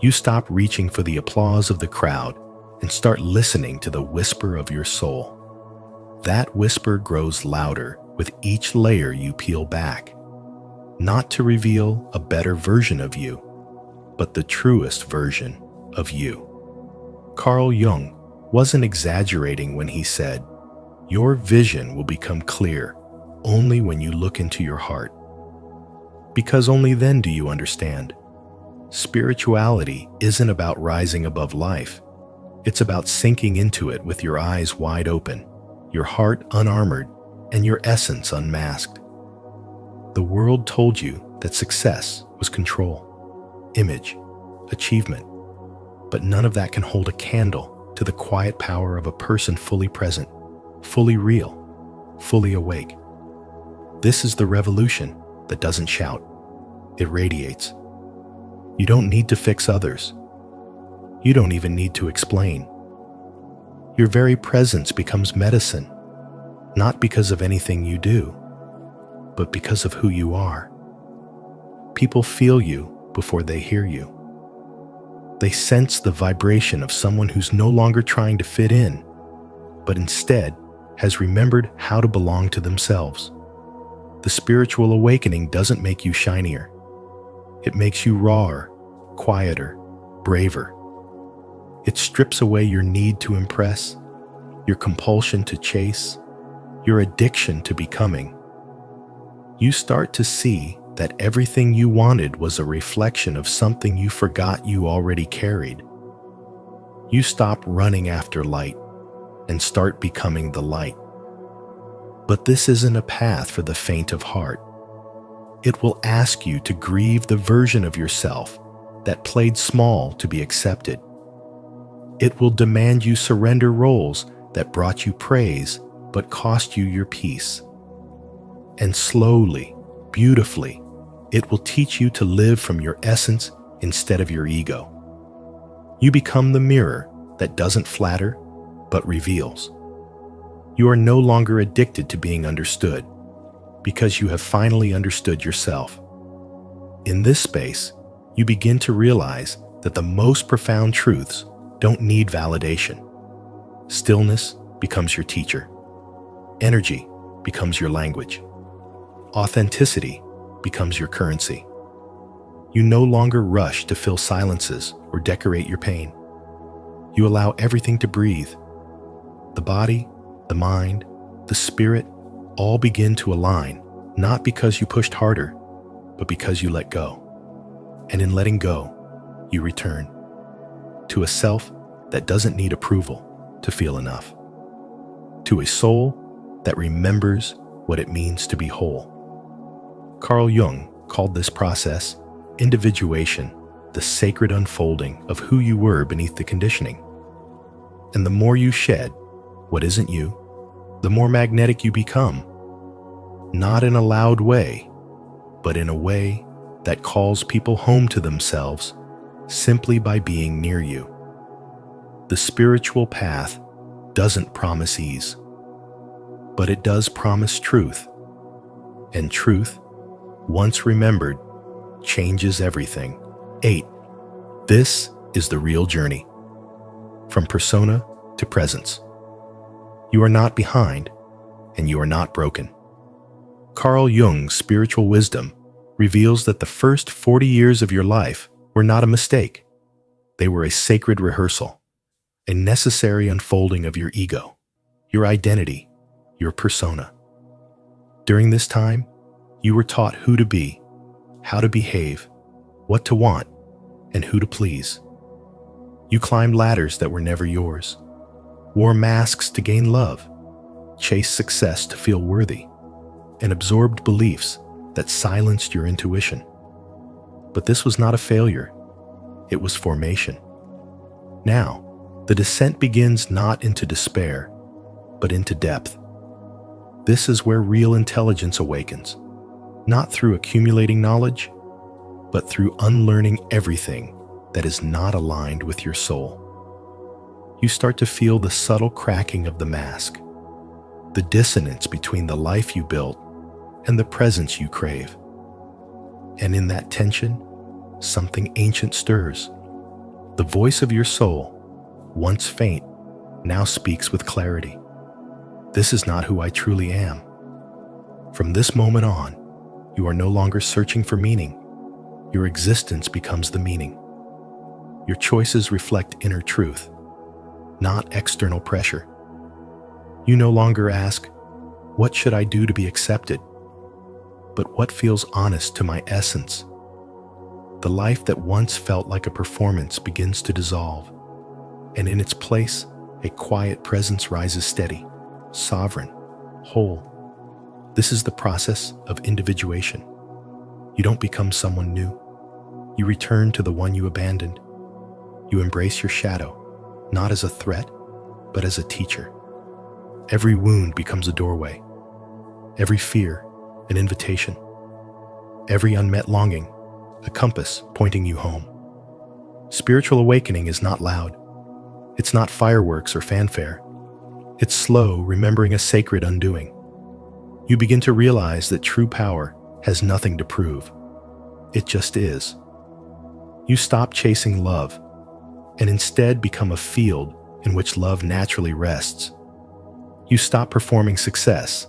You stop reaching for the applause of the crowd and start listening to the whisper of your soul. That whisper grows louder with each layer you peel back, not to reveal a better version of you, but the truest version of you. Carl Jung wasn't exaggerating when he said, "Your vision will become clear only when you look into your heart." Because only then do you understand. Spirituality isn't about rising above life. It's about sinking into it with your eyes wide open, your heart unarmored, and your essence unmasked. The world told you that success was control, image, achievement, but none of that can hold a candle to the quiet power of a person fully present, fully real, fully awake. This is the revolution that doesn't shout. It radiates. You don't need to fix others. You don't even need to explain. Your very presence becomes medicine, not because of anything you do, but because of who you are. People feel you before they hear you. They sense the vibration of someone who's no longer trying to fit in, but instead has remembered how to belong to themselves. The spiritual awakening doesn't make you shinier. It makes you rawer, quieter, braver. It strips away your need to impress, your compulsion to chase, your addiction to becoming. You start to see that everything you wanted was a reflection of something you forgot you already carried. You stop running after light and start becoming the light. But this isn't a path for the faint of heart. It will ask you to grieve the version of yourself that played small to be accepted. It will demand you surrender roles that brought you praise but cost you your peace. And slowly, beautifully, it will teach you to live from your essence instead of your ego. You become the mirror that doesn't flatter but reveals. You are no longer addicted to being understood because you have finally understood yourself. In this space, you begin to realize that the most profound truths don't need validation. Stillness becomes your teacher. Energy becomes your language. Authenticity becomes your currency. You no longer rush to fill silences or decorate your pain. You allow everything to breathe. The body, the mind, the spirit all begin to align, not because you pushed harder, but because you let go. And in letting go, you return to a self that doesn't need approval to feel enough, to a soul that remembers what it means to be whole. Carl Jung called this process individuation, the sacred unfolding of who you were beneath the conditioning. And the more you shed what isn't you, the more magnetic you become, not in a loud way, but in a way that calls people home to themselves simply by being near you. The spiritual path doesn't promise ease, but it does promise truth. And truth, once remembered, changes everything. 8. This is the real journey. From persona to presence. You are not behind, and you are not broken. Carl Jung's spiritual wisdom reveals that the first 40 years of your life were not a mistake. They were a sacred rehearsal, a necessary unfolding of your ego, your identity, your persona. During this time, you were taught who to be, how to behave, what to want, and who to please. You climbed ladders that were never yours, wore masks to gain love, chased success to feel worthy, and absorbed beliefs that silenced your intuition. But this was not a failure. It was formation. Now, the descent begins not into despair, but into depth. This is where real intelligence awakens, not through accumulating knowledge, but through unlearning everything that is not aligned with your soul. You start to feel the subtle cracking of the mask, the dissonance between the life you built and the presence you crave. And in that tension, something ancient stirs. The voice of your soul, once faint, now speaks with clarity. This is not who I truly am. From this moment on, you are no longer searching for meaning. Your existence becomes the meaning. Your choices reflect inner truth, not external pressure. You no longer ask, what should I do to be accepted? But what feels honest to my essence? The life that once felt like a performance begins to dissolve, and in its place, a quiet presence rises steady, sovereign, whole. This is the process of individuation. You don't become someone new. You return to the one you abandoned. You embrace your shadow, not as a threat, but as a teacher. Every wound becomes a doorway. Every fear, an invitation. Every unmet longing, a compass pointing you home. Spiritual awakening is not loud. It's not fireworks or fanfare. It's slow, remembering a sacred undoing. You begin to realize that true power has nothing to prove. It just is. You stop chasing love and instead become a field in which love naturally rests. You stop performing success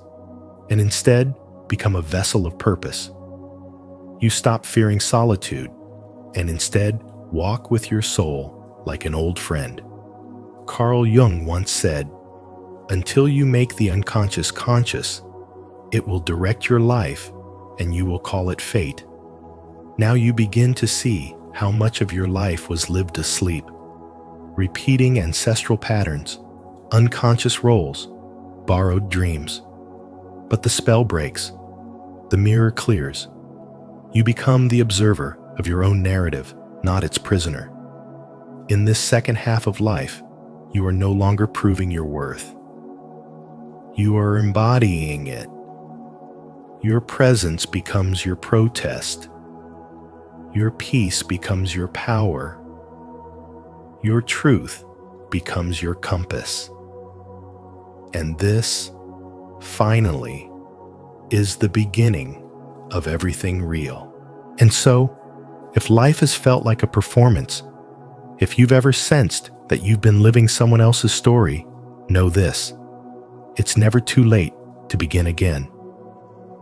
and instead become a vessel of purpose. You stop fearing solitude and instead walk with your soul like an old friend. Carl Jung once said, "Until you make the unconscious conscious, it will direct your life and you will call it fate." Now you begin to see how much of your life was lived asleep, repeating ancestral patterns, unconscious roles, borrowed dreams. But the spell breaks, the mirror clears. You become the observer of your own narrative, not its prisoner. In this second half of life, you are no longer proving your worth. You are embodying it. Your presence becomes your protest. Your peace becomes your power. Your truth becomes your compass. And this, finally, is the beginning of everything real. And so, if life has felt like a performance, if you've ever sensed that you've been living someone else's story, know this: it's never too late to begin again.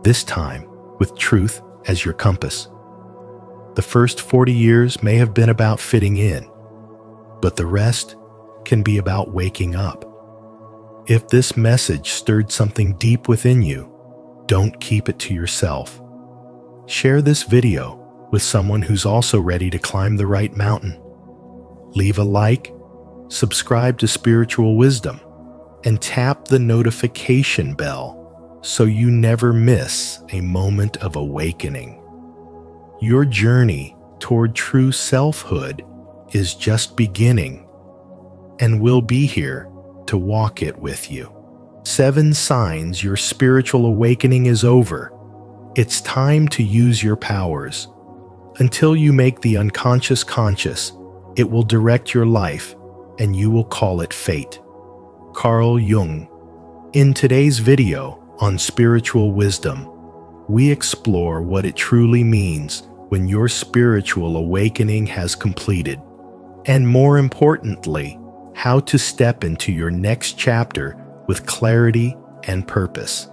This time, with truth as your compass. The first 40 years may have been about fitting in, but the rest can be about waking up. If this message stirred something deep within you, don't keep it to yourself. Share this video with someone who's also ready to climb the right mountain. Leave a like, subscribe to Spiritual Wisdom, and tap the notification bell so you never miss a moment of awakening. Your journey toward true selfhood is just beginning, and we'll be here to walk it with you. 7 signs your spiritual awakening is over. It's time to use your powers. Until you make the unconscious conscious, it will direct your life, and you will call it fate. Carl Jung. In today's video on Spiritual Wisdom, we explore what it truly means when your spiritual awakening has completed, and more importantly, how to step into your next chapter with clarity and purpose.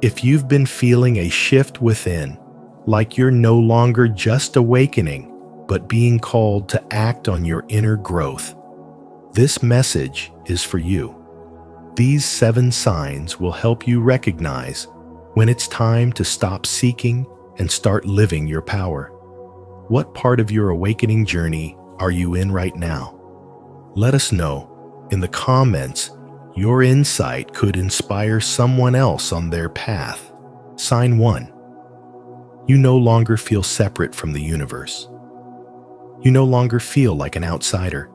If you've been feeling a shift within, like you're no longer just awakening, but being called to act on your inner growth, this message is for you. These 7 signs will help you recognize when it's time to stop seeking and start living your power. What part of your awakening journey are you in right now? Let us know in the comments. Your insight could inspire someone else on their path. Sign 1. You no longer feel separate from the universe. You no longer feel like an outsider,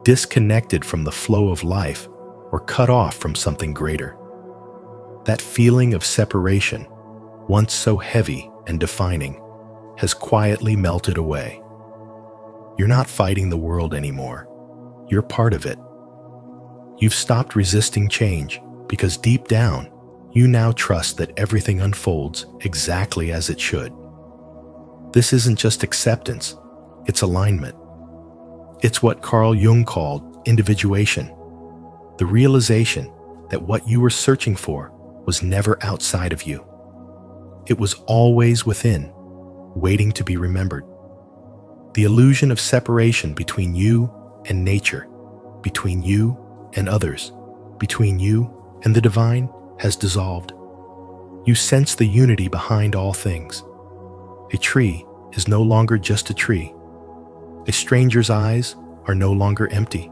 disconnected from the flow of life, or cut off from something greater. That feeling of separation, once so heavy and defining, has quietly melted away. You're not fighting the world anymore. You're part of it. You've stopped resisting change because deep down, you now trust that everything unfolds exactly as it should. This isn't just acceptance, it's alignment. It's what Carl Jung called individuation, the realization that what you were searching for was never outside of you. It was always within, waiting to be remembered. The illusion of separation between you and nature, between you and others, between you and the divine has dissolved. You sense the unity behind all things. A tree is no longer just a tree. A stranger's eyes are no longer empty.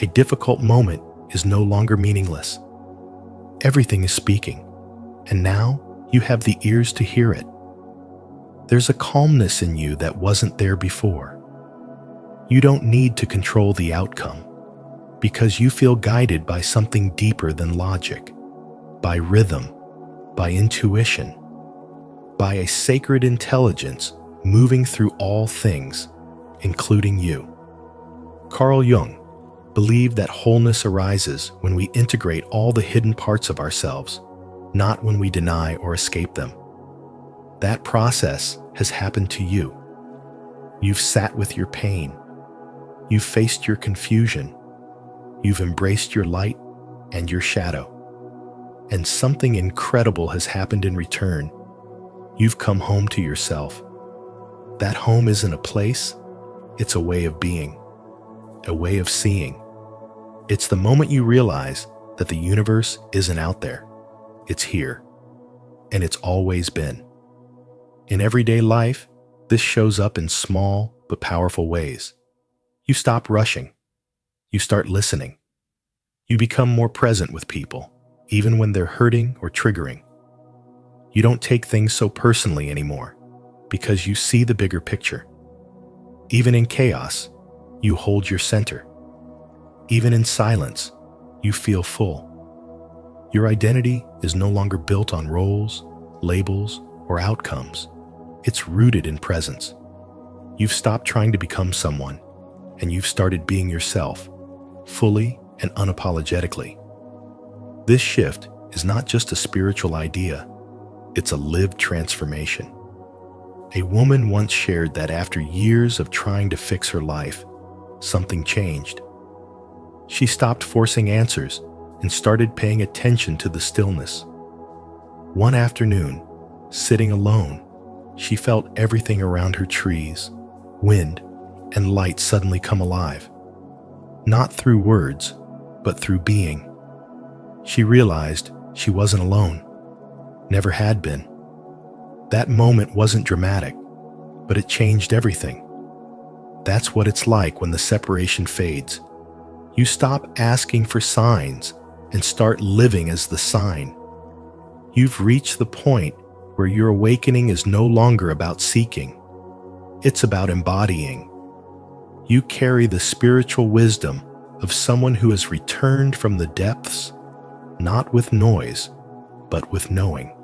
A difficult moment is no longer meaningless. Everything is speaking, and now you have the ears to hear it. There's a calmness in you that wasn't there before. You don't need to control the outcome because you feel guided by something deeper than logic, by rhythm, by intuition, by a sacred intelligence moving through all things, including you. Carl Jung believed that wholeness arises when we integrate all the hidden parts of ourselves, not when we deny or escape them. That process has happened to you. You've sat with your pain. You've faced your confusion. You've embraced your light and your shadow. And something incredible has happened in return. You've come home to yourself. That home isn't a place, it's a way of being, a way of seeing. It's the moment you realize that the universe isn't out there, it's here, and it's always been. In everyday life, this shows up in small but powerful ways. You stop rushing. You start listening. You become more present with people, even when they're hurting or triggering. You don't take things so personally anymore because you see the bigger picture. Even in chaos, you hold your center. Even in silence, you feel full. Your identity is no longer built on roles, labels, or outcomes. It's rooted in presence. You've stopped trying to become someone, and you've started being yourself, fully and unapologetically. This shift is not just a spiritual idea, it's a lived transformation. A woman once shared that after years of trying to fix her life, something changed. She stopped forcing answers and started paying attention to the stillness. One afternoon, sitting alone, she felt everything around her, trees, wind, and light suddenly come alive. Not through words, but through being. She realized she wasn't alone, never had been. That moment wasn't dramatic, but it changed everything. That's what it's like when the separation fades. You stop asking for signs and start living as the sign. You've reached the point where your awakening is no longer about seeking. It's about embodying. You carry the spiritual wisdom of someone who has returned from the depths, not with noise, but with knowing.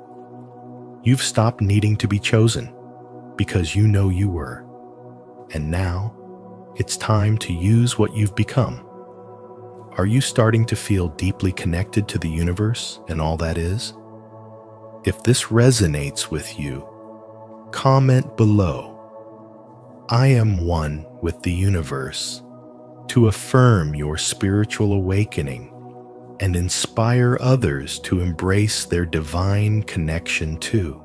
You've stopped needing to be chosen because you know you were. And now, it's time to use what you've become. Are you starting to feel deeply connected to the universe and all that is? If this resonates with you, comment below. I am one with the universe, to affirm your spiritual awakening and inspire others to embrace their divine connection too.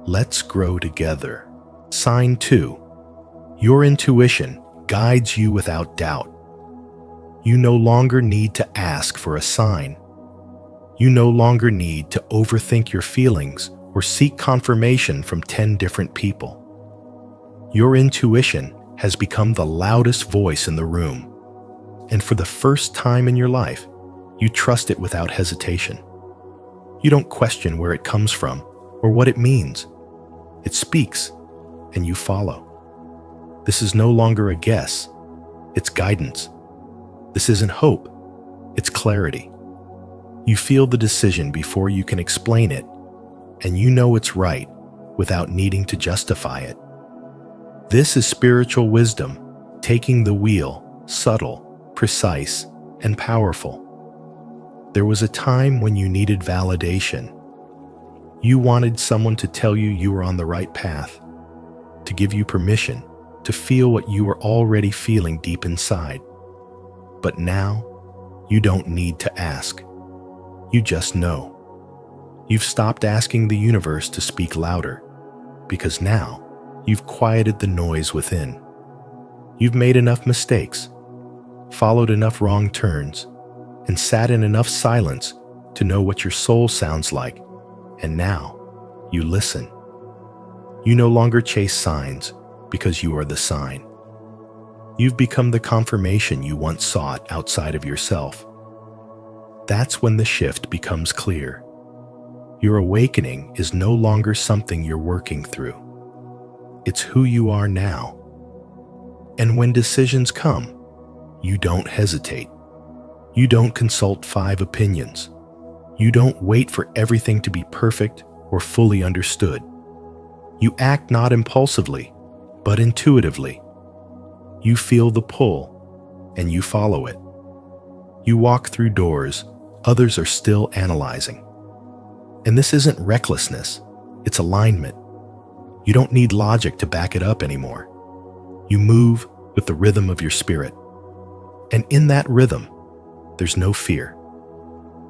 Let's grow together. Sign 2. Your intuition guides you without doubt. You no longer need to ask for a sign. You no longer need to overthink your feelings or seek confirmation from 10 different people. Your intuition has become the loudest voice in the room, and for the first time in your life, you trust it without hesitation. You don't question where it comes from or what it means. It speaks, and you follow. This is no longer a guess, it's guidance. This isn't hope, it's clarity. You feel the decision before you can explain it, and you know it's right without needing to justify it. This is spiritual wisdom, taking the wheel, subtle, precise, and powerful. There was a time when you needed validation. You wanted someone to tell you you were on the right path, to give you permission to feel what you were already feeling deep inside. But now, you don't need to ask. You just know. You've stopped asking the universe to speak louder, because now you've quieted the noise within. You've made enough mistakes, followed enough wrong turns, and sat in enough silence to know what your soul sounds like, and now you listen. You no longer chase signs because you are the sign. You've become the confirmation you once sought outside of yourself. That's when the shift becomes clear. Your awakening is no longer something you're working through. It's who you are now. And when decisions come, you don't hesitate. You don't consult 5 opinions. You don't wait for everything to be perfect or fully understood. You act not impulsively, but intuitively. You feel the pull, and you follow it. You walk through doors others are still analyzing. And this isn't recklessness, it's alignment. You don't need logic to back it up anymore. You move with the rhythm of your spirit. And in that rhythm, there's no fear.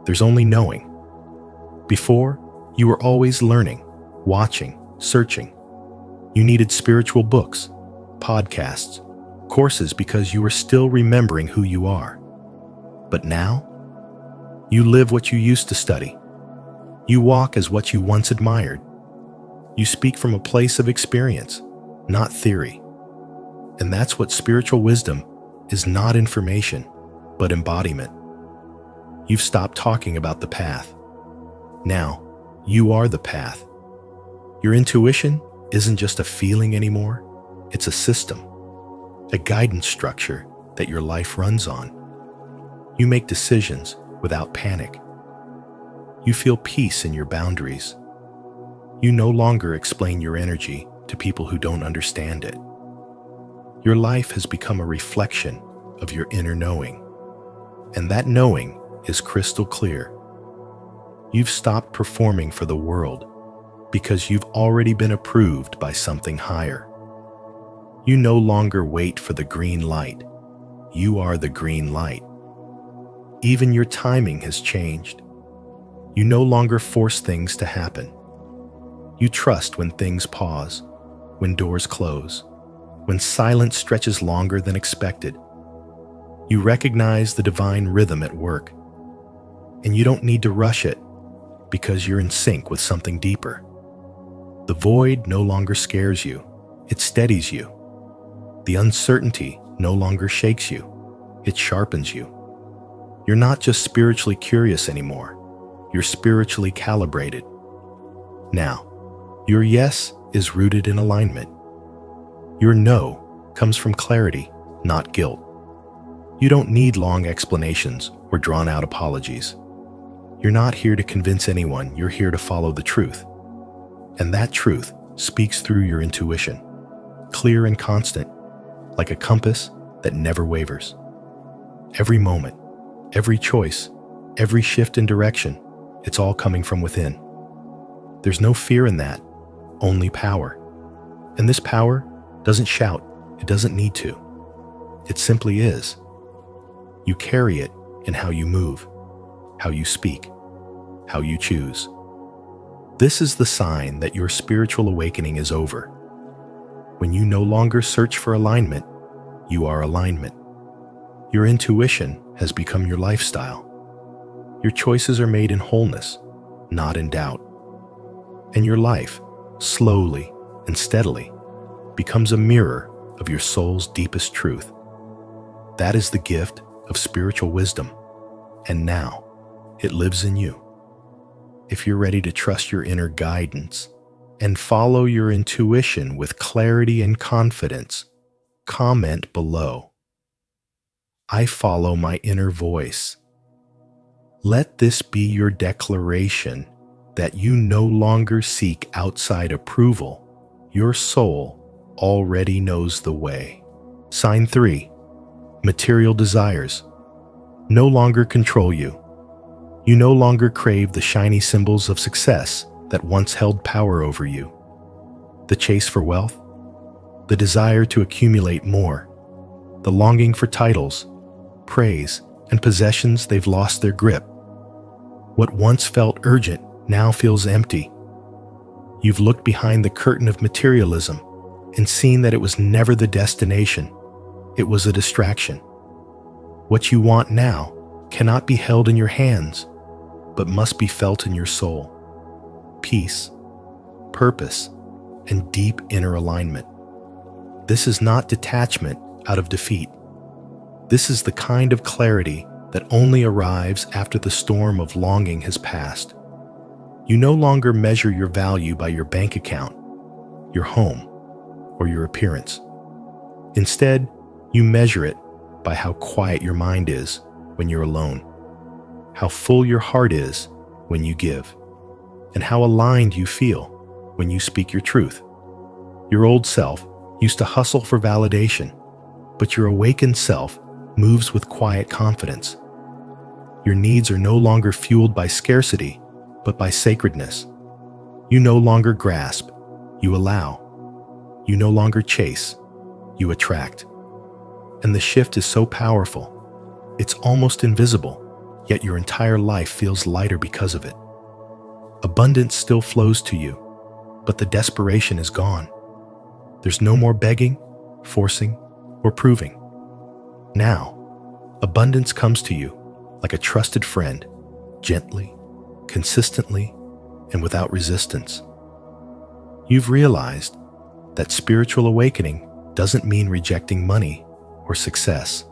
There's only knowing. Before, you were always learning, watching, searching. You needed spiritual books, podcasts, courses because you were still remembering who you are. But now, you live what you used to study. You walk as what you once admired. You speak from a place of experience, not theory. And that's what spiritual wisdom is, not information, but embodiment. You've stopped talking about the path. Now, you are the path. Your intuition isn't just a feeling anymore, it's a system, a guidance structure that your life runs on. You make decisions without panic. You feel peace in your boundaries. You no longer explain your energy to people who don't understand it. Your life has become a reflection of your inner knowing, and that knowing is crystal clear. You've stopped performing for the world because you've already been approved by something higher. You no longer wait for the green light. You are the green light. Even your timing has changed. You no longer force things to happen. You trust when things pause, when doors close, when silence stretches longer than expected. You recognize the divine rhythm at work, and you don't need to rush it because you're in sync with something deeper. The void no longer scares you, it steadies you. The uncertainty no longer shakes you, it sharpens you. You're not just spiritually curious anymore, you're spiritually calibrated. Now, your yes is rooted in alignment. Your no comes from clarity, not guilt. You don't need long explanations or drawn-out apologies. You're not here to convince anyone, you're here to follow the truth. And that truth speaks through your intuition, clear and constant, like a compass that never wavers. Every moment, every choice, every shift in direction, it's all coming from within. There's no fear in that, only power. And this power doesn't shout, it doesn't need to. It simply is. You carry it in how you move, how you speak, how you choose. This is the sign that your spiritual awakening is over. When you no longer search for alignment, you are alignment. Your intuition has become your lifestyle. Your choices are made in wholeness, not in doubt. And your life, slowly and steadily, becomes a mirror of your soul's deepest truth. That is the gift of spiritual wisdom, and now it lives in you. If you're ready to trust your inner guidance and follow your intuition with clarity and confidence, comment below. I follow my inner voice. Let this be your declaration that you no longer seek outside approval. Your soul already knows the way. Sign 3. Material desires no longer control you. You no longer crave the shiny symbols of success that once held power over you. The chase for wealth, the desire to accumulate more, the longing for titles, praise, and possessions they've lost their grip. What once felt urgent now feels empty. You've looked behind the curtain of materialism and seen that it was never the destination. It was a distraction. What you want now cannot be held in your hands, but must be felt in your soul. Peace, purpose, and deep inner alignment. This is not detachment out of defeat. This is the kind of clarity that only arrives after the storm of longing has passed. You no longer measure your value by your bank account, your home, or your appearance. Instead, you measure it by how quiet your mind is when you're alone, how full your heart is when you give, and how aligned you feel when you speak your truth. Your old self used to hustle for validation, but your awakened self moves with quiet confidence. Your needs are no longer fueled by scarcity, but by sacredness. You no longer grasp, you allow. You no longer chase, you attract. And the shift is so powerful, it's almost invisible, yet your entire life feels lighter because of it. Abundance still flows to you, but the desperation is gone. There's no more begging, forcing, or proving. Now, abundance comes to you like a trusted friend, gently, consistently, and without resistance. You've realized that spiritual awakening doesn't mean rejecting money or success.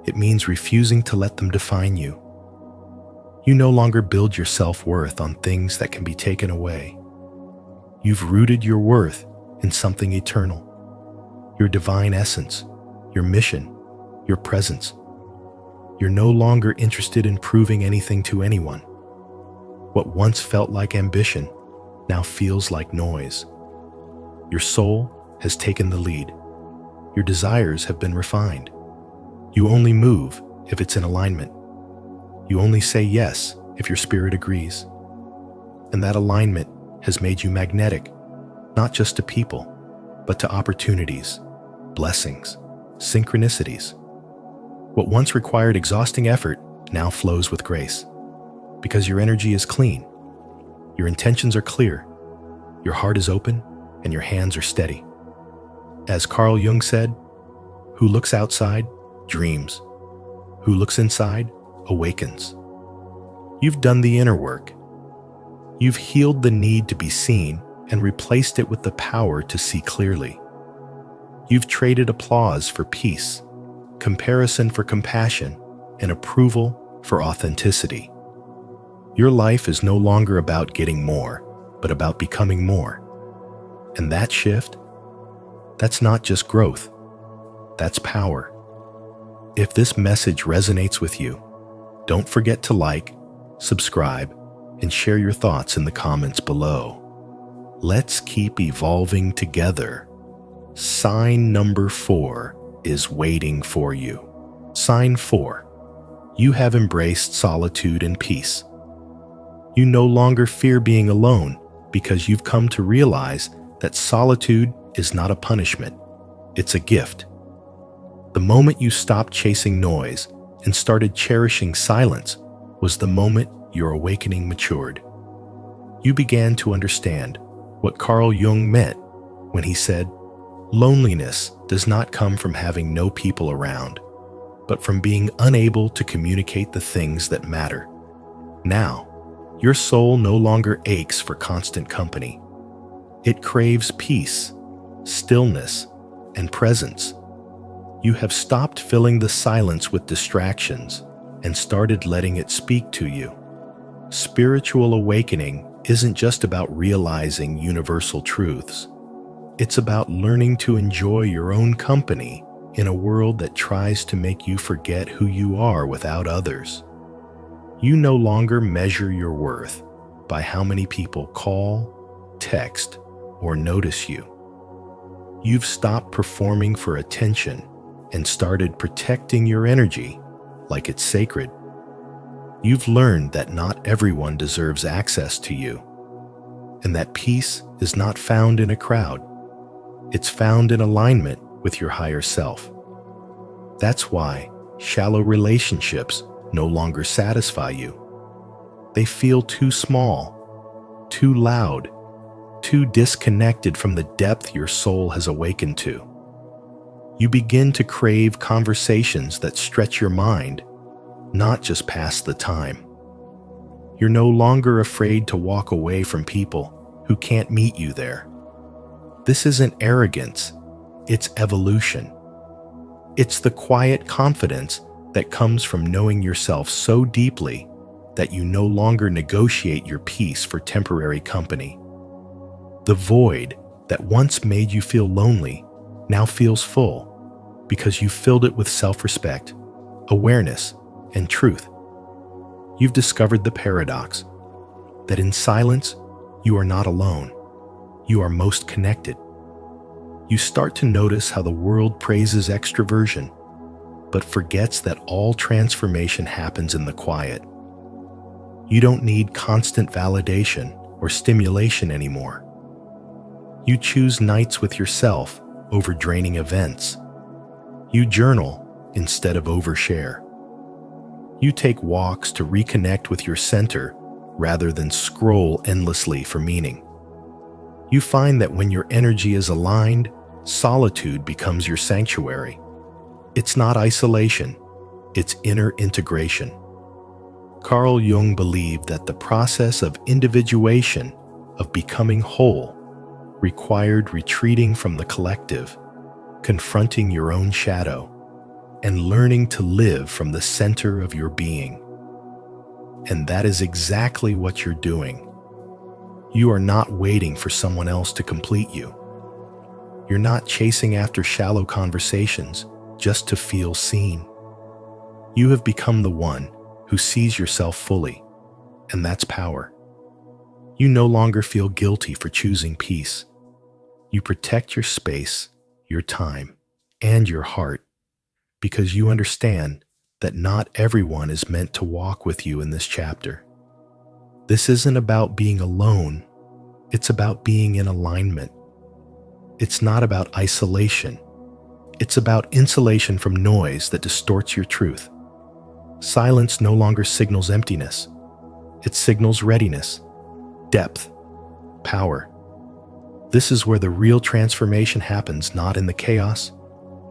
It means refusing to let them define you. You no longer build your self-worth on things that can be taken away. You've rooted your worth in something eternal, your divine essence, your mission, your presence. You're no longer interested in proving anything to anyone. What once felt like ambition now feels like noise. Your soul has taken the lead. Your desires have been refined. You only move if it's in alignment. You only say yes if your spirit agrees. And that alignment has made you magnetic, not just to people, but to opportunities, blessings, synchronicities. What once required exhausting effort now flows with grace, because your energy is clean, your intentions are clear, your heart is open, and your hands are steady. As Carl Jung said, "Who looks outside dreams. Who looks inside awakens." You've done the inner work. You've healed the need to be seen and replaced it with the power to see clearly. You've traded applause for peace, comparison for compassion, and approval for authenticity. Your life is no longer about getting more, but about becoming more. And that shift, that's not just growth, that's power. If this message resonates with you, don't forget to like, subscribe, and share your thoughts in the comments below. Let's keep evolving together. Sign number 4 is waiting for you. Sign 4. You have embraced solitude and peace. You no longer fear being alone because you've come to realize that solitude is not a punishment, it's a gift. The moment you stopped chasing noise and started cherishing silence was the moment your awakening matured. You began to understand what Carl Jung meant when he said, "Loneliness does not come from having no people around, but from being unable to communicate the things that matter." Now, your soul no longer aches for constant company. It craves peace, stillness, and presence. You have stopped filling the silence with distractions and started letting it speak to you. Spiritual awakening isn't just about realizing universal truths. It's about learning to enjoy your own company in a world that tries to make you forget who you are without others. You no longer measure your worth by how many people call, text, or notice you. You've stopped performing for attention and started protecting your energy like it's sacred. You've learned that not everyone deserves access to you, and that peace is not found in a crowd. It's found in alignment with your higher self. That's why shallow relationships no longer satisfy you. They feel too small, too loud, too disconnected from the depth your soul has awakened to. You begin to crave conversations that stretch your mind, not just pass the time. You're no longer afraid to walk away from people who can't meet you there. This isn't arrogance, it's evolution. It's the quiet confidence that comes from knowing yourself so deeply that you no longer negotiate your peace for temporary company. The void that once made you feel lonely now feels full because you filled it with self-respect, awareness, and truth. You've discovered the paradox that in silence, you are not alone. You are most connected. You start to notice how the world praises extroversion, but forgets that all transformation happens in the quiet. You don't need constant validation or stimulation anymore. You choose nights with yourself over draining events. You journal instead of overshare. You take walks to reconnect with your center rather than scroll endlessly for meaning. You find that when your energy is aligned, solitude becomes your sanctuary. It's not isolation, it's inner integration. Carl Jung believed that the process of individuation, of becoming whole, required retreating from the collective, confronting your own shadow, and learning to live from the center of your being. And that is exactly what you're doing. You are not waiting for someone else to complete you. You're not chasing after shallow conversations just to feel seen. You have become the one who sees yourself fully, and that's power. You no longer feel guilty for choosing peace. You protect your space, your time, and your heart because you understand that not everyone is meant to walk with you in this chapter. This isn't about being alone, it's about being in alignment. It's not about isolation, it's about insulation from noise that distorts your truth. Silence no longer signals emptiness, it signals readiness, depth, power. This is where the real transformation happens, not in the chaos,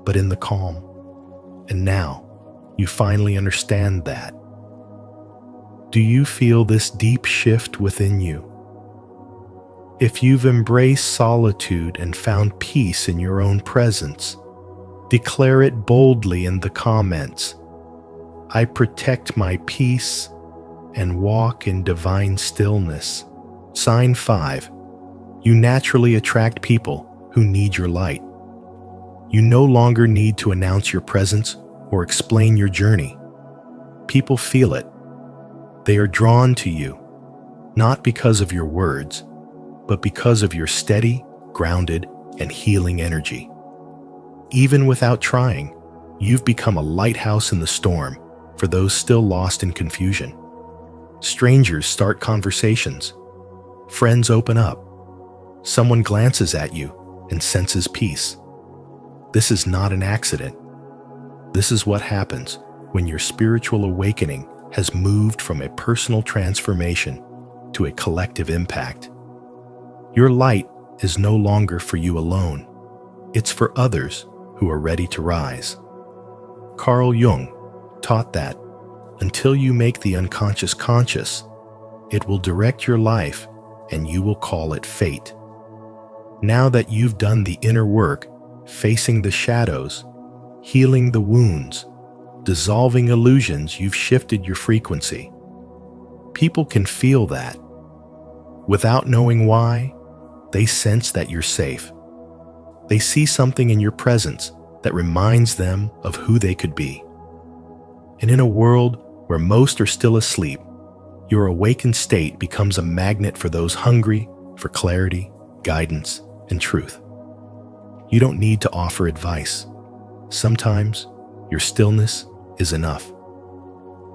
but in the calm. And now, you finally understand that. Do you feel this deep shift within you? If you've embraced solitude and found peace in your own presence, declare it boldly in the comments. I protect my peace and walk in divine stillness. Sign 5. You naturally attract people who need your light. You no longer need to announce your presence or explain your journey. People feel it. They are drawn to you, not because of your words, but because of your steady, grounded, and healing energy. Even without trying, you've become a lighthouse in the storm for those still lost in confusion. Strangers start conversations. Friends open up. Someone glances at you and senses peace. This is not an accident. This is what happens when your spiritual awakening has moved from a personal transformation to a collective impact. Your light is no longer for you alone. It's for others who are ready to rise. Carl Jung taught that until you make the unconscious conscious, it will direct your life and you will call it fate. Now that you've done the inner work, facing the shadows, healing the wounds, dissolving illusions, you've shifted your frequency. People can feel that. Without knowing why, they sense that you're safe. They see something in your presence that reminds them of who they could be. And in a world where most are still asleep, your awakened state becomes a magnet for those hungry for clarity, guidance, and truth. You don't need to offer advice. Sometimes your stillness is enough.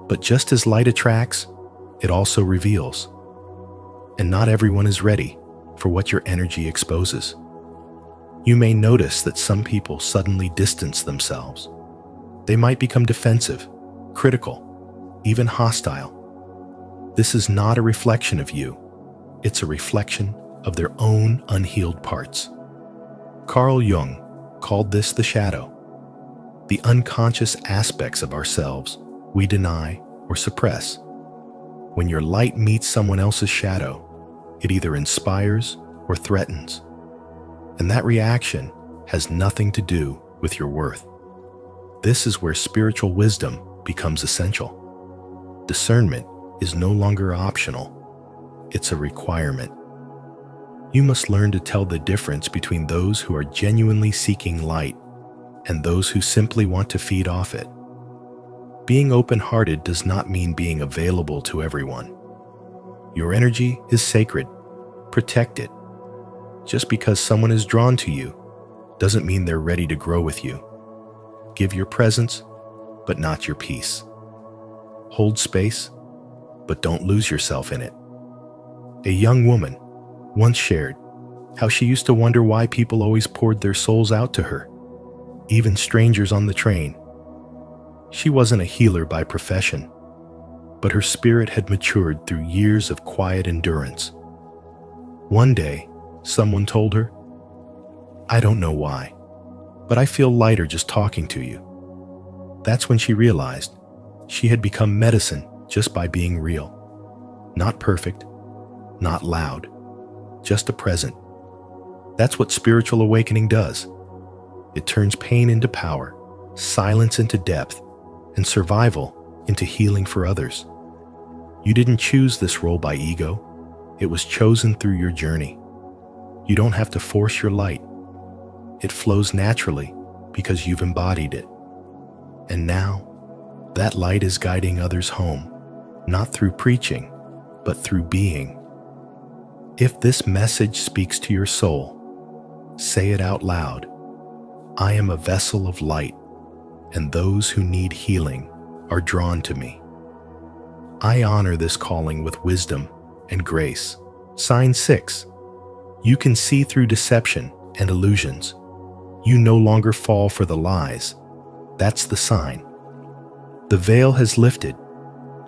But just as light attracts, it also reveals. And not everyone is ready for what your energy exposes. You may notice that some people suddenly distance themselves. They might become defensive, critical, even hostile. This is not a reflection of you. It's a reflection of their own unhealed parts. Carl Jung called this the shadow, the unconscious aspects of ourselves we deny or suppress. When your light meets someone else's shadow, it either inspires or threatens. And that reaction has nothing to do with your worth. This is where spiritual wisdom becomes essential. Discernment is no longer optional. It's a requirement. You must learn to tell the difference between those who are genuinely seeking light and those who simply want to feed off it. Being open-hearted does not mean being available to everyone. Your energy is sacred. Protect it. Just because someone is drawn to you doesn't mean they're ready to grow with you. Give your presence, but not your peace. Hold space, but don't lose yourself in it. A young woman once shared how she used to wonder why people always poured their souls out to her, even strangers on the train. She wasn't a healer by profession, but her spirit had matured through years of quiet endurance. One day, someone told her, "I don't know why, but I feel lighter just talking to you." That's when she realized she had become medicine just by being real. Not perfect, not loud, just a present. That's what spiritual awakening does. It turns pain into power, silence into depth, and survival into healing for others. You didn't choose this role by ego. It was chosen through your journey. You don't have to force your light. It flows naturally because you've embodied it. And now, that light is guiding others home, not through preaching, but through being. If this message speaks to your soul, say it out loud. I am a vessel of light, and those who need healing are drawn to me. I honor this calling with wisdom and grace. Sign 6. You can see through deception and illusions. You no longer fall for the lies. That's the sign. The veil has lifted,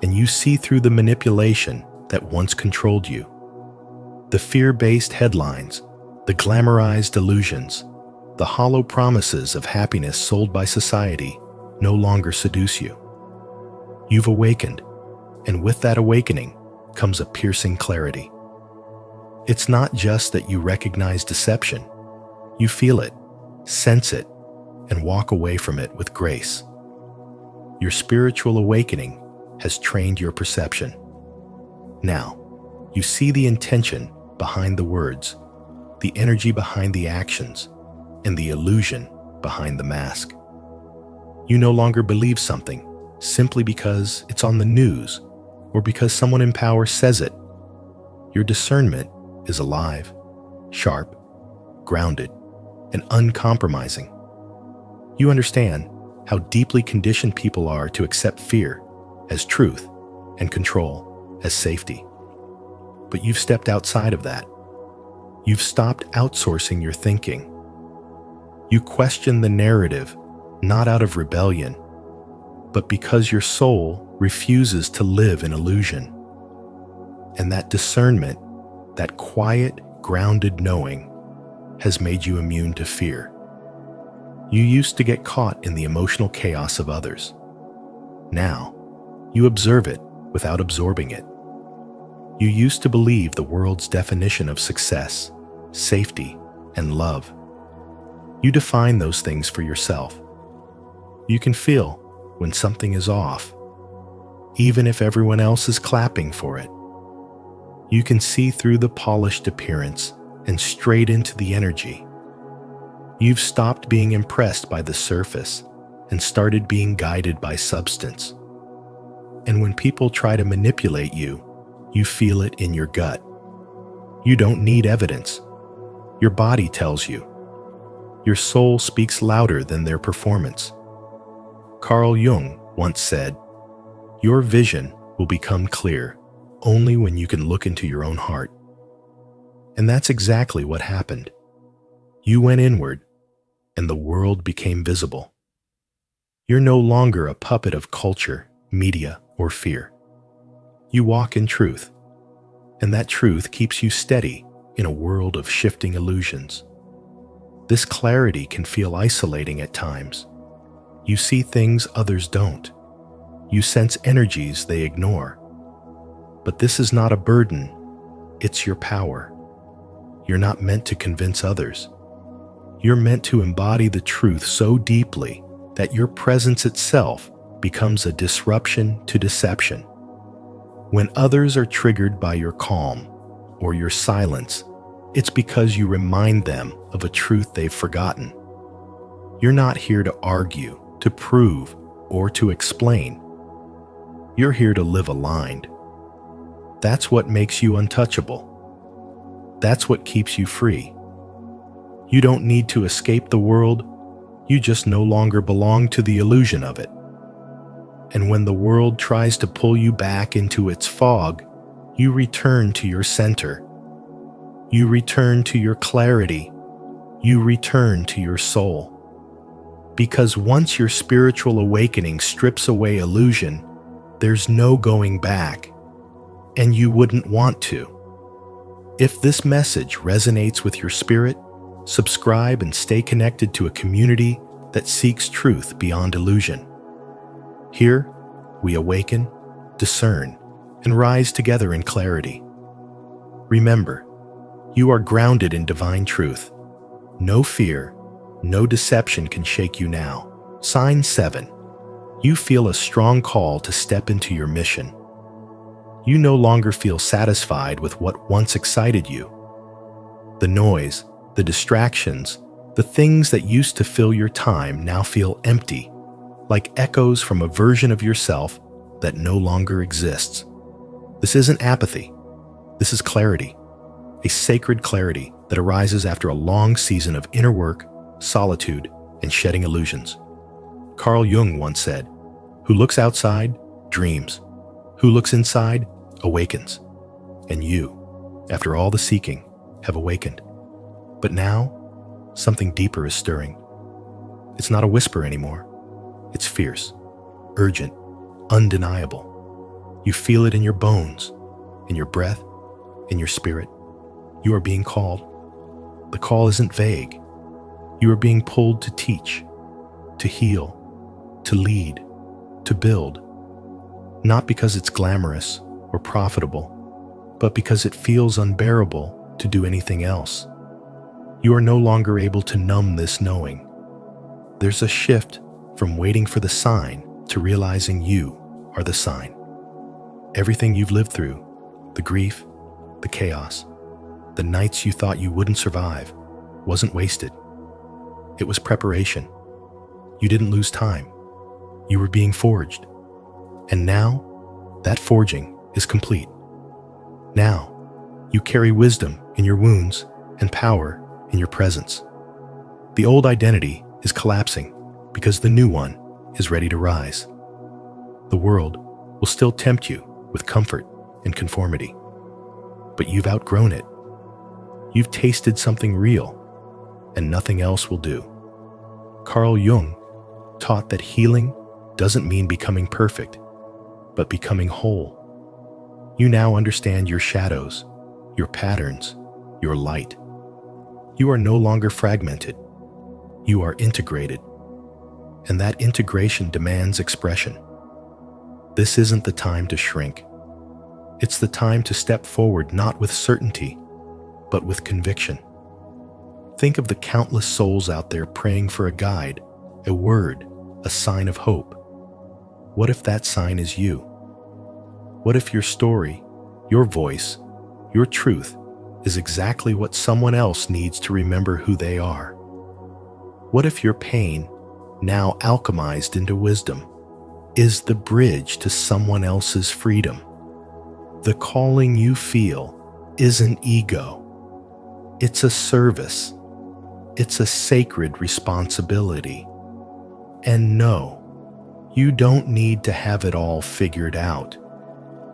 and you see through the manipulation that once controlled you. The fear-based headlines, the glamorized illusions, the hollow promises of happiness sold by society no longer seduce you. You've awakened, and with that awakening comes a piercing clarity. It's not just that you recognize deception. You feel it, sense it, and walk away from it with grace. Your spiritual awakening has trained your perception. Now, you see the intention behind the words, the energy behind the actions, and the illusion behind the mask. You no longer believe something simply because it's on the news or because someone in power says it. Your discernment is alive, sharp, grounded, and uncompromising. You understand how deeply conditioned people are to accept fear as truth and control as safety. But you've stepped outside of that. You've stopped outsourcing your thinking. You question the narrative not out of rebellion, but because your soul refuses to live in illusion. And that discernment, that quiet, grounded knowing, has made you immune to fear. You used to get caught in the emotional chaos of others. Now, you observe it without absorbing it. You used to believe the world's definition of success, safety, and love. You define those things for yourself. You can feel when something is off, even if everyone else is clapping for it. You can see through the polished appearance and straight into the energy. You've stopped being impressed by the surface and started being guided by substance. And when people try to manipulate you, you feel it in your gut. You don't need evidence. Your body tells you. Your soul speaks louder than their performance. Carl Jung once said, "Your vision will become clear only when you can look into your own heart." And that's exactly what happened. You went inward, and the world became visible. You're no longer a puppet of culture, media, or fear. You walk in truth, and that truth keeps you steady in a world of shifting illusions. This clarity can feel isolating at times. You see things others don't. You sense energies they ignore. But this is not a burden, it's your power. You're not meant to convince others. You're meant to embody the truth so deeply that your presence itself becomes a disruption to deception. When others are triggered by your calm or your silence, it's because you remind them of a truth they've forgotten. You're not here to argue, to prove, or to explain. You're here to live aligned. That's what makes you untouchable. That's what keeps you free. You don't need to escape the world, you just no longer belong to the illusion of it. And when the world tries to pull you back into its fog, you return to your center. You return to your clarity. You return to your soul. Because once your spiritual awakening strips away illusion, there's no going back, and you wouldn't want to. If this message resonates with your spirit, subscribe and stay connected to a community that seeks truth beyond illusion. Here, we awaken, discern, and rise together in clarity. Remember, you are grounded in divine truth. No fear, no deception can shake you now. Sign 7. You feel a strong call to step into your mission. You no longer feel satisfied with what once excited you. The noise, the distractions, the things that used to fill your time now feel empty, like echoes from a version of yourself that no longer exists. This isn't apathy. This is clarity, a sacred clarity that arises after a long season of inner work, solitude, and shedding illusions. Carl Jung once said, "Who looks outside, dreams. Who looks inside, awakens." And you, after all the seeking, have awakened. But now, something deeper is stirring. It's not a whisper anymore. It's fierce, urgent, undeniable. You feel it in your bones, in your breath, in your spirit. You are being called. The call isn't vague. You are being pulled to teach, to heal, to lead, to build. Not because it's glamorous or profitable, but because it feels unbearable to do anything else. You are no longer able to numb this knowing. There's a shift from waiting for the sign to realizing you are the sign. Everything you've lived through, the grief, the chaos, the nights you thought you wouldn't survive, wasn't wasted. It was preparation. You didn't lose time. You were being forged. And now, that forging is complete. Now, you carry wisdom in your wounds and power in your presence. The old identity is collapsing because the new one is ready to rise. The world will still tempt you with comfort and conformity, but you've outgrown it. You've tasted something real, and nothing else will do. Carl Jung taught that healing doesn't mean becoming perfect, but becoming whole. You now understand your shadows, your patterns, your light. You are no longer fragmented. You are integrated. And that integration demands expression. This isn't the time to shrink. It's the time to step forward not with certainty, but with conviction. Think of the countless souls out there praying for a guide, a word, a sign of hope. What if that sign is you? What if your story, your voice, your truth is exactly what someone else needs to remember who they are? What if your pain, now alchemized into wisdom, is the bridge to someone else's freedom. The calling you feel isn't ego. It's a service. It's a sacred responsibility. And no, you don't need to have it all figured out.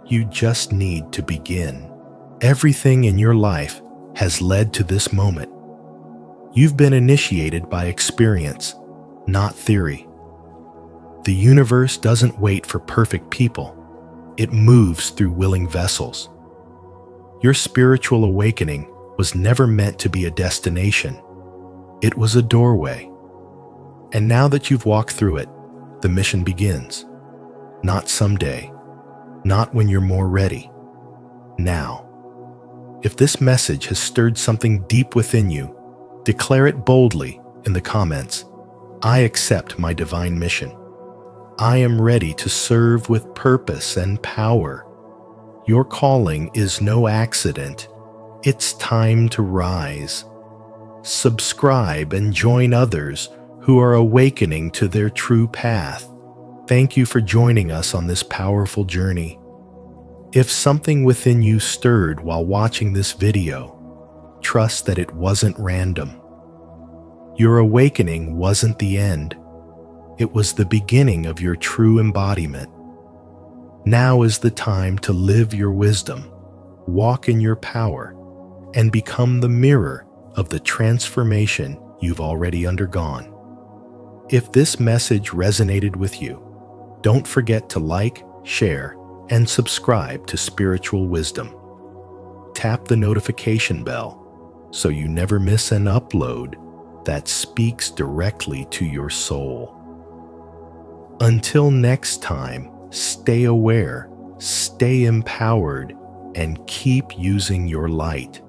You just need to begin. Everything in your life has led to this moment. You've been initiated by experience, not theory. The universe doesn't wait for perfect people. It moves through willing vessels. Your spiritual awakening was never meant to be a destination. It was a doorway. And now that you've walked through it, the mission begins. Not someday, not when you're more ready. Now. If this message has stirred something deep within you, declare it boldly in the comments. I accept my divine mission. I am ready to serve with purpose and power. Your calling is no accident. It's time to rise. Subscribe and join others who are awakening to their true path. Thank you for joining us on this powerful journey. If something within you stirred while watching this video, trust that it wasn't random. Your awakening wasn't the end. It was the beginning of your true embodiment. Now is the time to live your wisdom, walk in your power, and become the mirror of the transformation you've already undergone. If this message resonated with you, don't forget to like, share, and subscribe to Spiritual Wisdom. Tap the notification bell so you never miss an upload that speaks directly to your soul. Until next time, stay aware, stay empowered, and keep using your light.